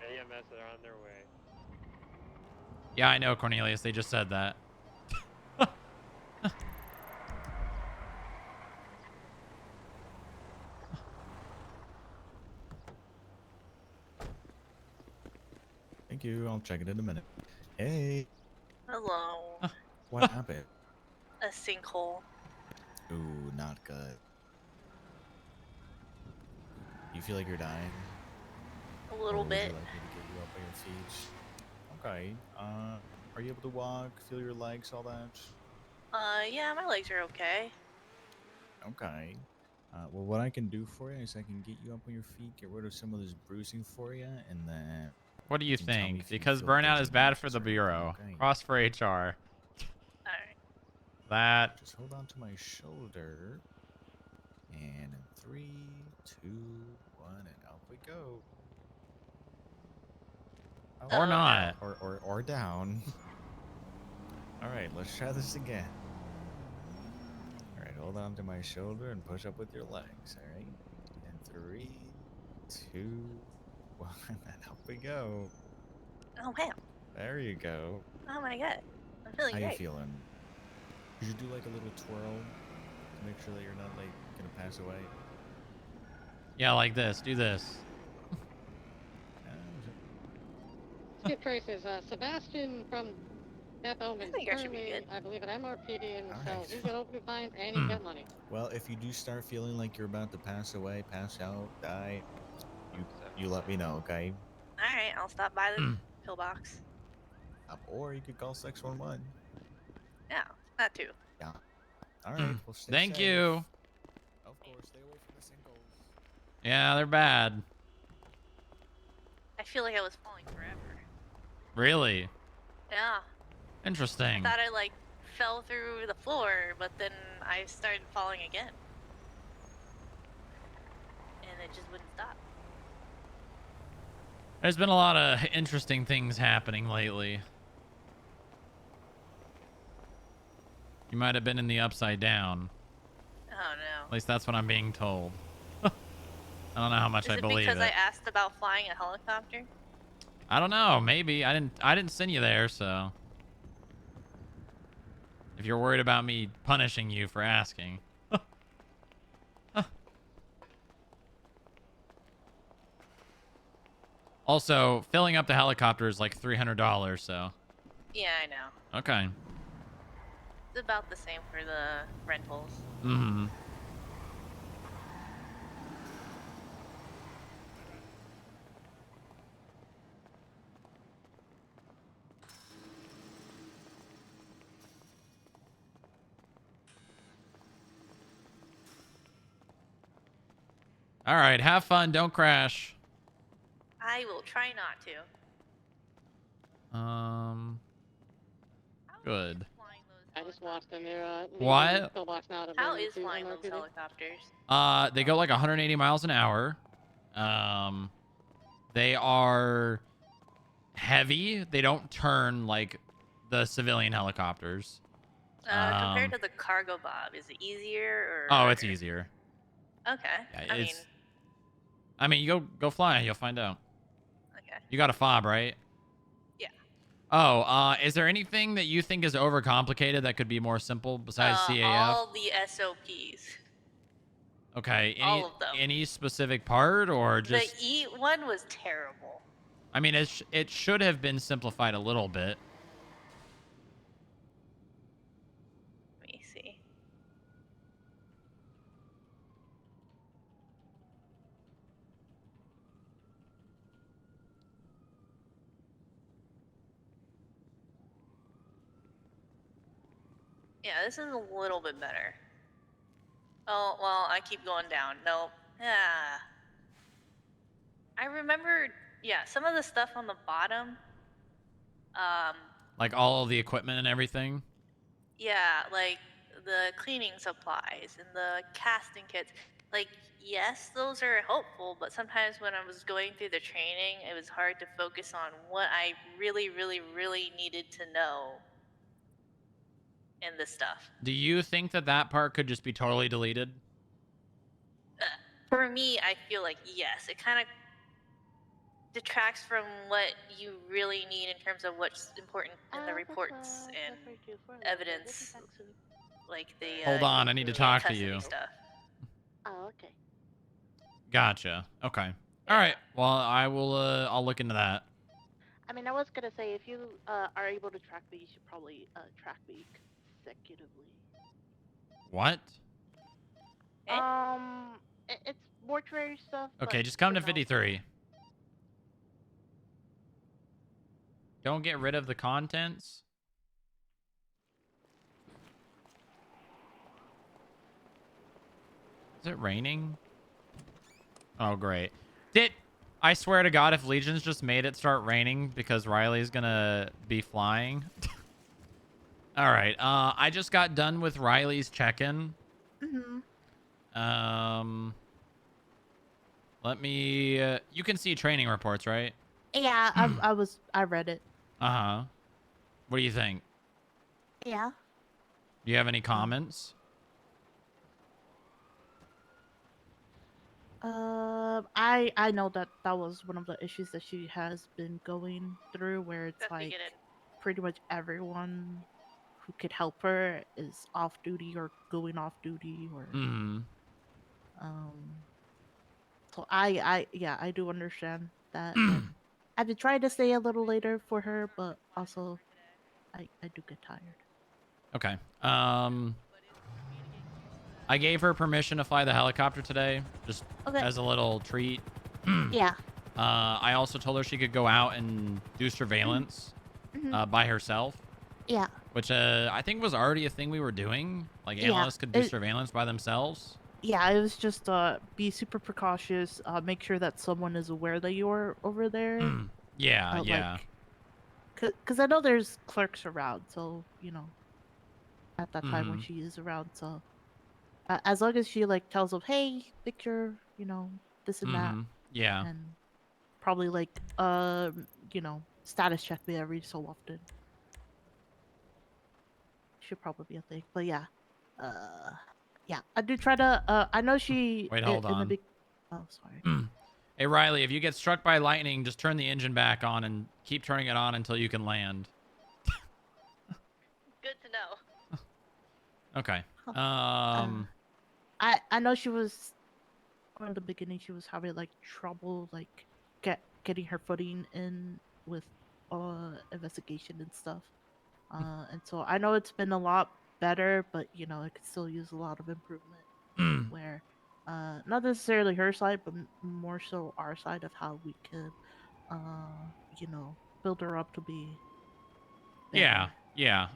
AMS are on their way. Yeah, I know, Cornelius. They just said that. Thank you. I'll check it in a minute. Hey. Hello. What happened? A sinkhole. Ooh, not good. You feel like you're dying? A little Or would bit. you like me to get you up on your feet? Okay. Are you able to walk? Feel your legs, all that? Yeah, my legs are okay. Okay. Well, what I can do for you is I can get you up on your feet, get rid of some of this bruising for you, and then... What do you can tell me think? if you Because feel burnout good is to bad me. for the bureau. Okay. Cross for HR. Alright. That. Just hold on to my shoulder. And in 3, 2, 1, and up we go. Oh, Or not. Or down. All right, let's try this again. All right, hold on to my shoulder and push up with your legs. All right. And 3, 2, 1, and up we go. Oh wow. There you go. Oh my god. I'm feeling How great. you feeling? Could you do like a little twirl to make sure that you're not like gonna pass away? Yeah, like this. Do this. Skip traces. Sebastian from Death Omen think I should be currently, good. I believe, at MRPD, and so Alright. he's got open fines and he's got money. Well, if you do start feeling like you're about to pass away, pass out, die, you let me know, okay? All right, I'll stop by the pillbox. Or you could call 611. Yeah, that too. Yeah. All right. Well, stay Thank safe. you. Of course, stay away from the sinkholes. Yeah, they're bad. I feel like I was falling forever. Really? Yeah. Interesting. I thought I like fell through the floor, but then I started falling again. And it just wouldn't stop. There's been a lot of interesting things happening lately. You might have been in the upside down. Oh no. At least that's what I'm being told. I don't know how much Is I it believe because it. I asked about flying a helicopter? I don't know. Maybe I didn't send you there, so if you're worried about me punishing you for asking. Also, filling up the helicopter is like $300, so. Yeah, I know. Okay. It's about the same for the rentals. Mm-hmm. All right, have fun. Don't crash. I will try not to. Good. I just watched them. They're What? pillbox now to How bring is to flying those MRPD. helicopters? They go like 180 miles an hour. They are heavy. They don't turn like the civilian helicopters. Compared to the cargo bob, is it easier or? Oh, it's easier. Okay. Yeah, I mean, you go fly. You'll find out. Okay. You got a fob, right? Yeah. Oh, is there anything that you think is overcomplicated that could be more simple besides CAF? All the SOPs. Okay. all of them. Any specific part or just? The E one was terrible. I mean, it should have been simplified a little bit. Let me see. Yeah, this is a little bit better. Oh, well, I keep going down. Nope. Yeah. I remember, yeah, some of the stuff on the bottom. Like all of the equipment and everything. Yeah, like the cleaning supplies and the casting kits. Like, yes, those are helpful, but sometimes when I was going through the training, it was hard to focus on what I really, really, really needed to know in this stuff. Do you think that part could just be totally deleted? For me, I feel like yes. It kind of detracts from what you really need in terms of what's important in the reports and evidence, like the Hold on, I need to talk to you. stuff. Oh, okay. Gotcha. Okay. All right. Well, I will. I'll look into that. I mean, I was gonna say if you are able to track me, you should probably track me consecutively. What? It's mortuary stuff. Okay, but, just come you to know. 53. Don't get rid of the contents. Is it raining? Oh, great. I swear to God, if Legion's just made it start raining because Riley's gonna be flying. All right. I just got done with Riley's check-in. Let me. You can see training reports, right? Yeah, I read it. Uh-huh. What do you think? Yeah. Do you have any comments? I know that was one of the issues that she has been going through, where it's like pretty much everyone who could help her is off duty or going off duty or so I do understand that. I've been trying to stay a little later for her, but also I do get tired. Okay. I gave her permission to fly the helicopter today, just Okay. as a little treat. Yeah. I also told her she could go out and do surveillance Mhm. by herself. Yeah. Which I think was already a thing we were doing. Like Yeah, analysts could do surveillance by themselves. Yeah, it was just be super precautious. Make sure that someone is aware that you're over there. Yeah, yeah. Like, cause I know there's clerks around, so at that time when Mhm. she is around, so as long as she like tells them, hey, picture, this and that, Yeah. and probably like status check me every so often. Should probably be a thing, but yeah, I do try to. I know she. Wait, hold in the on. big. Oh, sorry. Hey Riley, if you get struck by lightning, just turn the engine back on and keep turning it on until you can land. Good to know. Okay. I know she was from the beginning. She was having like trouble like getting her footing in with investigation and stuff. And so I know it's been a lot better, but it could still use a lot of improvement. Where not necessarily her side, but more so our side of how we could build her up to be Yeah, better. yeah.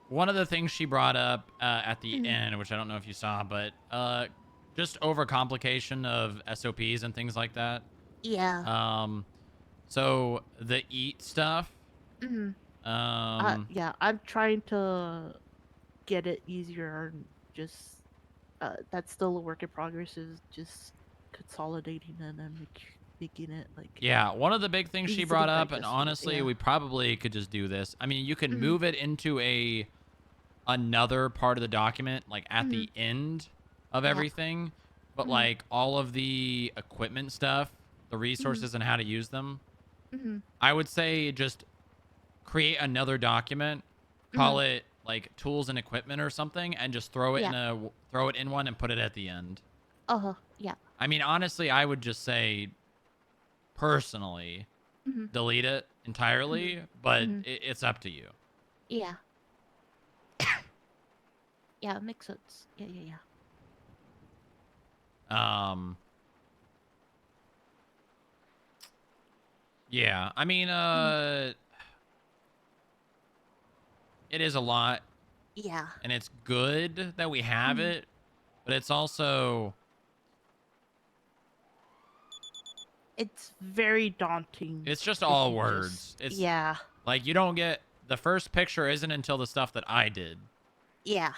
One of the things she brought up at the end, which I don't know if you saw, but just overcomplication of SOPs and things like that. Yeah. So the eat stuff. Mhm. Um, Yeah, I'm trying to get it easier and just that's still a work in progress, is just consolidating it and making it like Yeah, one of the big things she easily brought up, and digestible. honestly, Yeah. we probably could just do this. I mean, you can Mhm. move it into another part of the document, like at the end of Yeah. everything, but Mhm. like all of the equipment stuff, the resources and how to use them. Mhm. I would say just create another document, call it like tools and equipment or something, and just throw it in one and put it at the end. Yeah. I mean, honestly, I would just say personally Mhm. delete it entirely, but Mhm. it's up to you. Yeah. Yeah, it makes sense. Yeah. Yeah, I mean, it is a lot. Yeah. And it's good that we have it, but it's also It's very daunting. it's just if all you words. It's yeah. like you don't get the first picture isn't until the stuff that I did. Yeah.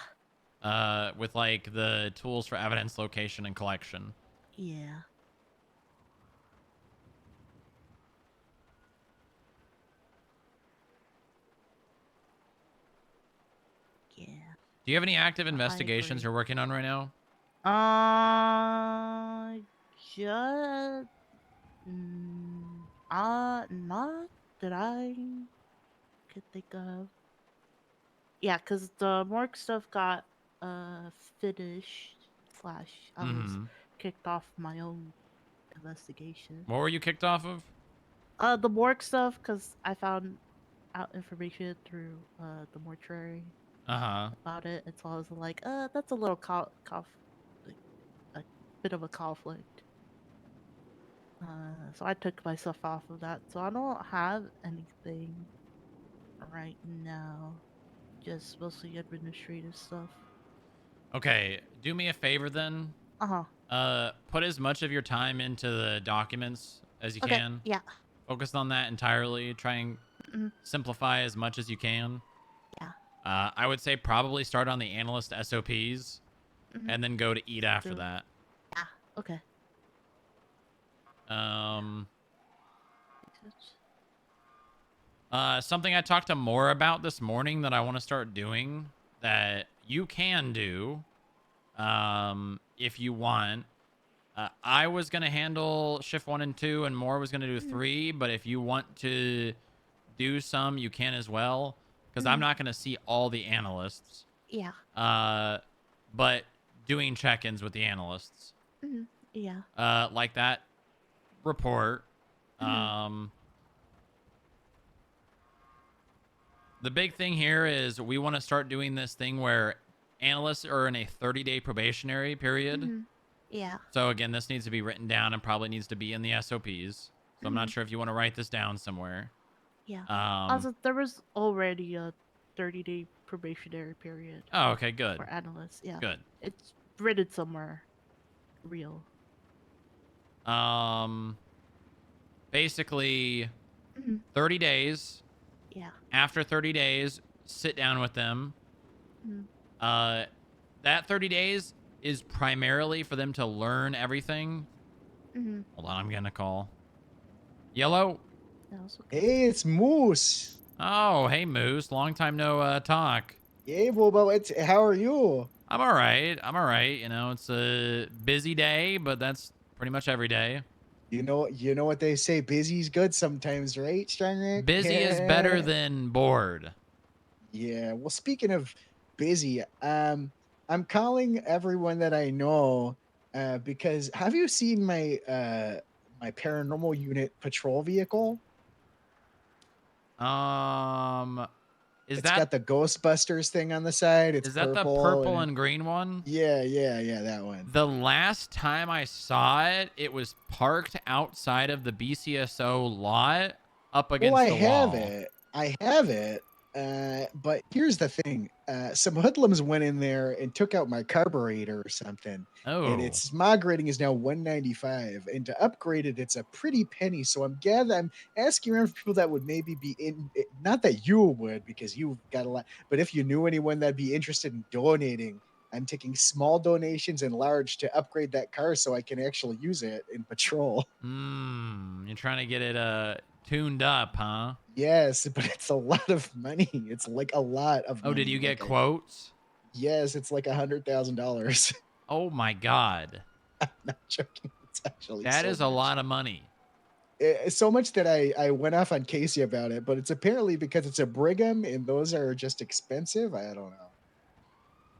With like the tools for evidence location and collection. Yeah. Do you have any active investigations agree. you're working on right now? Just not that I could think of. Yeah, because the morgue stuff got finished / I was kicked off my own investigation. What were you kicked off of? The morgue stuff, because I found out information through the mortuary about it, and so I was like, that's a little like, a bit of a conflict. So I took myself off of that. So I don't have anything right now. Just mostly administrative stuff. Okay, do me a favor then. Put as much of your time into the documents as you can. Yeah. Focus on that entirely. Try and simplify as much as you can. Yeah. I would say probably start on the analyst SOPs and then go to eat after that. Yeah. Okay. Something I talked to more about this morning that I want to start doing that you can do, if you want. I was going to handle shift 1 and 2 and more was going to do 3, but if you want to do some, you can as well, because I'm not going to see all the analysts. Yeah. But doing check-ins with the analysts. Yeah. Like that report. The big thing here is we want to start doing this thing where analysts are in a 30-day probationary period. Mhm. Yeah. So again, this needs to be written down and probably needs to be in the SOPs. So I'm not Mhm. sure if you want to write this down somewhere. Yeah. Um, Also, there was already a 30-day probationary period. Oh, okay, good. For analysts, yeah. Good. It's written somewhere. Real. Basically, Mhm. 30 days. Yeah. After 30 days, sit down with them. Mhm. That 30 days is primarily for them to learn everything. Mhm. Hold on, I'm getting a call. Yellow? Hey, it's Moose. Oh, hey, Moose. Long time no talk. Hey, Booba, how are you? I'm all right. I'm all right. You know, it's a busy day, but that's pretty much every day. You know what they say, busy's good sometimes, right, Strangrick? Busy is better than bored. Yeah, well, speaking of busy, I'm calling everyone that I know because have you seen my paranormal unit patrol vehicle? Is It's that got the Ghostbusters thing on the side. It's is that the purple. purple and green one? Yeah, that one. The last time I saw it, it was parked outside of the BCSO lot up against Well, the wall. I have it. But here's the thing. Some hoodlums went in there and took out my carburetor or something. Oh. And its mod rating is now 195. And to upgrade it, it's a pretty penny. So I'm asking around for people that would maybe be in, not that you would, because you've got a lot, but if you knew anyone that'd be interested in donating, I'm taking small donations and large to upgrade that car so I can actually use it in patrol. You're trying to get it tuned up, huh? Yes, but it's a lot of money. It's like a lot of money. Oh, did you get Like quotes? Yes, it's like $100,000. Oh my god. I'm not joking. It's actually That so is a lot of money. so much that I went off on Casey about it, but it's apparently because it's a Brigham and those are just expensive. I don't know.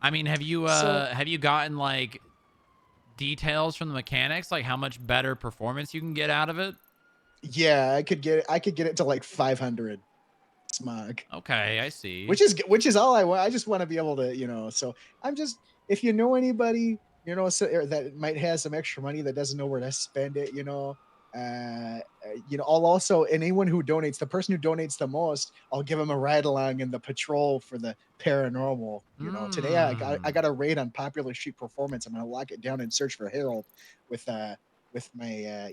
I mean, have you gotten like details from the mechanics, like how much better performance you can get out of it? Yeah, I could get it to like 500 smog. Okay, I see. Which is all I want. I just want to be able to, so I'm just, if you know anybody, that might have some extra money that doesn't know where to spend it, I'll also, anyone who donates, the person who donates the most, I'll give them a ride along in the patrol for the paranormal. Today I got a raid on Popular Street Performance. I'm gonna lock it down and search for Harold with my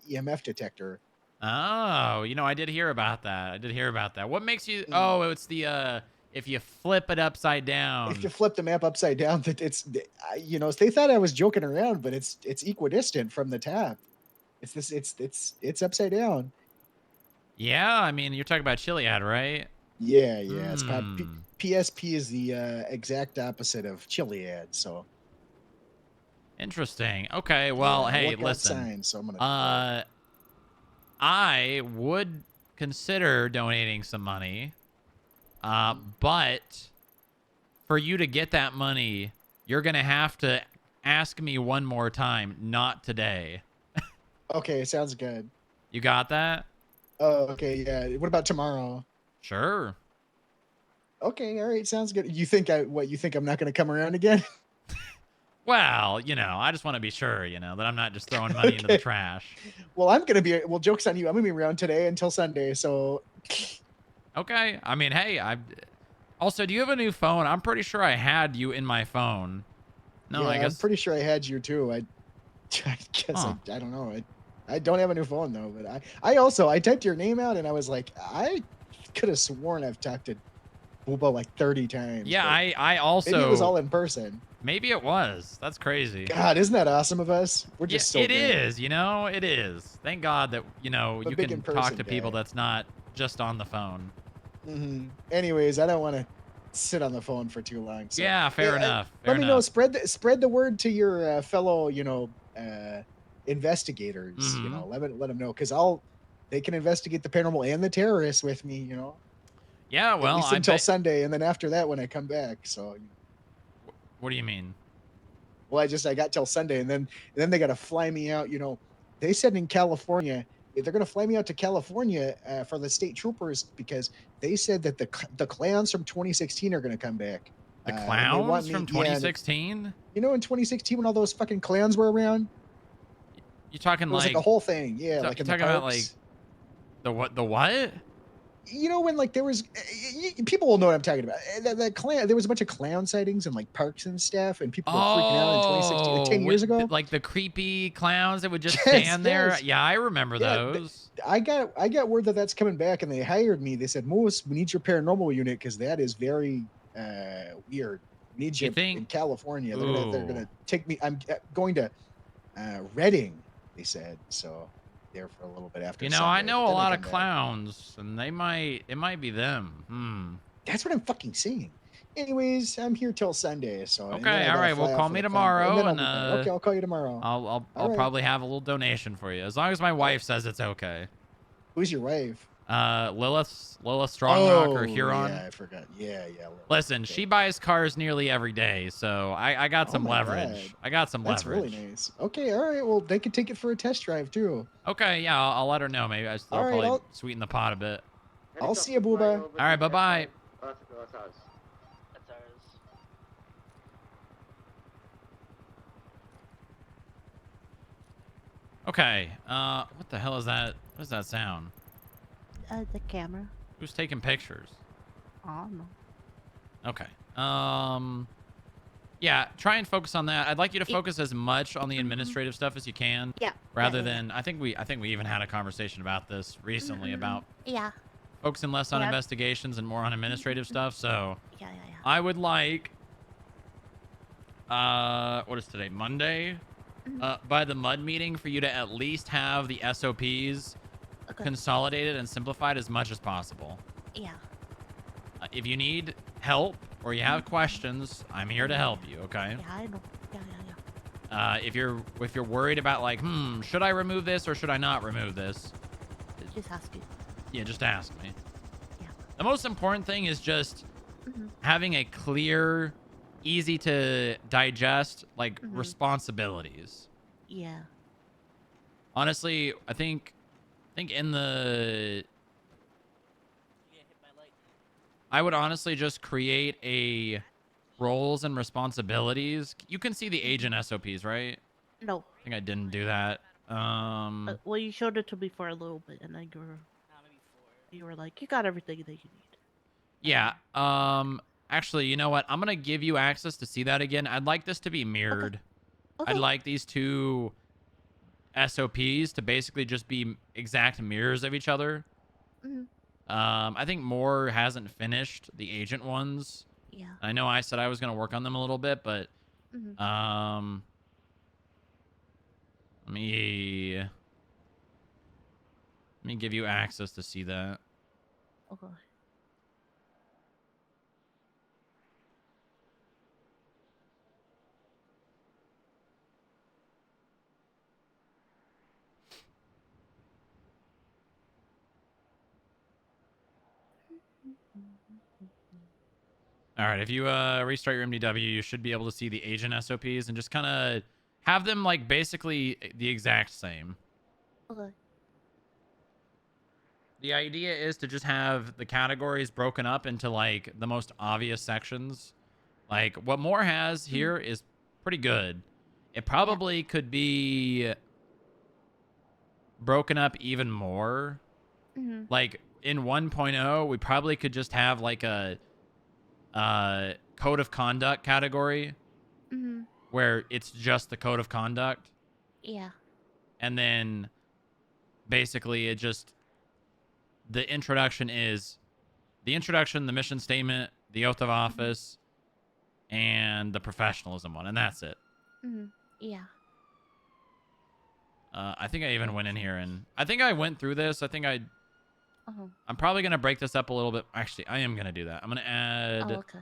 EMF detector. Oh, I did hear about that. What makes you? Oh, it's the if you flip it upside down. If you flip the map upside down, that they thought I was joking around, but it's equidistant from the tap. It's upside down. Yeah, I mean, you're talking about Chiliad, right? Yeah. It's PSP is the exact opposite of Chiliad. So interesting. Okay, well, hey, listen. Signs, so I'm gonna I would consider donating some money, but for you to get that money, you're gonna have to ask me one more time. Not today. Okay, sounds good. You got that? Oh, okay, yeah. What about tomorrow? Sure. Okay, all right, sounds good. You think I'm not gonna come around again? Well, I just want to be sure, that I'm not just throwing money into the trash. Well, joke's on you. I'm gonna be around today until Sunday, so. Okay. I mean, hey, also, do you have a new phone? I'm pretty sure I had you in my phone. No, yeah, I guess. I'm pretty sure I had you too. I guess I don't know. I don't have a new phone though, but I typed your name out and I was like, I could have sworn I've talked to Booba like 30 times. Yeah, I also. Maybe it was all in person. Maybe it was. That's crazy. God, isn't that awesome of us? We're just so It good. is, it is. Thank God that, you can talk to people that's not just on the phone. Mm-hmm. Anyways, I don't want to sit on the phone for too long. So. Yeah, fair enough. Let me know. Spread the word to your fellow, investigators. Mm-hmm. Let them know because they can investigate the paranormal and the terrorists with me. Yeah, well, at least until Sunday, and then after that when I come back. So. What do you mean? Well, I got till Sunday, and then they got to fly me out. They said in California they're gonna fly me out to California for the state troopers because they said that the clowns from 2016 are gonna come back. The And they want clowns me, from yeah, and 2016? you know, in 2016 when all those fucking clowns were around, You talking it was like a whole thing. Yeah, like you in the talking about like parks. the what? The what? You know, when like there was people will know what I'm talking about. The clown, there was a bunch of clown sightings in like parks and stuff, and people were freaking out in 2016, like 10 years ago. Like the creepy clowns that would just Yes, stand there. yes. Yeah, I remember Yeah, those. I got word that that's coming back, and they hired me. They said, "Moose, we need your paranormal unit because that is very weird. We need you in California. They're gonna take me. I'm going to Reading." They said so. There for a little bit after. You know, Sunday, I know but a then lot of come back. clowns, and it might be them. That's what I'm fucking saying. Anyways, I'm here till Sunday, so and then Okay, I all gotta right. Well, fly out call for me the con, tomorrow, and then I'll and be back. Okay, I'll call you tomorrow. I'll All right. probably have a little donation for you, as long as my wife says it's okay. Who's your wife? Lilith Strongrock or Huron. Yeah, I forgot. Yeah. Lilith. Listen, she buys cars nearly every day, so I got some my leverage. God. I got some That's leverage. really nice. Okay, all right. Well, they could take it for a test drive too. Okay, yeah, I'll let her know. Maybe I'll All right, probably sweeten the pot a bit. I'll see you, Booba. All right, bye-bye. That's ours. Okay, what the hell is that? What does that sound? The camera. Who's taking pictures? I don't know. Okay. Yeah, try and focus on that. I'd like you to focus as much on the administrative stuff as you can. Yeah. Rather than I think we even had a conversation about this recently about Yeah. focusing less on Yep. investigations and more on administrative stuff. So Yeah. I would like what is today? Monday? By the mud meeting for you to at least have the SOPs consolidated and simplified as much as possible. Yeah. If you need help or you have questions, I'm here to help you, okay? Yeah, I know. Yeah. If you're worried about like, should I remove this or should I not remove this? Just ask you. Yeah, just ask me. Yeah. The most important thing is just having a clear, easy to digest like responsibilities. Yeah. Honestly, I think in the I would honestly just create a roles and responsibilities. You can see the agent SOPs, right? No. I think I didn't do that. Well, you showed it to me for a little bit, and then you were like, you got everything that you need. Yeah. Actually, you know what? I'm gonna give you access to see that again. I'd like this to be mirrored. Okay. I'd like these two SOPs to basically just be exact mirrors of each other. I think Moore hasn't finished the agent ones. Yeah. I know I said I was gonna work on them a little bit, but let me give you access to see that. Okay. All right, if you restart your MDW, you should be able to see the agent SOPs and just kind of have them like basically the exact same. Okay. The idea is to just have the categories broken up into like the most obvious sections. Like what Moore has here is pretty good. It probably could be broken up even more. Like in 1.0, we probably could just have like a code of conduct category where it's just the code of conduct. Yeah. And then basically it just the introduction, the mission statement, the oath of office, and the professionalism one, and that's it. Yeah. I think I even went in here and I think I went through this. I think I'm probably gonna break this up a little bit. Actually, I am gonna do that. I'm gonna add. Oh, okay.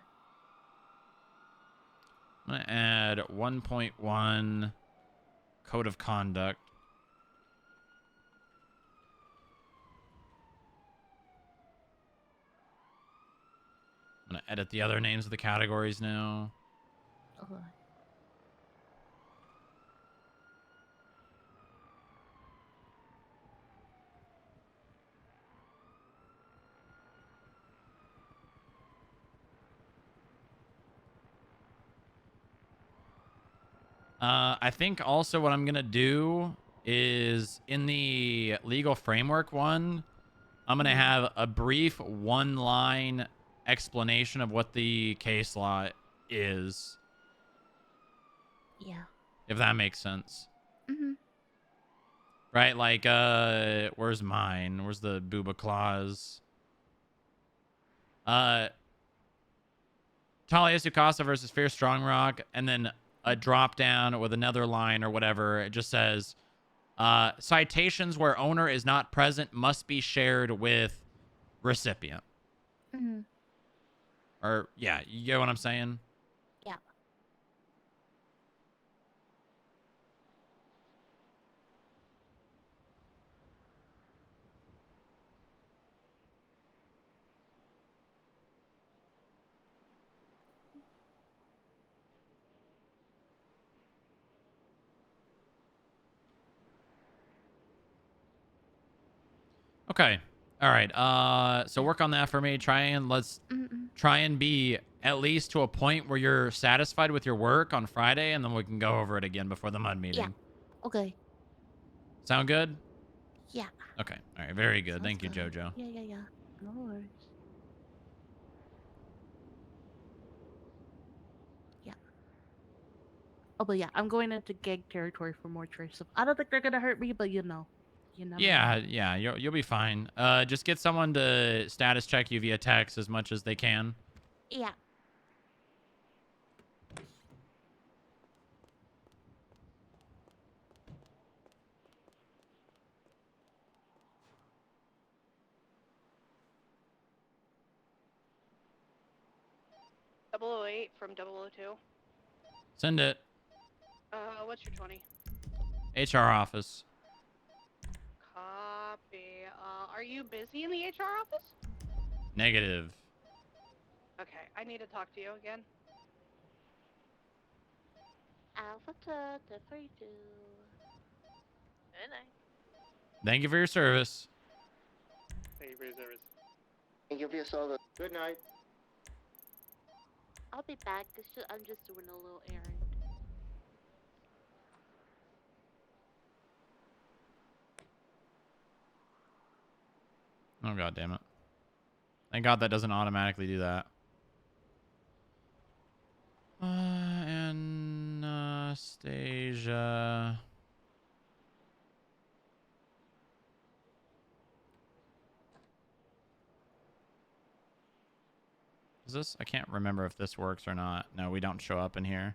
I'm gonna add 1.1 code of conduct. I'm gonna edit the other names of the categories now. Okay. I think also what I'm gonna do is in the legal framework one, I'm gonna have a brief one-line explanation of what the case law is, Yeah. if that makes sense. Mm-hmm. Right? Like, where's mine? Where's the Booba clause? Talia Sukasa versus Fierce Strongrock, and then a drop down with another line or whatever. It just says, citations where owner is not present must be shared with recipient. Mm-hmm. Or, yeah, you get what I'm saying? Yeah. Okay. All right. So work on that for me. Try and be at least to a point where you're satisfied with your work on Friday, and then we can go over it again before the mud meeting. Yeah. Okay. Sound good? Yeah. Okay. All right. Very good. Sounds Thank you, good. Jojo. Yeah. No worries. Yeah. Oh, but yeah, I'm going into gag territory for more trace stuff. I don't think they're gonna hurt me, but you never Yeah, know. yeah, you'll be fine. Just get someone to status check you via text as much as they can. Yeah. .008 from 002. Send it. What's your 20? HR office. Copy. Are you busy in the HR office? Negative. Okay, I need to talk to you again. Alpha Tata 32. Good night. Thank you for your service. Thank you for your service. Thank you for your service. Good night. I'll be back. I'm just doing a little errand. Oh, God damn it. Thank God that doesn't automatically do that. Anastasia. Is this? I can't remember if this works or not. No, we don't show up in here.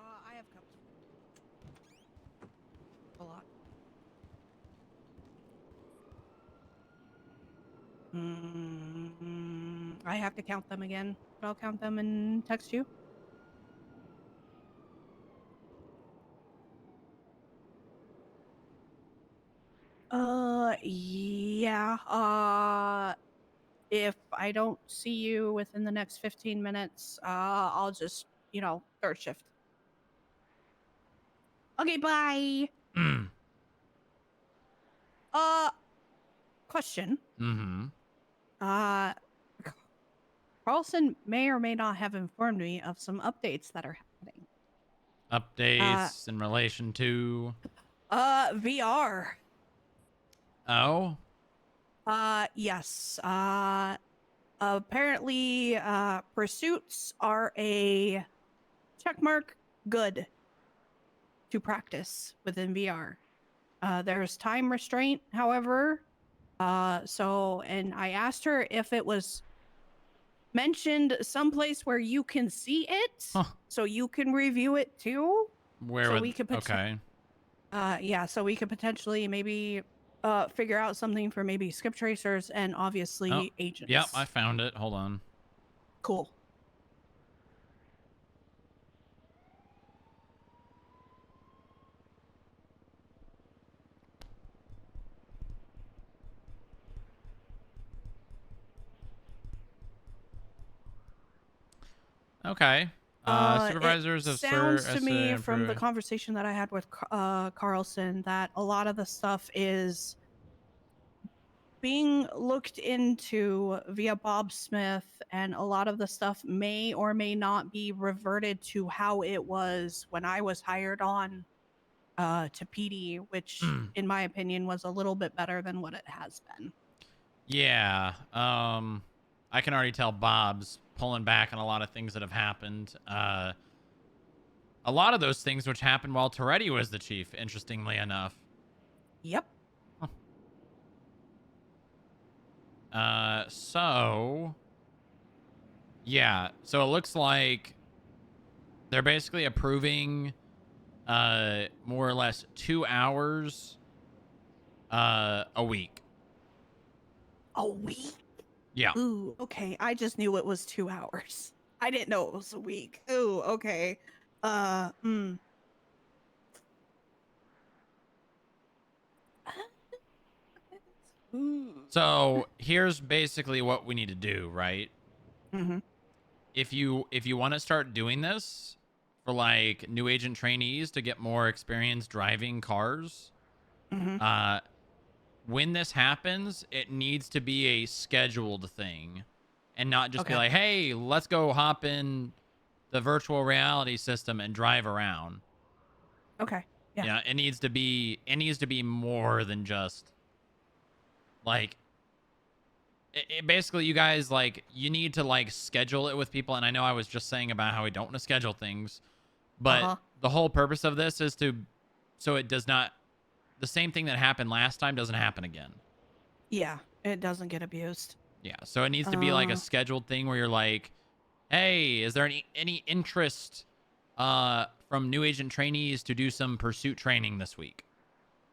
I have cups. A lot. I have to count them again, but I'll count them and text you. Yeah. If I don't see you within the next 15 minutes, I'll just, third shift. Okay, bye. Question. Carlson may or may not have informed me of some updates that are happening. Updates in relation to... VR. Oh? Yes. Apparently, pursuits are a checkmark good to practice within VR. There's time restraint, however. And I asked her if it was mentioned someplace where you can see it, so you can review it too. Where so would... we could Okay. yeah, so we could potentially maybe figure out something for maybe skip tracers and obviously Oh, agents. yep, I found it. Hold on. Cool. Okay. Supervisors it of sounds Sir to me SA from the improve- conversation that I had with Carlson that a lot of the stuff is being looked into via Bob Smith, and a lot of the stuff may or may not be reverted to how it was when I was hired on to PD, which in my opinion was a little bit better than what it has been. Yeah. I can already tell Bob's pulling back on a lot of things that have happened. A lot of those things which happened while Toretti was the chief, interestingly enough. Yep. So yeah, so it looks like they're basically approving more or less 2 hours a week. A week? Yeah. Ooh, okay. I just knew it was 2 hours. I didn't know it was a week. Ooh, okay. So here's basically what we need to do, right? Mm-hmm. If you want to start doing this for like new agent trainees to get more experience driving cars, when this happens, it needs to be a scheduled thing and not just be like, hey, let's go hop in the virtual reality system and drive around. Okay. Yeah. It needs to be more than just like basically you guys like you need to like schedule it with people. And I know I was just saying about how we don't want to schedule things, but the whole purpose of this is so it does not, the same thing that happened last time doesn't happen again. Yeah, it doesn't get abused. Yeah, so it needs to be like a scheduled thing where you're like, hey, is there any interest from new agent trainees to do some pursuit training this week?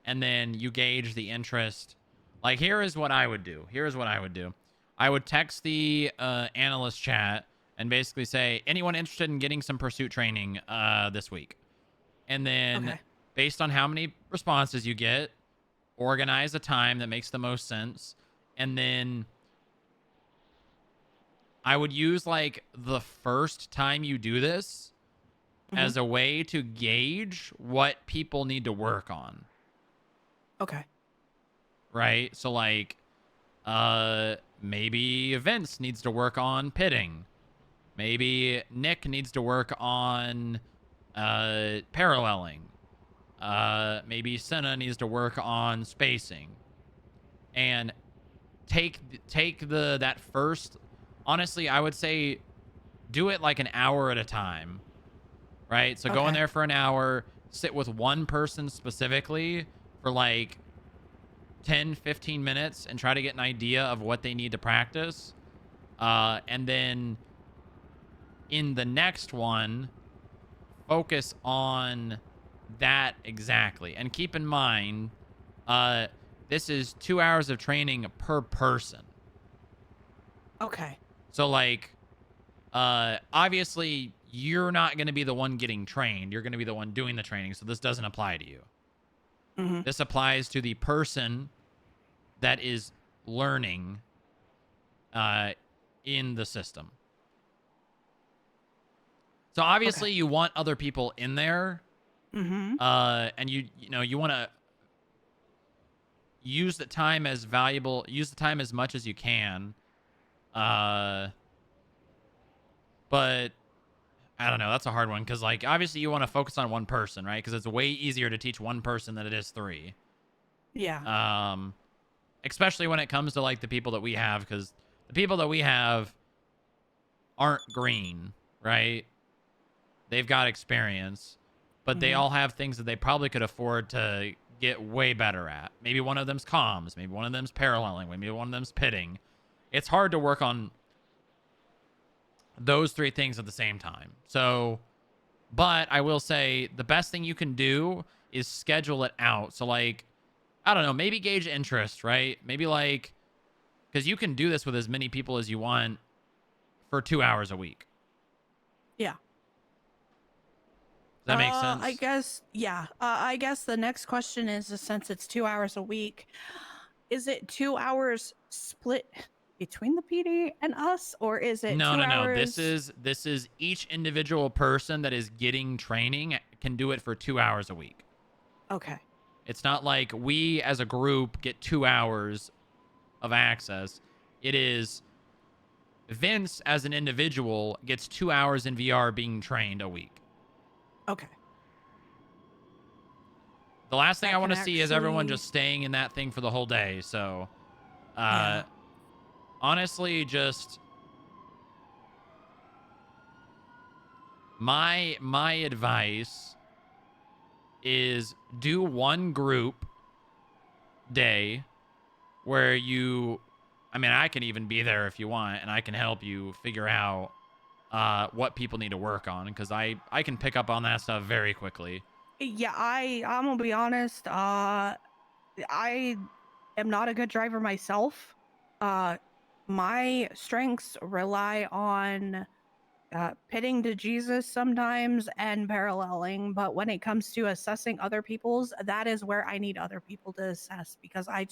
And then you gauge the interest. Like, here is what I would do. I would text the analyst chat and basically say, anyone interested in getting some pursuit training this week? And then based on how many responses you get, organize a time that makes the most sense. And then I would use like the first time you do this as a way to gauge what people need to work on. Okay. Right? So like maybe Vince needs to work on pitting. Maybe Nick needs to work on paralleling. Maybe Senna needs to work on spacing. And take that first, honestly, I would say do it like an hour at a time. Right? So go in there for an hour, sit with one person specifically for like 10, 15 minutes and try to get an idea of what they need to practice. And then in the next one, focus on that exactly. And keep in mind, this is 2 hours of training per person. Okay. So like, obviously you're not going to be the one getting trained. You're going to be the one doing the training. So this doesn't apply to you. This applies to the person that is learning in the system. So obviously you want other people in there. And you want to use the time as valuable, use the time as much as you can. But I don't know. That's a hard one because, like, obviously you want to focus on one person, right? Because it's way easier to teach one person than it is 3. Yeah. Especially when it comes to like the people that we have, because the people that we have aren't green, right? They've got experience, but they all have things that they probably could afford to get way better at. Maybe one of them's comms, maybe one of them's paralleling, maybe one of them's pitting. It's hard to work on those 3 things at the same time. So, but I will say the best thing you can do is schedule it out. So like, I don't know, maybe gauge interest, right? Maybe like, because you can do this with as many people as you want for 2 hours a week. Yeah. Does that make sense? I guess, yeah. I guess the next question is, since it's 2 hours a week, is it 2 hours split between the PD and us, or is it No, 2 no, no. hours? This is each individual person that is getting training can do it for 2 hours a week. Okay. It's not like we as a group get 2 hours of access. It is Vince as an individual gets 2 hours in VR being trained a week. Okay. The last thing That I want to can see is everyone actually- just staying in that thing for the whole day. So, Yeah. honestly, just my advice is do one group day where you, I mean, I can even be there if you want, and I can help you figure out what people need to work on, because I can pick up on that stuff very quickly. Yeah, I'm gonna be honest. I am not a good driver myself. My strengths rely on pitting to Jesus sometimes and paralleling, but when it comes to assessing other people's, that is where I need other people to assess, because I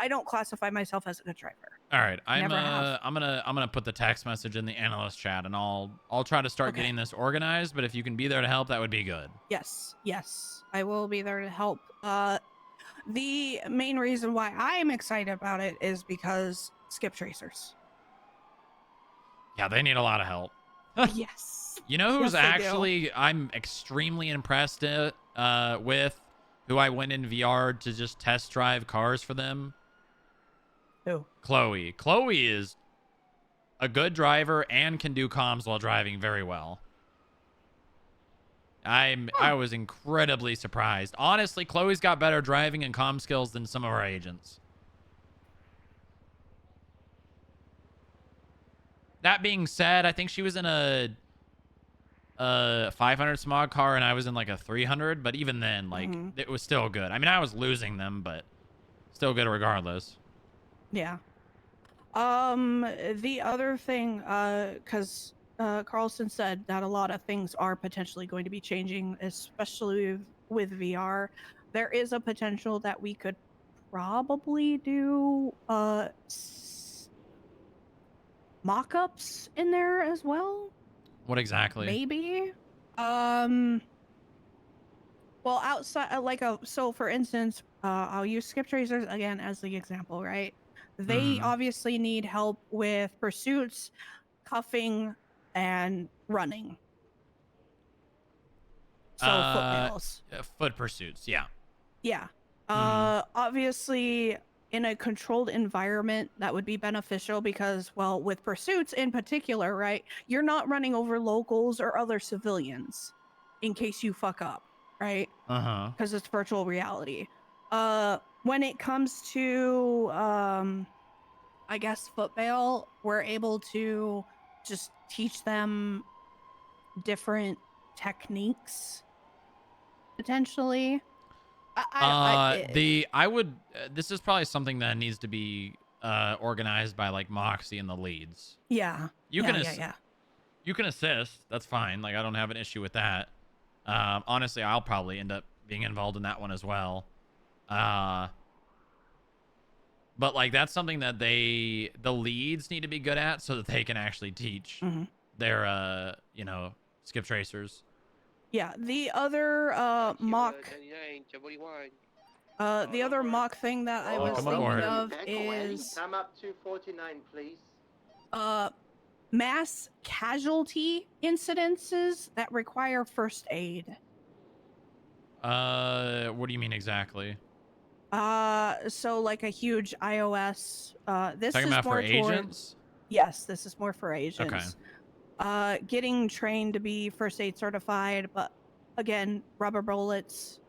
don't classify myself as a good driver. All right, I'm Never have. gonna put the text message in the analyst chat, and I'll try to start getting this organized. But if you can be there to help, that would be good. Yes, I will be there to help. The main reason why I'm excited about it is because skip tracers. Yeah, they need a lot of help. Yes. You know who's Yes, they do. actually I'm extremely impressed with, who I went in VR to just test drive cars for them? Who? Chloe. Chloe is a good driver and can do comms while driving very well. I was incredibly surprised. Honestly, Chloe's got better driving and comm skills than some of our agents. That being said, I think she was in a 500 smog car and I was in like a 300, but even then, like, it was still good. I mean, I was losing them, but still good regardless. Yeah. The other thing, because Carlson said that a lot of things are potentially going to be changing, especially with VR. There is a potential that we could probably do mock-ups in there as well. What exactly? Maybe. Well, outside, so for instance, I'll use skip tracers again as the example, right? They obviously need help with pursuits, cuffing, and running. So footnails. Foot pursuits, yeah. Yeah. Obviously, in a controlled environment, that would be beneficial because, well, with pursuits in particular, right, you're not running over locals or other civilians in case you fuck up, right? Because it's virtual reality. When it comes to, I guess, foot bail, we're able to just teach them different techniques, potentially. This is probably something that needs to be organized by like Moxie and the leads. Yeah. You yeah, can yeah. You can assist. That's fine. Like, I don't have an issue with that. Honestly, I'll probably end up being involved in that one as well. But like, that's something that the leads need to be good at so that they can actually teach their skip tracers. Yeah, the other mock the other mock thing that I was thinking of is Come up to 49, please. mass casualty incidences that require first aid. What do you mean exactly? So like a huge iOS. This Talking is about more for toward- agents? Yes, this is more for agents. Okay. Getting trained to be first aid certified, but again, rubber bullets.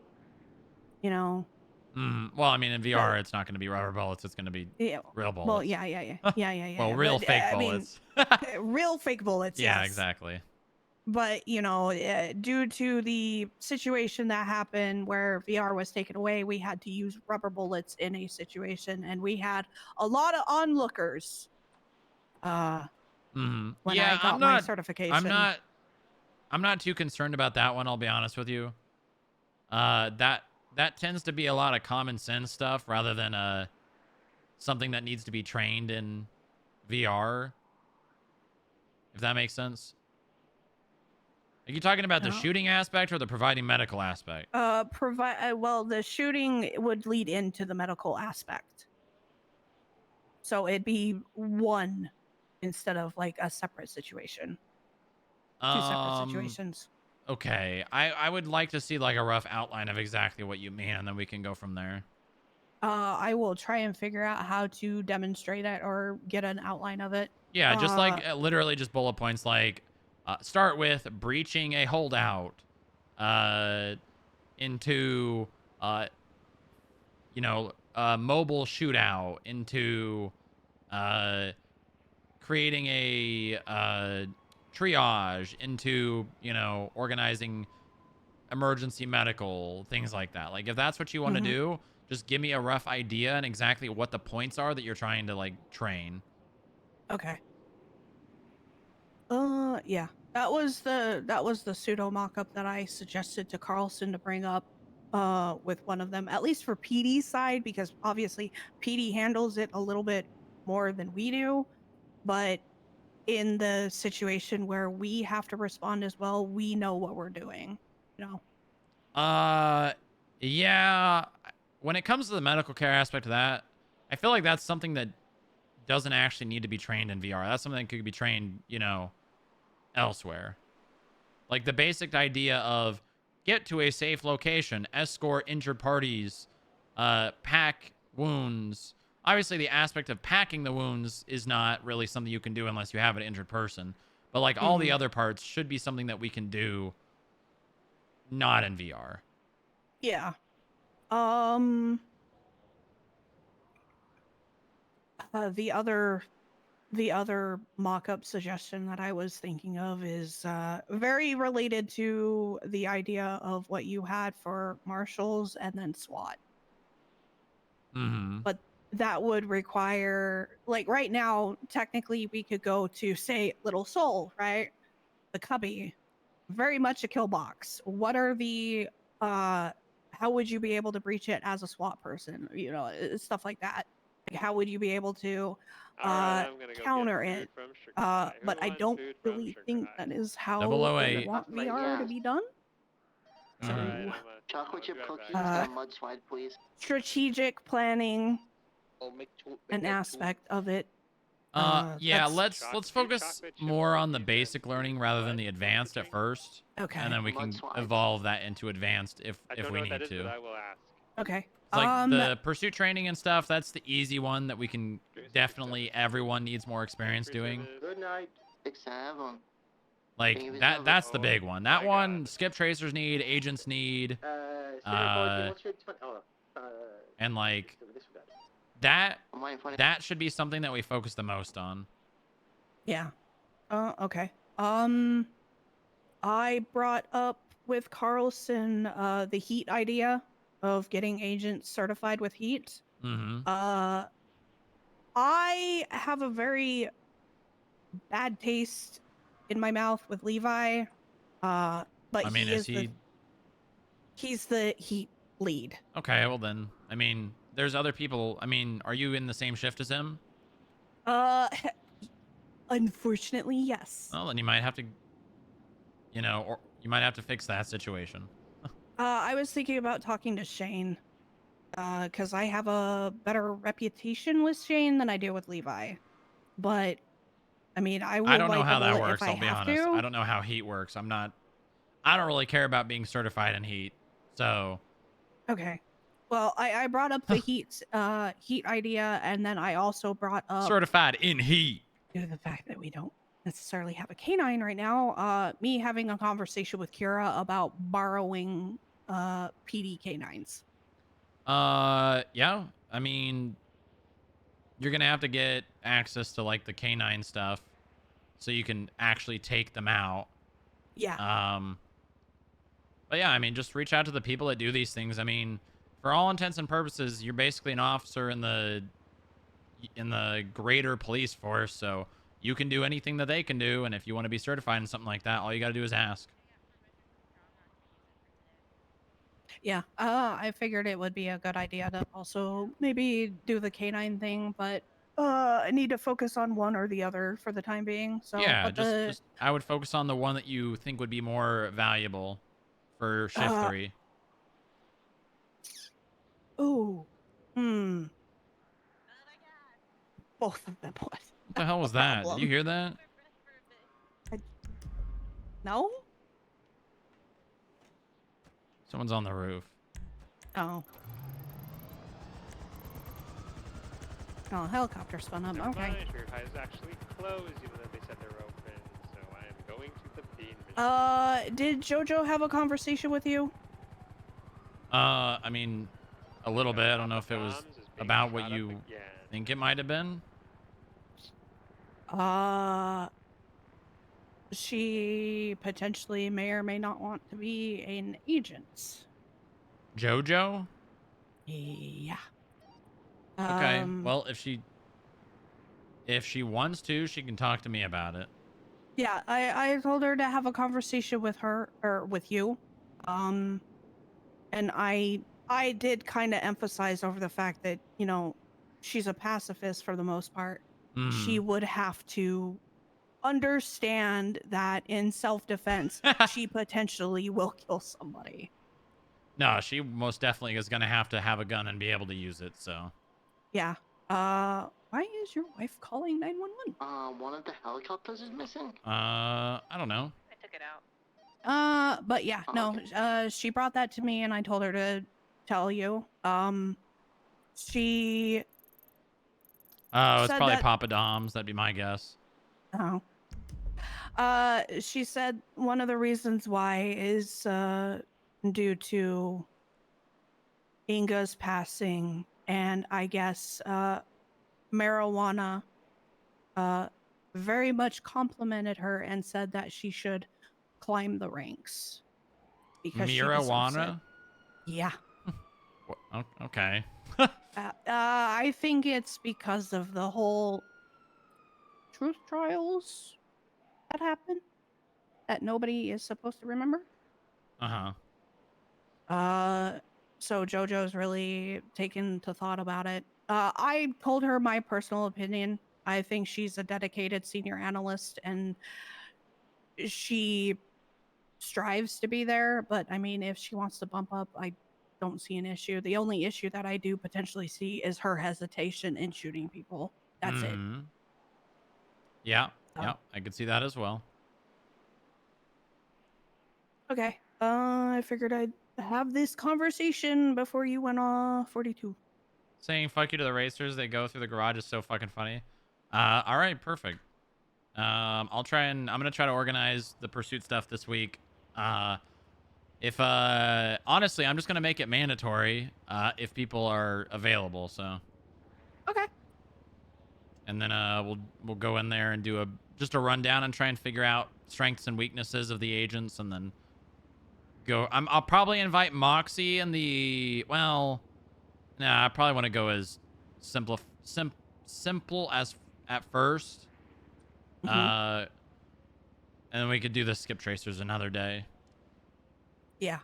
You know. Well, I mean, in VR, it's not going to be rubber bullets. It's going to be real bullets. Well, yeah. Well, real But, fake I mean, bullets. real fake bullets. Yeah, yes. exactly. but you know, due to the situation that happened where VR was taken away, we had to use rubber bullets in a situation, and we had a lot of onlookers. When Yeah, I got my certification. I'm not too concerned about that one. I'll be honest with you. That tends to be a lot of common sense stuff rather than something that needs to be trained in VR. If that makes sense. Are you talking about the No. shooting aspect or the providing medical aspect? Well, the shooting would lead into the medical aspect. So it'd be one instead of like a separate situation. Two separate situations. Okay. I would like to see like a rough outline of exactly what you mean, and then we can go from there. I will try and figure out how to demonstrate it or get an outline of it. Yeah, just like literally just bullet points like start with breaching a holdout into mobile shootout into creating a triage into, organizing emergency medical, things like that. Like if that's what you want to do, just give me a rough idea and exactly what the points are that you're trying to like train. Okay. Yeah. That was the pseudo mock-up that I suggested to Carlson to bring up with one of them, at least for PD's side, because obviously PD handles it a little bit more than we do, but in the situation where we have to respond as well, we know what we're doing, you know. Yeah, when it comes to the medical care aspect of that, I feel like that's something that doesn't actually need to be trained in VR. That's something that could be trained, elsewhere. Like the basic idea of get to a safe location, escort injured parties, pack wounds. Obviously, the aspect of packing the wounds is not really something you can do unless you have an injured person. But like all the other parts should be something that we can do not in VR. Yeah. The other mock-up suggestion that I was thinking of is very related to the idea of what you had for marshals and then SWAT. But that would require, like right now, technically we could go to say Little Soul, right? The cubby, very much a kill box. What are the how would you be able to breach it as a SWAT person? You know, stuff like that. Like how would you be able to counter it? But I don't really think that is how they want VR to be done. So, chocolate chip cookies and mud slide, please. strategic planning, an aspect of it. Yeah, let's focus more on the basic learning rather than the advanced at first. Okay. And then we can evolve that into advanced if we need to. I will ask. Okay. It's like the pursuit training and stuff, that's the easy one that we can definitely, everyone needs more experience doing. Good night. 6-7. Like that's the big one. That one, skip tracers need, agents need, and like that should be something that we focus the most on. Yeah. Okay. I brought up with Carlson the heat idea of getting agents certified with heat. I have a very bad taste in my mouth with Levi. But I mean, he's the heat lead. Okay, well then, I mean, there's other people. I mean, are you in the same shift as him? Unfortunately, yes. Well, then you might have to, or you might have to fix that situation. I was thinking about talking to Shane, because I have a better reputation with Shane than I do with Levi. But, I mean, I don't know how that works, I'll be honest. I don't know how heat works. I don't really care about being certified in heat, so. Okay. Well, I brought up the heat idea, and then I also brought up certified in heat. Due to the fact that we don't necessarily have a canine right now, me having a conversation with Kira about borrowing PD canines. Yeah. I mean, you're gonna have to get access to like the canine stuff, so you can actually take them out. Yeah. But yeah, I mean, just reach out to the people that do these things. I mean, for all intents and purposes, you're basically an officer in the greater police force, so you can do anything that they can do. And if you want to be certified in something like that, all you got to do is ask. Yeah, I figured it would be a good idea to also maybe do the canine thing, but I need to focus on one or the other for the time being. So, Yeah, but just I would focus on the one that you think would be more valuable for shift 3. Ooh, hmm. Both of them was What the hell was a that? Did problem. you hear that? No? Someone's on the roof. Oh. Oh, helicopter spun up. Never Okay. mind, your eyes actually closed, even though they said they're open. So I am going to the bean machine. Did Jojo have a conversation with you? I mean, a little bit. I don't know if it was Bombs is being about shot what up you again. think it might have been. She potentially may or may not want to be an agent. Jojo? Yeah. Okay. Well, if she wants to, she can talk to me about it. Yeah, I told her to have a conversation with her or with you. And I did kind of emphasize over the fact that, you know, she's a pacifist for the most part. She would have to understand that in self-defense, she potentially will kill somebody. No, she most definitely is going to have a gun and be able to use it, so. Yeah. Why is your wife calling 911? One of the helicopters is missing. I don't know. I took it out. But yeah, no, she brought that to me and I told her to tell you. She Oh, it's said probably that- Papa Dom's. That'd be my guess. Oh. She said one of the reasons why is due to Inga's passing, and I guess marijuana very much complimented her and said that she should climb the ranks because she deserves it. Marijuana? Yeah. Okay. I think it's because of the whole truth trials that happened that nobody is supposed to remember. Uh-huh. So Jojo's really taken to thought about it. I told her my personal opinion. I think she's a dedicated senior analyst and she strives to be there. But I mean, if she wants to bump up, I don't see an issue. The only issue that I do potentially see is her hesitation in shooting people. That's it. Yeah, yeah, I could see that as well. Okay. I figured I'd have this conversation before you went off 42. Saying fuck you to the racers they go through the garage is so fucking funny. All right, perfect. I'm gonna try to organize the pursuit stuff this week. Honestly, I'm just gonna make it mandatory if people are available, so. Okay. And then we'll go in there and do just a rundown and try and figure out strengths and weaknesses of the agents, and then go. I'll probably invite Moxie and I probably want to go as simple as at first. And then we could do the skip tracers another day. Yeah.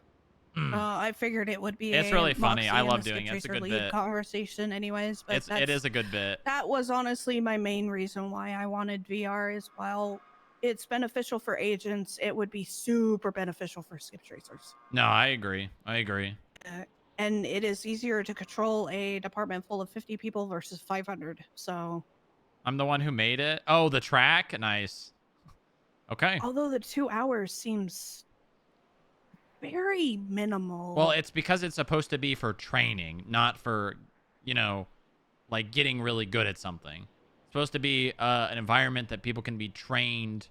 I figured it would be. It's really funny. Moxie I and love the doing it. It's a Skip Tracer good lead bit. conversation, anyways. But It is a good bit. That was honestly my main reason why I wanted VR. Is while it's beneficial for agents, it would be super beneficial for skip tracers. No, I agree. And it is easier to control a department full of 50 people versus 500. So. I'm the one who made it. Oh, the track? Nice. Okay. Although the 2 hours seems very minimal. Well, it's because it's supposed to be for training, not for, like getting really good at something. It's supposed to be an environment that people can be trained,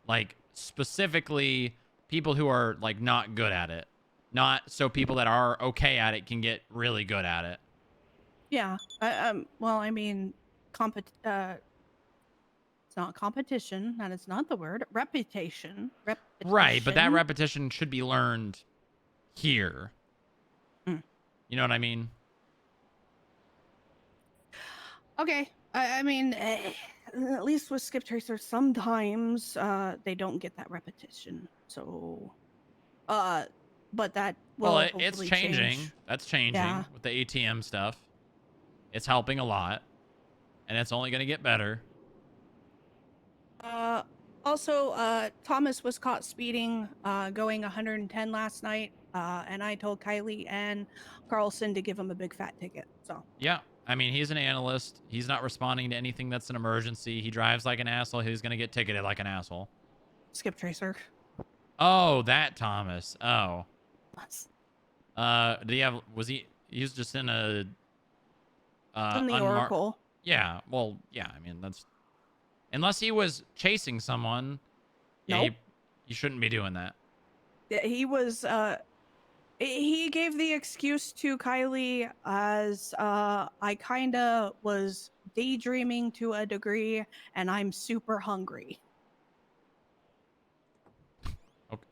like specifically people who are like not good at it. Not so people that are okay at it can get really good at it. Yeah. Well, I mean, it's not competition. That is not the word. Reputation. Right, but that Repetition. repetition should be learned here. Mm. You know what I mean? Okay. I mean, at least with Skip Tracer, sometimes they don't get that repetition. So, but that will Well, it's hopefully changing. change. That's changing Yeah. with the ATM stuff. It's helping a lot, and it's only going to get better. Also, Thomas was caught speeding, going 110 last night, and I told Kylie and Carlson to give him a big fat ticket. So Yeah, I mean, he's an analyst. He's not responding to anything that's an emergency. He drives like an asshole. He's going to get ticketed like an asshole. Skip Tracer. Oh, that Thomas. Oh. Did he have? Was he? He was just in a. In the Oracle. Yeah. Well, yeah. I mean, that's. Unless he was chasing someone. Yeah. Nope. You shouldn't be doing that. He was. He gave the excuse to Kylie as I kinda was daydreaming to a degree, and I'm super hungry.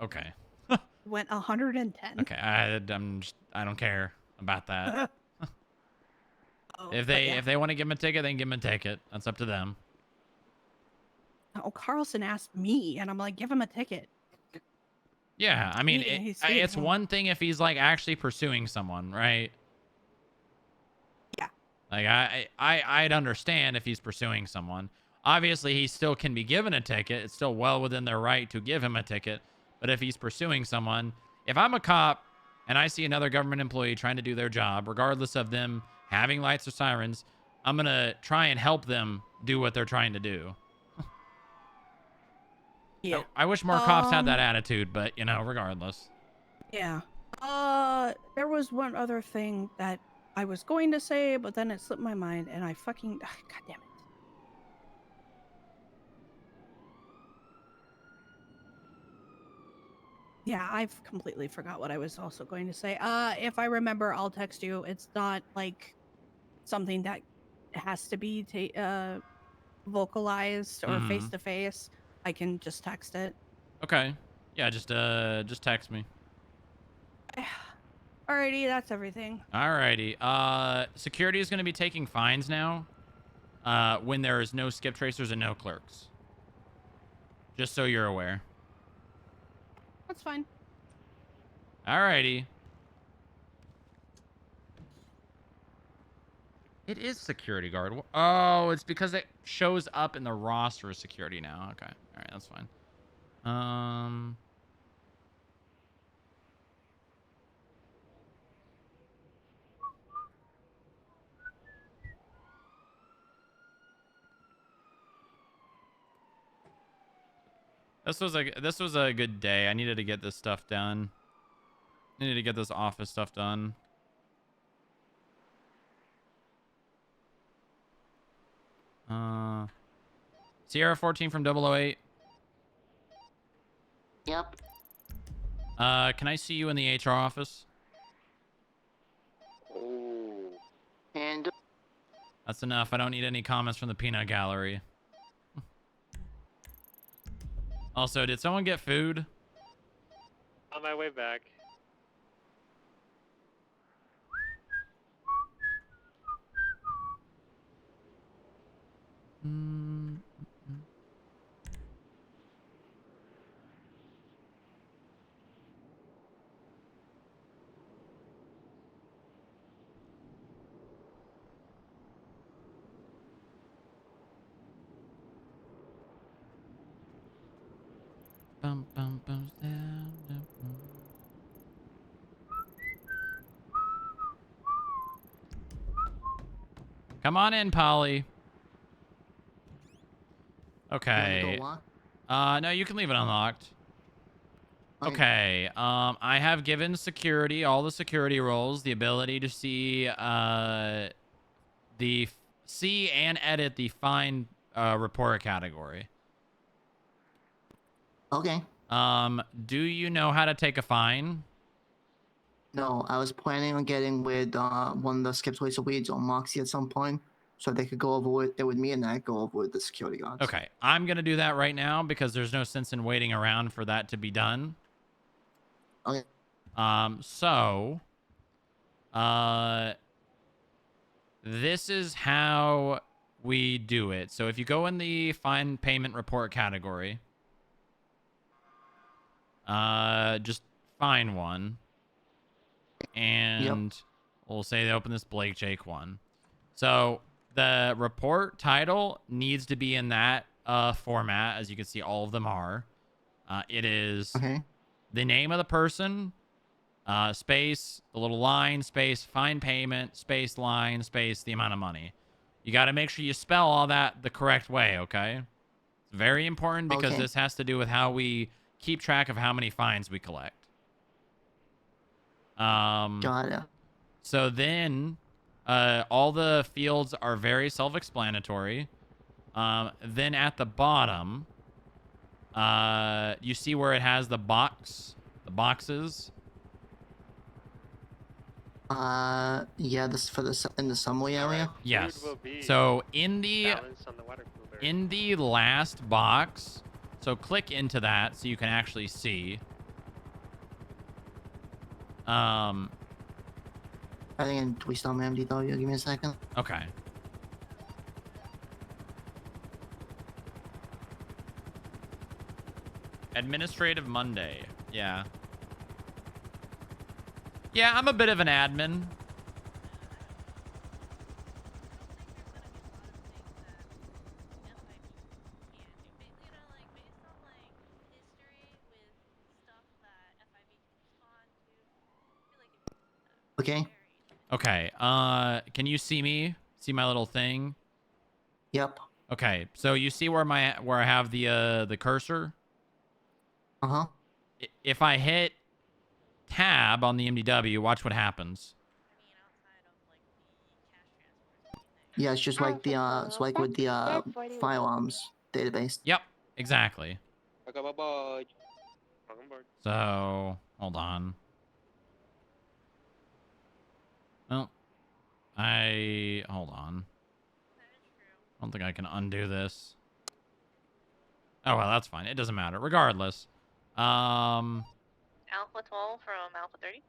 Okay. Went 110. Okay. I don't care about that. If they want to give him a ticket, then give him a ticket. That's up to them. Oh, Carlson asked me, and I'm like, give him a ticket. Yeah, I mean, He's it's speeding. one thing if he's like actually pursuing someone, right? Yeah. Like I'd understand if he's pursuing someone. Obviously, he still can be given a ticket. It's still well within their right to give him a ticket. But if he's pursuing someone, if I'm a cop and I see another government employee trying to do their job, regardless of them having lights or sirens, I'm gonna try and help them do what they're trying to do. Yeah. I wish more cops had that attitude, but you know, regardless. Yeah. There was one other thing that I was going to say, but then it slipped my mind, and I fucking God damn it. Yeah, I've completely forgot what I was also going to say. If I remember, I'll text you. It's not like something that has to be vocalized or Mhm. face to face. I can just text it. Okay. Yeah, just text me. Alrighty, that's everything. Alrighty. Security is going to be taking fines now. When there is no skip tracers and no clerks. Just so you're aware. That's fine. Alrighty. It is security guard. Oh, it's because it shows up in the roster as security now. Okay. All right, that's fine. This was a good day. I needed to get this stuff done. I needed to get this office stuff done. Sierra 14 from 008. Yep. Can I see you in the HR office? Oh. And That's enough. I don't need any comments from the peanut gallery. Also, did someone get food? On my way back. Bum, bum, bum, down, down, bum. Come on in, Polly. Okay. No, you can leave it unlocked. Okay. I have given security, all the security roles, the ability to see see and edit the fine report category. Okay. Do you know how to take a fine? No, I was planning on getting with one of the Skip Tracer weeds on Moxie at some point. so they could go over it with me, and I go over with the security guards. Okay, I'm gonna do that right now because there's no sense in waiting around for that to be done. Okay. This is how we do it. So if you go in the fine payment report category, just find one, and we'll say they open this Blake Jake one. So the report title needs to be in that format. As you can see, all of them are. It is the name of the person, space, the little line, space, fine payment, space, line, space, the amount of money. You got to make sure you spell all that the correct way, okay? It's very important because this has to do with how we keep track of how many fines we collect. Got it. So then, all the fields are very self-explanatory. Then at the bottom, you see where it has the boxes. Yeah, this for the in the subway area. Yes. So in the last box, so click into that so you can actually see. I think we still have MDW. Give me a second. Okay. Administrative Monday. Yeah. Yeah, I'm a bit of an admin. Okay. Okay. Can you see me? See my little thing? Yep. Okay. So you see where I have the cursor? Uh-huh. If I hit tab on the MDW, watch what happens. Yeah, it's just like the it's like with the firearms database. Yep, exactly. Welcome aboard. So hold on. Well, hold on. I don't think I can undo this. Oh well, that's fine. It doesn't matter. Regardless, Alpha 12 from Alpha 30.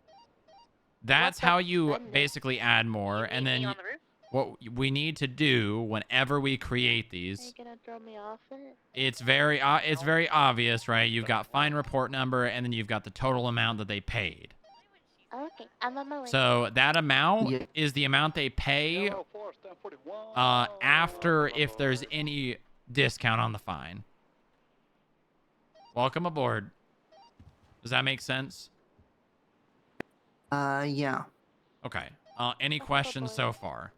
that's how you basically add more, and then on the roof? what we need to do whenever we create these. Are you gonna throw me off it? It's very obvious, right? You've got fine report number, and then you've got the total amount that they paid. Okay, I'm on my way. So that amount is the amount they pay after if there's any discount on the fine. Welcome aboard. Does that make sense? Yeah. Okay. Any questions so far?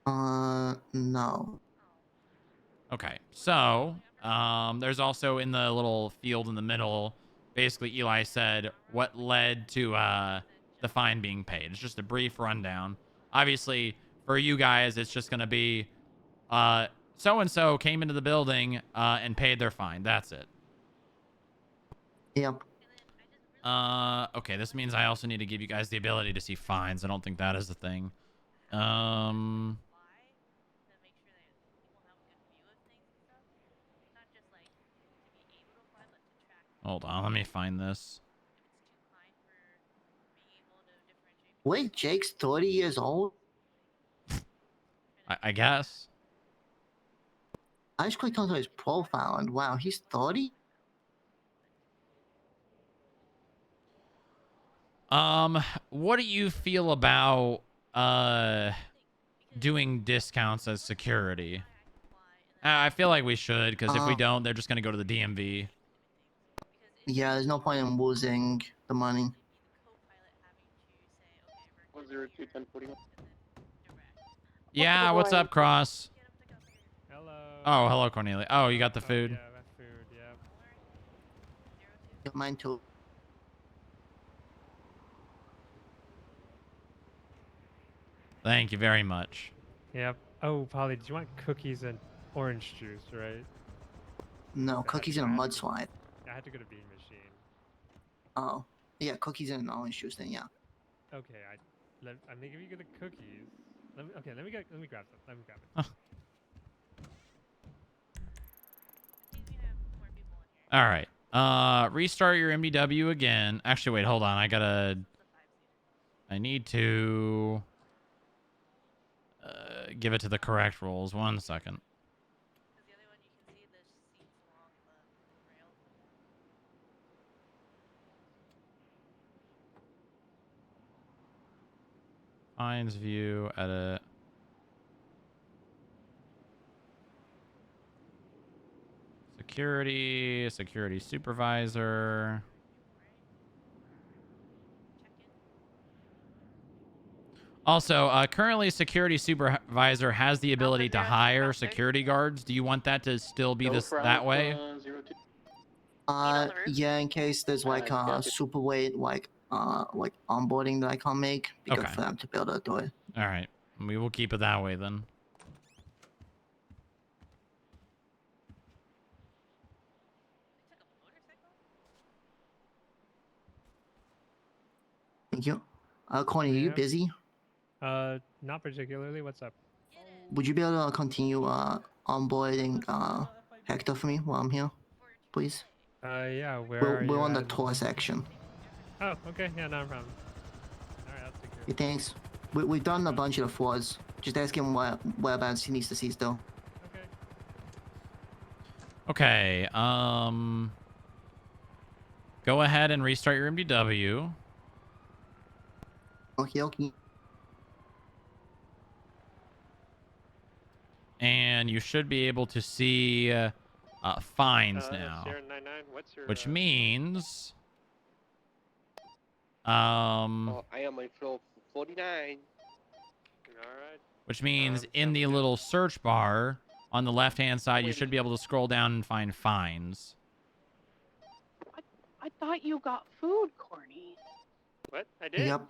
No. Okay. So, there's also in the little field in the middle, basically Eli said what led to the fine being paid. It's just a brief rundown. Obviously, for you guys, it's just going to be so-and-so came into the building and paid their fine. That's it. Yep. Okay, this means I also need to give you guys the ability to see fines. I don't think that is the thing. Hold on, let me find this. Wait, Jake's 30 years old? I guess. I just clicked onto his profile and wow, he's 30? What do you feel about doing discounts as security? I feel like we should, because if we don't, they're just gonna go to the DMV. Yeah, there's no point in losing the money. 102-1041. Yeah, what's up, Cross? Hello. Oh, hello, Cornelia. Oh, you got the food? Yeah, that food, yeah. Yeah, mine too. Thank you very much. Yep. Oh, Polly, did you want cookies and orange juice, right? No, cookies in a mudslide. I had to go to Bean Machine. Oh. Yeah, cookies and an orange juice then, yeah. Okay, I'm gonna give you the cookies. Okay, let me grab some. Let me grab it. All right. Restart your MDW again. Actually, wait, hold on. I need to give it to the correct rules. 1 second. Fines view, edit. Security supervisor. Also, currently security supervisor has the ability to hire security guards. Do you want that to still be that way? Yeah, in case there's like a super weight like onboarding that I can't make, be good Okay. for them to be able to do it. All right. We will keep it that way then. Thank you. Corny, are you Yeah. busy? Not particularly. What's up? Would you be able to continue onboarding Hector for me while I'm here, please? Yeah. Where are you We're on the at? tour section. Oh, okay. Yeah, not a problem. All right, I'll take care. Okay, thanks. We've done a bunch of the floors. Just ask him whereabouts he needs to see still. Okay. Go ahead and restart your MDW. Okay. And you should be able to see fines now. Sierra 99, what's your, which means... Oh, I am on floor 49. Alright. Which means in the little search bar on the left-hand side, you should be able to scroll down and find fines. I thought you got food, Corny. What? I did? Yep.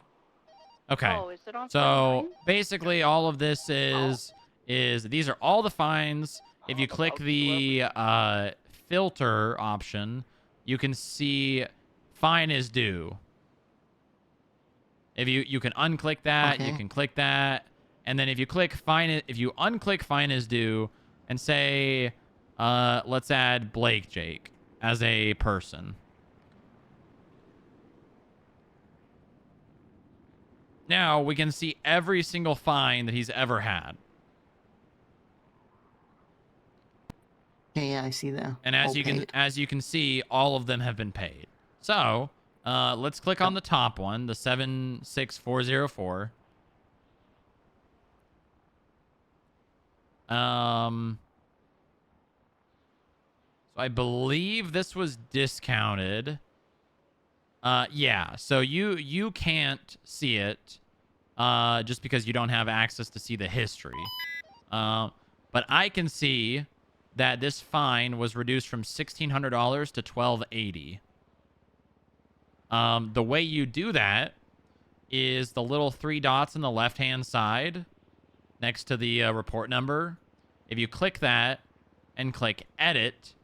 Okay. Oh, is it on So basically all of this is these are all the fines. If you click the filter option, you can see fine is due. If you can unclick that, you can click that, and then if you click if you unclick fine is due and say let's add Blake Jake as a person. Now we can see every single fine that he's ever had. Yeah, I see that. And as you can see, all of them have been paid. So let's click on the top one, the 76404. So I believe this was discounted. Yeah, so you can't see it just because you don't have access to see the history. But I can see that this fine was reduced from $1,600 to $1,280. The way you do that is the little 3 dots on the left-hand side next to the report number. If you click that and click edit,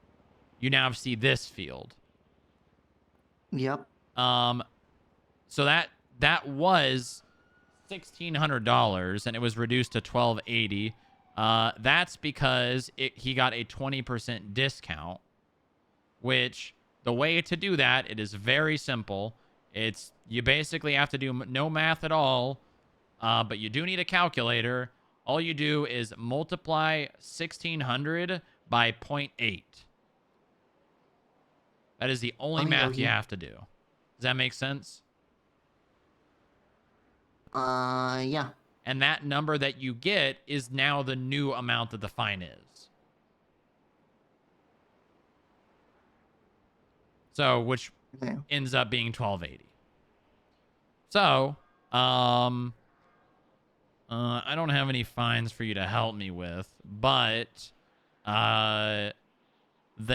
you now see this field. Yep. So that was $1,600 and it was reduced to $1,280. That's because he got a 20% discount, which the way to do that, it is very simple. You basically have to do no math at all, but you do need a calculator. All you do is multiply 1,600 by 0.8. That is the only math you have to do. Does that make sense? Yeah. And that number that you get is now the new amount that the fine is. So, which ends up being $1,280. So, I don't have any fines for you to help me with, but the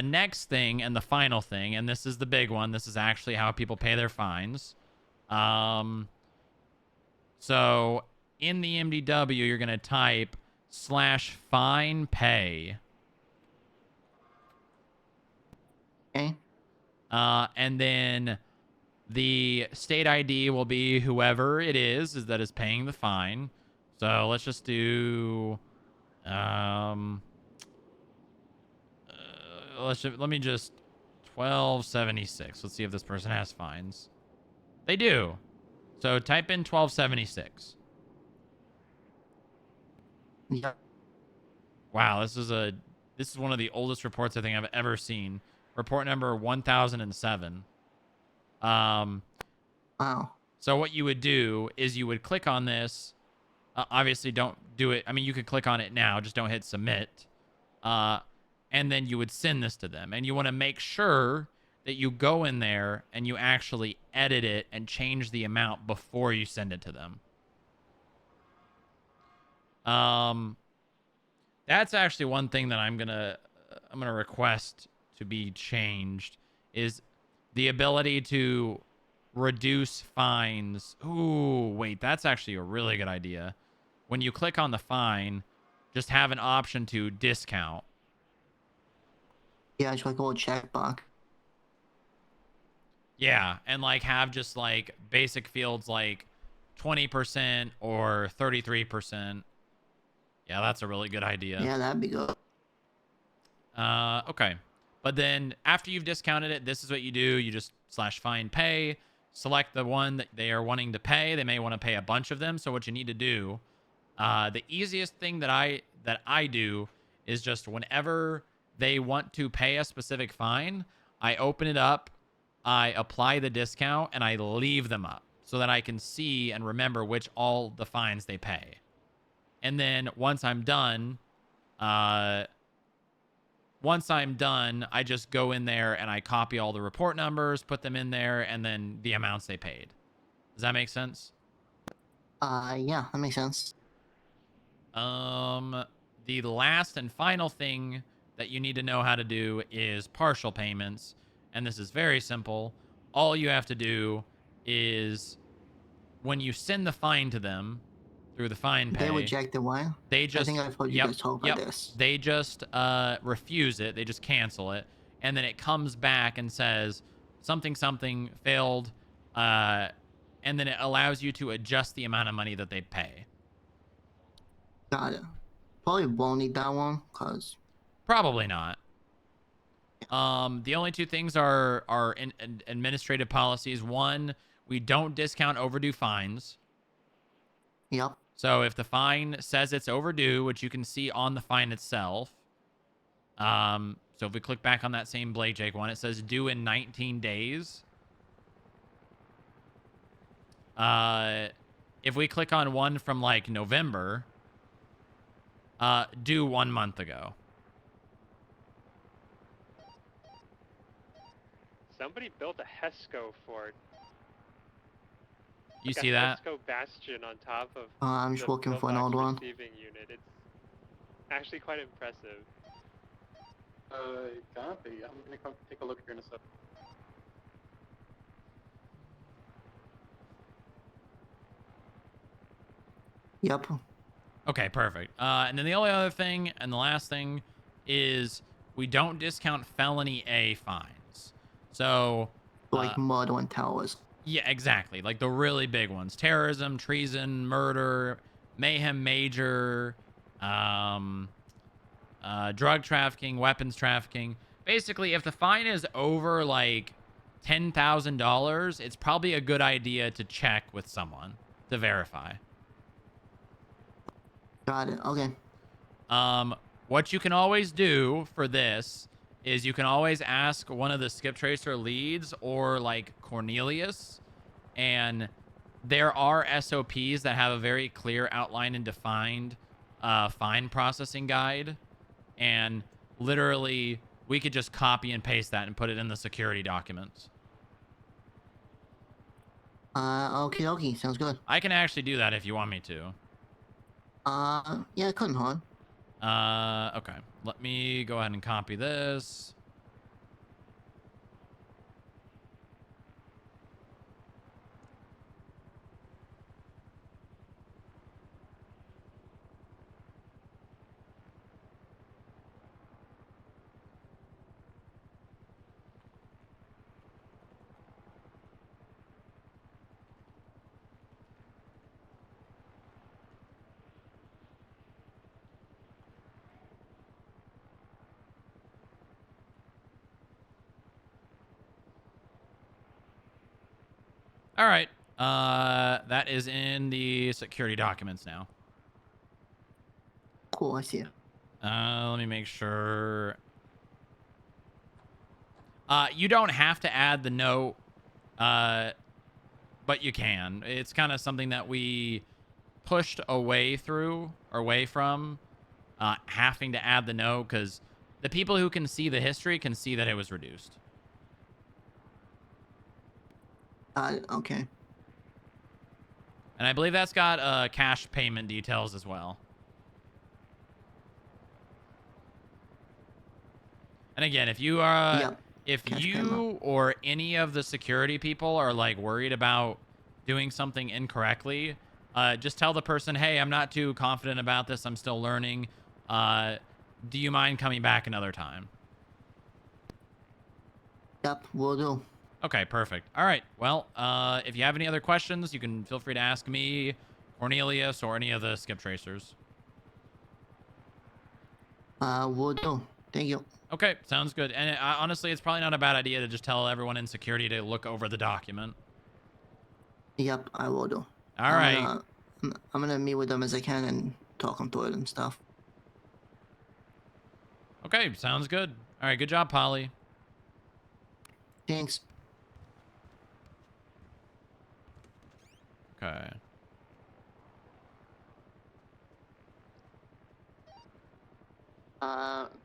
next thing and the final thing, and this is the big one, this is actually how people pay their fines. So in the MDW, you're going to type /fine pay. Okay. And then the state ID will be whoever it is that is paying the fine. So let's just do, let me just 1276. Let's see if this person has fines. They do. So type in 1276. Yeah. Wow, this is one of the oldest reports I think I've ever seen. Report number 1007. Wow. So what you would do is you would click on this. Obviously, don't do it. I mean, you could click on it now. Just don't hit submit. And then you would send this to them. And you want to make sure that you go in there and you actually edit it and change the amount before you send it to them. That's actually one thing that I'm gonna request to be changed is the ability to reduce fines. Ooh, wait, that's actually a really good idea. When you click on the fine, just have an option to discount. Yeah, it's like a little checkbox. Yeah, and like have just like basic fields like 20% or 33%. Yeah, that's a really good idea. Yeah, that'd be good. Okay. But then after you've discounted it, this is what you do. You just /fine pay, select the one that they are wanting to pay. They may want to pay a bunch of them. So what you need to do, the easiest thing that I do is just whenever they want to pay a specific fine, I open it up, I apply the discount, and I leave them up so that I can see and remember which all the fines they pay. And then once I'm done, I just go in there and I copy all the report numbers, put them in there, and then the amounts they paid. Does that make sense? Yeah, that makes sense. The last and final thing that you need to know how to do is partial payments. And this is very simple. All you have to do is when you send the fine to them through the fine pay. They reject the one? They just, I think I've heard you guys talk about this. They just refuse it. They just cancel it. And then it comes back and says something failed. And then it allows you to adjust the amount of money that they pay. Got it. Probably won't need that one, cause probably not. The only two things are administrative policies. One, we don't discount overdue fines. Yep. So if the fine says it's overdue, which you can see on the fine itself. So if we click back on that same Blake Jake one, it says due in 19 days. If we click on one from like November, due 1 month ago. Somebody built a HESCO fort. You see that? HESCO bastion on top of I'm just looking for an old one. receiving unit. It's actually quite impressive. Copy. I'm gonna come take a look here in a second. Yep. Okay, perfect. And then the only other thing, and the last thing, is we don't discount felony A fines. So, like murder and towers. Yeah, exactly. Like the really big ones: terrorism, treason, murder, mayhem major, drug trafficking, weapons trafficking. Basically, if the fine is over like $10,000, it's probably a good idea to check with someone to verify. Got it. Okay. What you can always do for this is you can always ask one of the skip tracer leads or like Cornelius, and there are SOPs that have a very clear outline and defined fine processing guide, and literally we could just copy and paste that and put it in the security documents. Okay, okay, sounds good. I can actually do that if you want me to. Yeah, it couldn't harm. Okay. Let me go ahead and copy this. All right. That is in the security documents now. Cool, I see it. Let me make sure. You don't have to add the note, but you can. It's kind of something that we pushed away from having to add the note, because the people who can see the history can see that it was reduced. Okay. And I believe that's got cash payment details as well. And again, if you are, if you or any of the security people are like worried about doing something incorrectly, just tell the person, hey, I'm not too confident about this. I'm still learning. Do you mind coming back another time? Yep, will do. Okay, perfect. All right. Well, if you have any other questions, you can feel free to ask me, Cornelius, or any of the skip tracers. Will do. Thank you. Okay, sounds good. And honestly, it's probably not a bad idea to just tell everyone in security to look over the document. Yep, I will do. All right. I'm gonna meet with them as I can and talk them through it and stuff. Okay, sounds good. All right, good job, Polly. Thanks. Okay.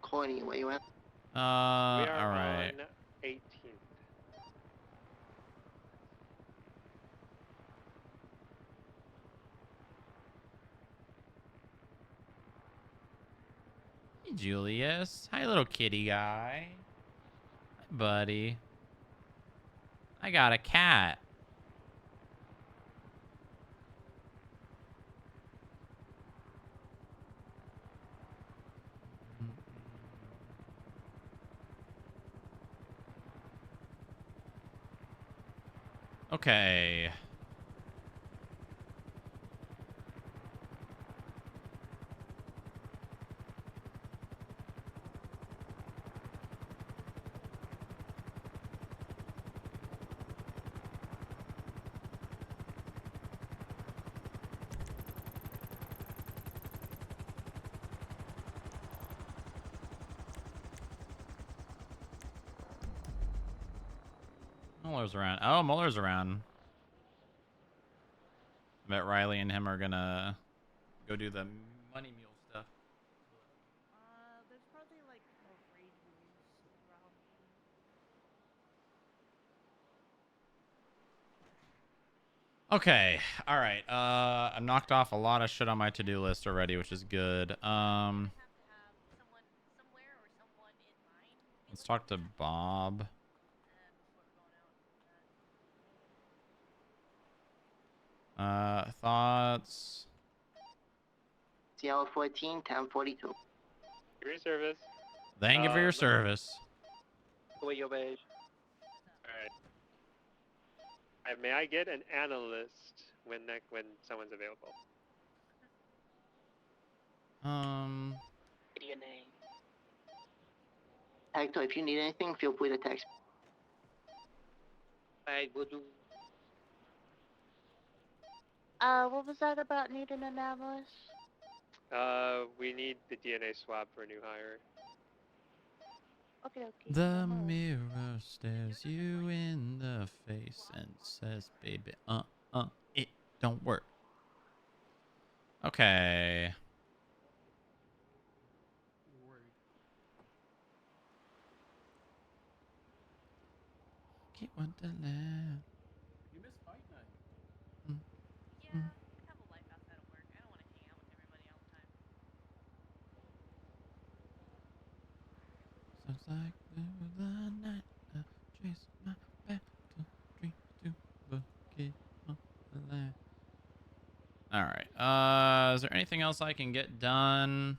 Corny, where you at? We are all right. on 18th. Hey, Julius. Hi, little kitty guy. Hi, buddy. I got a cat. Okay. Muller's around. Oh, Muller's around. I bet Riley and him are gonna go do the money mule stuff. There's probably like more radios around me. Okay. All right. I knocked off a lot of shit on my to-do list already, which is good. Let's talk to Bob. Thoughts? CL 14, 1042. For your service. Thank you for your service. Wait, your beige. Alright. May I get an analyst when someone's available? DNA. Hector, if you need anything, feel free to text me. I will do. What was that about needing an analyst? We need the DNA swab for a new hire. Okay. The mirror stares you in the face and says, baby, it don't work. Okay. Get Wonderland. You missed fight night. Yeah, I have a life outside of work. I don't want to hang out with everybody all the time. Sounds like the night I chase my battle dreams to forget Wonderland. All right. Is there anything else I can get done?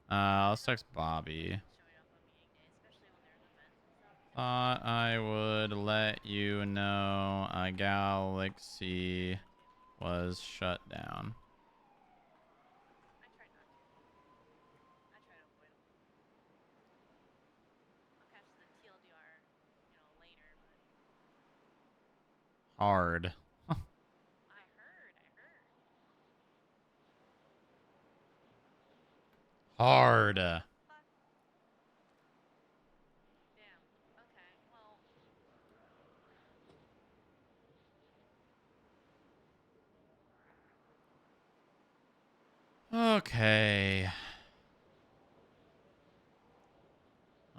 Let's text Bobby. Thought I would let you know a galaxy was shut down. Hard. Hard. Okay.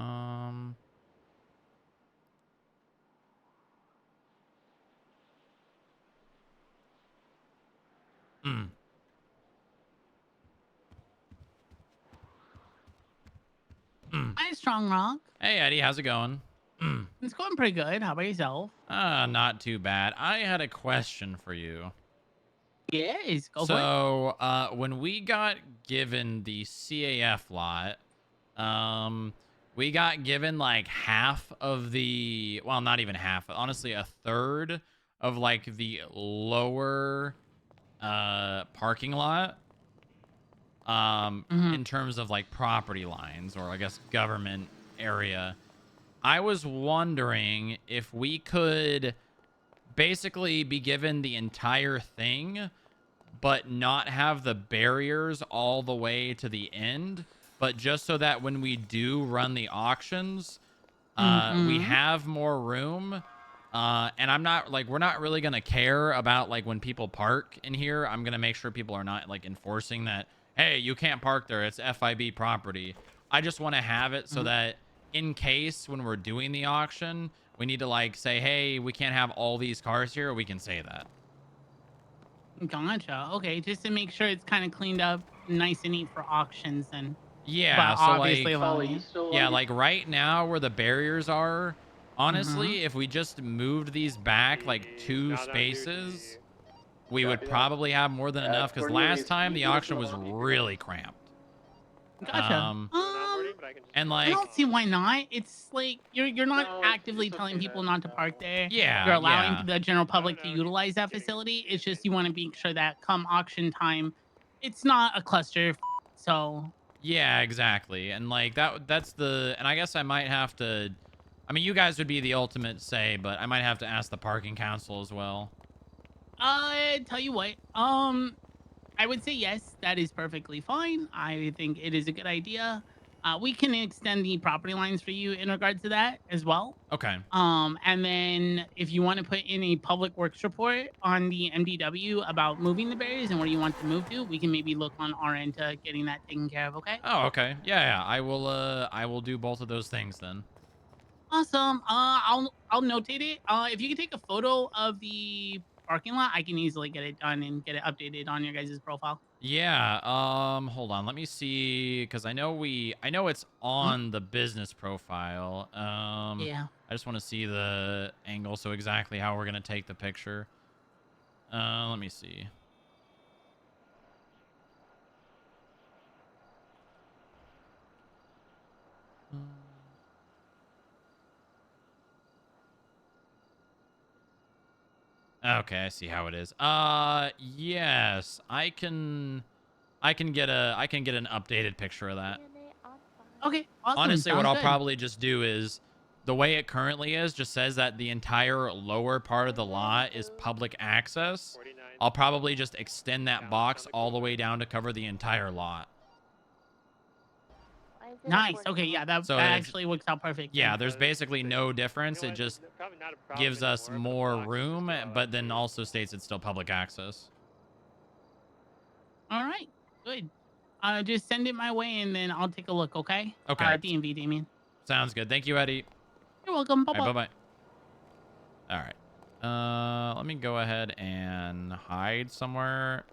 Um. Mm. Hi, Strong Rock. Hey, Eddie, how's it going? It's going pretty good. How about yourself? Not too bad. I had a question for you. Yes, go for it. So, when we got given the CAF lot, we got given like half of the, well, not even half, honestly, a third of like the lower parking lot. In terms of like property lines or I guess government area. I was wondering if we could basically be given the entire thing, but not have the barriers all the way to the end, but just so that when we do run the auctions, we have more room. And I'm not like, we're not really going to care about like when people park in here. I'm going to make sure people are not like enforcing that, hey, you can't park there. It's FIB property. I just want to have it so that in case when we're doing the auction, we need to like say, hey, we can't have all these cars here. We can say that. Gotcha. Okay, just to make sure it's kind of cleaned up, nice and neat for auctions and. Yeah, but so obviously like, yeah, like right now where the barriers are, honestly, Mm-hmm. if we just moved these back like 2 spaces, we would probably have more than enough because last time the auction was really cramped. Gotcha. And I like, don't see why not. It's like you're not actively telling people not to park there. Yeah, You're allowing yeah. the general public to utilize that facility. It's just you want to make sure that come auction time, it's not a cluster. So yeah, exactly. And like that's the, and I guess I might have to, I mean, you guys would be the ultimate say, but I might have to ask the parking council as well. tell you what, I would say yes, that is perfectly fine. I think it is a good idea. We can extend the property lines for you in regards to that as well. Okay. And then if you want to put in a public works report on the MDW about moving the barriers and where you want to move to, we can maybe look on our end to getting that taken care of. Okay. Oh, okay. Yeah. I will do both of those things then. Awesome. I'll notate it. If you can take a photo of the parking lot, I can easily get it done and get it updated on your guys' profile. Yeah, hold on. Let me see, because I know it's on the business profile. Yeah. I just want to see the angle, so exactly how we're going to take the picture. Let me see. Okay, I see how it is. Yes, I can get an updated picture of that. Okay, awesome. Honestly, what Sounds I'll good. probably just do is the way it currently is just says that the entire lower part of the lot is public access. I'll probably just extend that box all the way down to cover the entire lot. Nice. Okay, yeah, that So that it's- actually works out perfect. Yeah, there's basically no difference. It just gives us more room, but then also states it's still public access. All right, good. Just send it my way and then I'll take a look. Okay. Okay. DMV, Damien. Sounds good. Thank you, Eddie. You're welcome. Bye All right, bye-bye. All right. Let me go ahead and hide somewhere.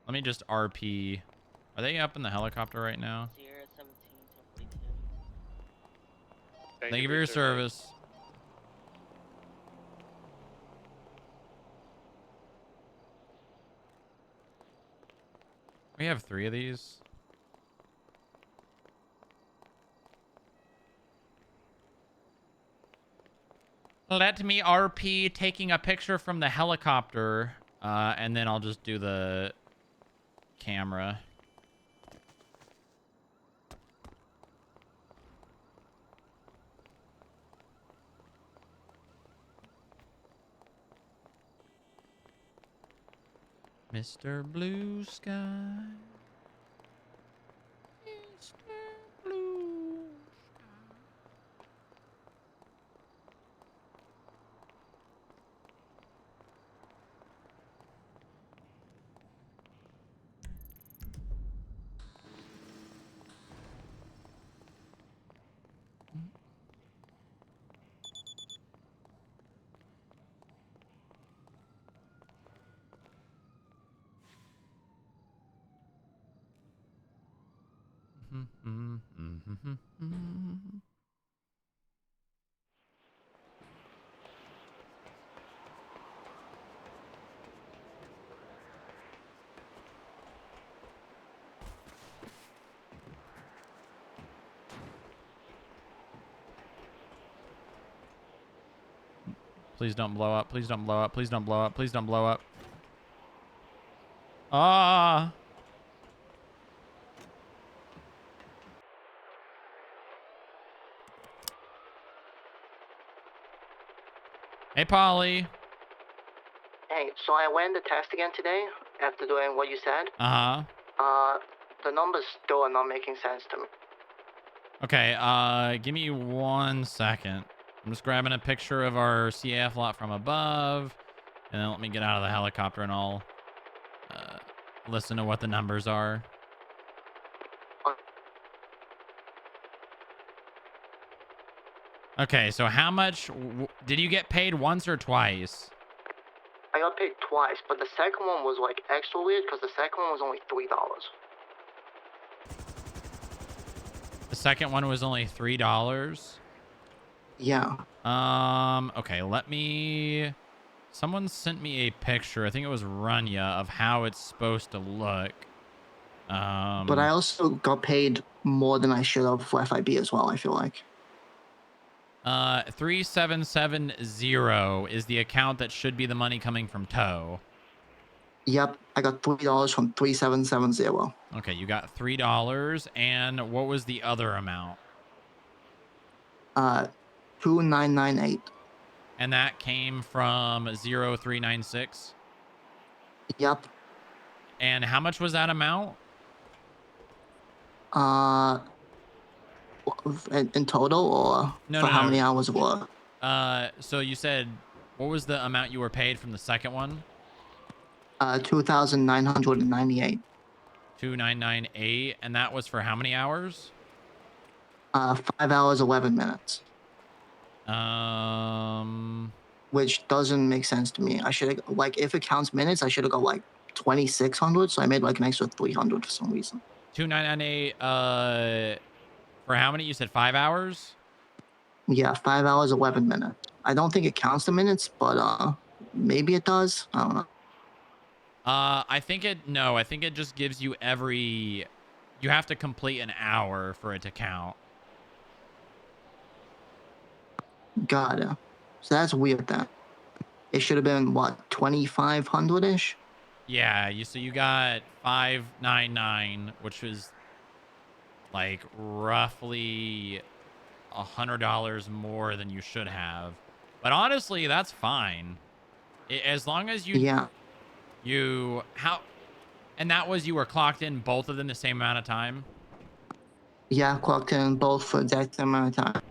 Let me just RP. Are they up in the helicopter right now? Thank you for your service. We have 3 of these. Let me RP taking a picture from the helicopter, and then I'll just do the camera. Mr. Blue Sky. Mr. Blue Please don't blow up. Please don't blow up. Please don't blow up. Please don't blow up. Ah. Hey, Polly. Hey, so I ran the test again today after doing what you said. Uh-huh. The numbers still are not making sense to me. Okay, give me 1 second. I'm just grabbing a picture of our CAF lot from above, and then let me get out of the helicopter and I'll listen to what the numbers are. Okay, so how much did you get paid once or twice? I got paid twice, but the second one was like extra weird because the second one was only $3. The second one was only $3. Yeah. Okay, let me... Someone sent me a picture, I think it was Runya, of how it's supposed to look. But I also got paid more than I should have for FIB as well, I feel like. 3770 is the account that should be the money coming from tow. Yep, I got $3 from 3770. Okay, you got $3, and what was the other amount? 2998. And that came from 0396? Yep. And how much was that amount? In total, or No, for no, how no. many hours of work? So you said, what was the amount you were paid from the second one? 2,998. 2998, and that was for how many hours? 5 hours, 11 minutes. Which doesn't make sense to me. I should have, like, if it counts minutes, I should have got like 2,600. So I made like an extra 300 for some reason. 2998. For how many? You said 5 hours? Yeah, 5 hours, 11 minutes. I don't think it counts the minutes, but maybe it does. I don't know. I think it just gives you you have to complete an hour for it to count. Got it. So that's weird then. It should have been, what, 2,500-ish? Yeah, so you got 599, which was like roughly $100 more than you should have. But honestly, that's fine. As long as you... Yeah. And that was, you were clocked in both of them the same amount of time? Yeah, clocked in both for the exact same amount of time.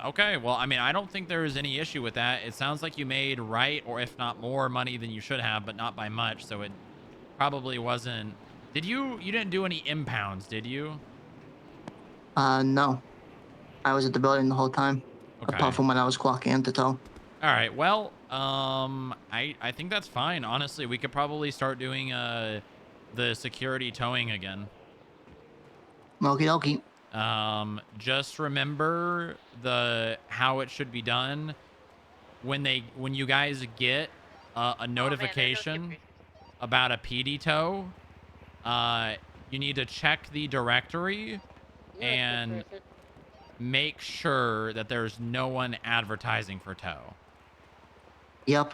Okay, well, I mean, I don't think there is any issue with that. It sounds like you made right, or if not more money than you should have, but not by much, so it probably wasn't... You didn't do any impounds, did you? No. I was at the building the whole time. Okay. Apart from when I was clocking into tow. All right, well, I think that's fine. Honestly, we could probably start doing the security towing again. Okie dokie. Just remember how it should be done. When you guys get a notification about a PD tow, you need to check the directory and make sure that there's no one advertising for tow. Yep.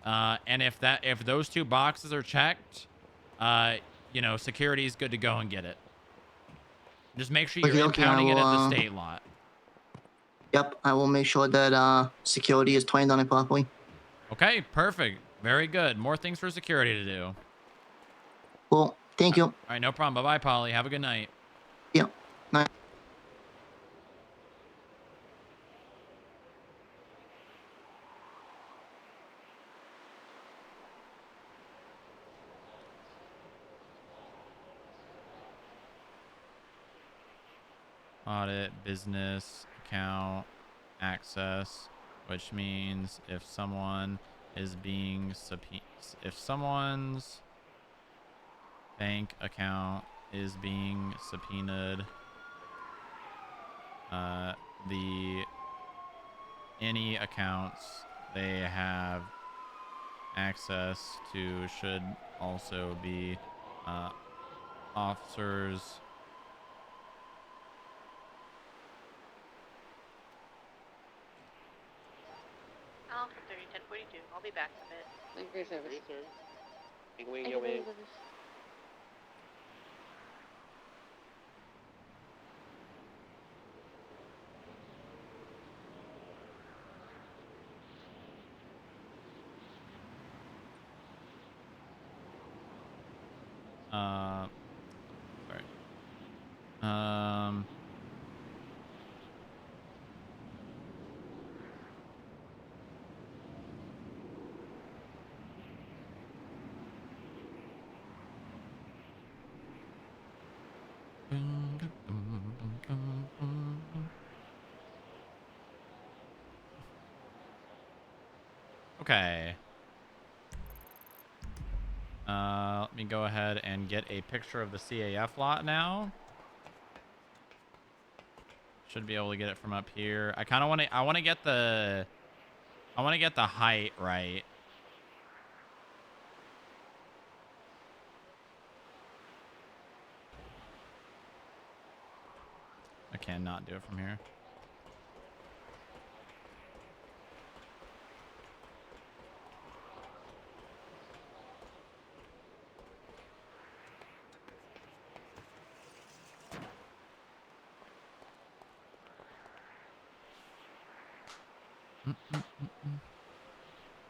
And if those two boxes are checked, security is good to go and get it. Just make sure you're impounding it at the state lot. Yep, I will make sure that security is trained on it properly. Okay, perfect. Very good. More things for security to do. Well, thank you. All right, no problem. Bye-bye, Polly. Have a good night. Yep. Night. Audit, business, account, access, which means if someone is being if someone's bank account is being subpoenaed, any accounts they have access to should also be officers. Alpha 30, 1042. I'll be back in a bit. Thank you, service. Big wing, Thank your you, wing. service. Sorry. Um. Okay. Let me go ahead and get a picture of the CAF lot now. Should be able to get it from up here. I kind of want to. I want to get the height right. I cannot do it from here.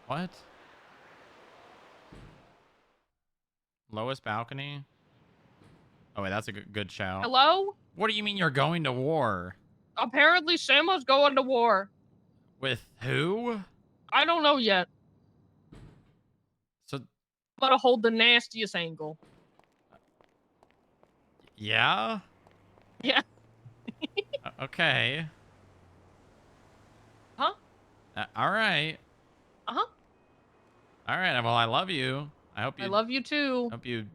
What? Lowest balcony? Oh wait, that's a good shout. Hello? What do you mean you're going to war? Apparently Sammo's going to war. With who? I don't know yet. So, I'm gonna hold the nastiest angle. yeah? Yeah. Okay. Huh? All right. Uh-huh. All right. Well, I love you. I hope you. I love you too. Hope you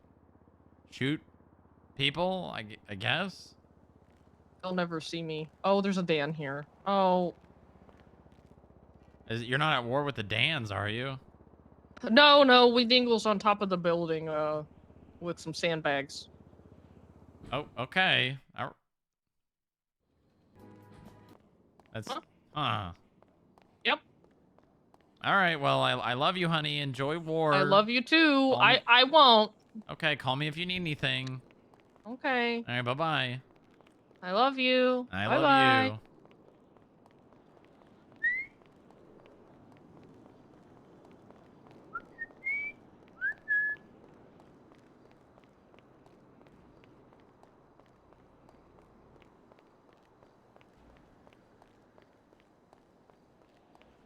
shoot people. I guess. They'll never see me. Oh, there's a Dan here. Oh. You're not at war with the Dans, are you? No, we dingles on top of the building, with some sandbags. Oh, okay. That's Yep. All right. Well, I love you, honey. Enjoy war. I love you too. Call me- I won't. Okay. Call me if you need anything. Okay. All right. Bye-bye. I love you. I Bye love bye. you.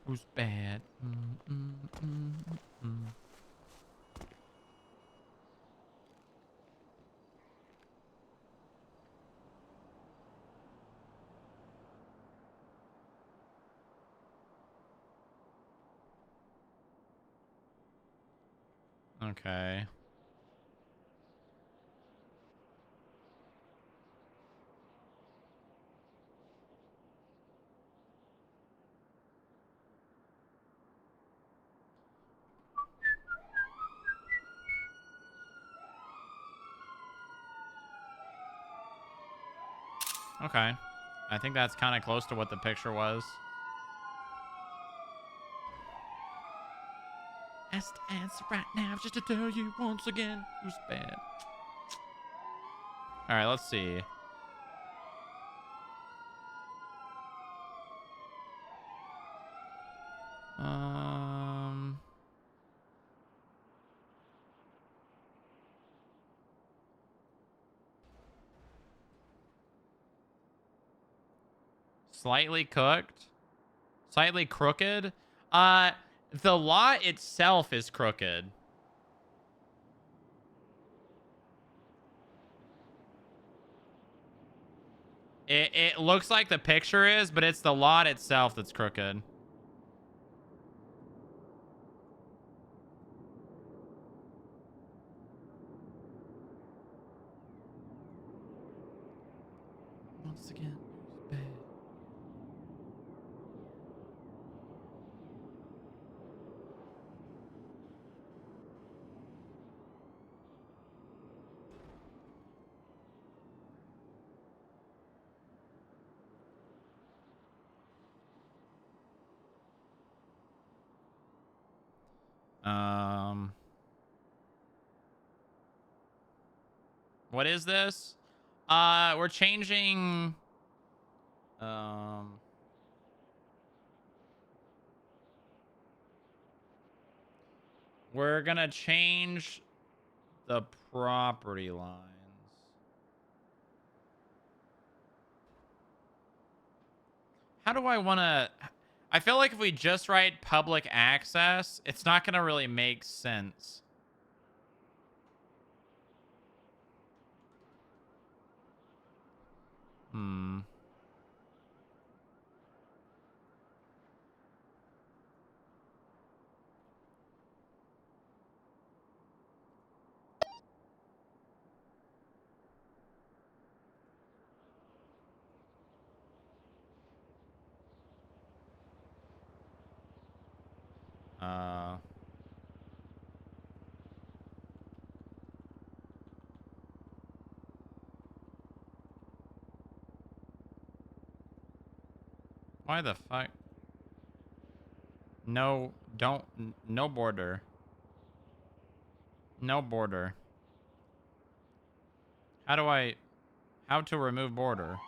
Who's bad? Okay. Okay. I think that's kind of close to what the picture was. Best answer right now just to tell you once again who's bad. All right, let's see. Slightly cooked. Slightly crooked. The lot itself is crooked. It looks like the picture is, but it's the lot itself that's crooked. Once again, bad. What is this? We're changing. We're gonna change the property lines. How do I want to... I feel like if we just write public access, it's not gonna really make sense. Hmm. Why the fuck? No, don't, no border. No border. How to remove border?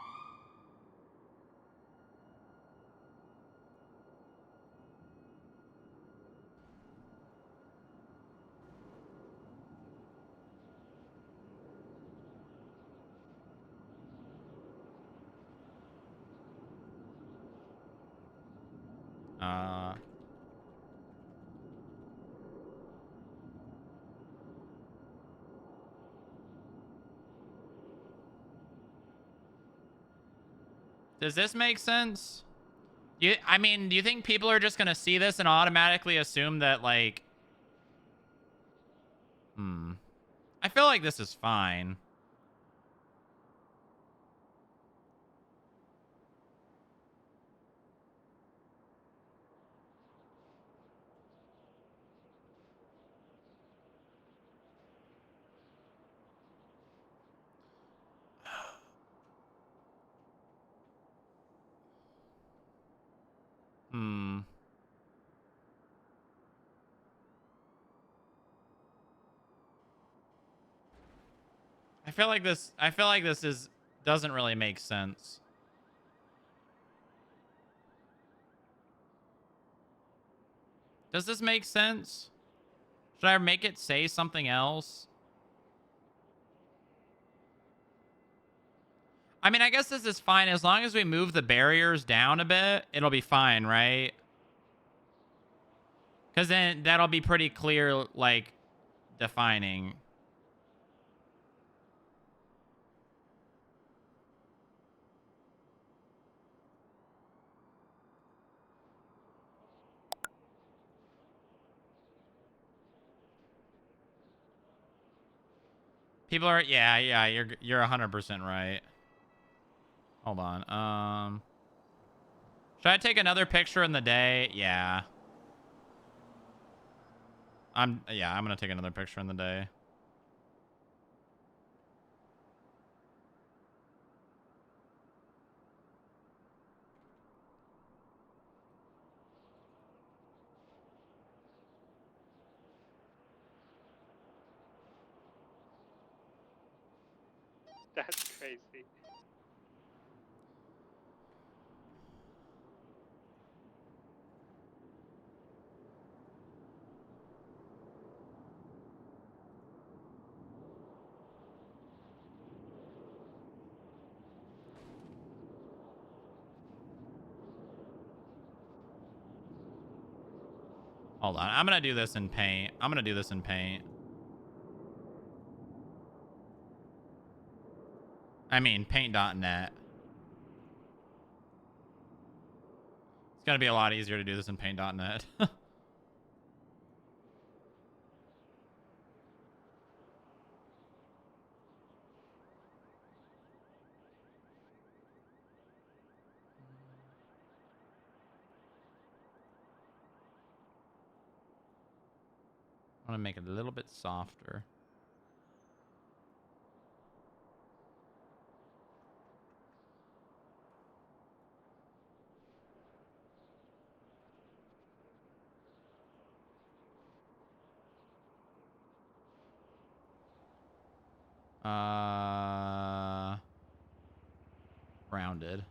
Does this make sense? I mean, do you think people are just gonna see this and automatically assume that, like... I feel like this is fine. I feel like this doesn't really make sense. Does this make sense? Should I make it say something else? I mean, I guess this is fine. As long as we move the barriers down a bit, it'll be fine, right? Because then that'll be pretty clear, like, defining. People are, yeah, you're 100% right. Hold on. Should I take another picture in the day? Yeah. I'm gonna take another picture in the day. That's crazy. Hold on. I'm gonna do this in Paint. I'm gonna do this in Paint. I mean, Paint.net. It's gonna be a lot easier to do this in Paint.net. I want to make it a little bit softer. Rounded.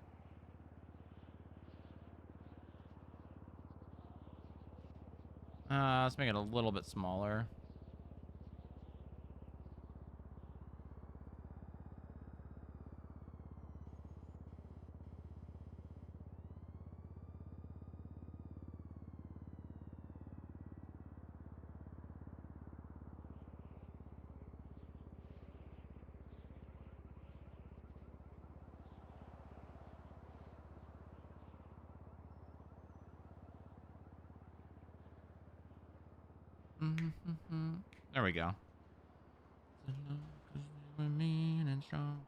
Let's make it a little bit smaller. There we go. Mean and strong.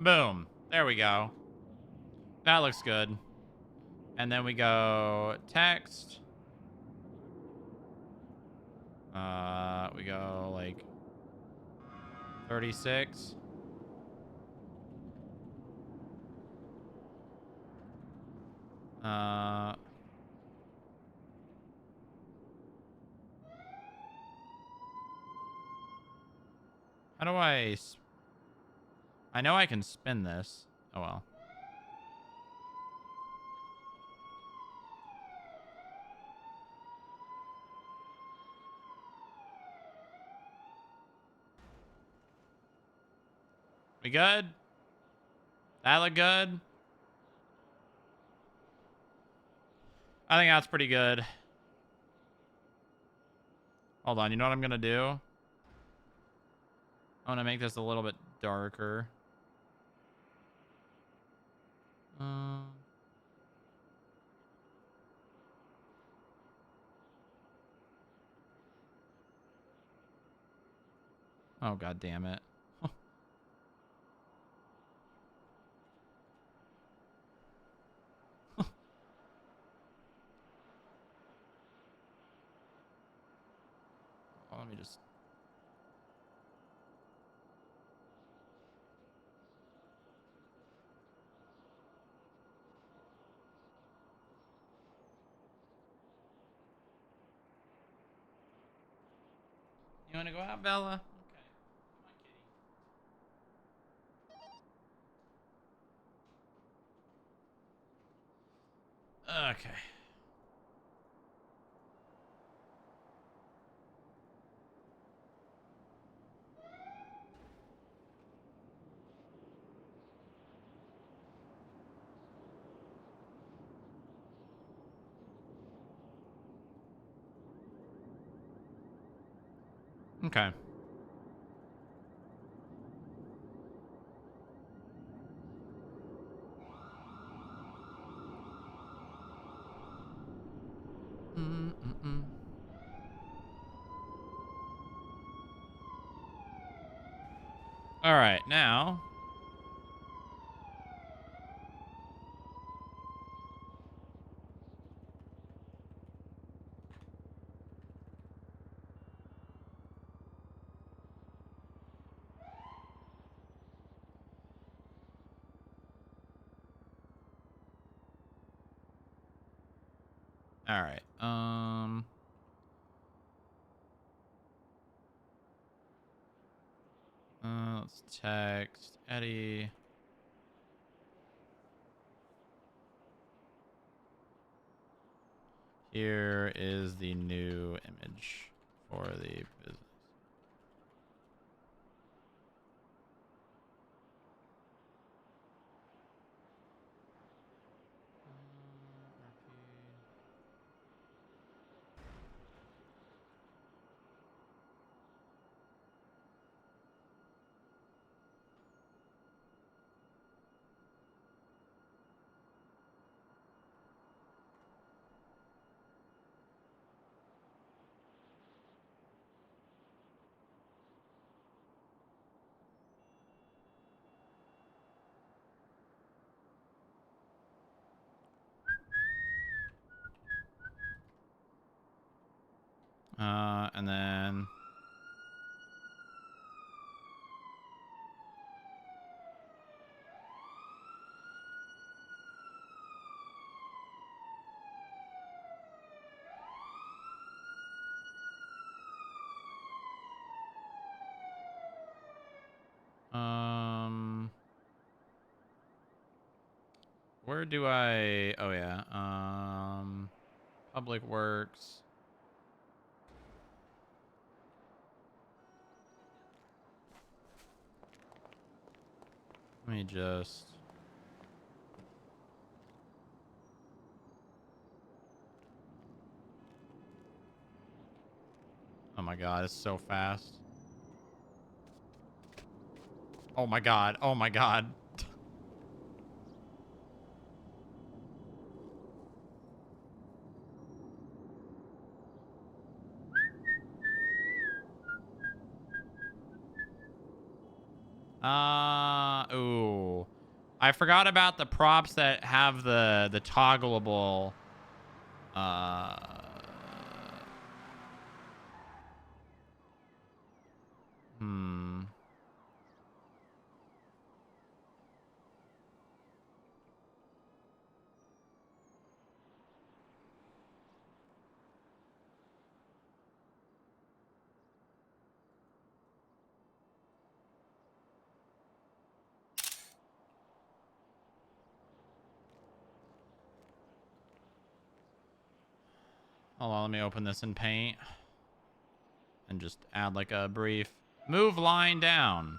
Boom. There we go. That looks good. And then we go text. We go like 36. How do I know I can spin this. Oh well. We good? That look good? I think that's pretty good. Hold on, you know what I'm gonna do? I'm gonna make this a little bit darker. Oh, god damn it. Let me just... You want to go out, Bella? Okay. Okay. Okay. All right, now... All right. Let's text Eddie. Here is the new image for the business. And then where do I, oh yeah, Public Works. Let me just, oh my God, it's so fast. Oh my God, oh my God. Ooh. I forgot about the props that have the toggleable, hmm. Hold on, let me open this in Paint. And just add like a brief move line down.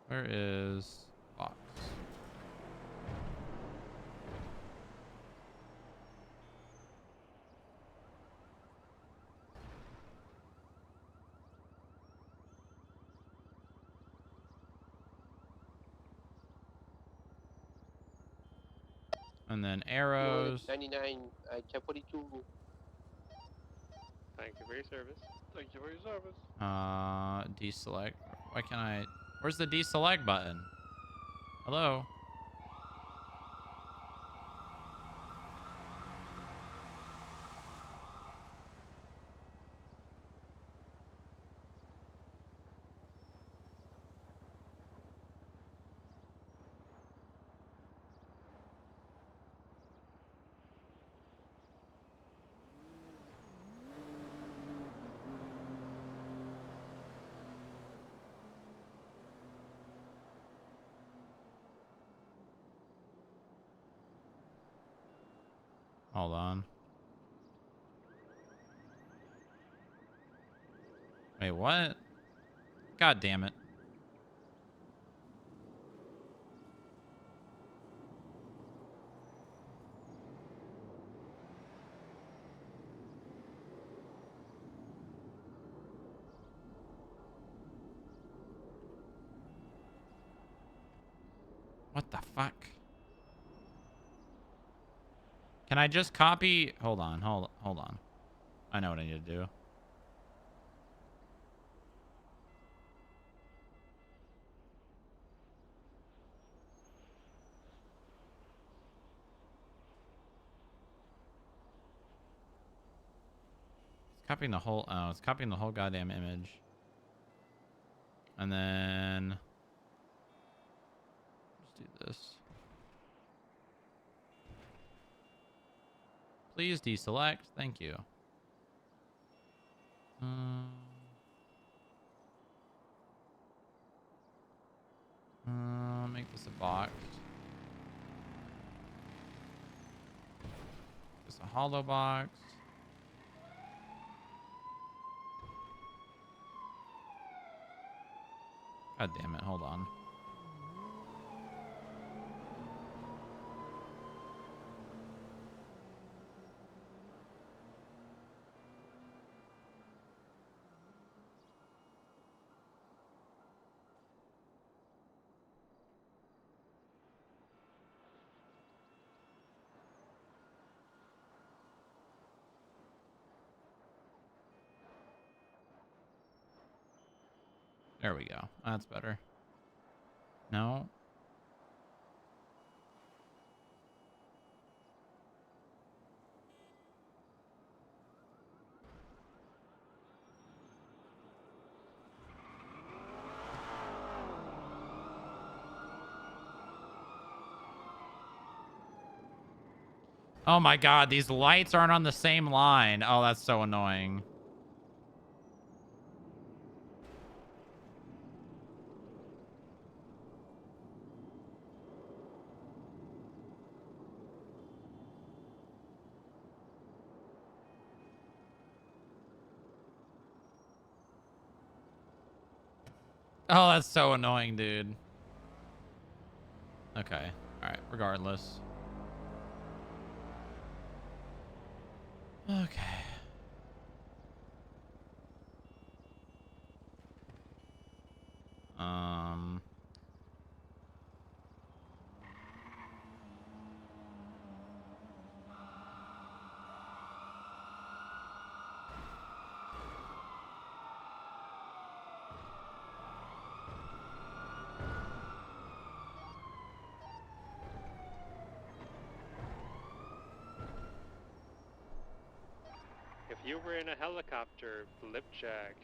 Where is box? And then arrows. 99, 42. Thank you for your service. Thank you for your service. Deselect. Why can't I? Where's the deselect button? Hello? Hold on. Wait, what? God damn it. What the fuck? Can I just copy? Hold on, hold on. I know what I need to do. Copying the whole. Oh, it's copying the whole goddamn image. And then let's do this. Please deselect. Thank you. Make this a box. Just a hollow box. God damn it, hold on. There we go. That's better. No. Oh my god, these lights aren't on the same line. Oh, that's so annoying. Oh, that's so annoying, dude. Okay. All right, regardless. Okay. If you were in a helicopter, Blipjack.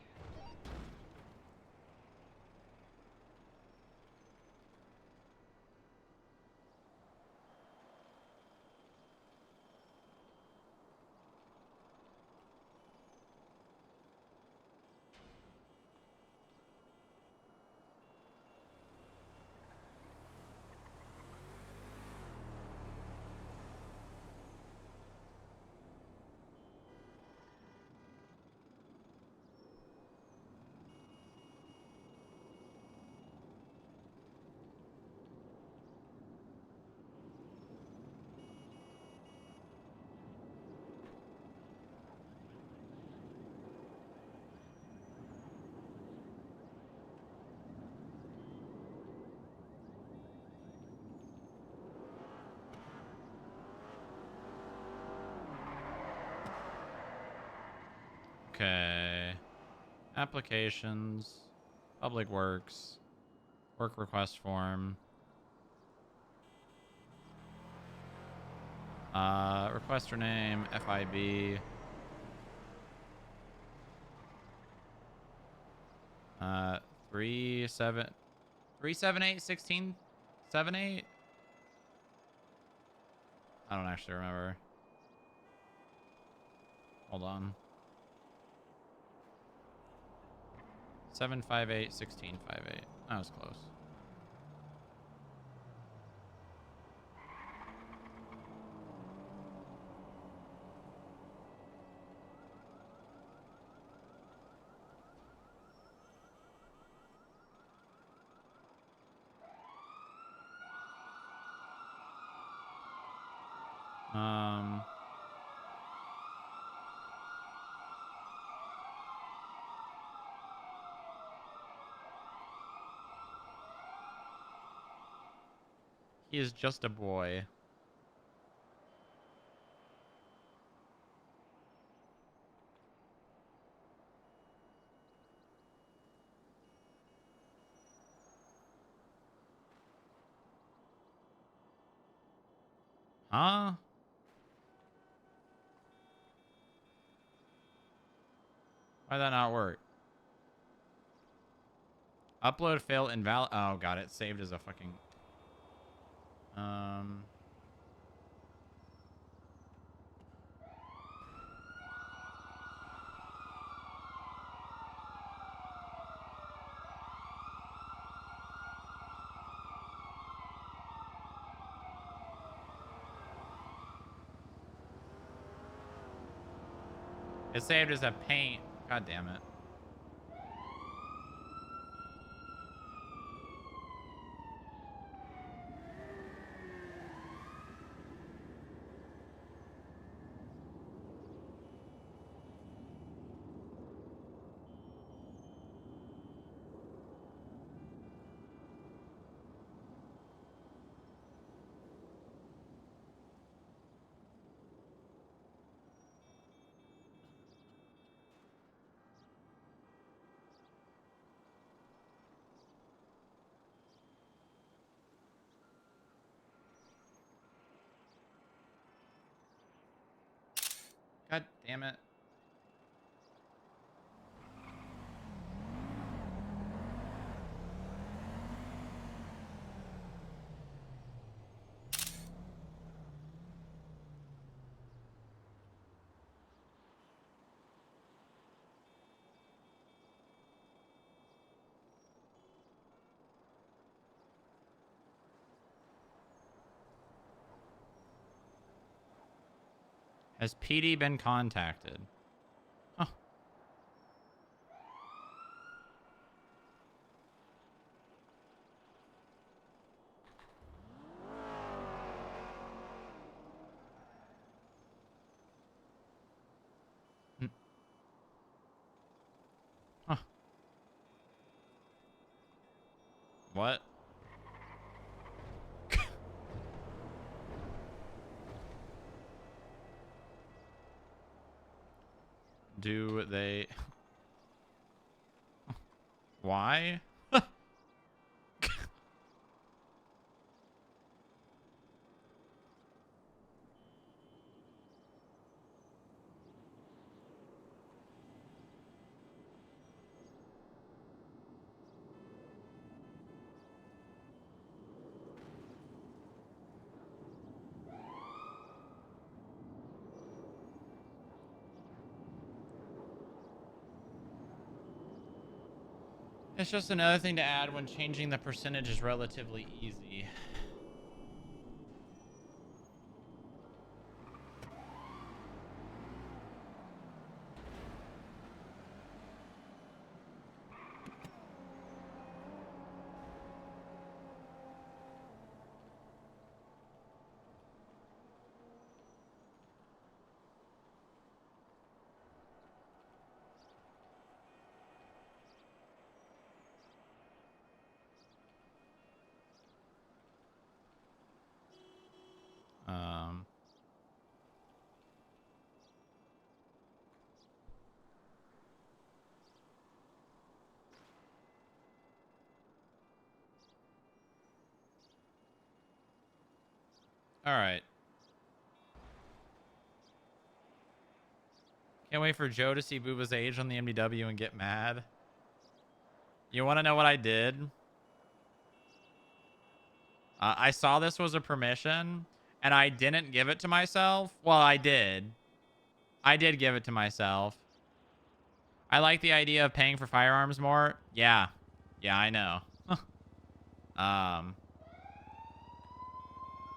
Okay. Applications. Public Works. Work request form. Requester name, FIB. 378 I don't actually remember. Hold on. 758 1658. That was close. He is just a boy. Huh? Why'd that not work? Upload failed invalid. Oh, got it. Saved as a fucking. It saved as a paint. God damn it. God damn it. Has PD been contacted? Huh. Huh. What? Do they... Why? It's just another thing to add when changing the percentage is relatively easy. All right. Can't wait for Joe to see Booba's age on the MDW and get mad. You want to know what I did? I saw this was a permission, and I didn't give it to myself. Well, I did. I did give it to myself. I like the idea of paying for firearms more. Yeah. Yeah, I know.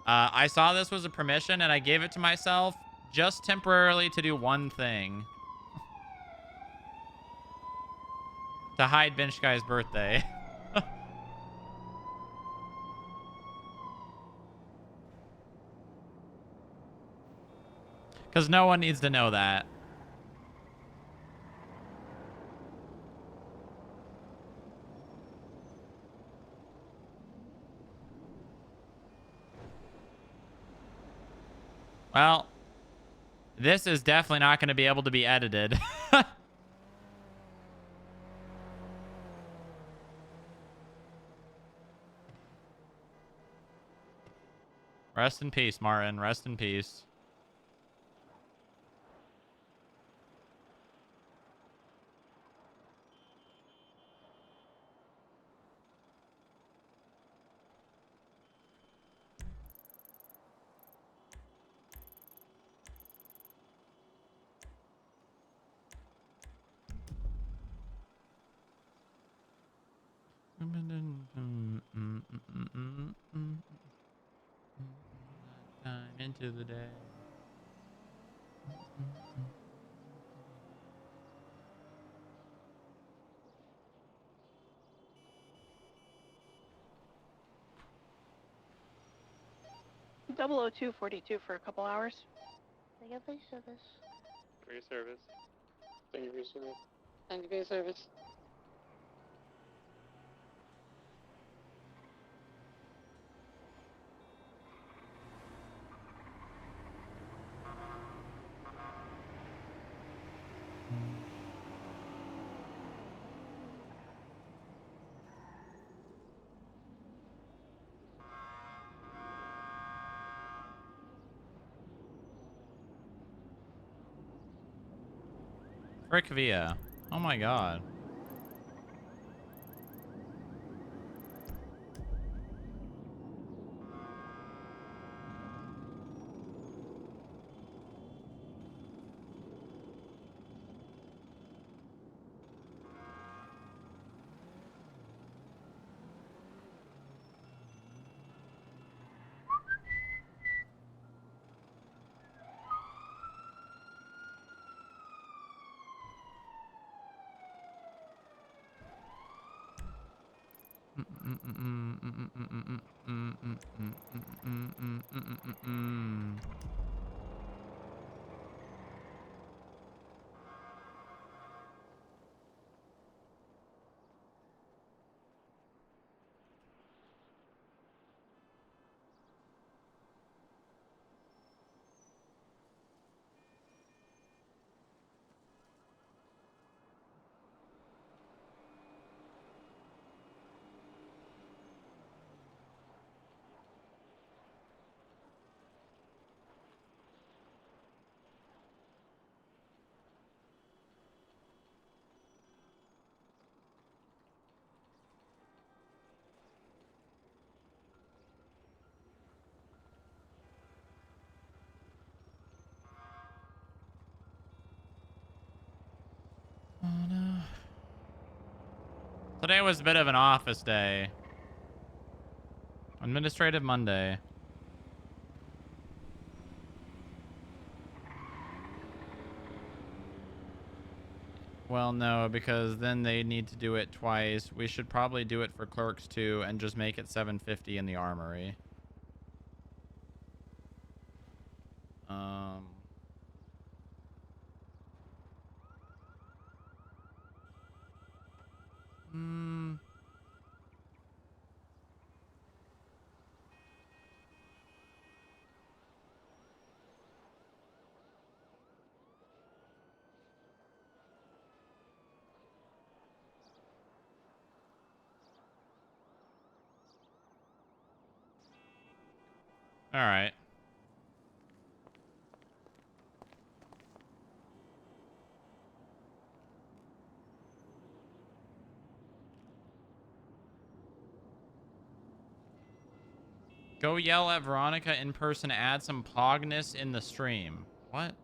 I saw this was a permission, and I gave it to myself just temporarily to do one thing. To hide Bench Guy's birthday. Because no one needs to know that. Well, this is definitely not going to be able to be edited. Rest in peace, Martin. Rest in peace. into the day. 00242 for a couple hours. Thank you for your service. For your service. Thank you for your service. Thank you for your service. Frick Via. Oh my god. Oh no. Today was a bit of an office day. Administrative Monday. Well, no, because then they need to do it twice. We should probably do it for clerks too and just make it 750 in the armory. Hmm. All right. Go yell at Veronica in person. Add some pogness in the stream. What?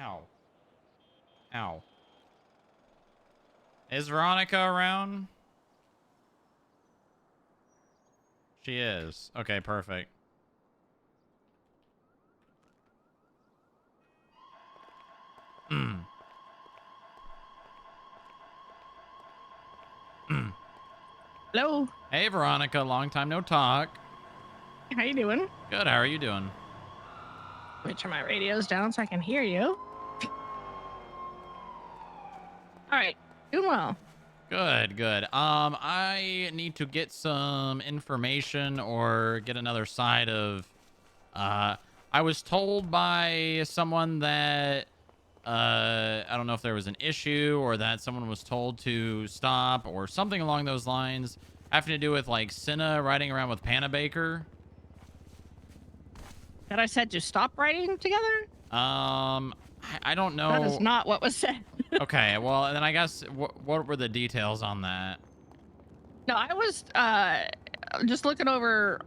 Ow. Ow. Is Veronica around? She is. Okay, perfect. Hello. Hey, Veronica. Long time no talk. How you doing? Good. How are you doing? Let me turn my radios down so I can hear you. All right. Doing well. Good, good. I need to get some information or get another side of, I was told by someone that, I don't know if there was an issue or that someone was told to stop or something along those lines having to do with like Cinna riding around with Panna Baker. That I said to stop riding together? I don't know. That is not what was said. Okay, well, then I guess what were the details on that? No, I was just looking over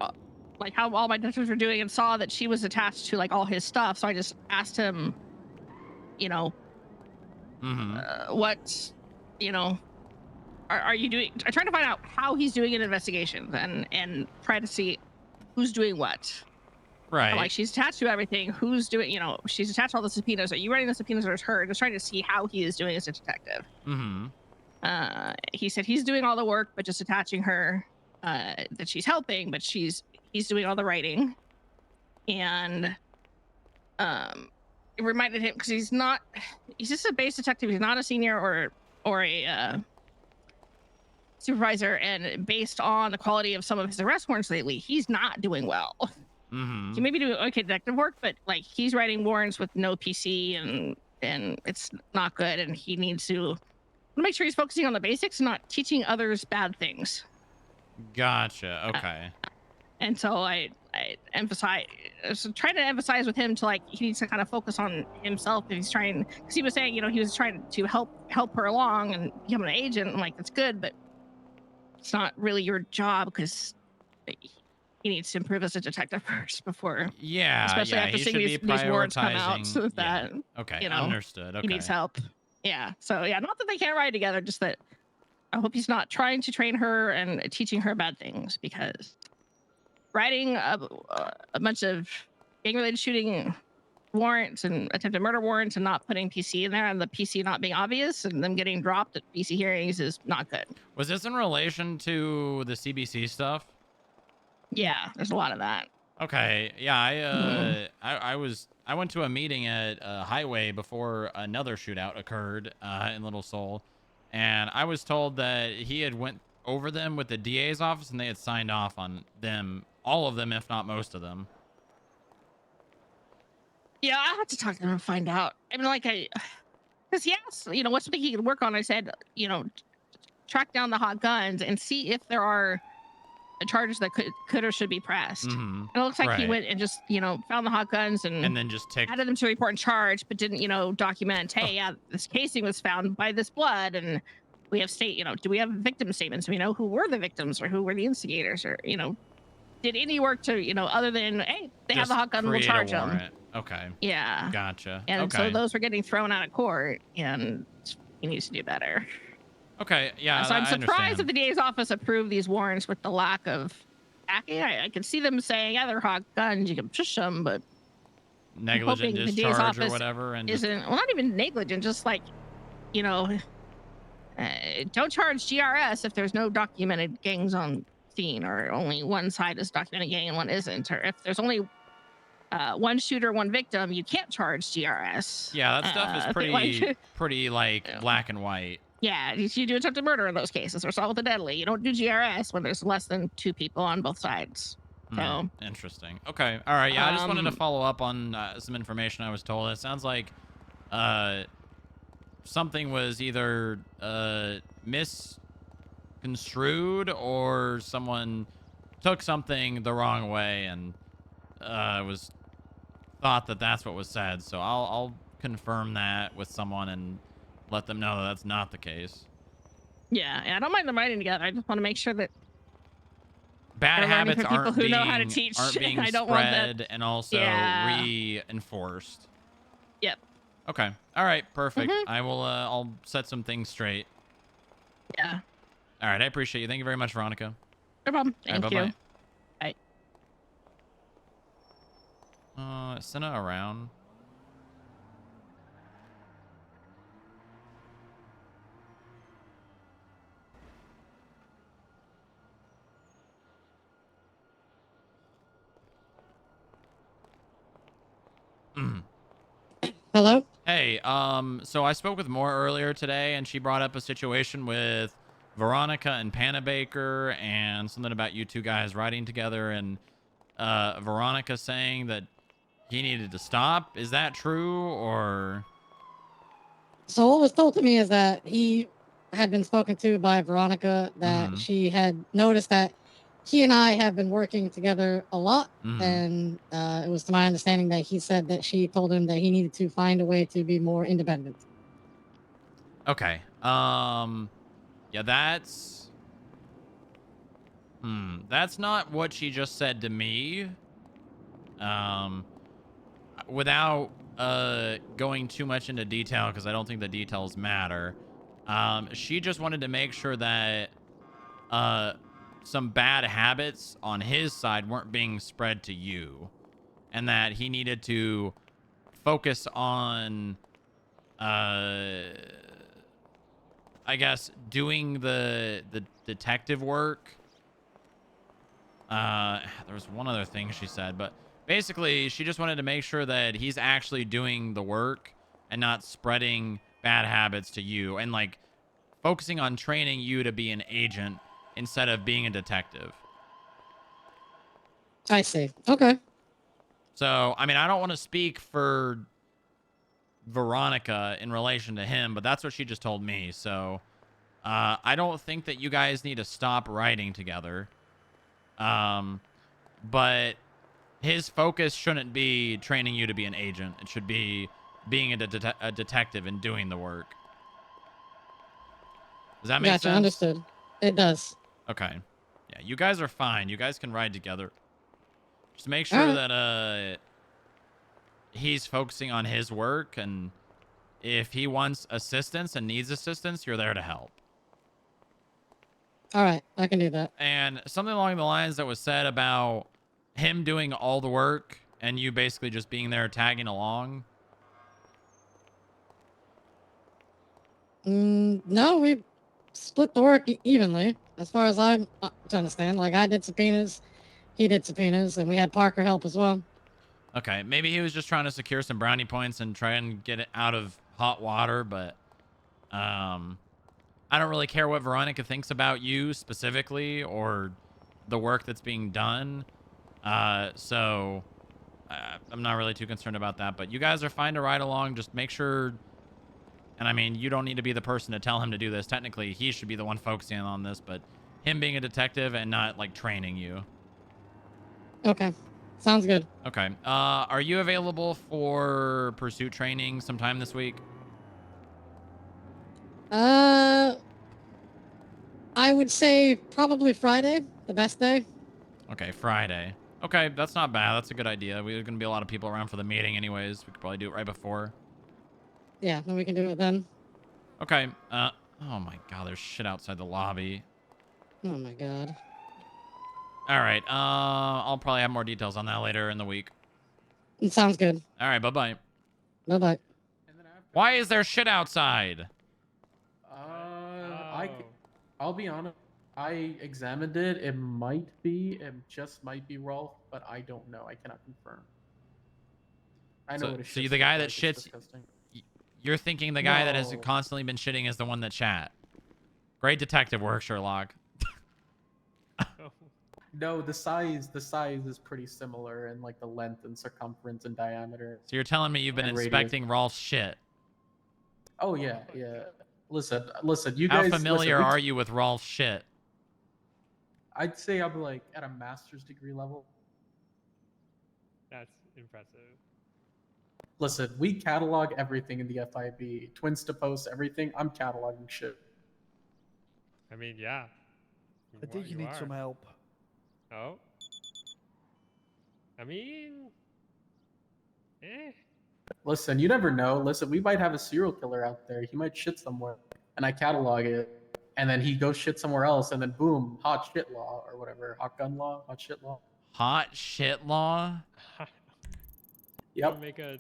like how all my detectives were doing and saw that she was attached to like all his stuff. So I just asked him, you know, what, you know, are you doing? I'm trying to find out how he's doing an investigation and try to see who's doing what. Right. Like she's attached to everything. Who's doing? You know, she's attached to all the subpoenas. Are you writing the subpoenas or is her? Just trying to see how he is doing as a detective. He said he's doing all the work, but just attaching her. That she's helping, but he's doing all the writing. And it reminded him because he's just a base detective. He's not a senior or a supervisor. And based on the quality of some of his arrest warrants lately, he's not doing well. He may be doing okay detective work, but like he's writing warrants with no PC and it's not good. And he needs to make sure he's focusing on the basics and not teaching others bad things. Gotcha. Okay. And so I trying to emphasize with him to like he needs to kind of focus on himself. And he's trying because he was saying, you know, he was trying to help her along and become an agent. And like that's good, but it's not really your job because he needs to improve as a detective first before. Yeah, especially after seeing these warrants come out. So that okay, you know, understood. Okay. he needs help. Yeah. So yeah, not that they can't ride together, just that I hope he's not trying to train her and teaching her bad things because writing a bunch of gang-related shooting warrants and attempted murder warrants and not putting PC in there and the PC not being obvious and them getting dropped at PC hearings is not good. Was this in relation to the CBC stuff? Yeah, there's a lot of that. Okay. Yeah, I went to a meeting at Highway before another shootout occurred in Little Seoul, and I was told that he had went over them with the DA's office and they had signed off on them, all of them, if not most of them. Yeah, I have to talk to him and find out. I mean, like because he asked, you know, what's something he could work on? I said, you know, track down the hot guns and see if there are charges that could or should be pressed. And it looks like he went and just, you know, found the hot guns and then just added them to a report and charge, but didn't, you know, document, hey, yeah, this casing was found by this blood and we have you know, do we have victim statements? Do we know who were the victims or who were the instigators or, you know, did any work to, you know, other than, hey, they have the hot gun, we'll charge them. Okay. Yeah. Gotcha. And so those were getting thrown out of court and he needs to do better. Okay, yeah. So I'm I surprised understand. that the DA's office approved these warrants with the lack of backing. I can see them saying, yeah, they're hot guns, you can push them, but negligent discharge or whatever. And isn't, well, not even negligent, just like, you know, don't charge GRS if there's no documented gangs on scene or only one side is documented gang and one isn't. Or if there's only one shooter, one victim, you can't charge GRS. Yeah, that stuff is pretty like black and white. Yeah, you do attempted murder in those cases or assault with a deadly. You don't do GRS when there's less than 2 people on both sides. So interesting. Okay. All right. Yeah, I just wanted to follow up on some information I was told. It sounds like something was either misconstrued or someone took something the wrong way and was thought that that's what was said. So I'll confirm that with someone and let them know that that's not the case. Yeah, I don't mind them writing together. I just want to make sure that bad habits aren't being, know how to teach. Aren't being I don't want that. and also reinforced. Yep. Okay. All right. Perfect. I will. I'll set some things straight. Yeah. All right. I appreciate you. Thank you very much, Veronica. No problem. Thank you. Bye. Is Senna around? Hello? Hey, so I spoke with Moore earlier today, and she brought up a situation with Veronica and Panabaker and something about you two guys riding together, and Veronica saying that he needed to stop. Is that true, or? So what was told to me is that he had been spoken to by Veronica, that Mhm. she had noticed that he and I have been working together a lot, Mhm. and it was to my understanding that he said that she told him that he needed to find a way to be more independent. Okay. Yeah, that's not what she just said to me. Um, without going too much into detail, because I don't think the details matter. She just wanted to make sure that some bad habits on his side weren't being spread to you, and that he needed to focus on I guess doing the detective work. There was one other thing she said, but basically she just wanted to make sure that he's actually doing the work and not spreading bad habits to you, and like focusing on training you to be an agent instead of being a detective. I see. Okay. So, I mean, I don't want to speak for Veronica in relation to him, but that's what she just told me. So, I don't think that you guys need to stop writing together. But his focus shouldn't be training you to be an agent. It should be being a detective and doing the work. Does that make Gotcha, sense? understood. It does. Okay. Yeah, you guys are fine. You guys can ride together. Just make All sure right. that he's focusing on his work, and if he wants assistance and needs assistance, you're there to help. All right, I can do that. And something along the lines that was said about him doing all the work and you basically just being there tagging along. No, we split the work evenly, as far as I'm to understand. Like, I did subpoenas, he did subpoenas, and we had Parker help as well. Okay, maybe he was just trying to secure some brownie points and try and get it out of hot water, but I don't really care what Veronica thinks about you specifically or the work that's being done. So I'm not really too concerned about that, but you guys are fine to ride along. Just make sure, and I mean, you don't need to be the person to tell him to do this. Technically, he should be the one focusing on this, but him being a detective and not like training you. Okay, sounds good. Okay. Are you available for pursuit training sometime this week? I would say probably Friday, the best day. Okay, Friday. Okay, that's not bad. That's a good idea. There's going to be a lot of people around for the meeting anyways. We could probably do it right before. Yeah, then we can do it then. Okay. Oh my god, there's shit outside the lobby. Oh my god. All right. I'll probably have more details on that later in the week. It sounds good. All right, bye-bye. Bye-bye. Why is there shit outside? I'll be honest. I examined it. It just might be Rolf, but I don't know. I cannot confirm. I know what a So shit you're the guy that looks like. It's shits. disgusting. You're thinking the guy that has No. constantly been shitting is the one that chat. Great detective work, Sherlock. No, the size is pretty similar in like the length and circumference and diameter. So you're telling me you've been And radius. inspecting Rolf's shit. Oh yeah. Listen. You How guys. familiar listen, are you with Rolf's shit? I'd say I'm like at a master's degree level. That's impressive. Listen, we catalog everything in the FIB. Twins to post everything. I'm cataloging shit. I mean, yeah. I think you need some help. Oh. I mean, Listen, you never know. Listen, we might have a serial killer out there. He might shit somewhere, and I catalog it, and then he goes shit somewhere else, and then boom, hot shit law or whatever, hot gun law, hot shit law. Hot shit law? Yep. Make a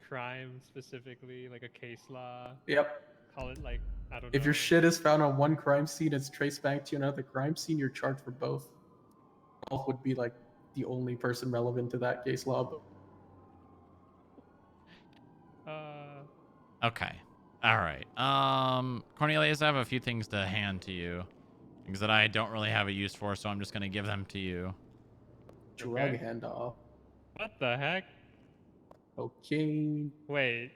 crime specifically, like a case law. Yep. Call it like, I don't know. If your shit is found on one crime scene, it's traced back to another crime scene, you're charged for both. Both would be like the only person relevant to that case law. But Okay. All right. Cornelius, I have a few things to hand to you. Things that I don't really have a use for, so I'm just going to give them to you. Drug handoff. What the heck? Cocaine. Wait.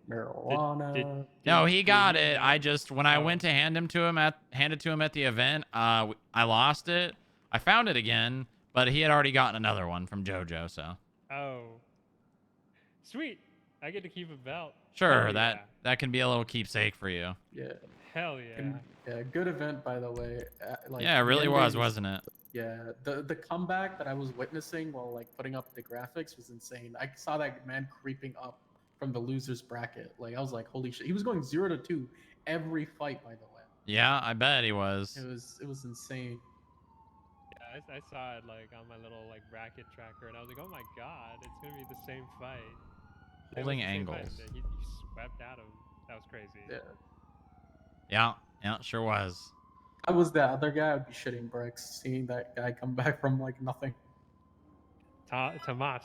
Marijuana. No, he got it. I just, when I went to hand it to him at the event, I lost it. I found it again, but he had already gotten another one from JoJo, so. Oh. Sweet. I get to keep a belt. Sure, Hell yeah. that can be a little keepsake for you. Yeah. Hell yeah. Yeah, good event, by the way. Yeah, it really was, wasn't it? Yeah, the comeback that I was witnessing while like putting up the graphics was insane. I saw that man creeping up from the losers bracket. Like I was like, holy shit. He was going 0-2 every fight, by the way. Yeah, I bet he was. It was insane. Yeah, I saw it like on my little like bracket tracker, and I was like, oh my god, it's gonna be the same fight. It was Holding the same fight, angles. and he swept at him. That was crazy. Yeah, it sure was. If I was that other guy, I'd be shitting bricks seeing that guy come back from like nothing. Tomas.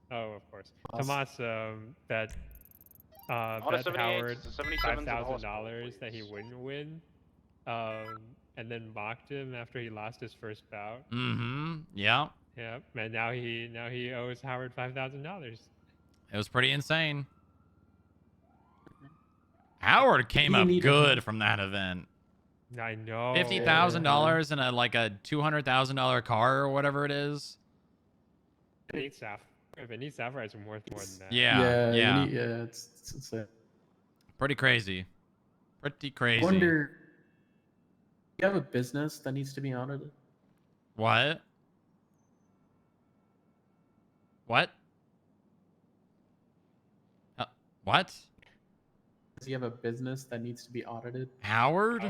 Oh, of course. Tomas, bet Howard $5,000 that he wouldn't win, and then mocked him after he lost his first bout. Mm-hmm. Yeah. Yep. And now he owes Howard $5,000. It was pretty insane. Howard came up good from that event. I know. $50,000 in a $200,000 car or whatever it is. If it needs Sapphire, it's worth more than that. Yeah. It's insane. Pretty crazy. Pretty crazy. I wonder, do you have a business that needs to be audited? What? What? What? Does he have a business that needs to be audited? Howard?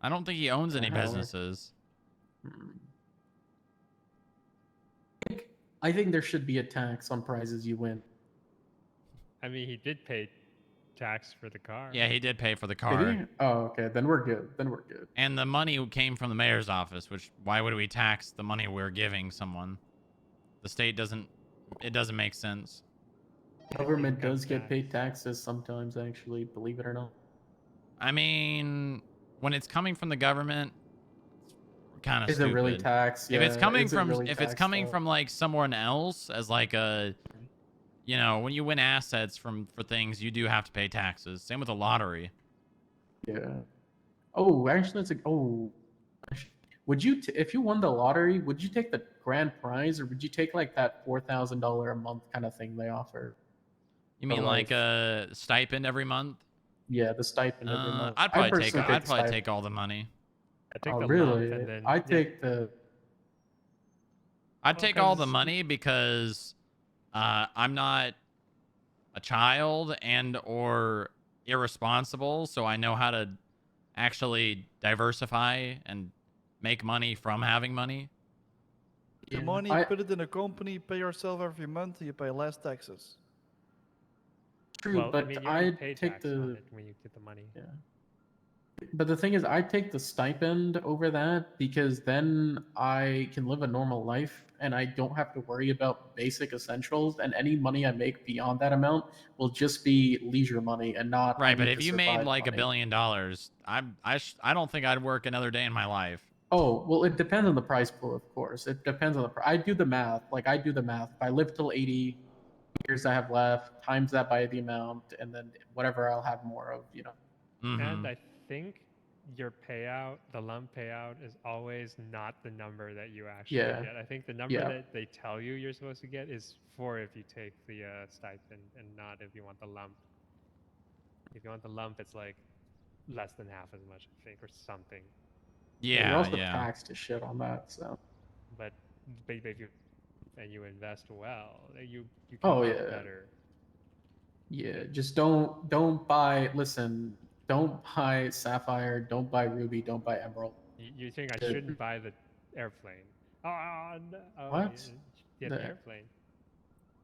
I don't think he owns any Howard. businesses. I think there should be a tax on prizes you win. I mean, he did pay tax for the car. Yeah, he did pay for the Did car. he? Oh, okay. Then we're good. And the money came from the mayor's office, which why would we tax the money we're giving someone? The state doesn't make sense. Government does get paid taxes sometimes, actually, believe it or not. I mean, when it's coming from the government, kind of Is stupid. it really tax? If it's Yeah, coming is it from really if it's tax, coming though? from like someone else as like a, when you win assets for things, you do have to pay taxes. Same with the lottery. Yeah. Oh, actually, it's would you, if you won the lottery, would you take the grand prize or would you take like that $4,000 a month kind of thing they offer? You mean For like life? a stipend every month? Yeah, the stipend every month. I'd I probably personally I'd probably stipend. take all the money. I take Oh, the really? lump and then I take the. I'd take all the money because I'm not a child and or irresponsible, so I know how to actually diversify and make money from having money. The money, put it in a company, pay yourself every month, and you pay less taxes. True, Well, but I mean, you already pay I'd take tax on the. it when you get the money. Yeah. But the thing is, I take the stipend over that because then I can live a normal life and I don't have to worry about basic essentials. And any money I make beyond that amount will just be leisure money and not Right, I but need if to you made survive like money. $1 billion, I don't think I'd work another day in my life. Oh, well, it depends on the price pool, of course. It depends on the I do the math. Like, I do the math. If I live till 80 years I have left, times that by the amount, and then whatever I'll have more of, And I think your payout, the lump payout, is always not the number that you actually Yeah. get. I think the number that they tell you you're supposed to get is for if you take the stipend and not if you want the lump. If you want the lump, it's like less than half as much, I think, or something. You're also taxed to shit on that, so. But if you invest well, you come Oh, out yeah. better. Yeah, just don't buy. Listen, don't buy Sapphire. Don't buy Ruby. Don't buy Emerald. You think I shouldn't buy the airplane? Oh, no. What? Yeah, the The- airplane.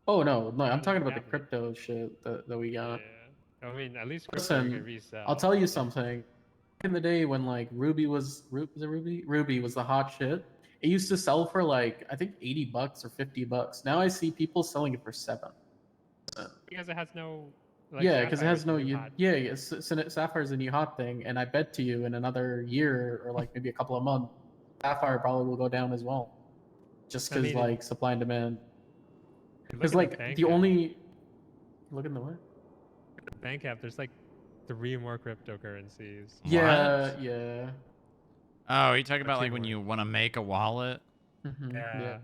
Oh no, I'm talking about the Cabinet. crypto shit that we got. I mean, at least crypto you Listen, can resell. I'll tell you something. Back in the day when like Ruby was Ruby was the hot shit. It used to sell for like I think $80 or $50. Now I see people selling it for $7. Because it has no Like yeah, because it Sapphire's has no the new you. hot. Yeah, yeah. Sapphire's a new hot thing, and I bet to you in another year or like maybe a couple of months, Sapphire probably will go down as well, just I because mean, like supply and demand. Look Because at the like bank the app. only look in the what? The bank app. There's like 3 more cryptocurrencies. Yeah, yeah. Oh, you talking Or about 2 like when more. you want to make a wallet? Yeah.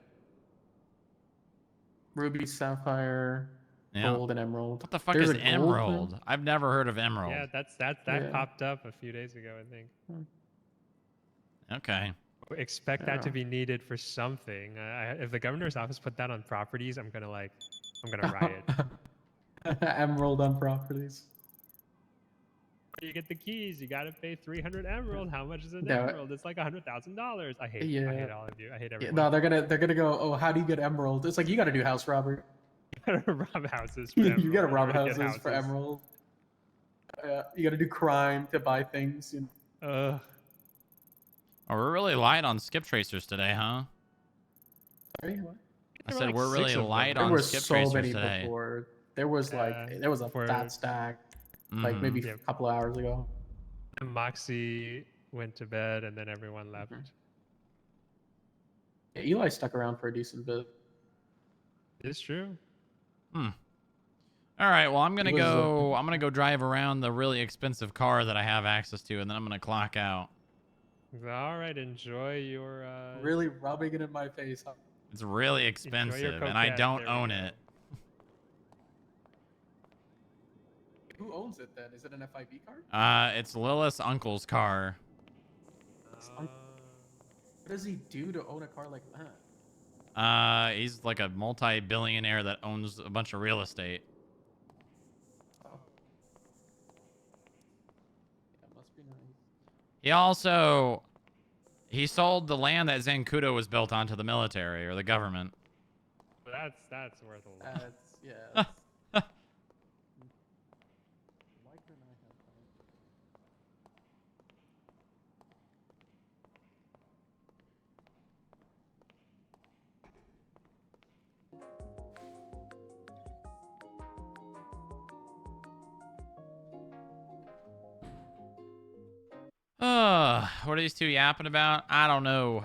Ruby, Sapphire, Yeah. Gold, and Emerald. What the fuck There's is a gold Emerald? thing? I've never heard of Emerald. Yeah, that Yeah. popped up a few days ago, I think. Okay. Expect that to Yeah. be needed for something. If the governor's office put that on properties, I'm gonna riot. Emerald on properties. You get the keys. You gotta pay 300 emerald. How much is an No. emerald? It's like $100,000. I hate all of you. I hate Yeah, everyone. no, they're gonna go. Oh, how do you get emerald? It's like you got to do house robbery. You gotta rob houses for You emerald. got to in rob order to get houses for emerald. You got to do crime to buy things. Oh, we're really light on skip tracers today, huh? Sorry, what? I said we're really light There on were skip so tracers many today. before. There was like there was a fat stack, like maybe a couple of hours ago. And Moxie went to bed, and then everyone left. Yeah, Eli stuck around for a decent bit. It's true. All right, well, I'm gonna He was, go. I'm gonna go drive around the really expensive car that I have access to, and then I'm gonna clock out. All right, enjoy your. Really rubbing it in my face. Huh? It's really expensive, and I coquette. don't There we own go. it. Who owns it then? Is it an FIB card? It's Lilith's uncle's car. What does he do to own a car like that? He's like a multi-billionaire that owns a bunch of real estate. That must be nice. He sold the land that Zancudo was built on to the military or the government. That's worth a lot. That's yeah. Why couldn't I have What are these two yapping about? I don't know.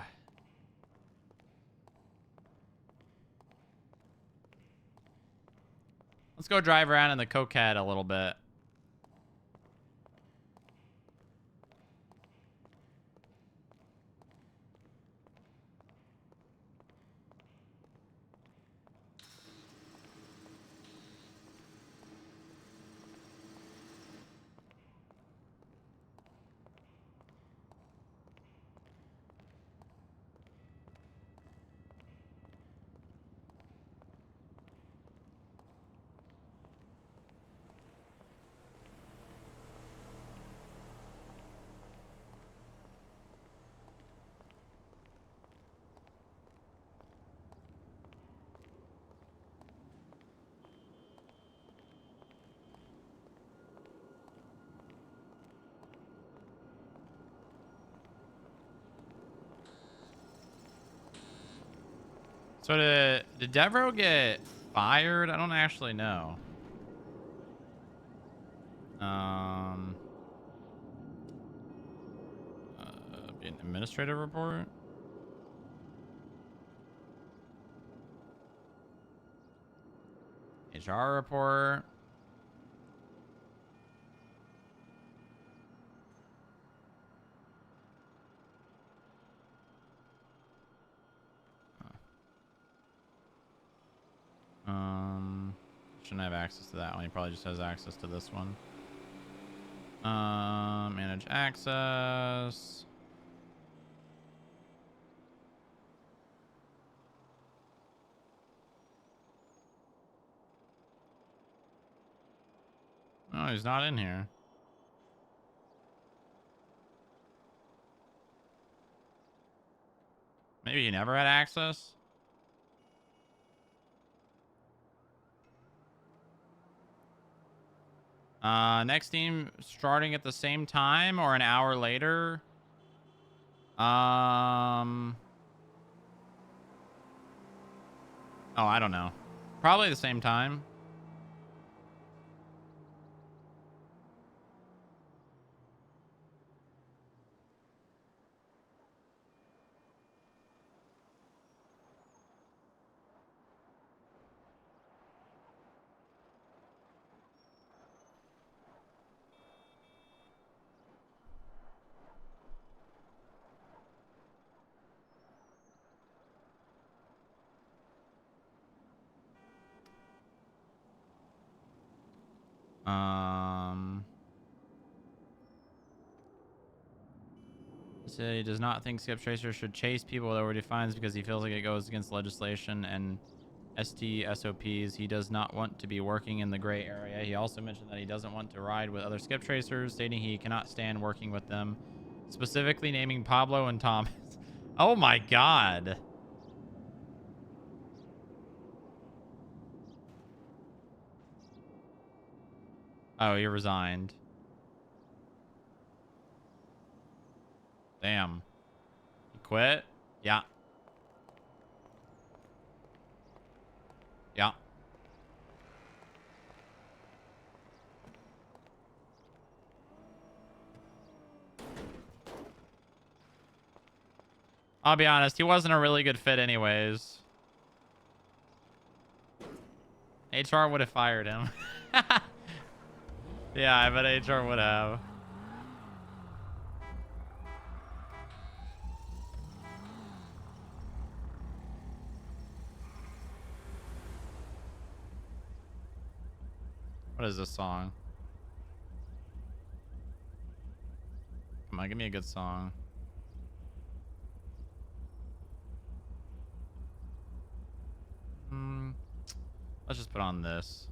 Let's go drive around in the coquette a little bit. So did Devereaux get fired? I don't actually know. An administrative report. HR report. Shouldn't have access to that one. He probably just has access to this one. Manage access. Oh, he's not in here. Maybe he never had access. Next team starting at the same time or an hour later. Oh, I don't know. Probably the same time. Said he does not think skip tracers should chase people over defines because he feels like it goes against legislation and SOPs. He does not want to be working in the gray area. He also mentioned that he doesn't want to ride with other skip tracers, stating he cannot stand working with them, specifically naming Pablo and Thomas. Oh my god. Oh, he resigned. Damn. He quit? Yeah. Yeah. I'll be honest, he wasn't a really good fit anyways. HR would have fired him. Yeah, I bet HR would have. What is this song? Come on, give me a good song. Let's just put on this.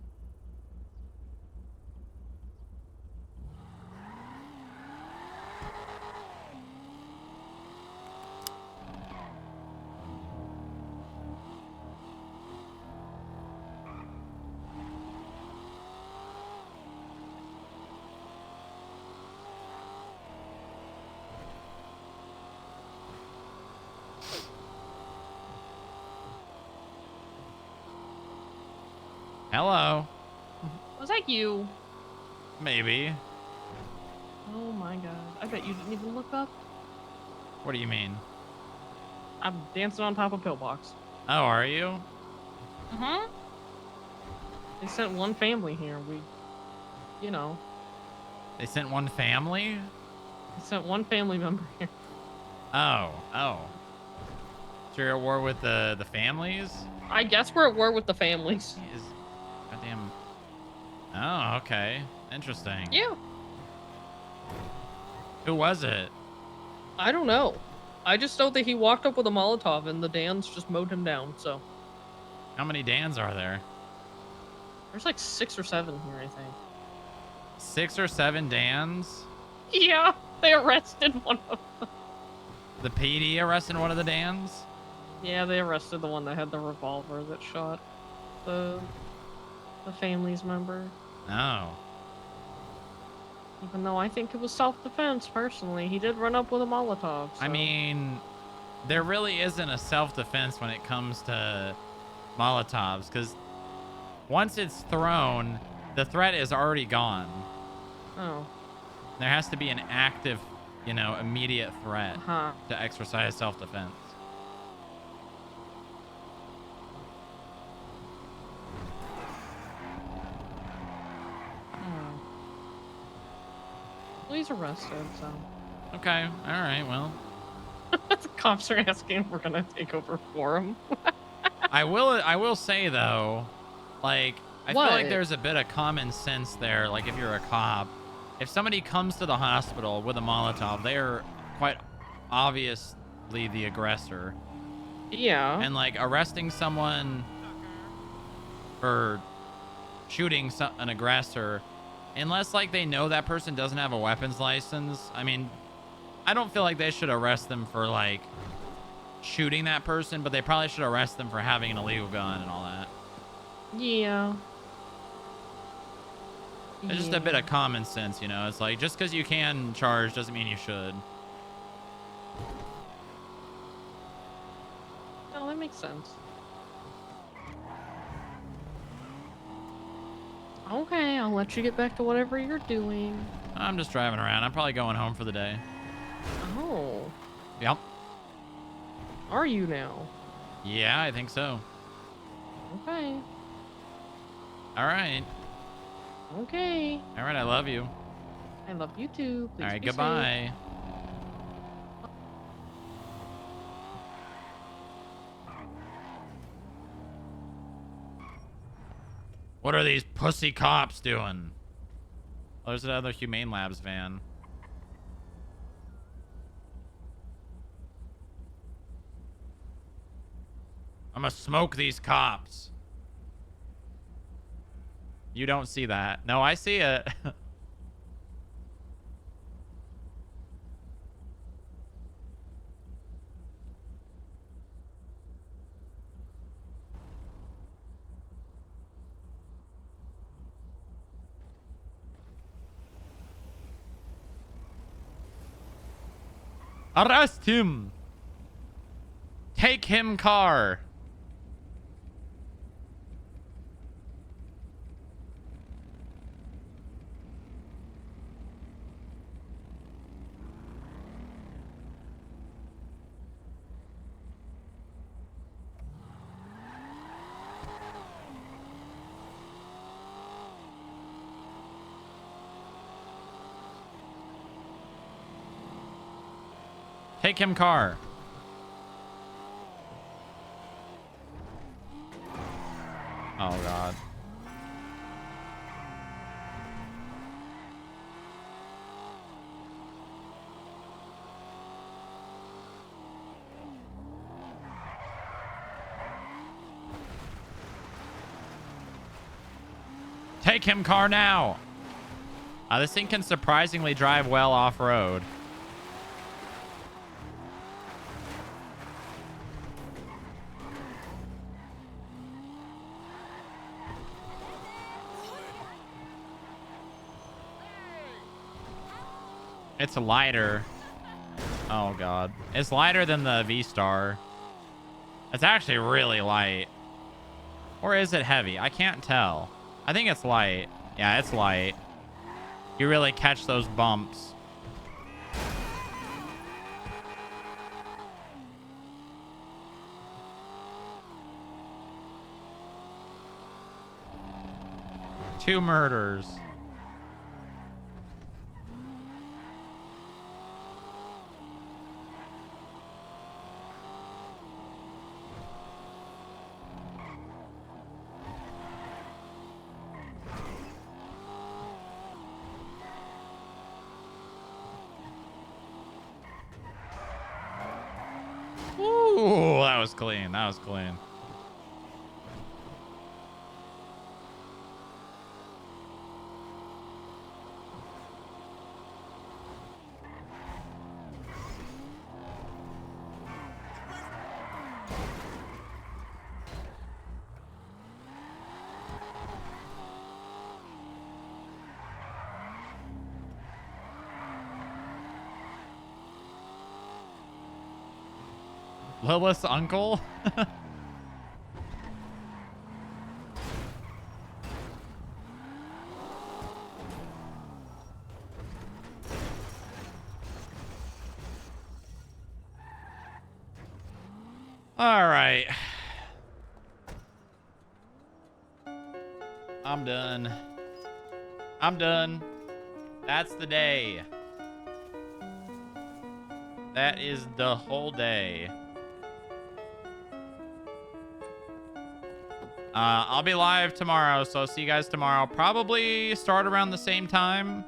Hello. Was that you? Maybe. Oh my god. I bet you didn't even look up. What do you mean? I'm dancing on top of Pillbox. Oh, are you? Uh-huh. They sent one family here. You know. They sent one family? They sent one family member here. Oh. So you're at war with the families? I guess we're at war with the families. Jeez. Goddamn. Oh, okay. Interesting. Yeah. Who was it? I don't know. I just know that he walked up with a Molotov and the Dans just mowed him down, so. How many Dans are there? There's like 6 or 7 here, I think. 6 or 7 Dans? Yeah, they arrested one of them. The PD arrested one of the Dans? Yeah, they arrested the one that had the revolver that shot the family's member. Oh. Even though I think it was self-defense, personally. He did run up with a Molotov. So. I mean, there really isn't a self-defense when it comes to Molotovs, because once it's thrown, the threat is already gone. Oh. There has to be an active, immediate threat to exercise self-defense. Well, he's arrested, so. Okay, alright, well. The cops are asking if we're gonna take over for him. I will say, though, I feel like What? there's a bit of common sense there. Like, if you're a cop, if somebody comes to the hospital with a Molotov, they are quite obviously the aggressor. Yeah. And, arresting someone for shooting an aggressor, unless, they know that person doesn't have a weapons license, I mean, I don't feel like they should arrest them for, shooting that person, but they probably should arrest them for having an illegal gun and all that. Yeah. It's just a bit of common sense, It's like, just because you can charge doesn't mean you should. Oh, that makes sense. Okay, I'll let you get back to whatever you're doing. I'm just driving around. I'm probably going home for the day. Oh. Yep. Are you now? Yeah, I think so. Okay. All right. Okay. All right, I love you. I love you too. Please All right, be safe. goodbye. What are these pussy cops doing? Oh, there's another Humane Labs van. I'm gonna smoke these cops. You don't see that. No, I see it. Arrest him. Take him, car. Take him, car. Oh, God. Take him, car, now. This thing can surprisingly drive well off-road. It's lighter. Oh, God. It's lighter than the V-Star. It's actually really light. Or is it heavy? I can't tell. I think it's light. Yeah, it's light. You really catch those bumps. Two murders. Ooh, that was clean. That was clean. Lilith's uncle? All right. I'm done. I'm done. That's the day. That is the whole day. I'll be live tomorrow, so I'll see you guys tomorrow. Probably start around the same time.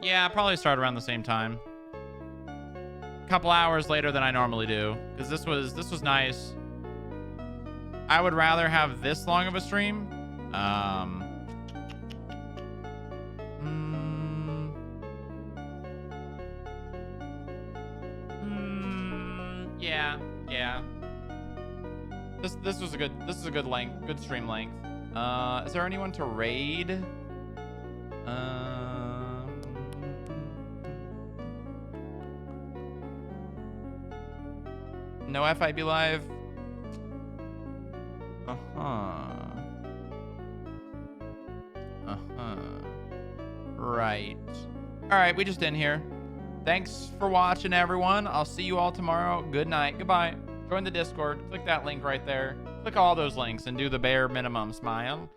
Yeah, probably start around the same time. A couple hours later than I normally do, because this was nice. I would rather have this long of a stream. Yeah. This was a good length, good stream length. Is there anyone to raid? No FIB live. Right. All right, we just in here. Thanks for watching, everyone. I'll see you all tomorrow. Good night. Goodbye. Join the Discord. Click that link right there. Click all those links and do the bare minimum. Smile.